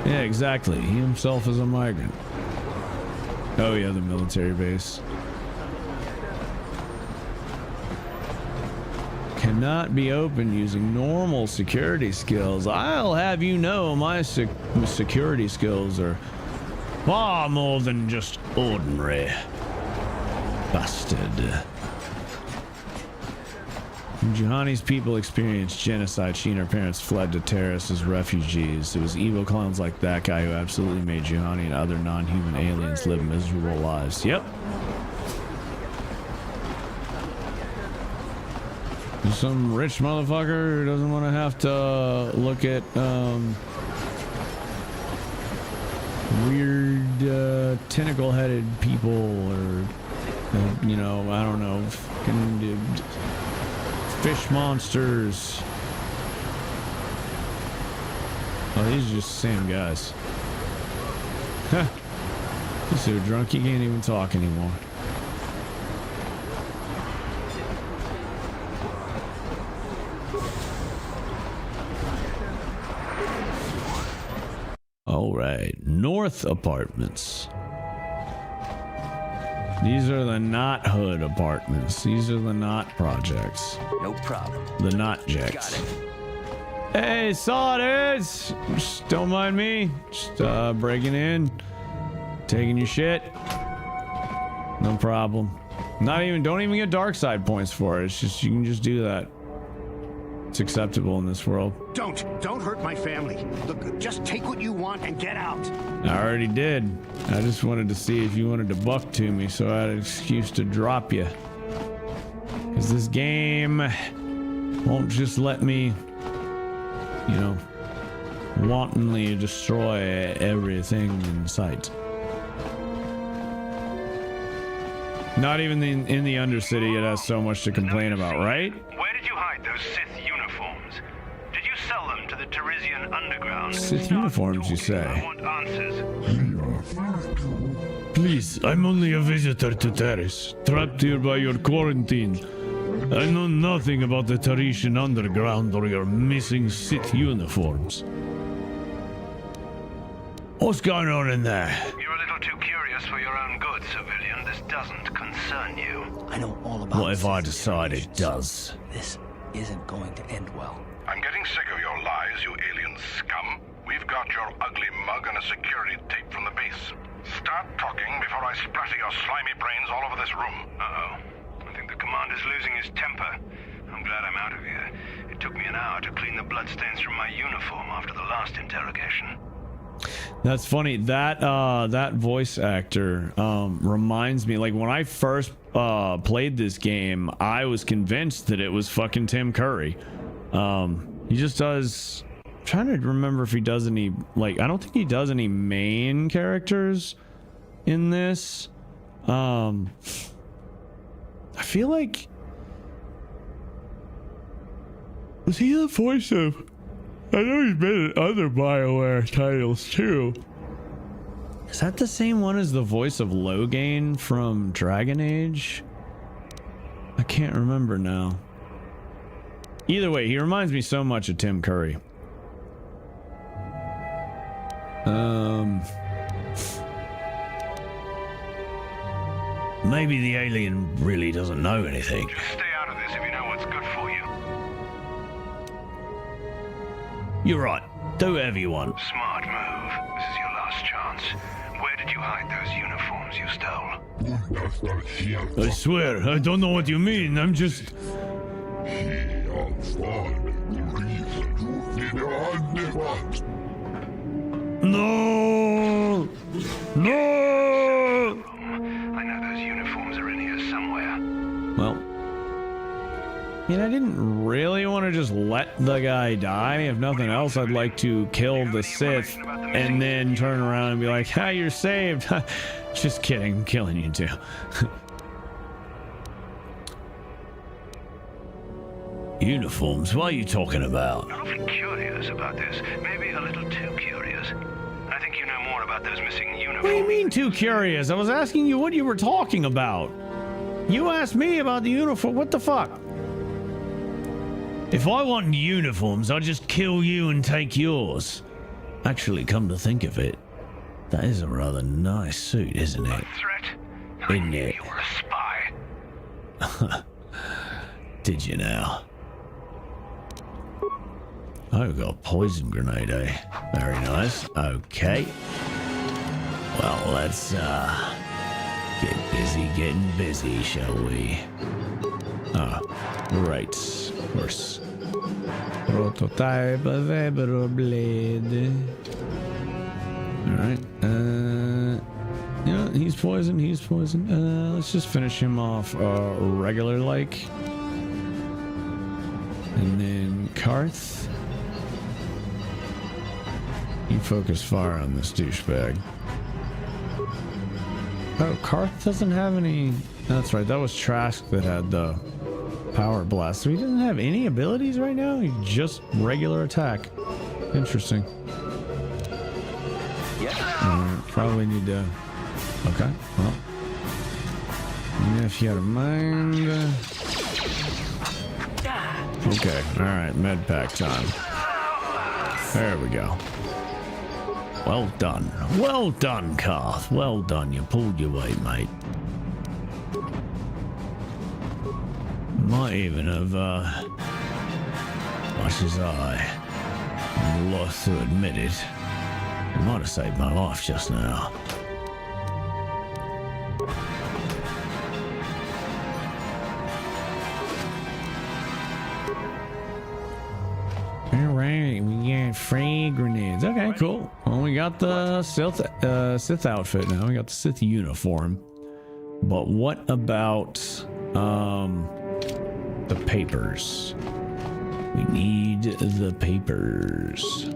Yeah, exactly. He himself is a migrant. Oh yeah, the military base. Cannot be opened using normal security skills. I'll have you know my security skills are far more than just ordinary. Busted. Juhani's people experienced genocide. She and her parents fled to Terrace as refugees. It was evil clowns like that guy who absolutely made Juhani and other non-human aliens live miserable lives. Yep. Some rich motherfucker who doesn't want to have to look at weird tentacle-headed people or you know, I don't know, fucking fish monsters. Oh, these are just the same guys. Huh. He's so drunk he can't even talk anymore. All right, North Apartments. These are the not hood apartments. These are the not projects. No problem. The not jecks. Hey, saw it is. Just don't mind me. Just breaking in, taking your shit. No problem. Don't even get dark side points for it. It's just, you can just do that. It's acceptable in this world. Don't hurt my family. Look, just take what you want and get out. I already did. I just wanted to see if you wanted to buck to me so I had an excuse to drop you. Because this game won't just let me, you know, wantonly destroy everything in sight. Not even in the Undercity it has so much to complain about, right? Where did you hide those Sith uniforms? Did you sell them to the Teresian underground? Sith uniforms, you say? I want answers. Please, I'm only a visitor to Terrace, trapped here by your quarantine. I know nothing about the Teresian underground or your missing Sith uniforms. What's going on in there? You're a little too curious for your own good, civilian. This doesn't concern you. I know all about What if I decide it does? This isn't going to end well. I'm getting sick of your lies, you alien scum. We've got your ugly mug and a security tape from the base. Start talking before I splatter your slimy brains all over this room. Uh-oh. I think the commander's losing his temper. I'm glad I'm out of here. It took me an hour to clean the bloodstains from my uniform after the last interrogation. That's funny. That voice actor reminds me, like, when I first played this game, I was convinced that it was fucking Tim Curry. He just does... I'm trying to remember if he does any, like, I don't think he does any main characters in this. I feel like... Was he the voice of... I know he's been in other BioWare titles too. Is that the same one as the voice of Loghain from Dragon Age? I can't remember now. Either way, he reminds me so much of Tim Curry. Maybe the alien really doesn't know anything. Just stay out of this if you know what's good for you. You're right. Do whatever you want. Smart move. This is your last chance. Where did you hide those uniforms you stole? I swear, I don't know what you mean. I'm just... No! No! I know those uniforms are in here somewhere. Well, I mean, I didn't really want to just let the guy die. If nothing else, I'd like to kill the Sith and then turn around and be like, "Ha, you're saved." Just kidding, I'm killing you too. Uniforms? What are you talking about? I'm often curious about this. Maybe a little too curious. I think you know more about those missing uniforms. What do you mean too curious? I was asking you what you were talking about. You asked me about the uniform. What the fuck? If I want uniforms, I'll just kill you and take yours. Actually, come to think of it, that is a rather nice suit, isn't it? Threat? Isn't it? You were a spy. Did you now? Oh, we got a poison grenade, eh? Very nice. Okay. Well, let's get busy getting busy, shall we? Ah, right. Of course. Prototype of Blade. Alright. Yeah, he's poisoned. He's poisoned. Let's just finish him off regular like. And then Karth. You focus fire on this douchebag. Oh, Karth doesn't have any... That's right, that was Trask that had the power blast. So he doesn't have any abilities right now? He's just regular attack. Interesting. Yeah. Probably need to... Okay, well. If you had a mind... Okay, alright, med pack time. There we go. Well done. Well done, Karth. Well done. You pulled your weight, mate. Might even have, much as I'm lost to admit it, you might have saved my life just now. Alright, we got free grenades. Okay, cool. Well, we got the Sith outfit now. We got the Sith uniform. But what about the papers? We need the papers.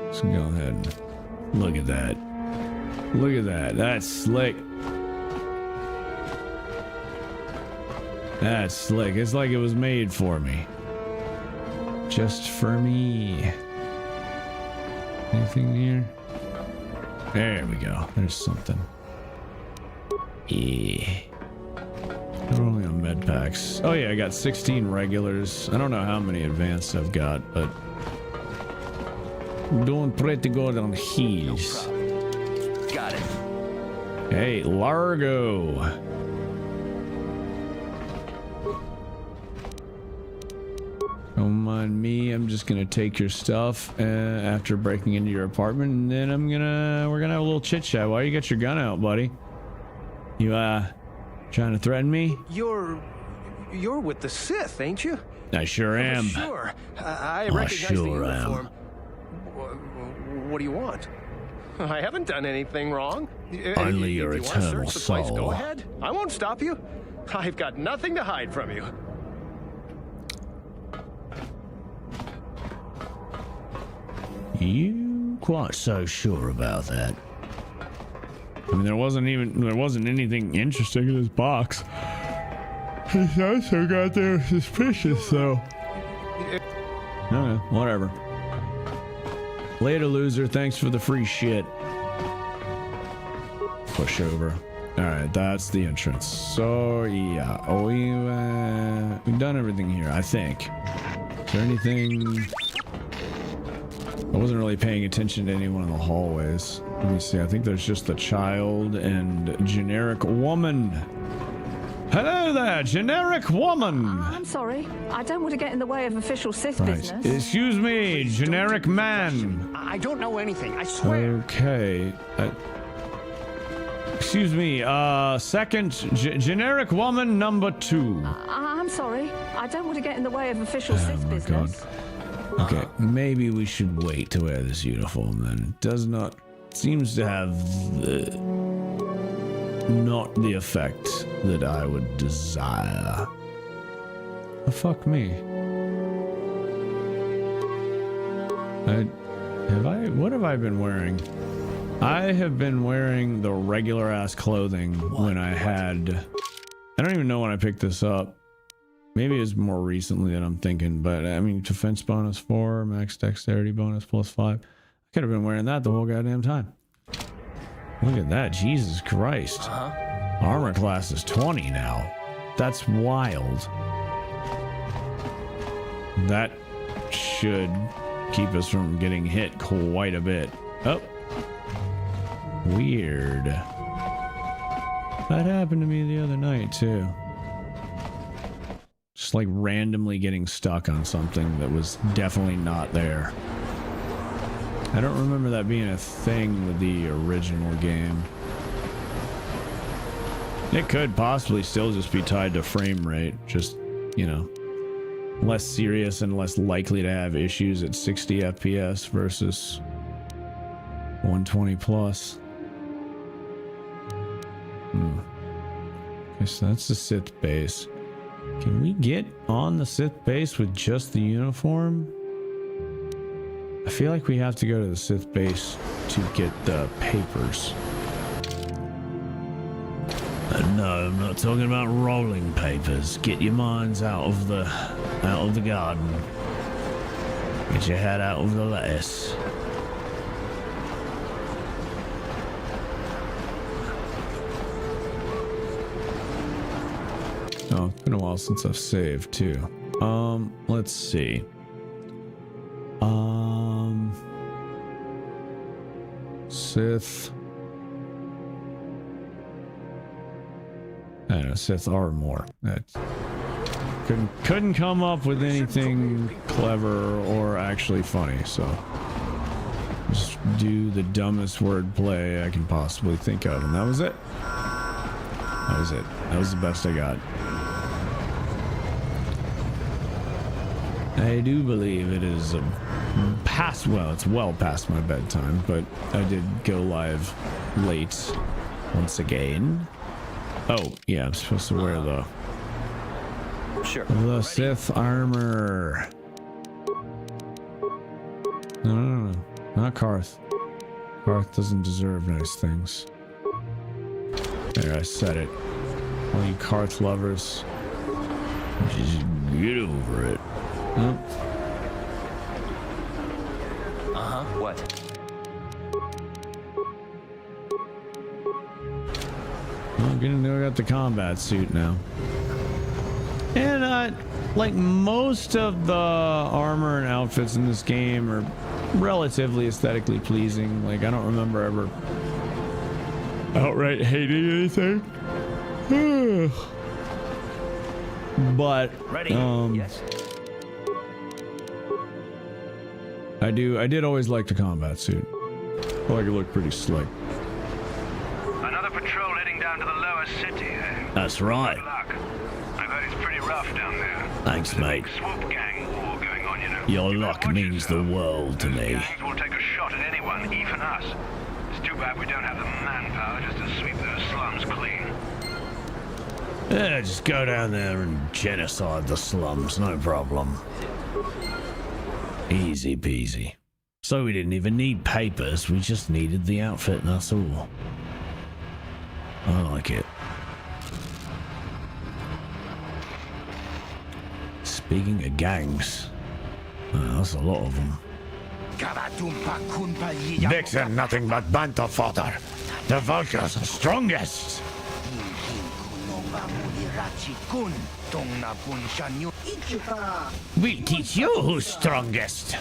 Let's go ahead and look at that. Look at that. That's slick. That's slick. It's like it was made for me. Just for me. Anything here? There we go. There's something. Yeah. We're only on med packs. Oh yeah, I got 16 regulars. I don't know how many advanced I've got, but I'm doing pretty good on heals. Got it. Hey, Largo. Don't mind me. I'm just gonna take your stuff after breaking into your apartment, and then we're gonna have a little chit chat. Why you got your gun out, buddy? You trying to threaten me? You're with the Sith, ain't you? I sure am. Sure. I recognize the sure uniform. What do you want? I haven't done anything wrong. Only your If you want to eternal search the place, soul. go ahead. I won't stop you. I've got nothing to hide from you. You quite so sure about that? I mean, there wasn't anything interesting in this box. It's also got there suspicious, so. Okay, whatever. Later, loser. Thanks for the free shit. Push over. All right, that's the entrance. So yeah, we've done everything here, I think. Is there anything? I wasn't really paying attention to anyone in the hallways. Let me see. I think there's just the child and generic woman. Hello there, generic woman. I'm sorry. I don't want to get in the way of official Sith Right. business. Excuse me, generic man. I don't know anything, I swear. Okay. Excuse me. Second, generic woman number 2. I'm sorry. I don't want to get in the way of official Sith business. Okay, maybe we should wait to wear this uniform then. It does not seems to have not the effect that I would desire. Oh, fuck me. What have I been wearing? I have been wearing the regular ass clothing when I don't even know when I picked this up. Maybe it's more recently than I'm thinking, but I mean, defense bonus 4, max dexterity bonus +5. I could have been wearing that the whole goddamn time. Look at that, Jesus Christ. Armor class is 20 now. That's wild. That should keep us from getting hit quite a bit. Oh. Weird. That happened to me the other night, too. Just like randomly getting stuck on something that was definitely not there. I don't remember that being a thing with the original game. It could possibly still just be tied to frame rate. Just, you know, less serious and less likely to have issues at 60 FPS versus 120 plus. Okay, so that's the Sith base. Can we get on the Sith base with just the uniform? I feel like we have to go to the Sith base to get the papers. No, I'm not talking about rolling papers. Get your minds out of the garden. Get your head out of the lettuce. Oh, it's been a while since I've saved too. Let's see. Sith. I don't know, Sith armor. That couldn't come up with anything clever or actually funny, so just do the dumbest wordplay I can possibly think of, and that was it. That was it. That was the best I got. I do believe it is it's well past my bedtime, but I did go live late once again. Oh, yeah, I'm supposed to wear the Sith armor. No, not Karth. Darth doesn't deserve nice things. There, I said it. All you Karth lovers, just get over it. What? Well, I'm gonna know I got the combat suit now. And like most of the armor and outfits in this game are relatively aesthetically pleasing. Like I don't remember ever outright hating anything. But Ready? Yes. I did always like the combat suit. I feel like it looked pretty slick. Another patrol heading down to the lower city, eh? That's right. Good luck. I've heard it's pretty rough down there. Thanks, mate. Swoop gang war going on, you know. Your luck means the world to me. Gangs will take a shot at anyone, even us. It's too bad we don't have the manpower just to sweep those slums clean. Yeah, just go down there and genocide the slums, no problem. Easy peasy. So we didn't even need papers, we just needed the outfit, and that's all. I like it. Speaking of gangs, that's a lot of them. Vixen, nothing but banter fodder. The Vulture's strongest. We'll teach you who's strongest.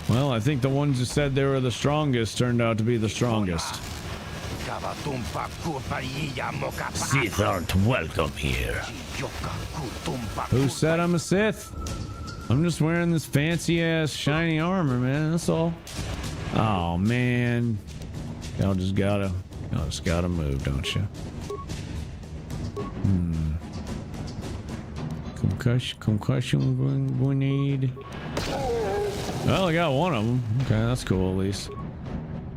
Well, I think the ones who said they were the strongest turned out to be the strongest. Sith aren't welcome here. Who said I'm a Sith? I'm just wearing this fancy ass shiny armor, man. That's all. Oh man, y'all just gotta move, don't you? Concussion grenade. Well, I got one of them. Okay, that's cool at least.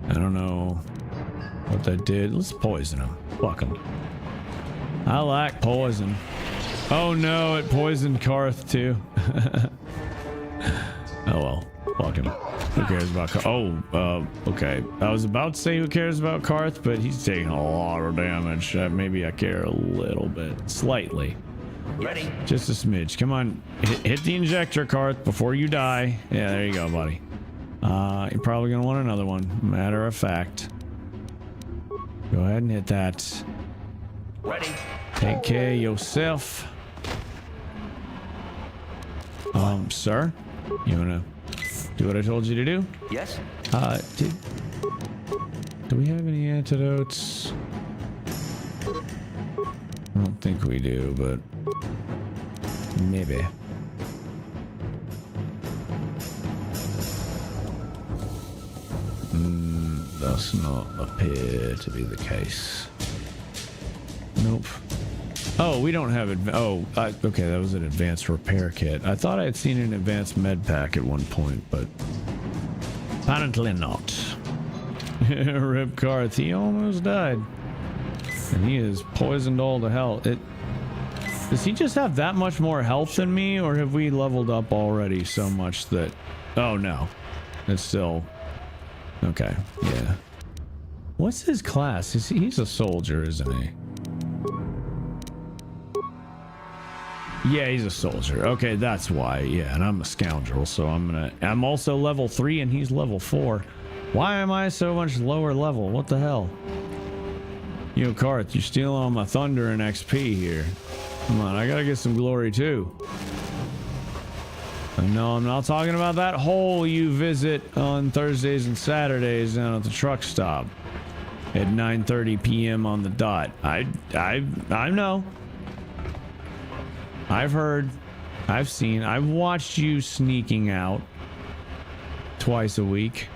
I don't know what that did. Let's poison him. Fuck him. I like poison. Oh no, it poisoned Karth too. Oh well, fuck him. Who cares about Karth? Oh, okay. I was about to say who cares about Karth, but he's taking a lot of damage. Maybe I care a little bit. Slightly. Ready? Just a smidge. Come on. Hit the injector, Karth, before you die. Yeah, there you go, buddy. You're probably gonna want another one. Matter of fact. Go ahead and hit that. Ready? Take care of yourself. Sir? You wanna do what I told you to do? Yes. Do we have any antidotes? I don't think we do, but maybe. Does not appear to be the case. Nope. Oh, we don't have okay, that was an advanced repair kit. I thought I had seen an advanced med pack at one point, but apparently not. Rip Karth, he almost died. And he is poisoned all to hell. Does he just have that much more health than me, or have we leveled up already so much that... Oh, no. It's still... Okay, yeah. What's his class? He's a soldier, isn't he? Yeah, he's a soldier. Okay, that's why. Yeah, and I'm a scoundrel, so I'm also level 3 and he's level 4. Why am I so much lower level? What the hell? Yo, Karth, you're stealing all my thunder and XP here. Come on, I gotta get some glory too. No, I'm not talking about that hole you visit on Thursdays and Saturdays down at the truck stop at 9:30 p.m. on the dot. I know. I've heard. I've seen. I've watched you sneaking out twice a week.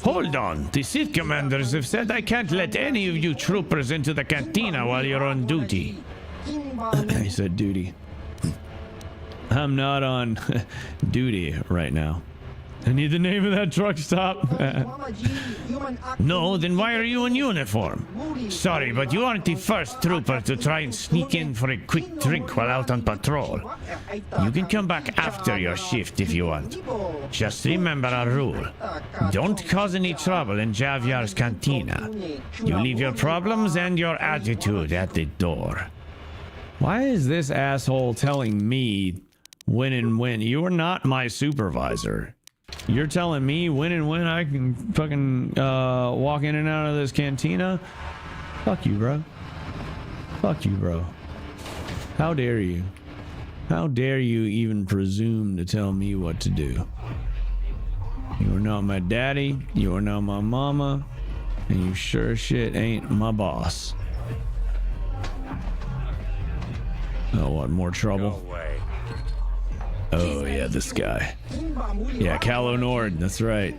Hold on. The Sith commanders have said I can't let any of you troopers into the cantina while you're on duty. He said duty. I'm not on duty right now. I need the name of that truck stop. No, then why are you in uniform? Sorry, but you aren't the first trooper to try and sneak in for a quick drink while out on patrol. You can come back after your shift if you want. Just remember our rule. Don't cause any trouble in Javiar's cantina. You leave your problems and your attitude at the door. Why is this asshole telling me when and when? You are not my supervisor. You're telling me when and when I can fucking walk in and out of this cantina? Fuck you, bro. Fuck you, bro. How dare you? How dare you even presume to tell me what to do? You are not my daddy, you are not my mama, and you sure as shit ain't my boss. Oh, what, more trouble? Oh, yeah, this guy. Yeah, Calo Nord, that's right.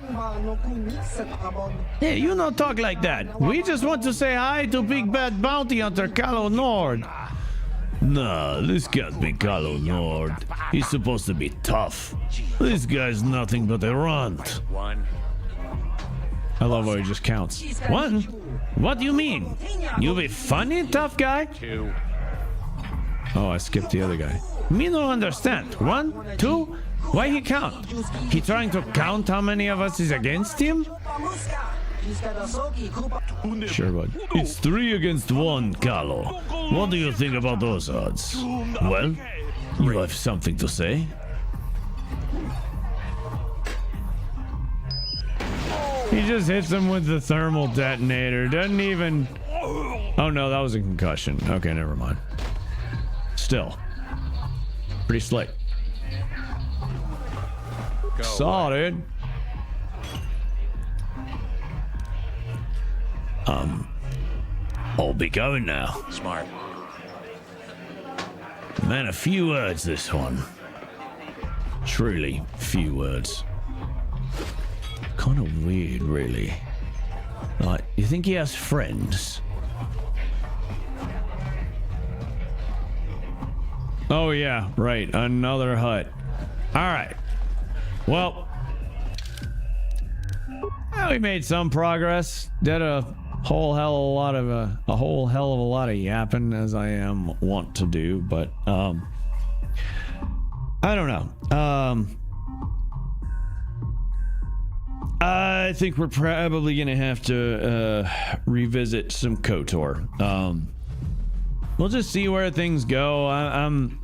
Hey, you don't talk like that. We just want to say hi to Big Bad Bounty Hunter Calo Nord. Nah, this can't be Calo Nord. He's supposed to be tough. This guy's nothing but a runt. I love how he just counts. One? What do you mean? You be funny, tough guy? Two. Oh, I skipped the other guy. Me no understand. 1, 2? Why he count? He trying to count how many of us is against him? Sure, bud. It's 3 against 1, Calo. What do you think about those odds? Well, you have something to say? He just hits him with the thermal detonator. Doesn't even... Oh, no, that was a concussion. Okay, never mind. Still. Pretty slick. Saw, dude. I'll be going now. Smart. Man, a few words, this one. Truly, few words. Kind of weird, really. Like, you think he has friends? Oh, yeah, right. Another hut. All right. Well, we made some progress. Did a whole hell of a lot of yapping, as I am wont to do, but I don't know. I think we're probably gonna have to revisit some KOTOR. We'll just see where things go. I'm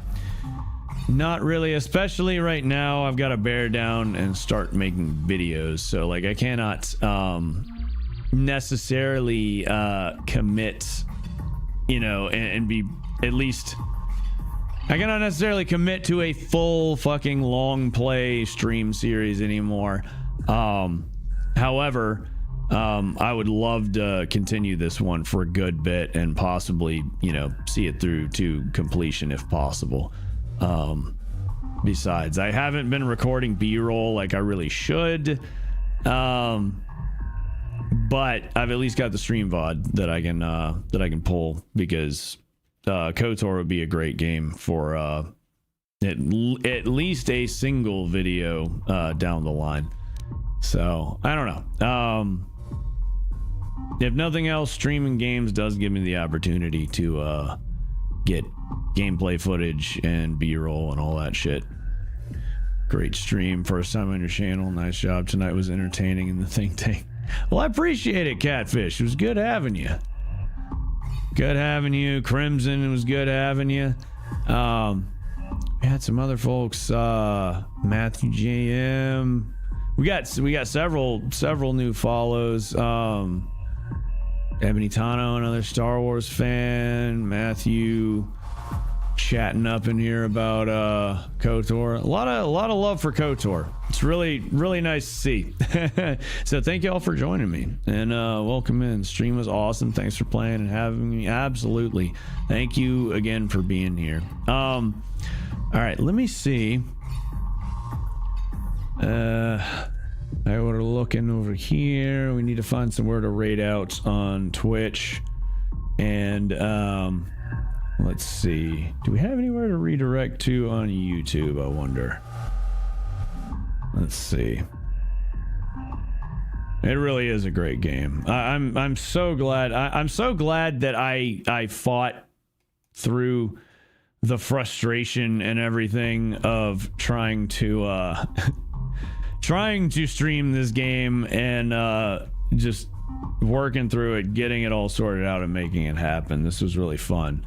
not really, especially right now, I've got to bear down and start making videos. So like I cannot necessarily commit, you know, and be at least, I cannot necessarily commit to a full fucking long play stream series anymore. However, I would love to continue this one for a good bit and possibly, you know, see it through to completion if possible. Besides, I haven't been recording B-roll like I really should. But I've at least got the stream VOD that I can pull, because KOTOR would be a great game for at least a single video down the line. So I don't know. If nothing else, streaming games does give me the opportunity to get gameplay footage and B-roll and all that shit. Great stream, first time on your channel. Nice job tonight, was entertaining in the think tank. Well, I appreciate it, Catfish. It was good having you. Good having you, Crimson. It was good having you. We had some other folks. Matthew JM. We got several new follows. Ebony Tano, another Star Wars fan. Matthew chatting up in here about KOTOR. A lot of love for KOTOR. It's really nice to see. So thank you all for joining me, and welcome in. Stream was awesome. Thanks for playing and having me. Absolutely. Thank you again for being here. All right, let me see. We're looking over here. We need to find somewhere to raid out on Twitch. And let's see. Do we have anywhere to redirect to on YouTube, I wonder? Let's see. It really is a great game. I'm so glad. I'm so glad that I fought through the frustration and everything of trying to stream this game and just working through it, getting it all sorted out and making it happen. This was really fun.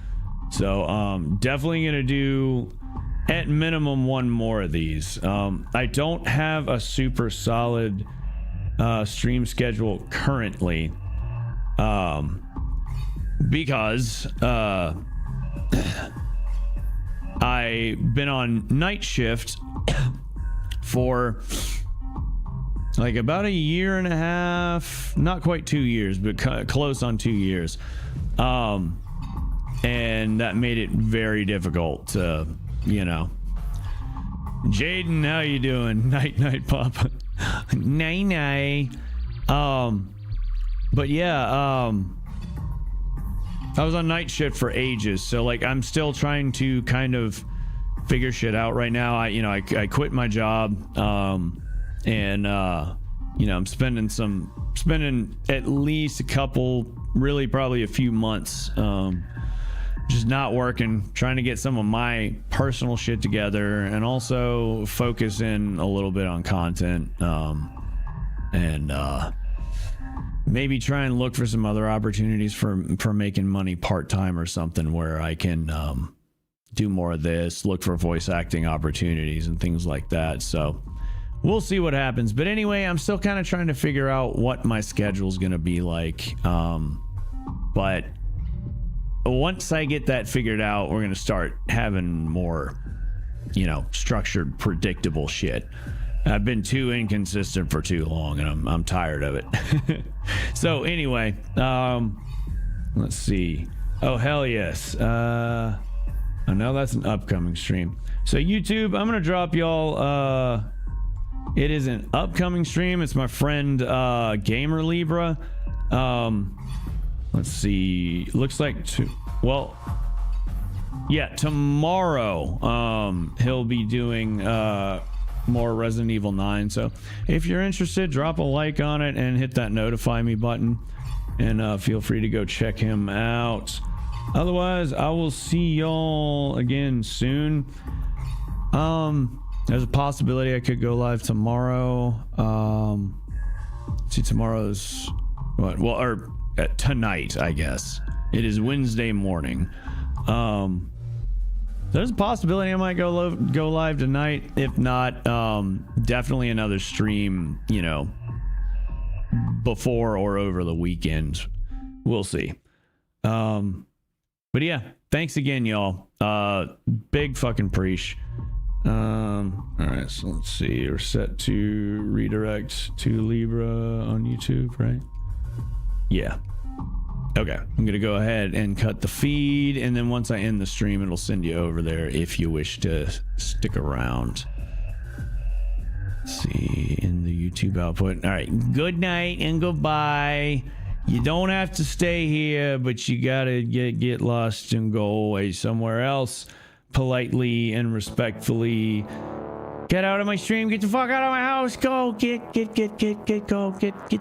So definitely gonna do at minimum one more of these. I don't have a super solid stream schedule currently because I've been on night shift for like about a year and a half, not quite 2 years, but close on 2 years. And that made it very difficult to, you know. Jaden, how you doing? Night, Papa. Night. But yeah, I was on night shift for ages, so like I'm still trying to kind of figure shit out right now. I quit my job, and I'm spending at least a couple, really probably a few months, just not working, trying to get some of my personal shit together, and also focus in a little bit on content, and maybe try and look for some other opportunities for making money part-time or something where I can do more of this, look for voice acting opportunities and things like that. So we'll see what happens. But anyway, I'm still kind of trying to figure out what my schedule's going to be like. But once I get that figured out, we're going to start having more, structured, predictable shit. I've been too inconsistent for too long, and I'm tired of it. So anyway, let's see. Oh, hell yes. Oh, no, that's an upcoming stream. So YouTube, I'm going to drop y'all. It is an upcoming stream. It's my friend Gamer Libra. Let's see. Looks like tomorrow he'll be doing more Resident Evil 9. So if you're interested, drop a like on it and hit that notify me button, and feel free to go check him out. Otherwise, I will see y'all again soon. There's a possibility I could go live tomorrow. See, tomorrow's what? Well, or tonight, I guess. It is Wednesday morning. There's a possibility I might go live tonight. If not, definitely another stream, before or over the weekend. We'll see. But yeah, thanks again, y'all. Big fucking preach. All right, so let's see. We're set to redirect to Libra on YouTube, right? Yeah. Okay, I'm gonna go ahead and cut the feed, and then once I end the stream, it'll send you over there if you wish to stick around. Let's see, in the YouTube output. All right, good night and goodbye. You don't have to stay here, but you gotta get lost and go away somewhere else, politely and respectfully. Get out of my stream. Get the fuck out of my house. Go. Get